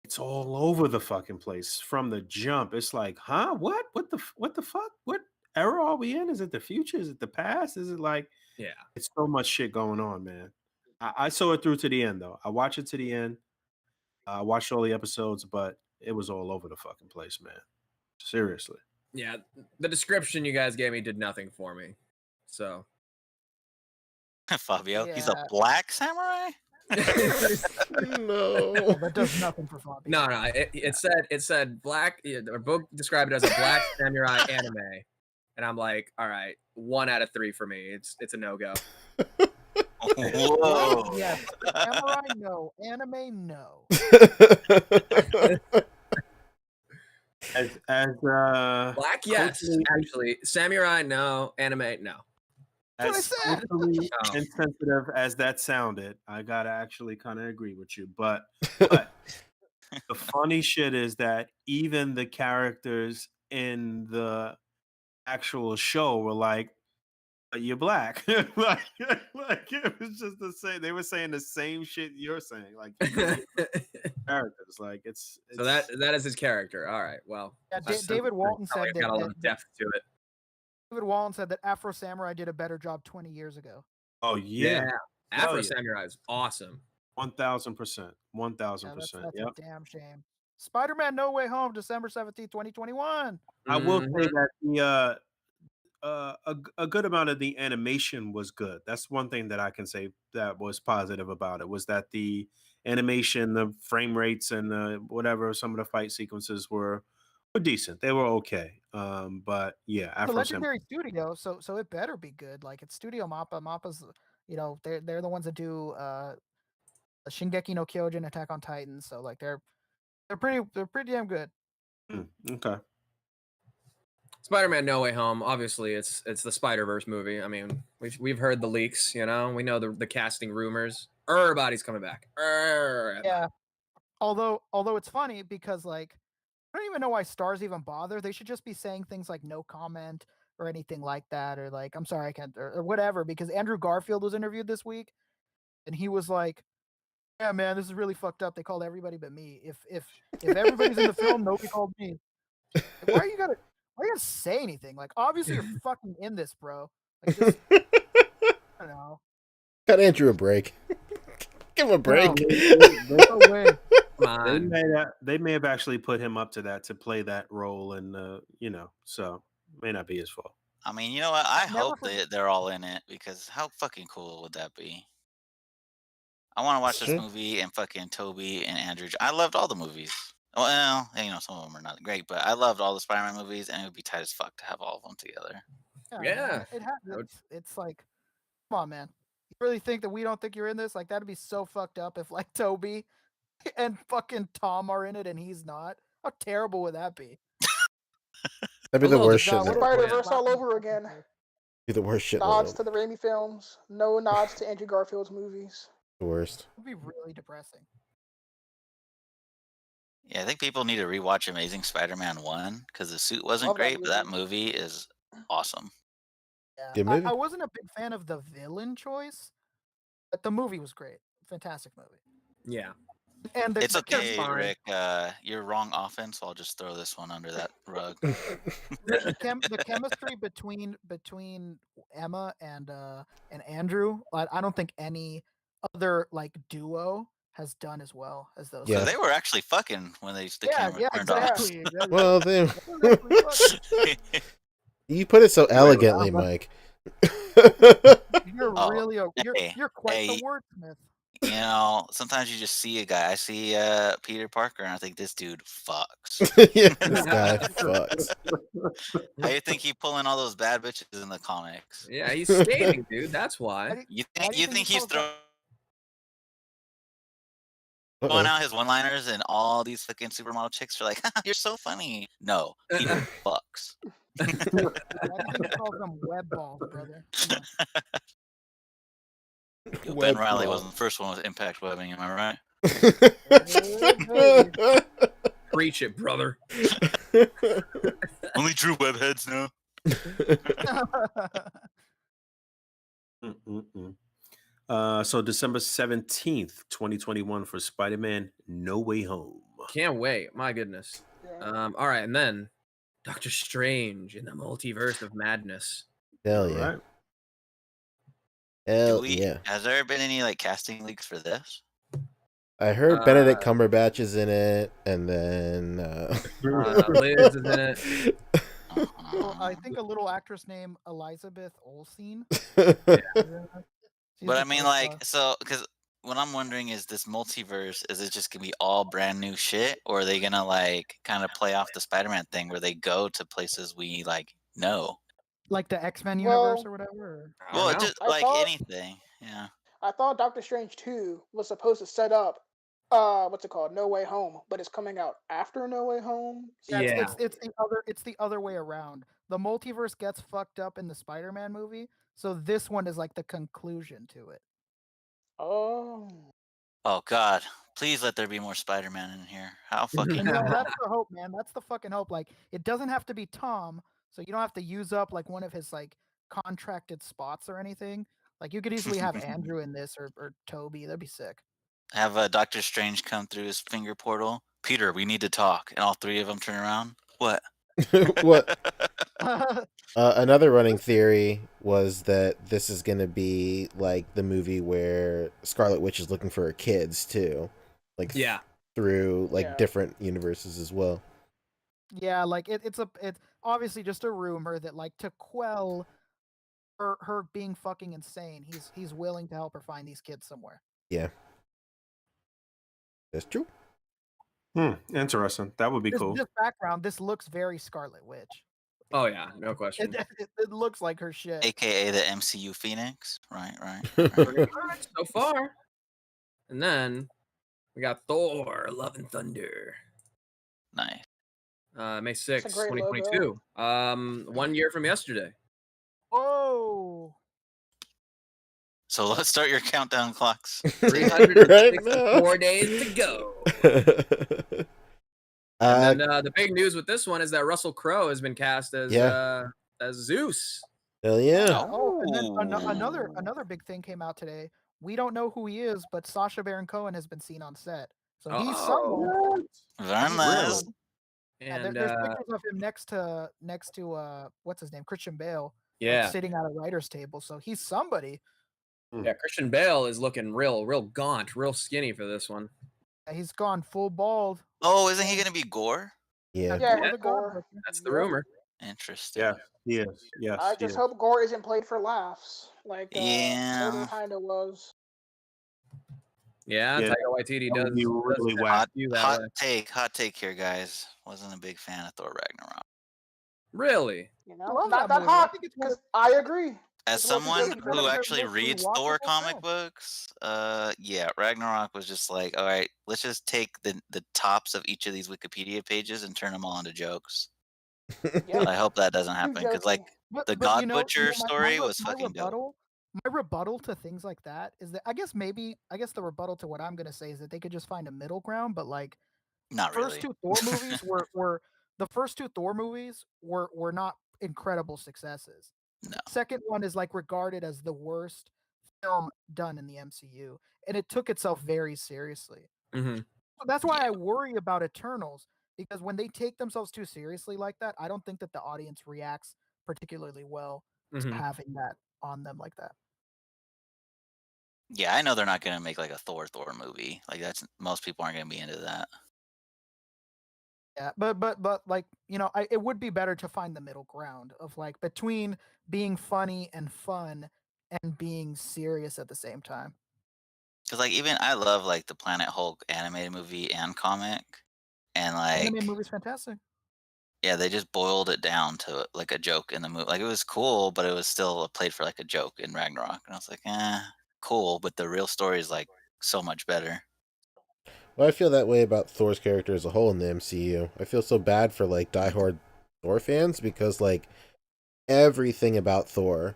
it's all over the fucking place from the jump. It's like, huh? What? What the fuck? What era are we in? Is it the future? Is it the past? Is it like Yeah. it's so much shit going on, man. I saw it through to the end though. I watched it to the end. I watched all the episodes, but it was all over the fucking place, man. Seriously. Yeah, the description you guys gave me did nothing for me. So Fabio, he's a black samurai? No. That does nothing for Fabio. No. It said black, or Boog described it as a black samurai anime, and I'm like, all right, 1 out of 3 for me. It's a no-go. Whoa. Yes. Samurai, no. Anime, no. As Black, yes. Actually, samurai, no. Anime, no. As culturally insensitive as that sounded, I gotta actually kind of agree with you. But the funny shit is that even the characters in the actual show were like, "You're black." like it was just the same. They were saying the same shit you're saying. Like characters, like it's so that is his character. All right, well, yeah, David Walton said that got a lot of depth to it. David Walton said that Afro Samurai did a better job 20 years ago. Oh yeah, Afro Samurai is awesome. 1000%, 1000%. That's a damn shame. Spider-Man: No Way Home, December 17th, 2021. I will say that the a good amount of the animation was good. That's one thing that I can say that was positive about it, was that the animation, the frame rates, and whatever, some of the fight sequences were decent. They were okay. But yeah, The legendary studio, so it better be good. Like, it's Studio Mappa. Mappa's, they're the ones that do Shingeki no Kyojin, Attack on Titan. So like they're pretty damn good. Okay. Spider-Man: No Way Home. Obviously, it's the Spider-Verse movie. I mean, we've heard the leaks. We know the casting rumors. Everybody's coming back. Yeah. Although it's funny because like I don't even know why stars even bother. They should just be saying things like no comment or anything like that, or like I'm sorry I can't, or whatever. Because Andrew Garfield was interviewed this week, and he was like, Yeah, man, this is really fucked up. They called everybody but me. If everybody's in the film, nobody called me. Like, why are you gonna say anything? Like, obviously you're fucking in this, bro. Like, just I don't know. Cut Andrew a break. Give him a break. No way. They may have actually put him up to that to play that role, and so may not be his fault. I mean, you know what? I Never hope they're all in it because how fucking cool would that be? I want to watch this movie and fucking Toby and Andrew. I loved all the movies. Well, some of them are not great, but I loved all the Spider-Man movies, and it would be tight as fuck to have all of them together. Yeah. It's like, come on, man. You really think that we don't think you're in this? Like, that'd be so fucked up if like Toby and fucking Tom are in it and he's not. How terrible would that be? That'd be the worst shit. Spider-Verse all over again. Be the worst shit. Nods to the Raimi films. No nods to Andrew Garfield's movies. The worst. It'd be really depressing. Yeah, I think people need to rewatch Amazing Spider-Man 1 because the suit wasn't great, but that movie is awesome. Yeah, Good movie. I wasn't a big fan of the villain choice, but the movie was great. Fantastic movie. Yeah. And it's okay, Rick. You're wrong often, so I'll just throw this one under that rug. the chemistry between Emma and Andrew, I don't think any other like duo has done as well as those. Yeah, so they were actually fucking when the camera turned off. Well, you put it so elegantly, Mike. You're really you're quite the wordsmith. Sometimes you just see a guy. I see Peter Parker, and I think this dude fucks. Yeah, this guy fucks. How you think he pulling all those bad bitches in the comics? Yeah, he's skating, dude. That's why. You think he's throwing out his one-liners, and all these fucking supermodel chicks are like, "You're so funny." No, he fucks. I think he calls them web balls, brother. Ben Riley wasn't the first one with impact webbing, am I right? Preach it, brother. Only true webheads know. So December 17th, 2021 for Spider-Man No Way Home. Can't wait. My goodness. All right, and then Doctor Strange in the Multiverse of Madness. Hell yeah. Right. Yeah. Has there been any like casting leaks for this? I heard Benedict Cumberbatch is in it, and then Liz is in it. I think a little actress named Elizabeth Olsen. But I mean, like, so because what I'm wondering is this multiverse, is it just gonna be all brand new shit, or are they gonna like kind of play off the Spider-Man thing where they go to places we like know? Like the X-Men universe or whatever? Well, just like anything. Yeah. I thought Doctor Strange 2 was supposed to set up what's it called? No Way Home, but it's coming out after No Way Home. Yeah, it's the other way around. The multiverse gets fucked up in the Spider-Man movie, so this one is like the conclusion to it. Oh God. Please let there be more Spider-Man in here. How fucking that's the hope, man. That's the fucking hope. Like, it doesn't have to be Tom, so you don't have to use up like one of his like contracted spots or anything. Like, you could easily have Andrew in this or Toby. That'd be sick. Have Doctor Strange come through his finger portal. Peter, we need to talk. And all three of them turn around. What? What? Another running theory was that this is going to be like the movie where Scarlet Witch is looking for her kids too. Like through like different universes as well. Yeah, like it's obviously just a rumor that like to quell her being fucking insane, he's willing to help her find these kids somewhere. Yeah. That's true. Interesting. That would be cool. This background, this looks very Scarlet Witch. Oh yeah, no question. It looks like her shit. AKA the MCU Phoenix. Right. So far. And then we got Thor, Love and Thunder. Nice. May 6th, 2022. 1 year from yesterday. Oh. So let's start your countdown clocks. 364 days to go. And then the big news with this one is that Russell Crowe has been cast as Zeus. Hell yeah! Oh, and then another big thing came out today we don't know who he is, but Sacha Baron Cohen has been seen on set, so he's Oh. someone. Learn He's this. someone. Yeah, And there's pictures of him next to what's his name, Christian Bale, like, yeah, sitting at a writer's table. So he's somebody. yeah, Christian Bale is looking real gaunt, real skinny for this one. He's gone full bald. Oh, isn't he gonna be Gore? Yeah. Yeah, Gore he's the Gore. God. That's the rumor. Interesting. Yeah, he is. Yes, I he just is. hope Gore isn't played for laughs, like Yeah. Murder kind of was. Yeah, Yeah, Taika Waititi that would be really does whack. do that way. Hot take here, guys. Wasn't a big fan of Thor Ragnarok. Really? You I know, love not that that movie. I hot. think it's one of- Because I agree. As It's the most someone enjoyable who film. actually most reads Thor rewatchable comic film. books, yeah, Ragnarok was just like, all right, let's just take the tops of each of these Wikipedia pages and turn them all into jokes. Yep. I hope that doesn't Too happen because, jokey. like, the God Butcher my story was fucking dope. My rebuttal to things like that is that I guess the rebuttal to what I'm gonna say is that they could just find a middle ground, but like Not really. first two Thor movies were the first two Thor movies were not incredible successes. No. The second one is like regarded as the worst film done in the MCU, and it took itself very seriously. Mm-hmm. So that's why I worry about Eternals, because when they take themselves too seriously like that, I don't think that the audience reacts particularly well to having that on them like that. Yeah, I know they're not gonna make like a Thor movie. Like most people aren't gonna be into that. Yeah, but like, it would be better to find the middle ground of like between being funny and fun and being serious at the same time. Because like even I love like the Planet Hulk animated movie and comic, and like Animated movie's fantastic. yeah, they just boiled it down to like a joke in the movie. Like it was cool, but it was still played for like a joke in Ragnarok, and I was like, cool, but the real story is like so much better. Well, I feel that way about Thor's character as a whole in the MCU. I feel so bad for like diehard Thor fans because like everything about Thor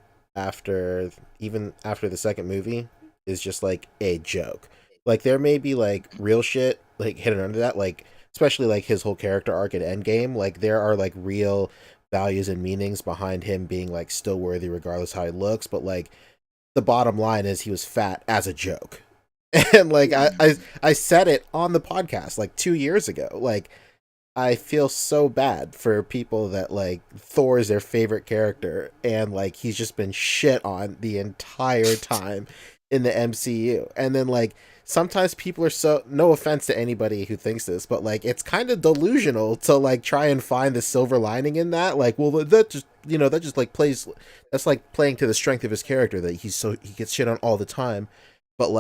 even after the second movie is just like a joke. Like there may be like real shit like hidden under that, like especially like his whole character arc at Endgame. Like there are like real values and meanings behind him being like still worthy regardless how he looks, but like the bottom line is he was fat as a joke. And like I said it on the podcast like 2 years ago. Like I feel so bad for people that like Thor is their favorite character and like he's just been shit on the entire time in the MCU. And then like sometimes people are so, no offense to anybody who thinks this, but like it's kind of delusional to like try and find the silver lining in that. Like, well, that just that just like plays, that's like playing to the strength of his character that he gets shit on all the time, but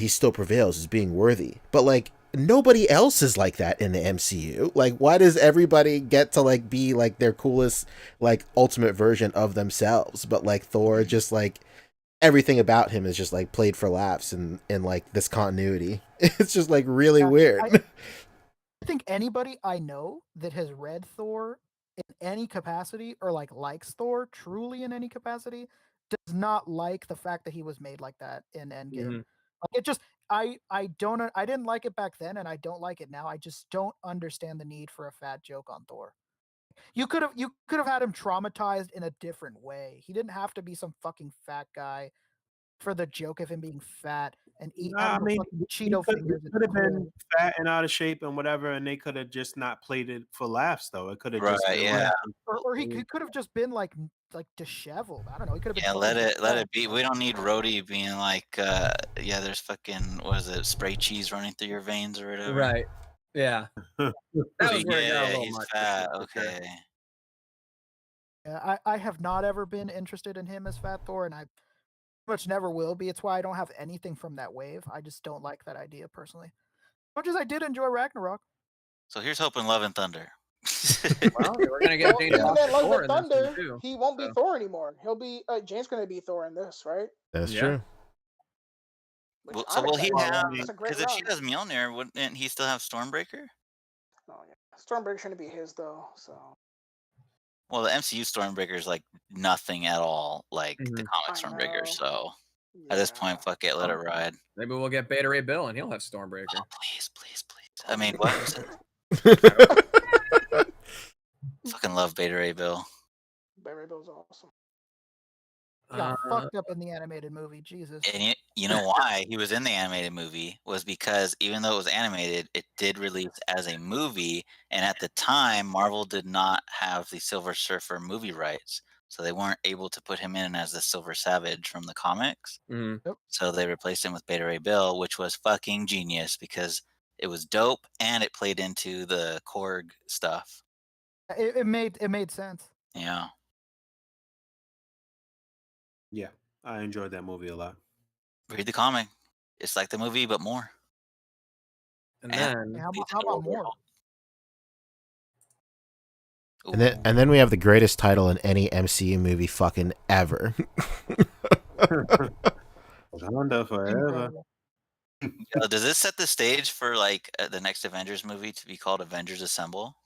he still prevails as being worthy. But like nobody else is like that in the MCU. Like why does everybody get to like be like their coolest like ultimate version of themselves? But like Thor just like everything about him is just like played for laughs and like this continuity. It's just like really weird. I think anybody I know that has read Thor in any capacity or like likes Thor truly in any capacity does not like the fact that he was made like that in Endgame. It just I didn't like it back then and I don't like it now. I just don't understand the need for a fat joke on Thor. You could have had him traumatized in a different way. He didn't have to be some fucking fat guy for the joke of him being fat and eating Cheeto fingers. He could have been fat and out of shape and whatever, and they could have just not played it for laughs though. It could have just been or he could have just been like disheveled. I don't know. He could have been let it be. We don't need Rhodey being like there's fucking what is it, spray cheese running through your veins or whatever. Right. Yeah. That was where it got a little he's much. fat. Okay. Yeah, I have not ever been interested in him as Fat Thor, and I much never will be. It's why I don't have anything from that wave. I just don't like that idea personally. As much as I did enjoy Ragnarok. So here's hoping Love and Thunder. Well, we're gonna get James Love and Thunder. Too, he won't be Thor anymore. He'll be James gonna be Thor in this, right? That's true. Well, so will he have? Because if she does Mjolnir, wouldn't he still have Stormbreaker? Oh yeah, Stormbreaker shouldn't be his though. So. Well, the MCU Stormbreaker is like nothing at all like the comic Stormbreaker. So at this point, fuck it, let it ride. Maybe we'll get Beta Ray Bill and he'll have Stormbreaker. Oh, please. I mean, what was it? Fucking love Beta Ray Bill. Beta Ray Bill's awesome. Got fucked up in the animated movie, Jesus. You know why he was in the animated movie was because even though it was animated, it did release as a movie, and at the time, Marvel did not have the Silver Surfer movie rights, so they weren't able to put him in as the Silver Savage from the comics. Mhm. So they replaced him with Beta Ray Bill, which was fucking genius because it was dope and it played into the Korg stuff. It made sense. Yeah. Yeah, I enjoyed that movie a lot. Read the comic. It's like the movie, but more. And Hey, then how Leads about into a more? world. And then we have the greatest title in any MCU movie fucking ever. Wakanda forever. Incredible. Does this set the stage for like the next Avengers movie to be called Avengers Assemble?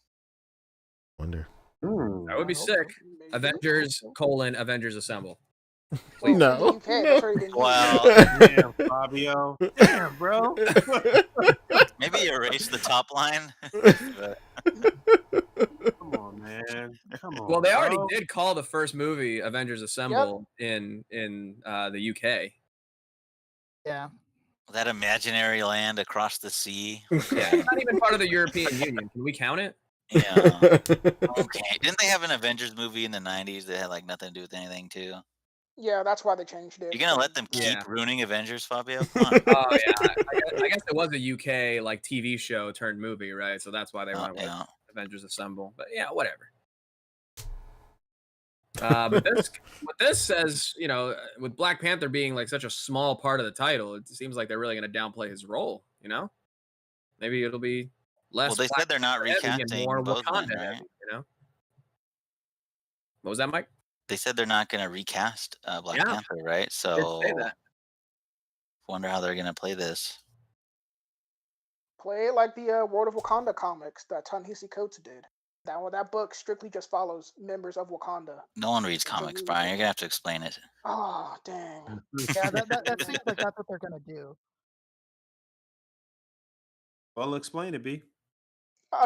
Wonder. that would be I hope sick. so. Maybe. Avengers Avengers Assemble. Well, in the No, UK, that's already been used. Well, Damn, Fabio. Damn, bro. maybe erase the top line. Come on, man. Come on. Well, they already bro. did call the first movie Avengers Assemble in the UK. Yeah. That imaginary land across the sea. Yeah, Okay. it's not even part of the European Union. Can we count it? Yeah. Okay. Didn't they have an Avengers movie in the 90s that had like nothing to do with anything too? Yeah, that's why they changed it. You're gonna let them Yeah. keep ruining Avengers, Fabio? Come on. Oh yeah, I guess it was a UK like TV show turned movie, right? So that's why they went with Yeah. Avengers Assemble. But yeah, whatever. But what this says, you know, with Black Panther being like such a small part of the title, it seems like they're really going to downplay his role. You know, maybe it'll be less. Well, they Black said they're not Panther heavy and recasting more Boogman, Wakanda right? heavy, you know. What was that, Mike? They said they're not gonna recast Black Yeah. Panther, right? Did say So that. wonder how they're gonna play this. Play it like the World of Wakanda comics that Ta-Nehisi Coates did. That book strictly just follows members of Wakanda. No one reads comics, Brian. You're gonna have to explain it. Oh, dang. Yeah, that seems like that's what they're gonna do. Well, explain it, B.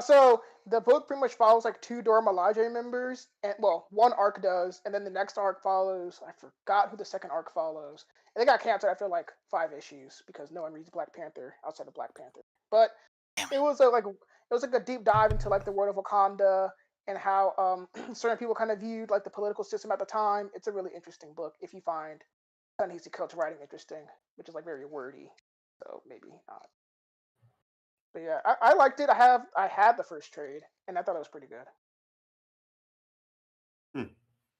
So the book pretty much follows like two Dora Milaje members, and well, one arc does, and then the next arc follows. I forgot who the second arc follows. And they got canceled after like 5 issues because no one reads Black Panther outside of Black Panther. But Damn it was like a deep dive into like the world of Wakanda and how certain people kind of viewed like the political system at the time. It's a really interesting book if you find Ta-Nehisi Coates writing interesting, which is like very wordy. So maybe not. But yeah, I liked it. I had the first trade, and I thought it was pretty good.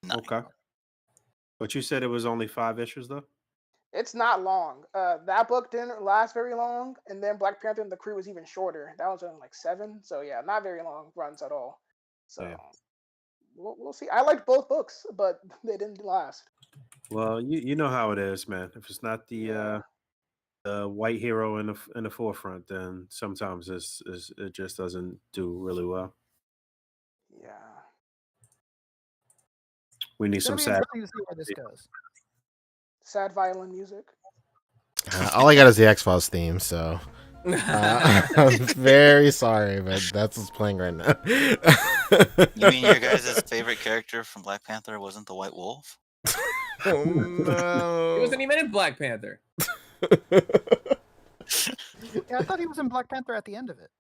Nice. Okay. But you said it was only 5 issues, though? It's not long. That book didn't last very long, and then Black Panther and the Crew was even shorter. That was only like 7, so yeah, not very long runs at all. So Yeah. we'll see. I liked both books, but they didn't last. Well, you know how it is, man. If it's not Yeah. the white hero in the forefront, then sometimes it just doesn't do really well. Yeah. We need It's some gonna be sad. interesting to see where this goes. Sad violin music. All I got is the X-Files theme, so I'm very sorry, but that's what's playing right now. You mean your guys' favorite character from Black Panther wasn't the White Wolf? Oh He no! wasn't even in Black Panther. Yeah, I thought he was in Black Panther at the end of it.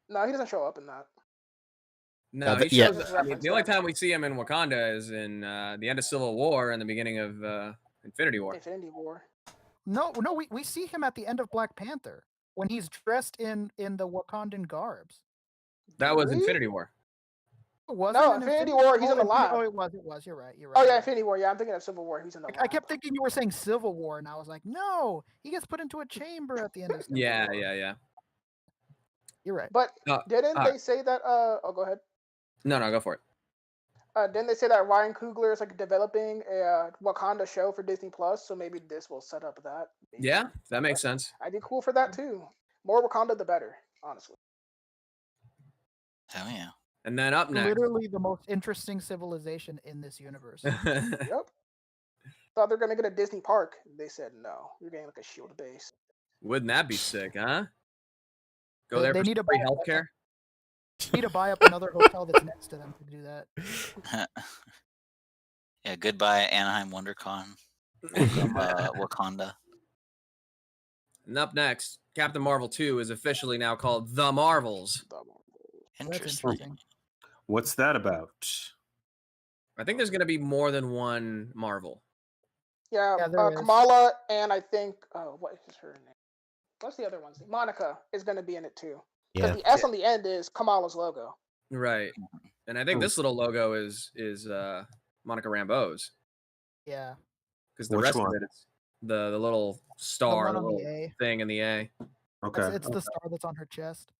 No, he doesn't show up in that. No, he yeah. shows. I mean, the only time we see him in Wakanda is in the end of Civil War and the beginning of Infinity War. Infinity War. No, we see him at the end of Black Panther when he's dressed in the Wakandan garbs. That was Really? Infinity War. Was No, it in Infinity War, he's in the lab. Oh, it was. You're right. You're right. Oh yeah, you're right. Infinity War. Yeah, I'm thinking of Civil War. He's in the lab. I kept thinking you were saying Civil War, and I was like, no, he gets put into a chamber at the end of Civil Yeah, War. yeah. You're right. But No, didn't they say that? Oh, go ahead. No, go for it. Didn't they say that Ryan Coogler is like developing a Wakanda show for Disney Plus? So maybe this will set up that. Maybe. Yeah, that makes sense. I'd be cool for that too. More Wakanda, the better, honestly. Hell yeah. And then up next, Literally the most interesting civilization in this universe. Yep. Thought they're gonna get a Disney park. They said no. You're getting like a Shield base. wouldn't that be sick, huh? Go They there for need to free buy- healthcare. You need to buy up another hotel that's next to them to do that. Yeah, goodbye Anaheim WonderCon. Welcome Wakanda. And up next, Captain Marvel 2 is officially now called The Marvels. That's Interesting. interesting. What's that about? I think there's going to be more than one Marvel. Yeah, Yeah, there is. Kamala and I think what is her name? What's the other one's name? Monica is going to be in it too. Because Yeah. the S on the end is Kamala's logo. Right. And I think this little logo is Monica Rambeau's. Yeah. Because the Which rest one? of it, it's the little star, one the on the little A. thing in the A. Okay. It's the star that's on her chest.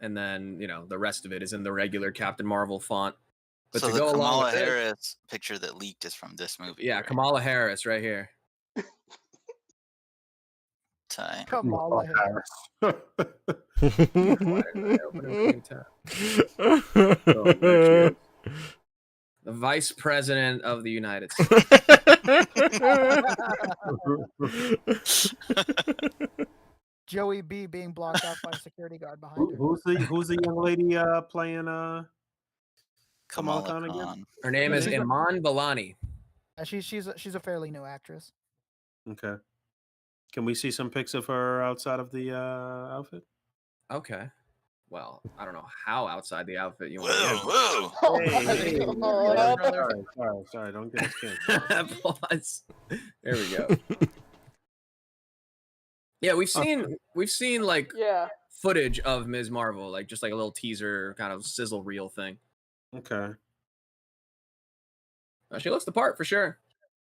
And then, the rest of it is in the regular Captain Marvel font. But So to the go along Kamala with this, Harris picture that leaked is from this movie. yeah, right? Kamala Harris right here. Tight. Kamala Harris. Oh, there she is. The Vice President of the United States. Joey B being blocked off by a security guard behind her. Who's the young lady playing Kamala Kamala Khan again? Khan. Her name is She's a- Iman Vellani. She's a fairly new actress. Okay. Can we see some pics of her outside of the outfit? Okay. Well, I don't know how outside the outfit you want Whoa, to whoa. Hey, Yeah, brother. sorry, don't get us canceled. get. Pause. There we go. Yeah, we've seen like Yeah. footage of Ms. Marvel, like just like a little teaser kind of sizzle reel thing. Okay. She looks the part for sure.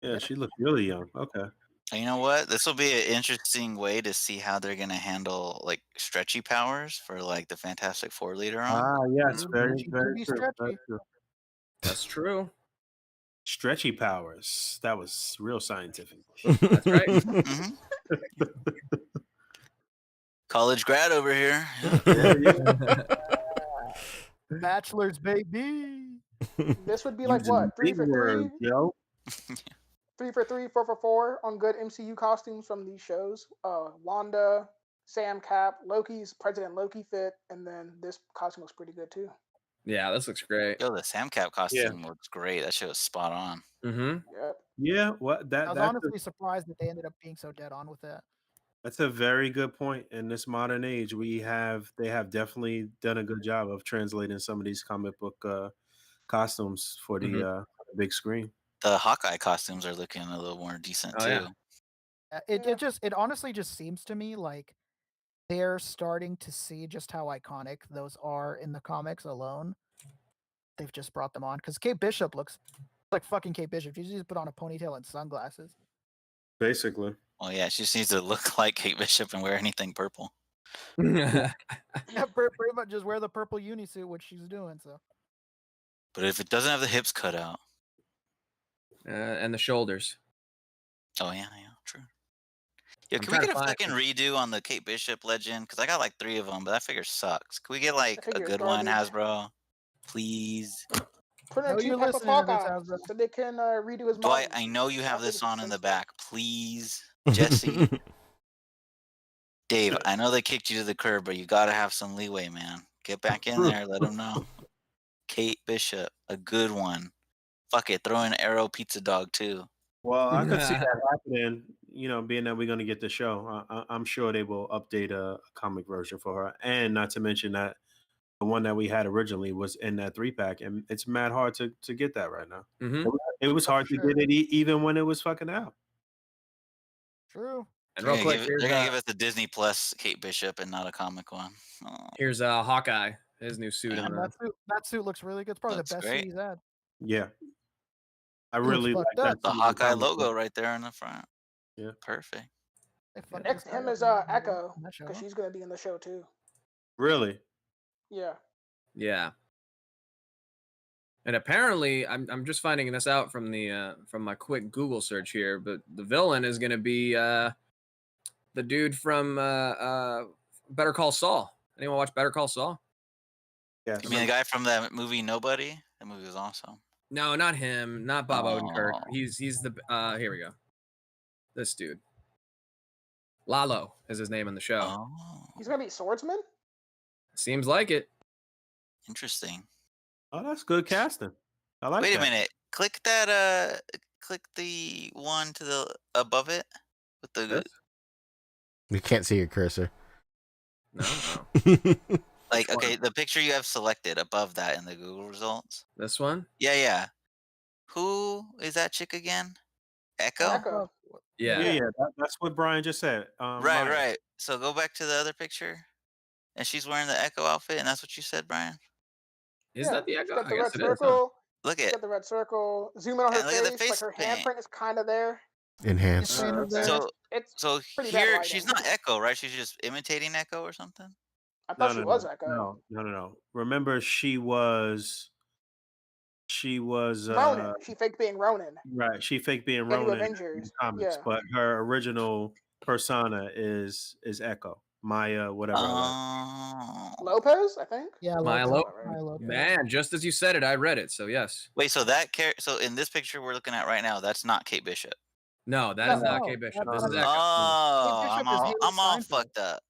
Yeah, she looks really young. Okay. You know what? This will be an interesting way to see how they're gonna handle like stretchy powers for like the Fantastic Four later on. Ah, yes, Mhm. very, She can very be true. stretchy. Very true. That's true. Stretchy powers. That was real scientific. That's right. Mhm. College grad over here. Bachelor's baby. This would be like Using what? 3 big for 3? words, yo. 3 for 3, 4 for 4 on good MCU costumes from these shows. Wanda, Sam Cap, Loki's President Loki fit, and then this costume looks pretty good too. Yeah, this looks great. Yo, the Sam Cap costume looks great. That shit was spot on. Mm-hmm. Yep. Yeah, what I was honestly surprised that they ended up being so dead on with that. that's a very good point. In this modern age, they have definitely done a good job of translating some of these comic book costumes for the big screen. The Hawkeye costumes are looking a little more decent Oh, too. yeah. It honestly just seems to me like they're starting to see just how iconic those are in the comics alone. They've just brought them on because Kate Bishop looks like fucking Kate Bishop. She just put on a ponytail and sunglasses. Basically. Well, yeah, she just needs to look like Kate Bishop and wear anything purple. Yeah, pretty much just wear the purple unisuit, which she's doing. So, But if it doesn't have the hips cut out, and the shoulders. oh yeah, true. Yeah, I'm can we trying get to a find- fucking redo on the Kate Bishop legend? Because I got like 3 of them, but that figure sucks. Can we get like a figure's good one, garbage. Hasbro? Please. Put in No, a you're 2-pack of listening to this, Hawkeye Hasbro. so they can redo his Dwight, models. I know you have That this thing's on in the sensitive. back. Please. Jesse. Dave, I know they kicked you to the curb, but you got to have some leeway, man. Get back in there. Let them know. Kate Bishop, a good one. Fuck it. Throw in Arrow Pizza Dog, too. Well, I could see that happening, being that we're going to get the show. I'm sure they will update a comic version for her. And not to mention that the one that we had originally was in that 3-pack, and it's mad hard to get that right now. Mm-hmm. It was hard to get it even when it was fucking out. true. And They're real quick, going to give us the Disney Plus Kate Bishop and not a comic one. Oh, here's Hawkeye, his new suit. Yeah. In And that suit looks really good. It's probably Looks the best great. suit he's had. Yeah. I Looks really like fucked that. up. the scene in Hawkeye comic logo book. right there in the front. Yeah. Perfect. They fucked Next this to him guy is up in Echo that show. because she's gonna be in the show too. Really? Yeah. Yeah. And apparently, I'm just finding this out from from my quick Google search here, but the villain is going to be the dude from Better Call Saul. Anyone watch Better Call Saul? Yes. You mean the guy from that movie Nobody? That movie was awesome. No, not him. Not Bob Odenkirk. Oh. He's the here we go. This dude. Lalo is his name in the show. Oh, He's gonna be swordsman. Seems like it. interesting. Oh, that's good casting. I like Wait that. a minute. Click that. Click the one to the above it with the This? We can't see your cursor. No. Like, okay, the picture you have selected above that in the Google results. This one? Yeah. Who is that chick again? Echo? Echo. Yeah. Yeah, that's what Brian just said. Maya. Right. So go back to the other picture. And she's wearing the Echo outfit, and that's what you said, Brian? Is that the She's Echo? got I the guess red it is. Huh? circle. Look She's at got the red circle. Zoom in on her and look at the face. face Like her paint. handprint is kind of there. Enhance. Paint is there. It's So pretty bad here lighting. she's not Echo, right? She's just imitating Echo or something. I thought she was Echo. No. Remember, she was Ronan. She faked being Ronan. right. She faked being In New Ronan in the Avengers. comics, Yeah. but her original persona is Echo. Maya, whatever. Oh. Lopez, I think. Yeah, Maya Lopez. Lopez. Maya Lopez. Man, just as you said it, I read it. So yes. Wait, so that so in this picture we're looking at right now, that's not Kate Bishop. No, that is not No, Kate Bishop. that- This is that- Echo. Oh, Bishop I'm is all, Haley I'm all Steinfeld. fucked up.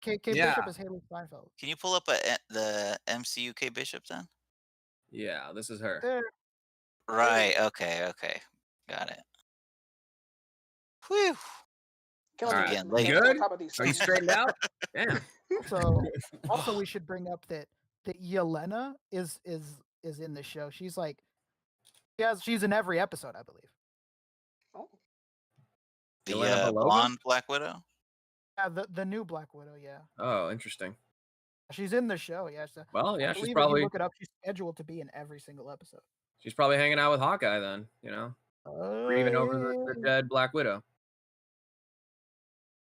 Kate Yeah. Bishop is Haley Steinfeld. Can you pull up the MCU Kate Bishop then? Yeah, this is her. There. Right. Okay. Got it. Whew. Killing All me right. with some Good? on top of these Are you things. straightened out? Damn. Also, we should bring up that Yelena is in the show. She's like, she's in every episode, I believe. Oh. The Yelena Belova? blonde Black Widow. Yeah, the new Black Widow. Yeah, Oh, interesting. she's in the show. Yeah, so Well, I yeah, believe she's if you probably look it up. She's scheduled to be in every single episode. hanging out with Hawkeye then, you know, grieving over the dead Black Widow.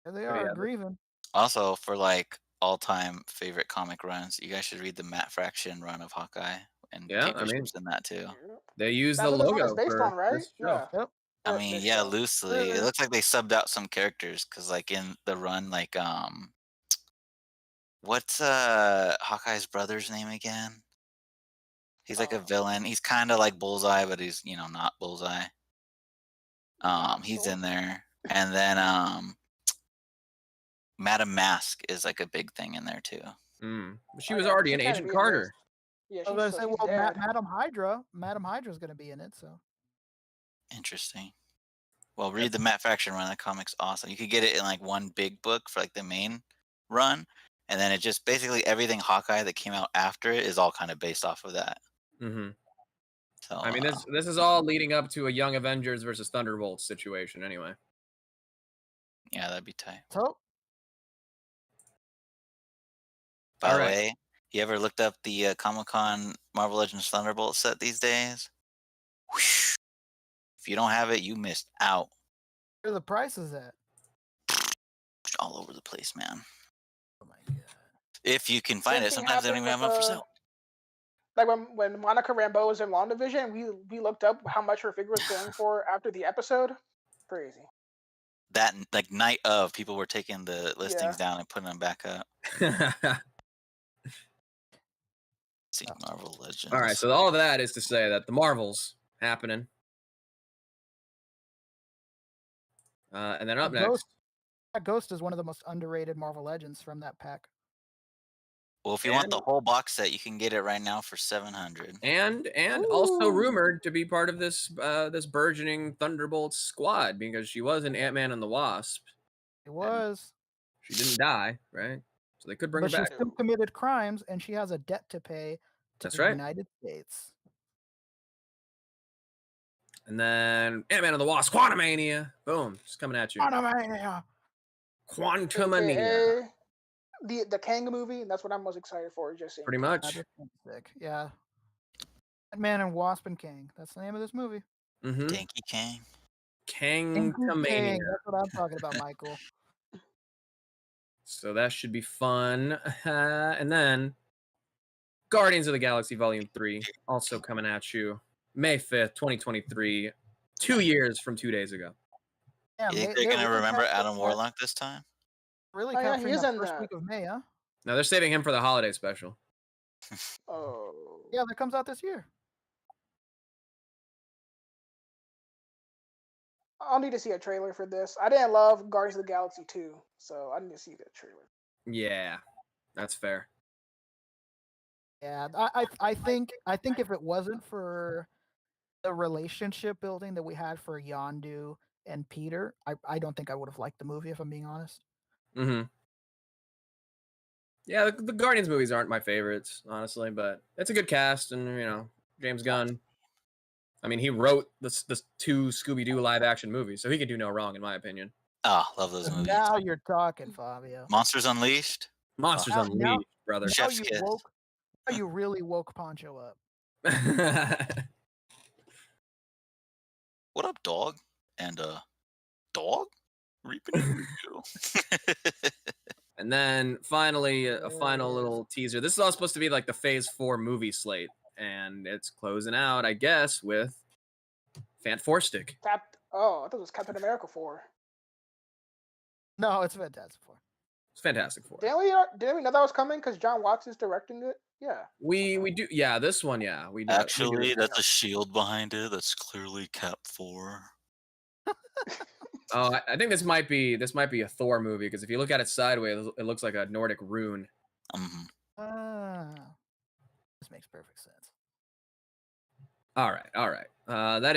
There they So, are, yeah, grieving. Also, for like all-time favorite comic runs, you guys should read the Matt Fraction run of Hawkeye, and Yeah, Kate I mean, Bishop's in that too. They use That's the what this one is logo based for on, right? this show. Yeah. Yep. I mean, This yeah, show. loosely. It looks like they subbed out some characters because, like, in the run, like, what's Hawkeye's brother's name again? He's like a villain. He's kind of like Bullseye, but he's not Bullseye. He's in there, and then Madame Mask is like a big thing in there too. She was already an Agent Carter. Yeah, I was gonna say, she's well, dead. Madame Hydra's gonna be in it. So Interesting. Well, read the Matt Fraction run. That comic's awesome. You could get it in like one big book for like the main run, and then it just basically everything Hawkeye that came out after it is all kind of based off of that. Mm-hmm. So I mean, this is all leading up to a Young Avengers versus Thunderbolts situation, anyway. yeah, that'd be tight. So By the way, you ever looked up the Comic-Con Marvel Legends Thunderbolt set these days? Whoosh. If you don't have it, you missed out. where are the prices at? All over the place, man. Oh my god! If you can find Same it, thing sometimes they don't even have them for happened sale. Like when Monica Rambeau was in WandaVision, we looked up how much her figure was going for after the episode. Crazy. That like night of, people were taking the listings down and putting them back up. See Marvel Legends. All right, so all of that is to say that the Marvels happening. And then up next. Ghost is one of the most underrated Marvel Legends from that pack. Well, if you want the whole box set, you can get it right now for $700. And also rumored to be part of this this burgeoning Thunderbolts squad because she was in Ant-Man and the Wasp. It was. She didn't die, right? So they could bring But her back. she still committed crimes, and she has a debt to pay to That's the right. United States. And then Ant-Man and the Wasp, Quantumania. Boom, it's coming at you. Quantumania. Quantumania. The Kang movie, and that's what I'm most excited for. Just seeing Pretty much. Sick. Yeah. Man and Wasp and Kang. That's the name of this movie. Mm-hmm. Danky Kang. Kang-tamania. That's what I'm talking about, Michael. So that should be fun. And then Guardians of the Galaxy Volume 3, also coming at you May 5th, 2023, 2 years from 2 days ago. Yeah, You think they're going to remember Adam Warlock this time? Really Oh, yeah, capturing he's that in first that. week of May, huh? No, they're saving him for the holiday special. Oh. Yeah, that comes out this year. I'll need to see a trailer for this. I didn't love Guardians of the Galaxy 2, so I need to see the trailer. Yeah, that's fair. Yeah, I think if it wasn't for the relationship building that we had for Yondu and Peter, I don't think I would have liked the movie, if I'm being honest. Mm-hmm. Yeah, the Guardians movies aren't my favorites, honestly, but it's a good cast, and James Gunn. I mean, he wrote the 2 Scooby-Doo live action movies, so he could do no wrong, in my opinion. Oh, love those movies. Now you're talking, Fabio. Monsters Unleashed. Monsters Now- Unleashed, brother. Now Chef's you kiss. woke. Now you really woke Poncho up. What up, dog? And dog? Reaping and review. And then finally, a final little teaser. This is all supposed to be like the Phase 4 movie slate, and it's closing out, I guess, with Fantastic. I thought it was Captain America 4. No, it's Fantastic Four. It's Fantastic Four. Didn't we know that was coming because John Watts is directing it? Yeah. We do. Yeah, this one. Yeah, we do. Actually, that's a shield behind it. That's clearly Cap 4. Oh, I think this might be a Thor movie because if you look at it sideways, it looks like a Nordic rune. Mm-hmm. This makes perfect sense. All right. That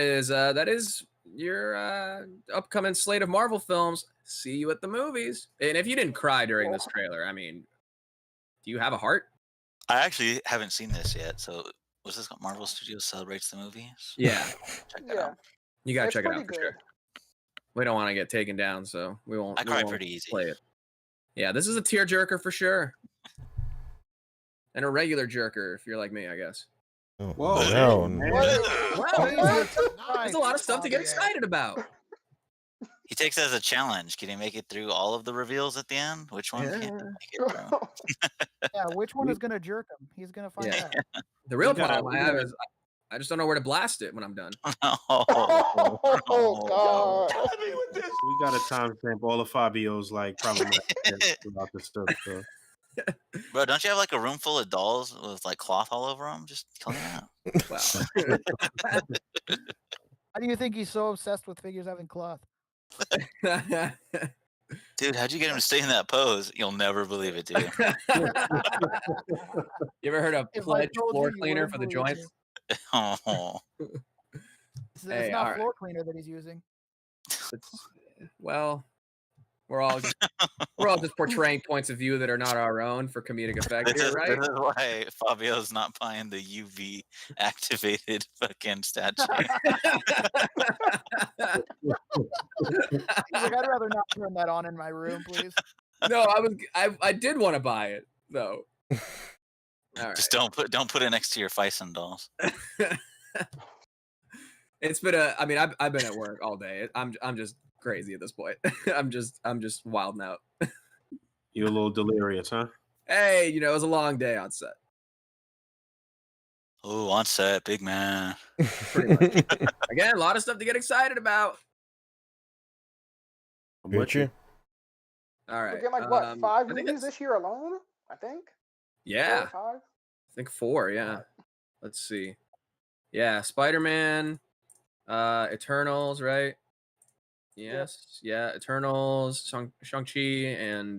is your upcoming slate of Marvel films. See you at the movies. And if you didn't cry during this trailer, I mean, do you have a heart? I actually haven't seen this yet. So, was this Marvel Studios Celebrates the Movies? Yeah. Check it out. You gotta It's check it pretty out for good. sure. We don't want to get taken down, so we won't. I cry pretty easy. Play it. Yeah, this is a tearjerker for sure. And a regular jerker if you're like me, I guess. Oh, Whoa, no, man. Wow, there's a lot of stuff to get excited about. He takes it as a challenge. Can he make it through all of the reveals at the end? Which one can he make it through? Yeah, which one is gonna jerk him? He's gonna find out. The real We gotta- problem I have is I just don't know where to blast it when I'm done. Oh God! We got to timestamp all of Fabio's like problematic about this stuff. So. Bro, don't you have like a room full of dolls with like cloth all over them? Just clean it out. Wow. How do you think he's so obsessed with figures having cloth? Dude, how'd you get him to stay in that pose? You'll never believe it, dude. You ever heard of If I pledge told floor you, you cleaner wouldn't for the believe joints? Oh. It's Hey, not alright. floor cleaner that he's using. Well, we're all just portraying points of view that are not our own for comedic effect This here, is, right? this is why Fabio's not buying the UV activated fucking statue. He's like, I'd rather not turn that on in my room, please. No, I did want to buy it though. All right. Just don't put it next to your Fison dolls. It's been I've been at work all day. I'm just crazy at this point. I'm just wilding out. You're a little delirious, huh? Hey, it was a long day on set. Oh, on set, big man. Pretty much. Again, a lot of stuff to get excited about. I'm with you. All right. We're getting like what 5 I think movies this year alone? I think. 4 Yeah, or 5. I think 4. Yeah. Let's see. Yeah, Spider-Man, Eternals, right? Yes. Yeah, Eternals, Shang-Chi, and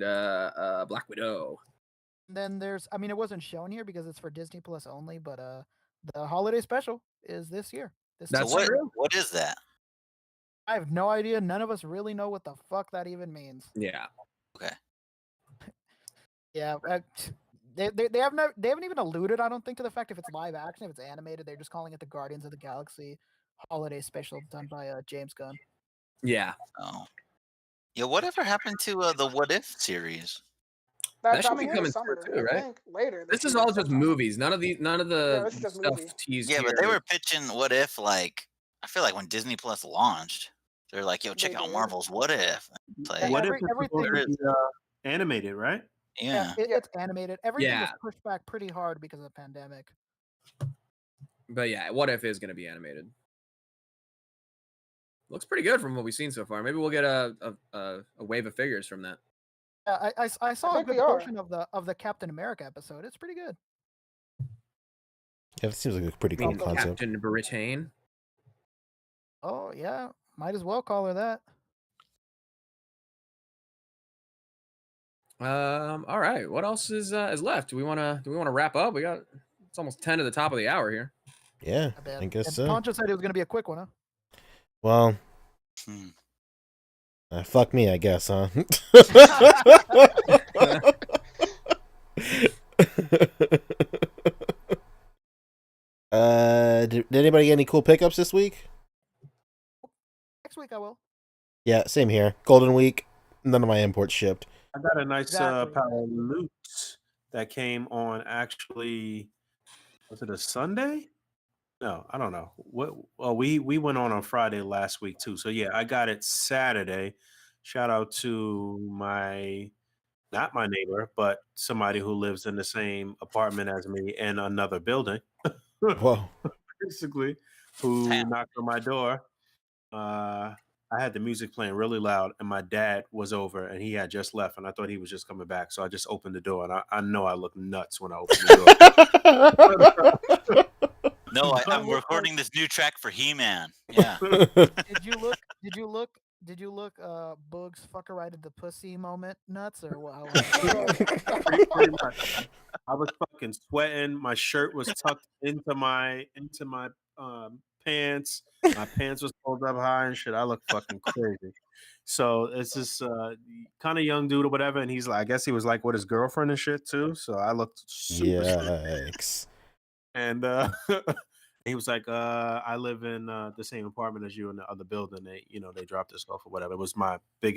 Black Widow. And then there's, it wasn't shown here because it's for Disney Plus only, but the holiday special is this year. That's So true. what is that? I have no idea. None of us really know what the fuck that even means. Yeah. Okay. Yeah, they haven't even alluded, I don't think, to the fact if it's live action, if it's animated. They're just calling it the Guardians of the Galaxy holiday special done by James Gunn. Yeah. Oh. Yeah, whatever happened to the What If series? That should I'm be hearing coming summer, through too, I right? think, later. This is year all just sometime. movies. None of the this is just stuff movie. teased Yeah, here. but they were pitching What If like I feel like when Disney Plus launched, they're like, "Yo, check They out did. Marvel's What If." It's like, What if Every- it's supposed everything- to be animated, right? yeah. It's animated. Everything Yeah. was pushed back pretty hard because of the pandemic. But yeah, What If is going to be animated. Looks pretty good from what we've seen so far. Maybe we'll get a wave of figures from that. Yeah, I saw a think good we are. portion of the Captain America episode. It's pretty good. Yeah, it seems like a pretty I cool mean, concept. Captain Britain. Oh yeah, might as well call her that. All right. What else is left? Do we want to wrap up? It's almost 10 to the top of the hour here. Yeah, I bet. I guess And so. Poncho said it was going to be a quick one, huh? Well, Hmm. Fuck me, I guess, huh? Did anybody get any cool pickups this week? Next week I will. Yeah, same here. Golden Week, none of my imports shipped. I got a nice Exactly. pile of loot that came on actually. Was it a Sunday? No, I don't know. What? Well, we went on Friday last week too. So yeah, I got it Saturday. Shout out to not my neighbor, but somebody who lives in the same apartment as me in another building. Whoa. Basically, who Damn. knocked on my door. I had the music playing really loud, and my dad was over, and he had just left, and I thought he was just coming back, so I just opened the door, and I know I look nuts when I open the door. No, I'm recording this new track for He-Man. Yeah. Did you look? Did you look? Boog's fucker right at the pussy moment nuts or what? Pretty much. I was fucking sweating. My shirt was tucked into my pants. My pants was pulled up high and shit. I look fucking crazy. So it's this kind of young dude or whatever, and he's like, I guess he was like with his girlfriend and shit too. So I looked super. Yikes. And he was like, I live in the same apartment as you in the other building. They dropped this off or whatever. It was my big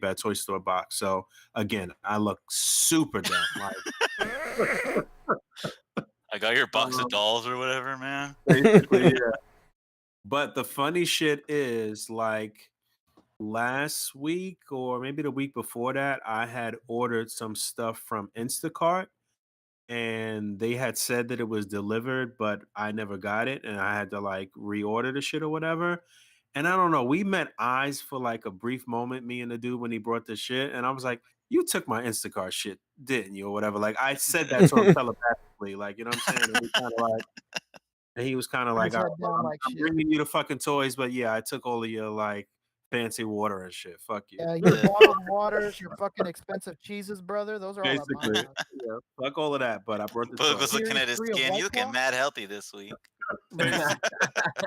bad toy store box. So again, I look super dumb. Like I got your box of dolls or whatever, man. basically, yeah. But the funny shit is, like, last week or maybe the week before that, I had ordered some stuff from Instacart, and they had said that it was delivered, but I never got it, and I had to like reorder the shit or whatever. And I don't know, we met eyes for like a brief moment, me and the dude, when he brought the shit, and I was like, "You took my Instacart shit, didn't you?" or whatever. Like I said that to him telepathically, like you know what I'm saying. And he was kind of like, His "All head right, well, down I'm, like I'm shit. bringing you the fucking toys, but yeah, I took all of your like fancy water and shit. Fuck you." Yeah, your bottled waters, your fucking expensive cheeses, brother. Those are all at my Basically, house. yeah, fuck all of that. But I brought the Boog was toys. looking at his Series 3 of skin. White You looking Claw? mad healthy this week.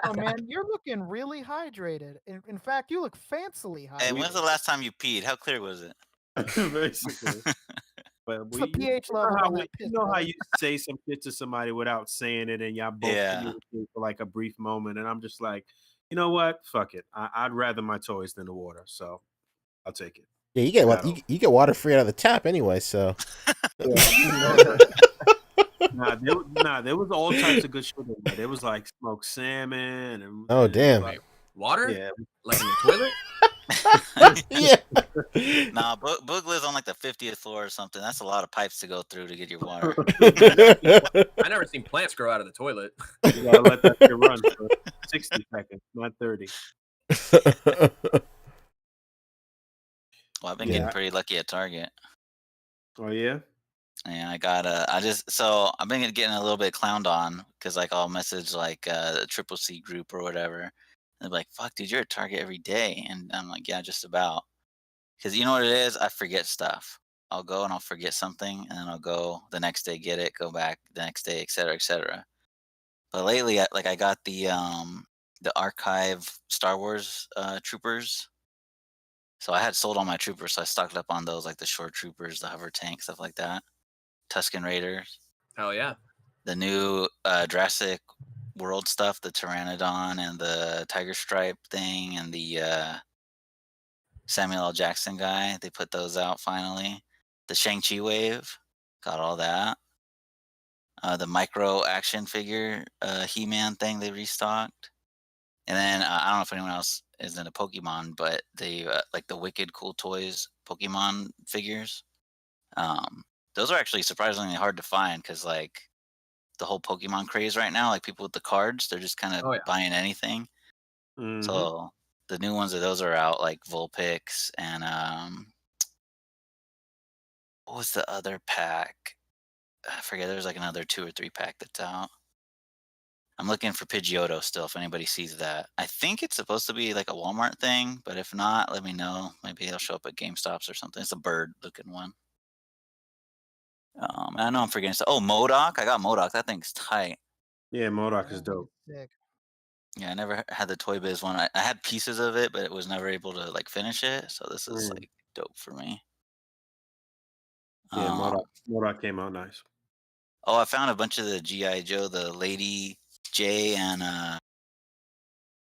Oh man, you're looking really hydrated. In fact, you look fancily And when's hydrated. the last time you peed? How clear was it? Basically. But What's the pH level on that piss, you know how brother? you say some shit to somebody without saying it, and y'all both Yeah. communicate for like a brief moment, and I'm just like, you know what? Fuck it. I'd rather my toys than the water, so I'll take it. Yeah, you get Not you get water free out of the tap anyway, so. There was all types of good shit in there. There was like smoked salmon and Oh, and damn. like- Water? yeah, Like in the toilet? Yeah. Nah, Boog lives on like the 50th floor or something. That's a lot of pipes to go through to get your water. I never seen plants grow out of the toilet. you gotta let that shit run for 60 seconds, not 30. Well, I've been Yeah. getting pretty lucky at Target. Oh yeah. And I got I've been getting a little bit clowned on because like I'll message like the Triple C group or whatever. And they're like, "Fuck, dude, you're at Target every day," and I'm like, "Yeah, just about." Because you know what it is, I forget stuff. I'll go and I'll forget something, and then I'll go the next day get it, go back the next day, et cetera, et cetera. But lately, I got the archive Star Wars troopers. So I had sold all my troopers, so I stocked up on those, like the short troopers, the hover tank, stuff like that. Tusken Raiders, Hell yeah. the new Jurassic World stuff, the Pteranodon and the Tiger Stripe thing, and the Samuel L. Jackson guy. They put those out finally. The Shang-Chi wave, got all that. The micro action figure He-Man thing they restocked. And then I don't know if anyone else is into Pokemon, but they like the Wicked Cool Toys Pokemon figures. Those are actually surprisingly hard to find because like the whole Pokemon craze right now, like people with the cards, they're just kind of Oh, yeah. buying anything. Mhm. So the new ones of those are out, like Vulpix and what was the other pack? I forget. There's like another 2 or 3 pack that's out. I'm looking for Pidgeotto still. If anybody sees that, I think it's supposed to be like a Walmart thing, but if not, let me know. Maybe it'll show up at GameStops or something. It's a bird-looking one. I know I'm forgetting stuff. Oh, Modoc. I got Modoc. That thing's tight. Yeah, Modoc is Yeah, dope. he's sick. Yeah, I never had the Toy Biz one. I had pieces of it, but it was never able to like finish it. So this is like dope for me. Yeah, Um, MODOK came out nice. oh, I found a bunch of the GI Joe, the Lady J, and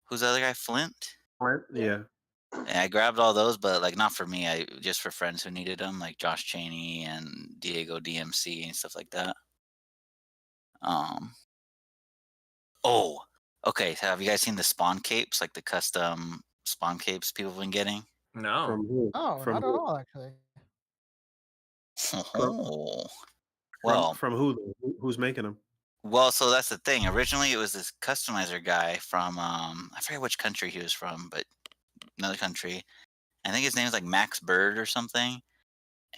who's the other guy? Flint. Yeah. And I grabbed all those, but like not for me. I just for friends who needed them, like Josh Cheney and Diego DMC and stuff like that. Oh, okay. So have you guys seen the Spawn capes, like the custom Spawn capes people have been getting? No. From who? Oh, From not at who? all, actually. Oh, well, From who? Who's making them? well. So that's the thing. Originally, it was this customizer guy from I forget which country he was from, but another country. I think his name is like Max Bird or something,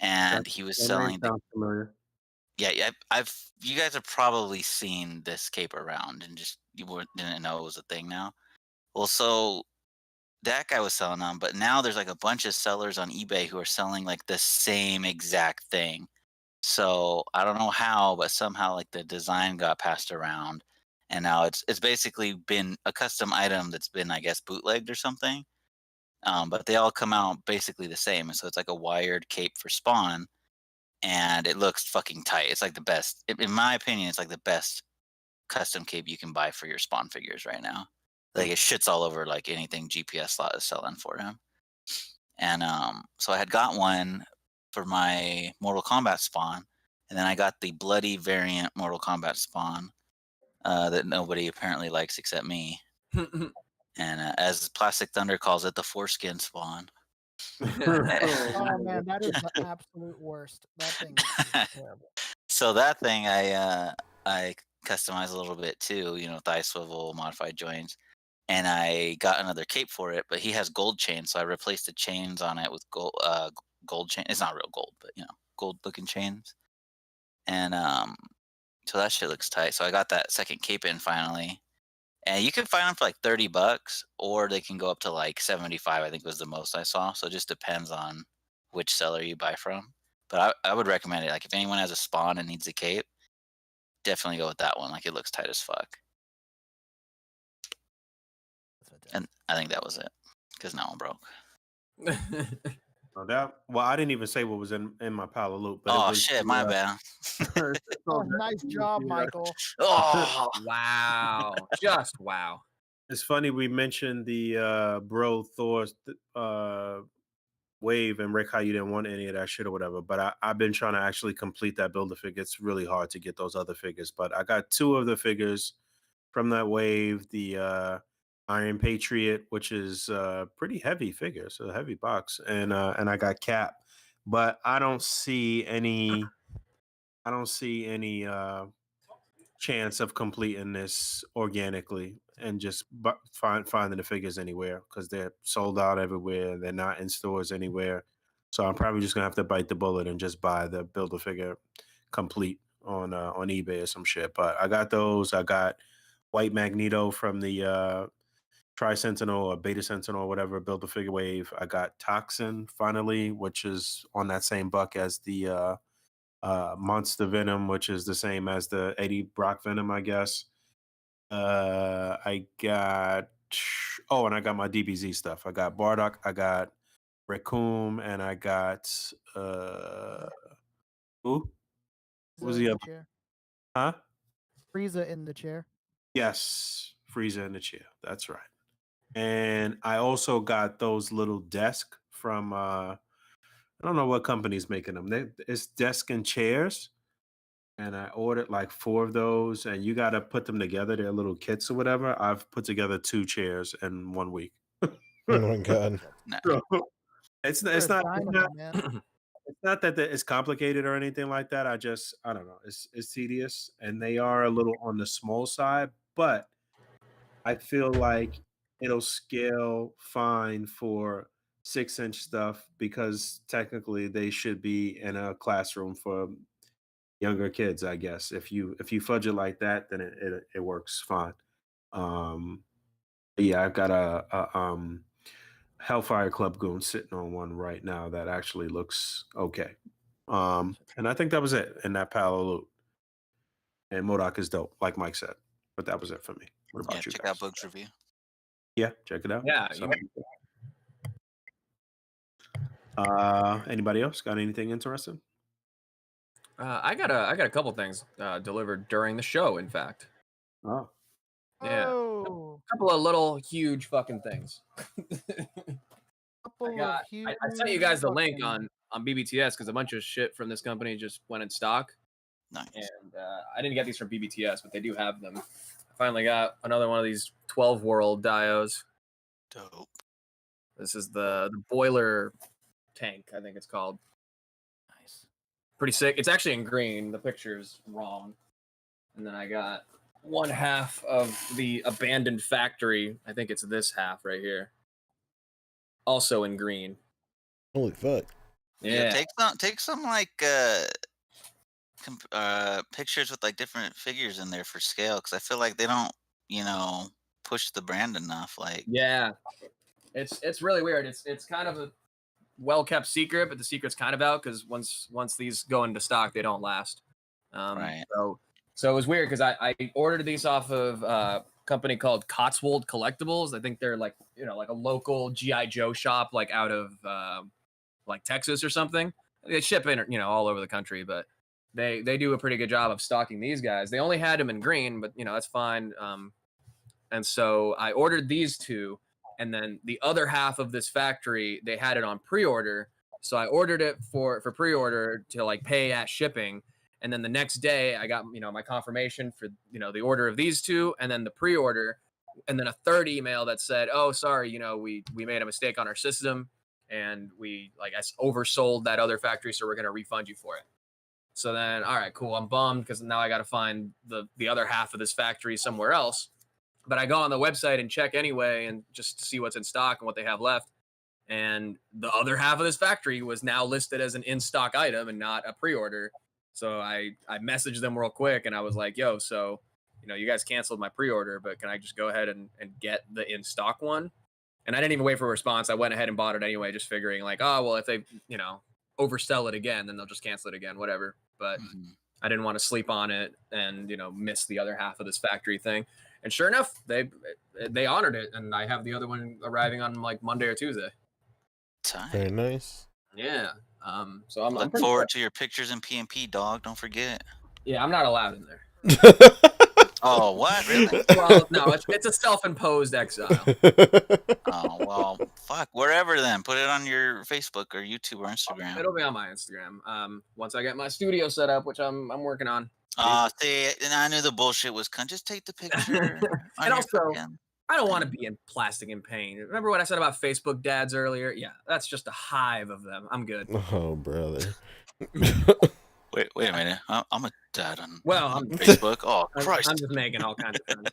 and he was That name selling the sounds familiar. yeah. You guys have probably seen this cape around and just didn't know it was a thing now. Well, so that guy was selling them, but now there's like a bunch of sellers on eBay who are selling like the same exact thing. So I don't know how, but somehow like the design got passed around, and now it's basically been a custom item that's been, I guess, bootlegged or something. But they all come out basically the same, and so it's like a wired cape for Spawn, and it looks fucking tight. It's like the best, in my opinion. It's like the best custom cape you can buy for your Spawn figures right now. Like it shits all over like anything GPS slot is selling for him. And so I had got one for my Mortal Kombat Spawn, and then I got the bloody variant Mortal Kombat Spawn that nobody apparently likes except me. And as Plastic Thunder calls it, the foreskin Spawn. Oh man, that is the absolute worst. That thing is terrible. So that thing I customized a little bit too, thigh swivel, modified joints, and I got another cape for it. But he has gold chains, so I replaced the chains on it with gold chain. It's not real gold, but gold looking chains. And so that shit looks tight. So I got that second cape in finally, and you can find them for like $30, or they can go up to like 75. I think was the most I saw. So it just depends on which seller you buy from. But I would recommend it. Like if anyone has a Spawn and needs a cape, definitely go with that one. Like it looks tight as fuck. And I think that was it, because now I'm broke. Well, I didn't even say what was in my pile of loot. But Oh it was shit, my bad. Oh, nice job, Michael. Oh, Wow. Just wow. It's funny we mentioned the Bro Thor wave, and Rick, how you didn't want any of that shit or whatever. But I've been trying to actually complete that Build-A-Figure. It's really hard to get those other figures. But I got 2 of the figures from that wave. The Iron Patriot, which is a pretty heavy figure. It's a heavy box. And I got Cap. But I don't see any chance of completing this organically and just finding the figures anywhere, because they're sold out everywhere. They're not in stores anywhere. So I'm probably just gonna have to bite the bullet and just buy the Build-A-Figure complete on eBay or some shit. But I got those. I got White Magneto from the Tri-Sentinel or Beta Sentinel or whatever Build-A-Figure wave. I got Toxin finally, which is on that same buck as the Monster Venom, which is the same as the Eddie Brock Venom, I guess. I got and I got my DBZ stuff. I got Bardock, I got Raccoon, and I got who? Who's the other? Chair. Huh? Frieza in the chair. Yes, Frieza in the chair. That's right. And I also got those little desk from I don't know what company's making them. It's desk and chairs. And I ordered like 4 of those, and you got to put them together. They're little kits or whatever. I've put together 2 chairs in 1 week. Oh my god. So, it's You're a not dynamo, man. it's not that it's complicated or anything like that. I don't know. It's tedious, and they are a little on the small side, but I feel like it'll scale fine for 6-inch stuff, because technically they should be in a classroom for younger kids, I guess. If you fudge it like that, then it works fine. Yeah, I've got a Hellfire Club Goon sitting on one right now that actually looks okay. And I think that was it in that pile of loot. And MODOK is dope, like Mike said. But that was it for me. What about Yeah, you check guys? out Boog's review. Yeah, check it out. Yeah. So, anybody else got anything interesting? I got a couple things delivered during the show. In fact, Oh, yeah, Oh, a couple of little huge fucking things. couple of huge. I sent you guys the link fucking- on BBTS because a bunch of shit from this company just went in stock, Nice. and I didn't get these from BBTS, but they do have them. I finally got another one of these 12 world diodes. Dope. This is the boiler tank, I think it's called. Nice. Pretty sick. It's actually in green. The picture's wrong. And then I got one half of the abandoned factory. I think it's this half right here. Also in green. Holy fuck. Yeah. Take some like pictures with like different figures in there for scale, because I feel like they don't, push the brand enough. Like, Yeah. It's really weird. It's kind of a well kept secret, but the secret's kind of out because once these go into stock, they don't last. Right. So it was weird because I ordered these off of a company called Cotswold Collectibles. I think they're like like a local GI Joe shop like out of like Texas or something. They ship in all over the country, but they do a pretty good job of stocking these guys. They only had them in green, but that's fine. And so I ordered these two, and then the other half of this factory, they had it on pre-order. So I ordered it for pre-order to like pay at shipping. And then the next day I got, my confirmation for, the order of these two and then the pre-order and then a third email that said, oh, sorry, we made a mistake on our system and we oversold that other factory. So we're going to refund you for it. So then, all right, cool. I'm bummed because now I got to find the other half of this factory somewhere else. But I go on the website and check anyway, and just to see what's in stock and what they have left. And the other half of this factory was now listed as an in-stock item and not a pre-order. So I messaged them real quick and I was like, yo, so, you guys canceled my pre-order, but can I just go ahead and get the in-stock one? And I didn't even wait for a response. I went ahead and bought it anyway, just figuring like, oh, well, if they, oversell it again, then they'll just cancel it again, whatever. But I didn't want to sleep on it and, miss the other half of this factory thing. And sure enough, they honored it, and I have the other one arriving on like Monday or Tuesday. Time. Very nice. Yeah. So I'm Look pretty forward to your pictures in PMP, dog. Don't forget. Yeah, I'm not allowed in there. Oh, what? Really? Well, no, it's a self-imposed exile. Oh, well, fuck. Wherever then. Put it on your Facebook or YouTube or Instagram. It'll be on my Instagram. Once I get my studio set up, which I'm working on. See, and I knew the bullshit was coming. Just take the picture. And also, I don't want to be in plastic and pain. Remember what I said about Facebook dads earlier? Yeah, that's just a hive of them. I'm good. Oh, brother. Wait a minute. I'm a dad on I'm Facebook. Oh, Christ. I'm just making all kinds of friends.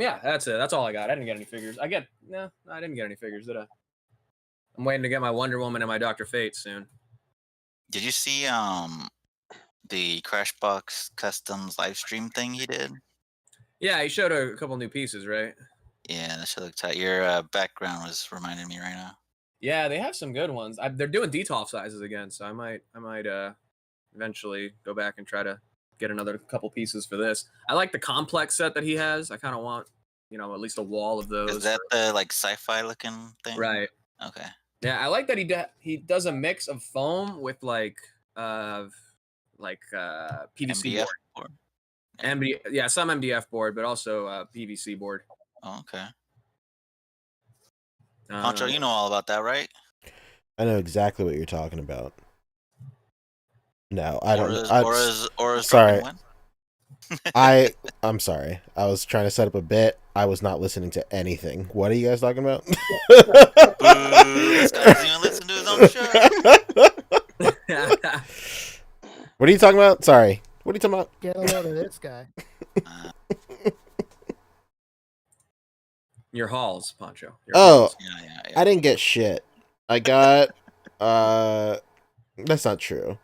Yeah, that's it. That's all I got. I didn't get any figures. I didn't get any figures, did I? I'm waiting to get my Wonder Woman and my Dr. Fate soon. Did you see the Crashbox Customs live stream thing he did? Yeah, he showed a couple new pieces, right? Yeah, that should look tight. Your background was reminding me right now. Yeah, they have some good ones. They're doing detolf sizes again, so I might eventually go back and try to get another couple pieces for this. I like the complex set that he has. I kind of want, at least a wall of those. Is that the like sci-fi looking thing? Right. Okay. Yeah, I like that he does a mix of foam with like PVC MDF board. Yeah. Some MDF board, but also PVC board. Oh, okay. Pancho, you know all about that, right? I know exactly what you're talking about. No, I don't. Or sorry. I'm sorry. I was trying to set up a bit. I was not listening to anything. What are you guys talking about? This guy doesn't even listen to his own show. What are you talking about? Sorry. What are you talking about? Get a load of this guy. Your halls, Pancho. Halls. Yeah. I didn't get shit. I got that's not true.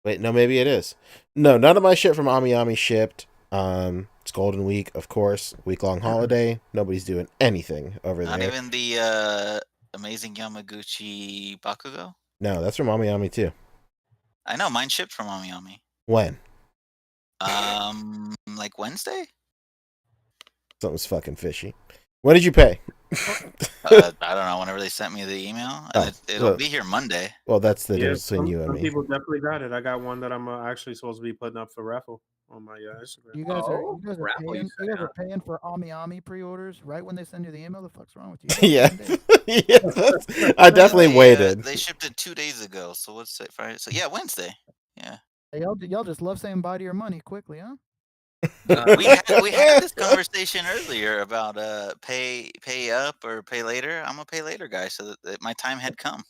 Wait, no, maybe it is. No, none of my shit from Ami shipped. It's Golden Week, of course, week-long holiday. Nobody's doing anything over there. Not even the amazing Yamaguchi Bakugo? No, that's from Ami too. I know, mine shipped from Ami. When? Like Wednesday. Something's fucking fishy. When did you pay? I don't know. Whenever they sent me the email, and it'll be here Monday. Well, that's the difference between you and some me. people definitely got it. I got one that I'm actually supposed to be putting up for raffle on my Instagram. You guys are raffle, paying for Ami pre-orders right when they send you the email. The fuck's wrong with you? Yeah, I definitely waited. They shipped it 2 days ago. So what's it? Friday? So yeah, Wednesday. Yeah. Y'all just love saying bye to your money quickly, huh? We had this conversation earlier about pay up or pay later. I'm a pay later guy, so that my time had come.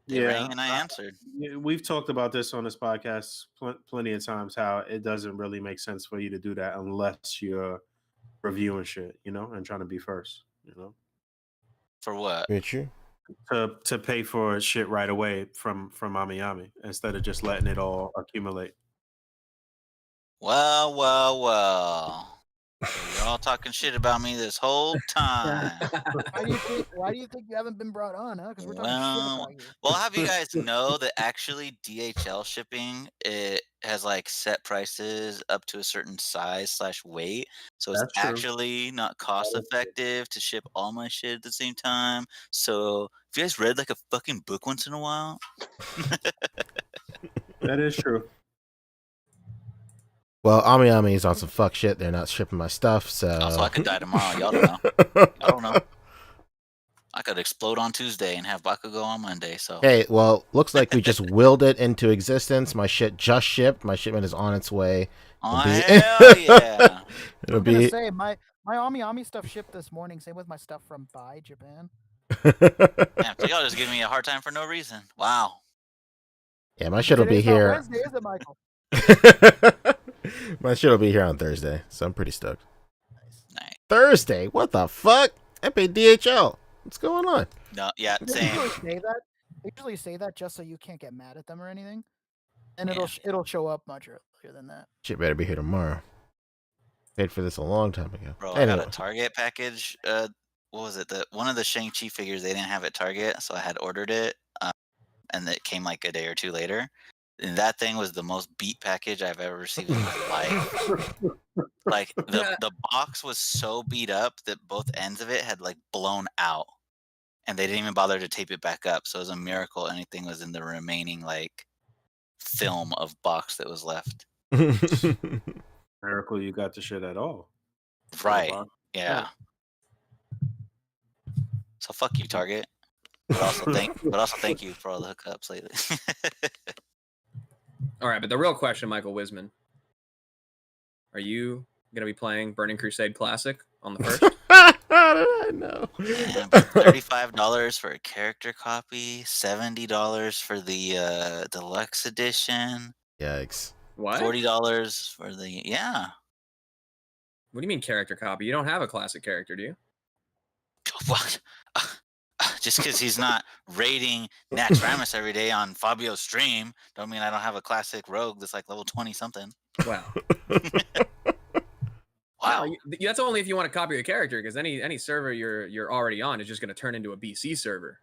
They rang and I answered. We've talked about this on this podcast plenty of times. How it doesn't really make sense for you to do that unless you're reviewing shit, and trying to be first, For what? Richard? To pay for shit right away from Ami instead of just letting it all accumulate. Well. You're all talking shit about me this whole time. Why do you think you haven't been brought on, huh? Because we're talking shit about you. Well, have you guys know that actually DHL shipping, it has like set prices up to a certain size / weight, so it's actually not cost effective to ship all my shit at the same time. So if you guys read like a fucking book once in a while, that is true. Well, Ami is on some fuck shit. They're not shipping my stuff, so. Also, I could die tomorrow. Y'all don't know. I don't know. I could explode on Tuesday and have Bakugo on Monday. So. Hey, well, looks like we just willed it into existence. My shit just shipped. My shipment is on its way. Hell yeah! It'll be. Say my Ami stuff shipped this morning. Same with my stuff from Bai, Japan. Damn, so y'all just giving me a hard time for no reason. Wow. Yeah, my shit will be here. Wednesday, is it, Michael? My shit will be here on Thursday, so I'm pretty stoked. Nice. Thursday? What the fuck? I paid DHL. What's going on? No, yeah, same. They usually say that just so you can't get mad at them or anything, and it'll show up much earlier than that. Shit better be here tomorrow. Paid for this a long time ago. Bro, I got a Target package. What was it? One of the Shang-Chi figures they didn't have at Target, so I had ordered it, and it came like a day or two later. And that thing was the most beat package I've ever received in my life. Like the box was so beat up that both ends of it had like blown out, and they didn't even bother to tape it back up. So it was a miracle anything was in the remaining like film of box that was left. Miracle you got the shit at all. Right? Yeah. So fuck you, Target. But also thank you for all the hookups lately. All right, but the real question, Michael Wisman, are you going to be playing Burning Crusade Classic on the 1st? How did I know? Yeah, $35 for a character copy, $70 for the deluxe edition. Yikes. What? $40 for the What do you mean character copy? You don't have a classic character, do you? What? Just because he's not raiding Nax Ramus every day on Fabio's stream, don't mean I don't have a classic rogue that's like level 20 something. Wow. Wow. No, that's only if you want to copy a character, because any server you're already on is just going to turn into a BC server.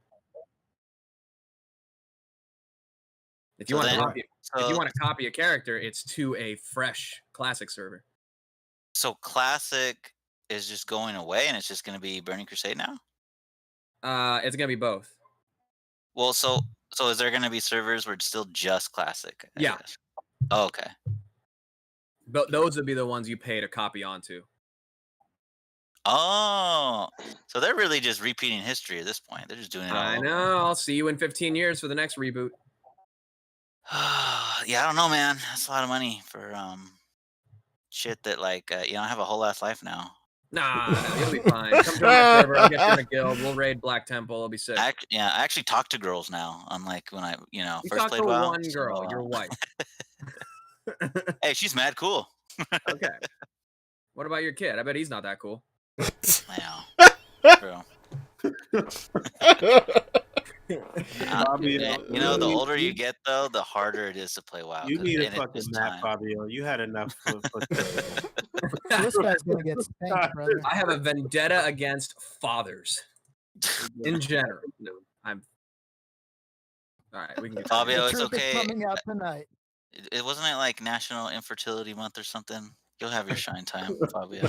If you want to copy a character, it's to a fresh classic server. So classic is just going away, and it's just going to be Burning Crusade now. It's gonna be both. Well, so is there gonna be servers where it's still just classic? Yeah. Oh, okay. But those would be the ones you pay to copy onto. Oh, so they're really just repeating history at this point. They're just doing it all I over. know. I'll see you in 15 years for the next reboot. Yeah, I don't know, man. That's a lot of money for shit that like I have a whole ass life now. Nah, you'll be fine. Come join my server. I'll get you in a guild. We'll raid Black Temple. It'll be sick. I actually talk to girls now. Unlike when I, first played to WoW. one girl, your wife. Hey, she's mad cool. Okay. What about your kid? I bet he's not that cool. Wow. Bro. The older you get, though, the harder it is to play WoW. You need a fucking map, Fabio. You had enough. This guy's gonna get spanked, brother. I have a vendetta against fathers in general. No, I'm. All right, we can get Fabio. It's the truth okay. is coming out tonight. It wasn't it like National Infertility Month or something? You'll have your shine time, Fabio.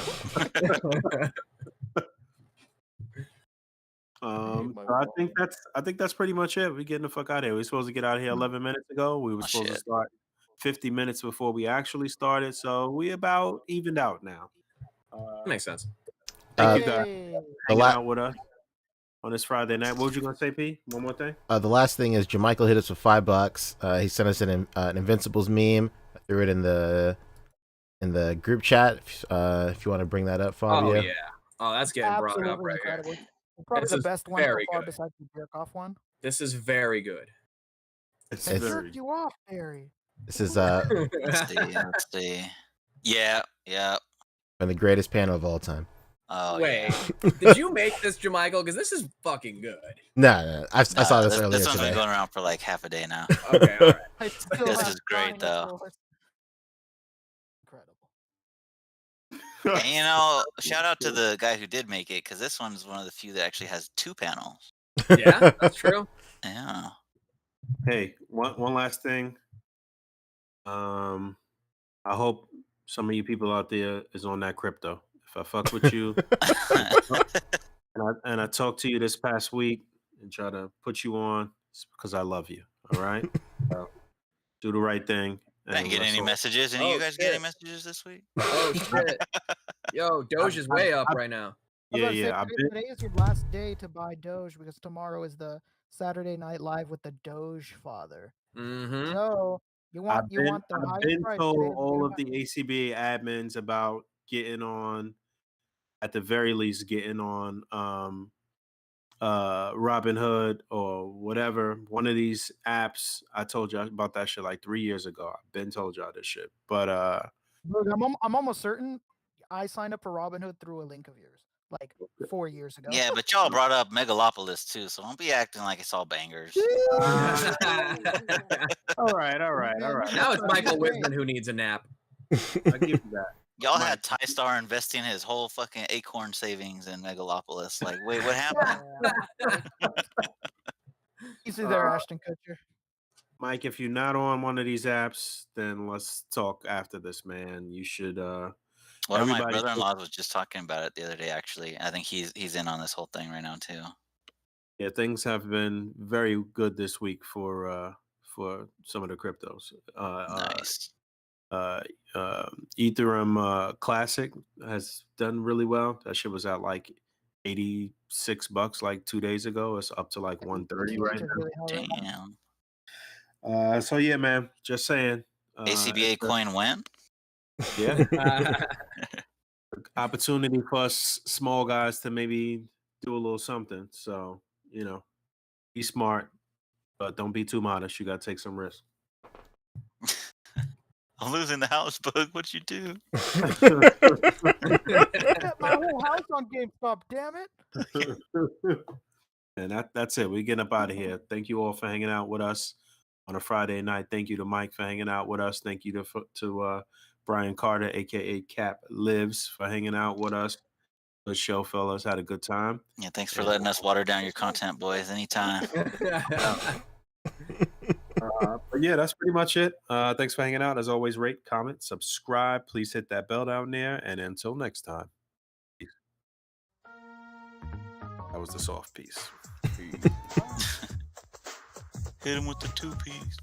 So I think that's pretty much it. We're getting the fuck out of here. We are supposed to get out of here 11 minutes ago. We were Oh, supposed to shit. start 50 minutes before we actually started, so we about evened out now. Makes sense. Thank you guys Hey. for hanging out with us on this Friday night. What was you gonna say, P? One more thing. The last thing is Jermichael hit us with $5. He sent us an Invincibles meme. I threw it in the group chat. If you want to bring that up, Fabio. Oh yeah. Oh, that's getting brought up Absolutely right incredible. here. Probably This the is best one so very far good. besides the jerk off one. This is very good. It's I very. jerked you off, Barry. This is Let's see. Let's see. Yeah. Yeah. the greatest panel of all time. Oh Wait, yeah. did you make this, Jermichael? Because this is fucking good. No. I saw this earlier This one's today. been going around for like half a day now. Okay, all right. I still This have is great, though. Incredible. And you know, shout out to the guy who did make it, because this one's one of the few that actually has 2 panels. Yeah, that's true. Yeah. Hey, one last thing. I hope some of you people out there is on that crypto. If I fuck with you and I talked to you this past week and try to put you on, it's because I love you. All right. Do the right thing. I didn't get let's any all- messages. Any of Oh, you guys get any shit. messages this week? Oh shit. Yo, Doge is way up right now. Yeah. Today is your last day to buy Doge because tomorrow is the Saturday Night Live with the Doge Father. Mm-hmm. So you want the I've highest been price told today. all of the A.C.B.A admins about getting on, at the very least, getting on Robinhood or whatever, one of these apps. I told you about that shit like 3 years ago. I've been told y'all this shit. But Look, I'm almost certain I signed up for Robinhood through a link of yours, like 4 years ago. Yeah, but y'all brought up Megalopolis too, so don't be acting like it's all bangers. all right. Now it's Michael Wisman who needs a nap. I'll give you that. Y'all had Ty-Star investing his whole fucking acorn savings in Megalopolis. Like, wait, what happened? You see there, Ashton Kutcher. Mike, if you're not on one of these apps, then let's talk after this, man. You should One of my everybody- brother-in-laws was just talking about it the other day, actually. I think he's in on this whole thing right now too. Yeah, things have been very good this week for some of the cryptos. Nice. Ethereum Classic has done really well. That shit was at like $86 like 2 days ago. It's up to like 130 right now. Really high right now. Damn. So yeah, man, just saying. A.C.B.A coin went. Yeah. Opportunity for us small guys to maybe do a little something. So, be smart, but don't be too modest. You gotta take some risks. I'm losing the house, Boog. What you do? My whole house on GameStop, damn it. And that's it. We're getting up out of here. Thank you all for hanging out with us on a Friday night. Thank you to Mike for hanging out with us. Thank you to Brian Carter, aka Cap Lives, for hanging out with us. Good show, fellas. Had a good time. Yeah, thanks for letting us water down your content, boys. Anytime. But yeah, that's pretty much it. Thanks for hanging out. As always, rate, comment, subscribe. Please hit that bell down there. And until next time. Peace. That was the soft piece. Hit him with the 2-piece.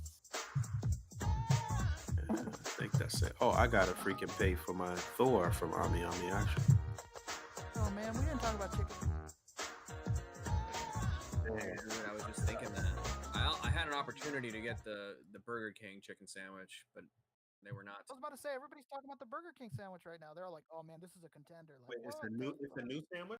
I think that's it. Oh, I gotta freaking pay for my Thor from Ami Action. Oh man, we didn't talk about chicken. I was just thinking that. I had an opportunity to get the Burger King chicken sandwich, but they were not. I was about to say everybody's talking about the Burger King sandwich right now. They're all like, "Oh man, this is a contender." Like, Wait, it's a new sandwich?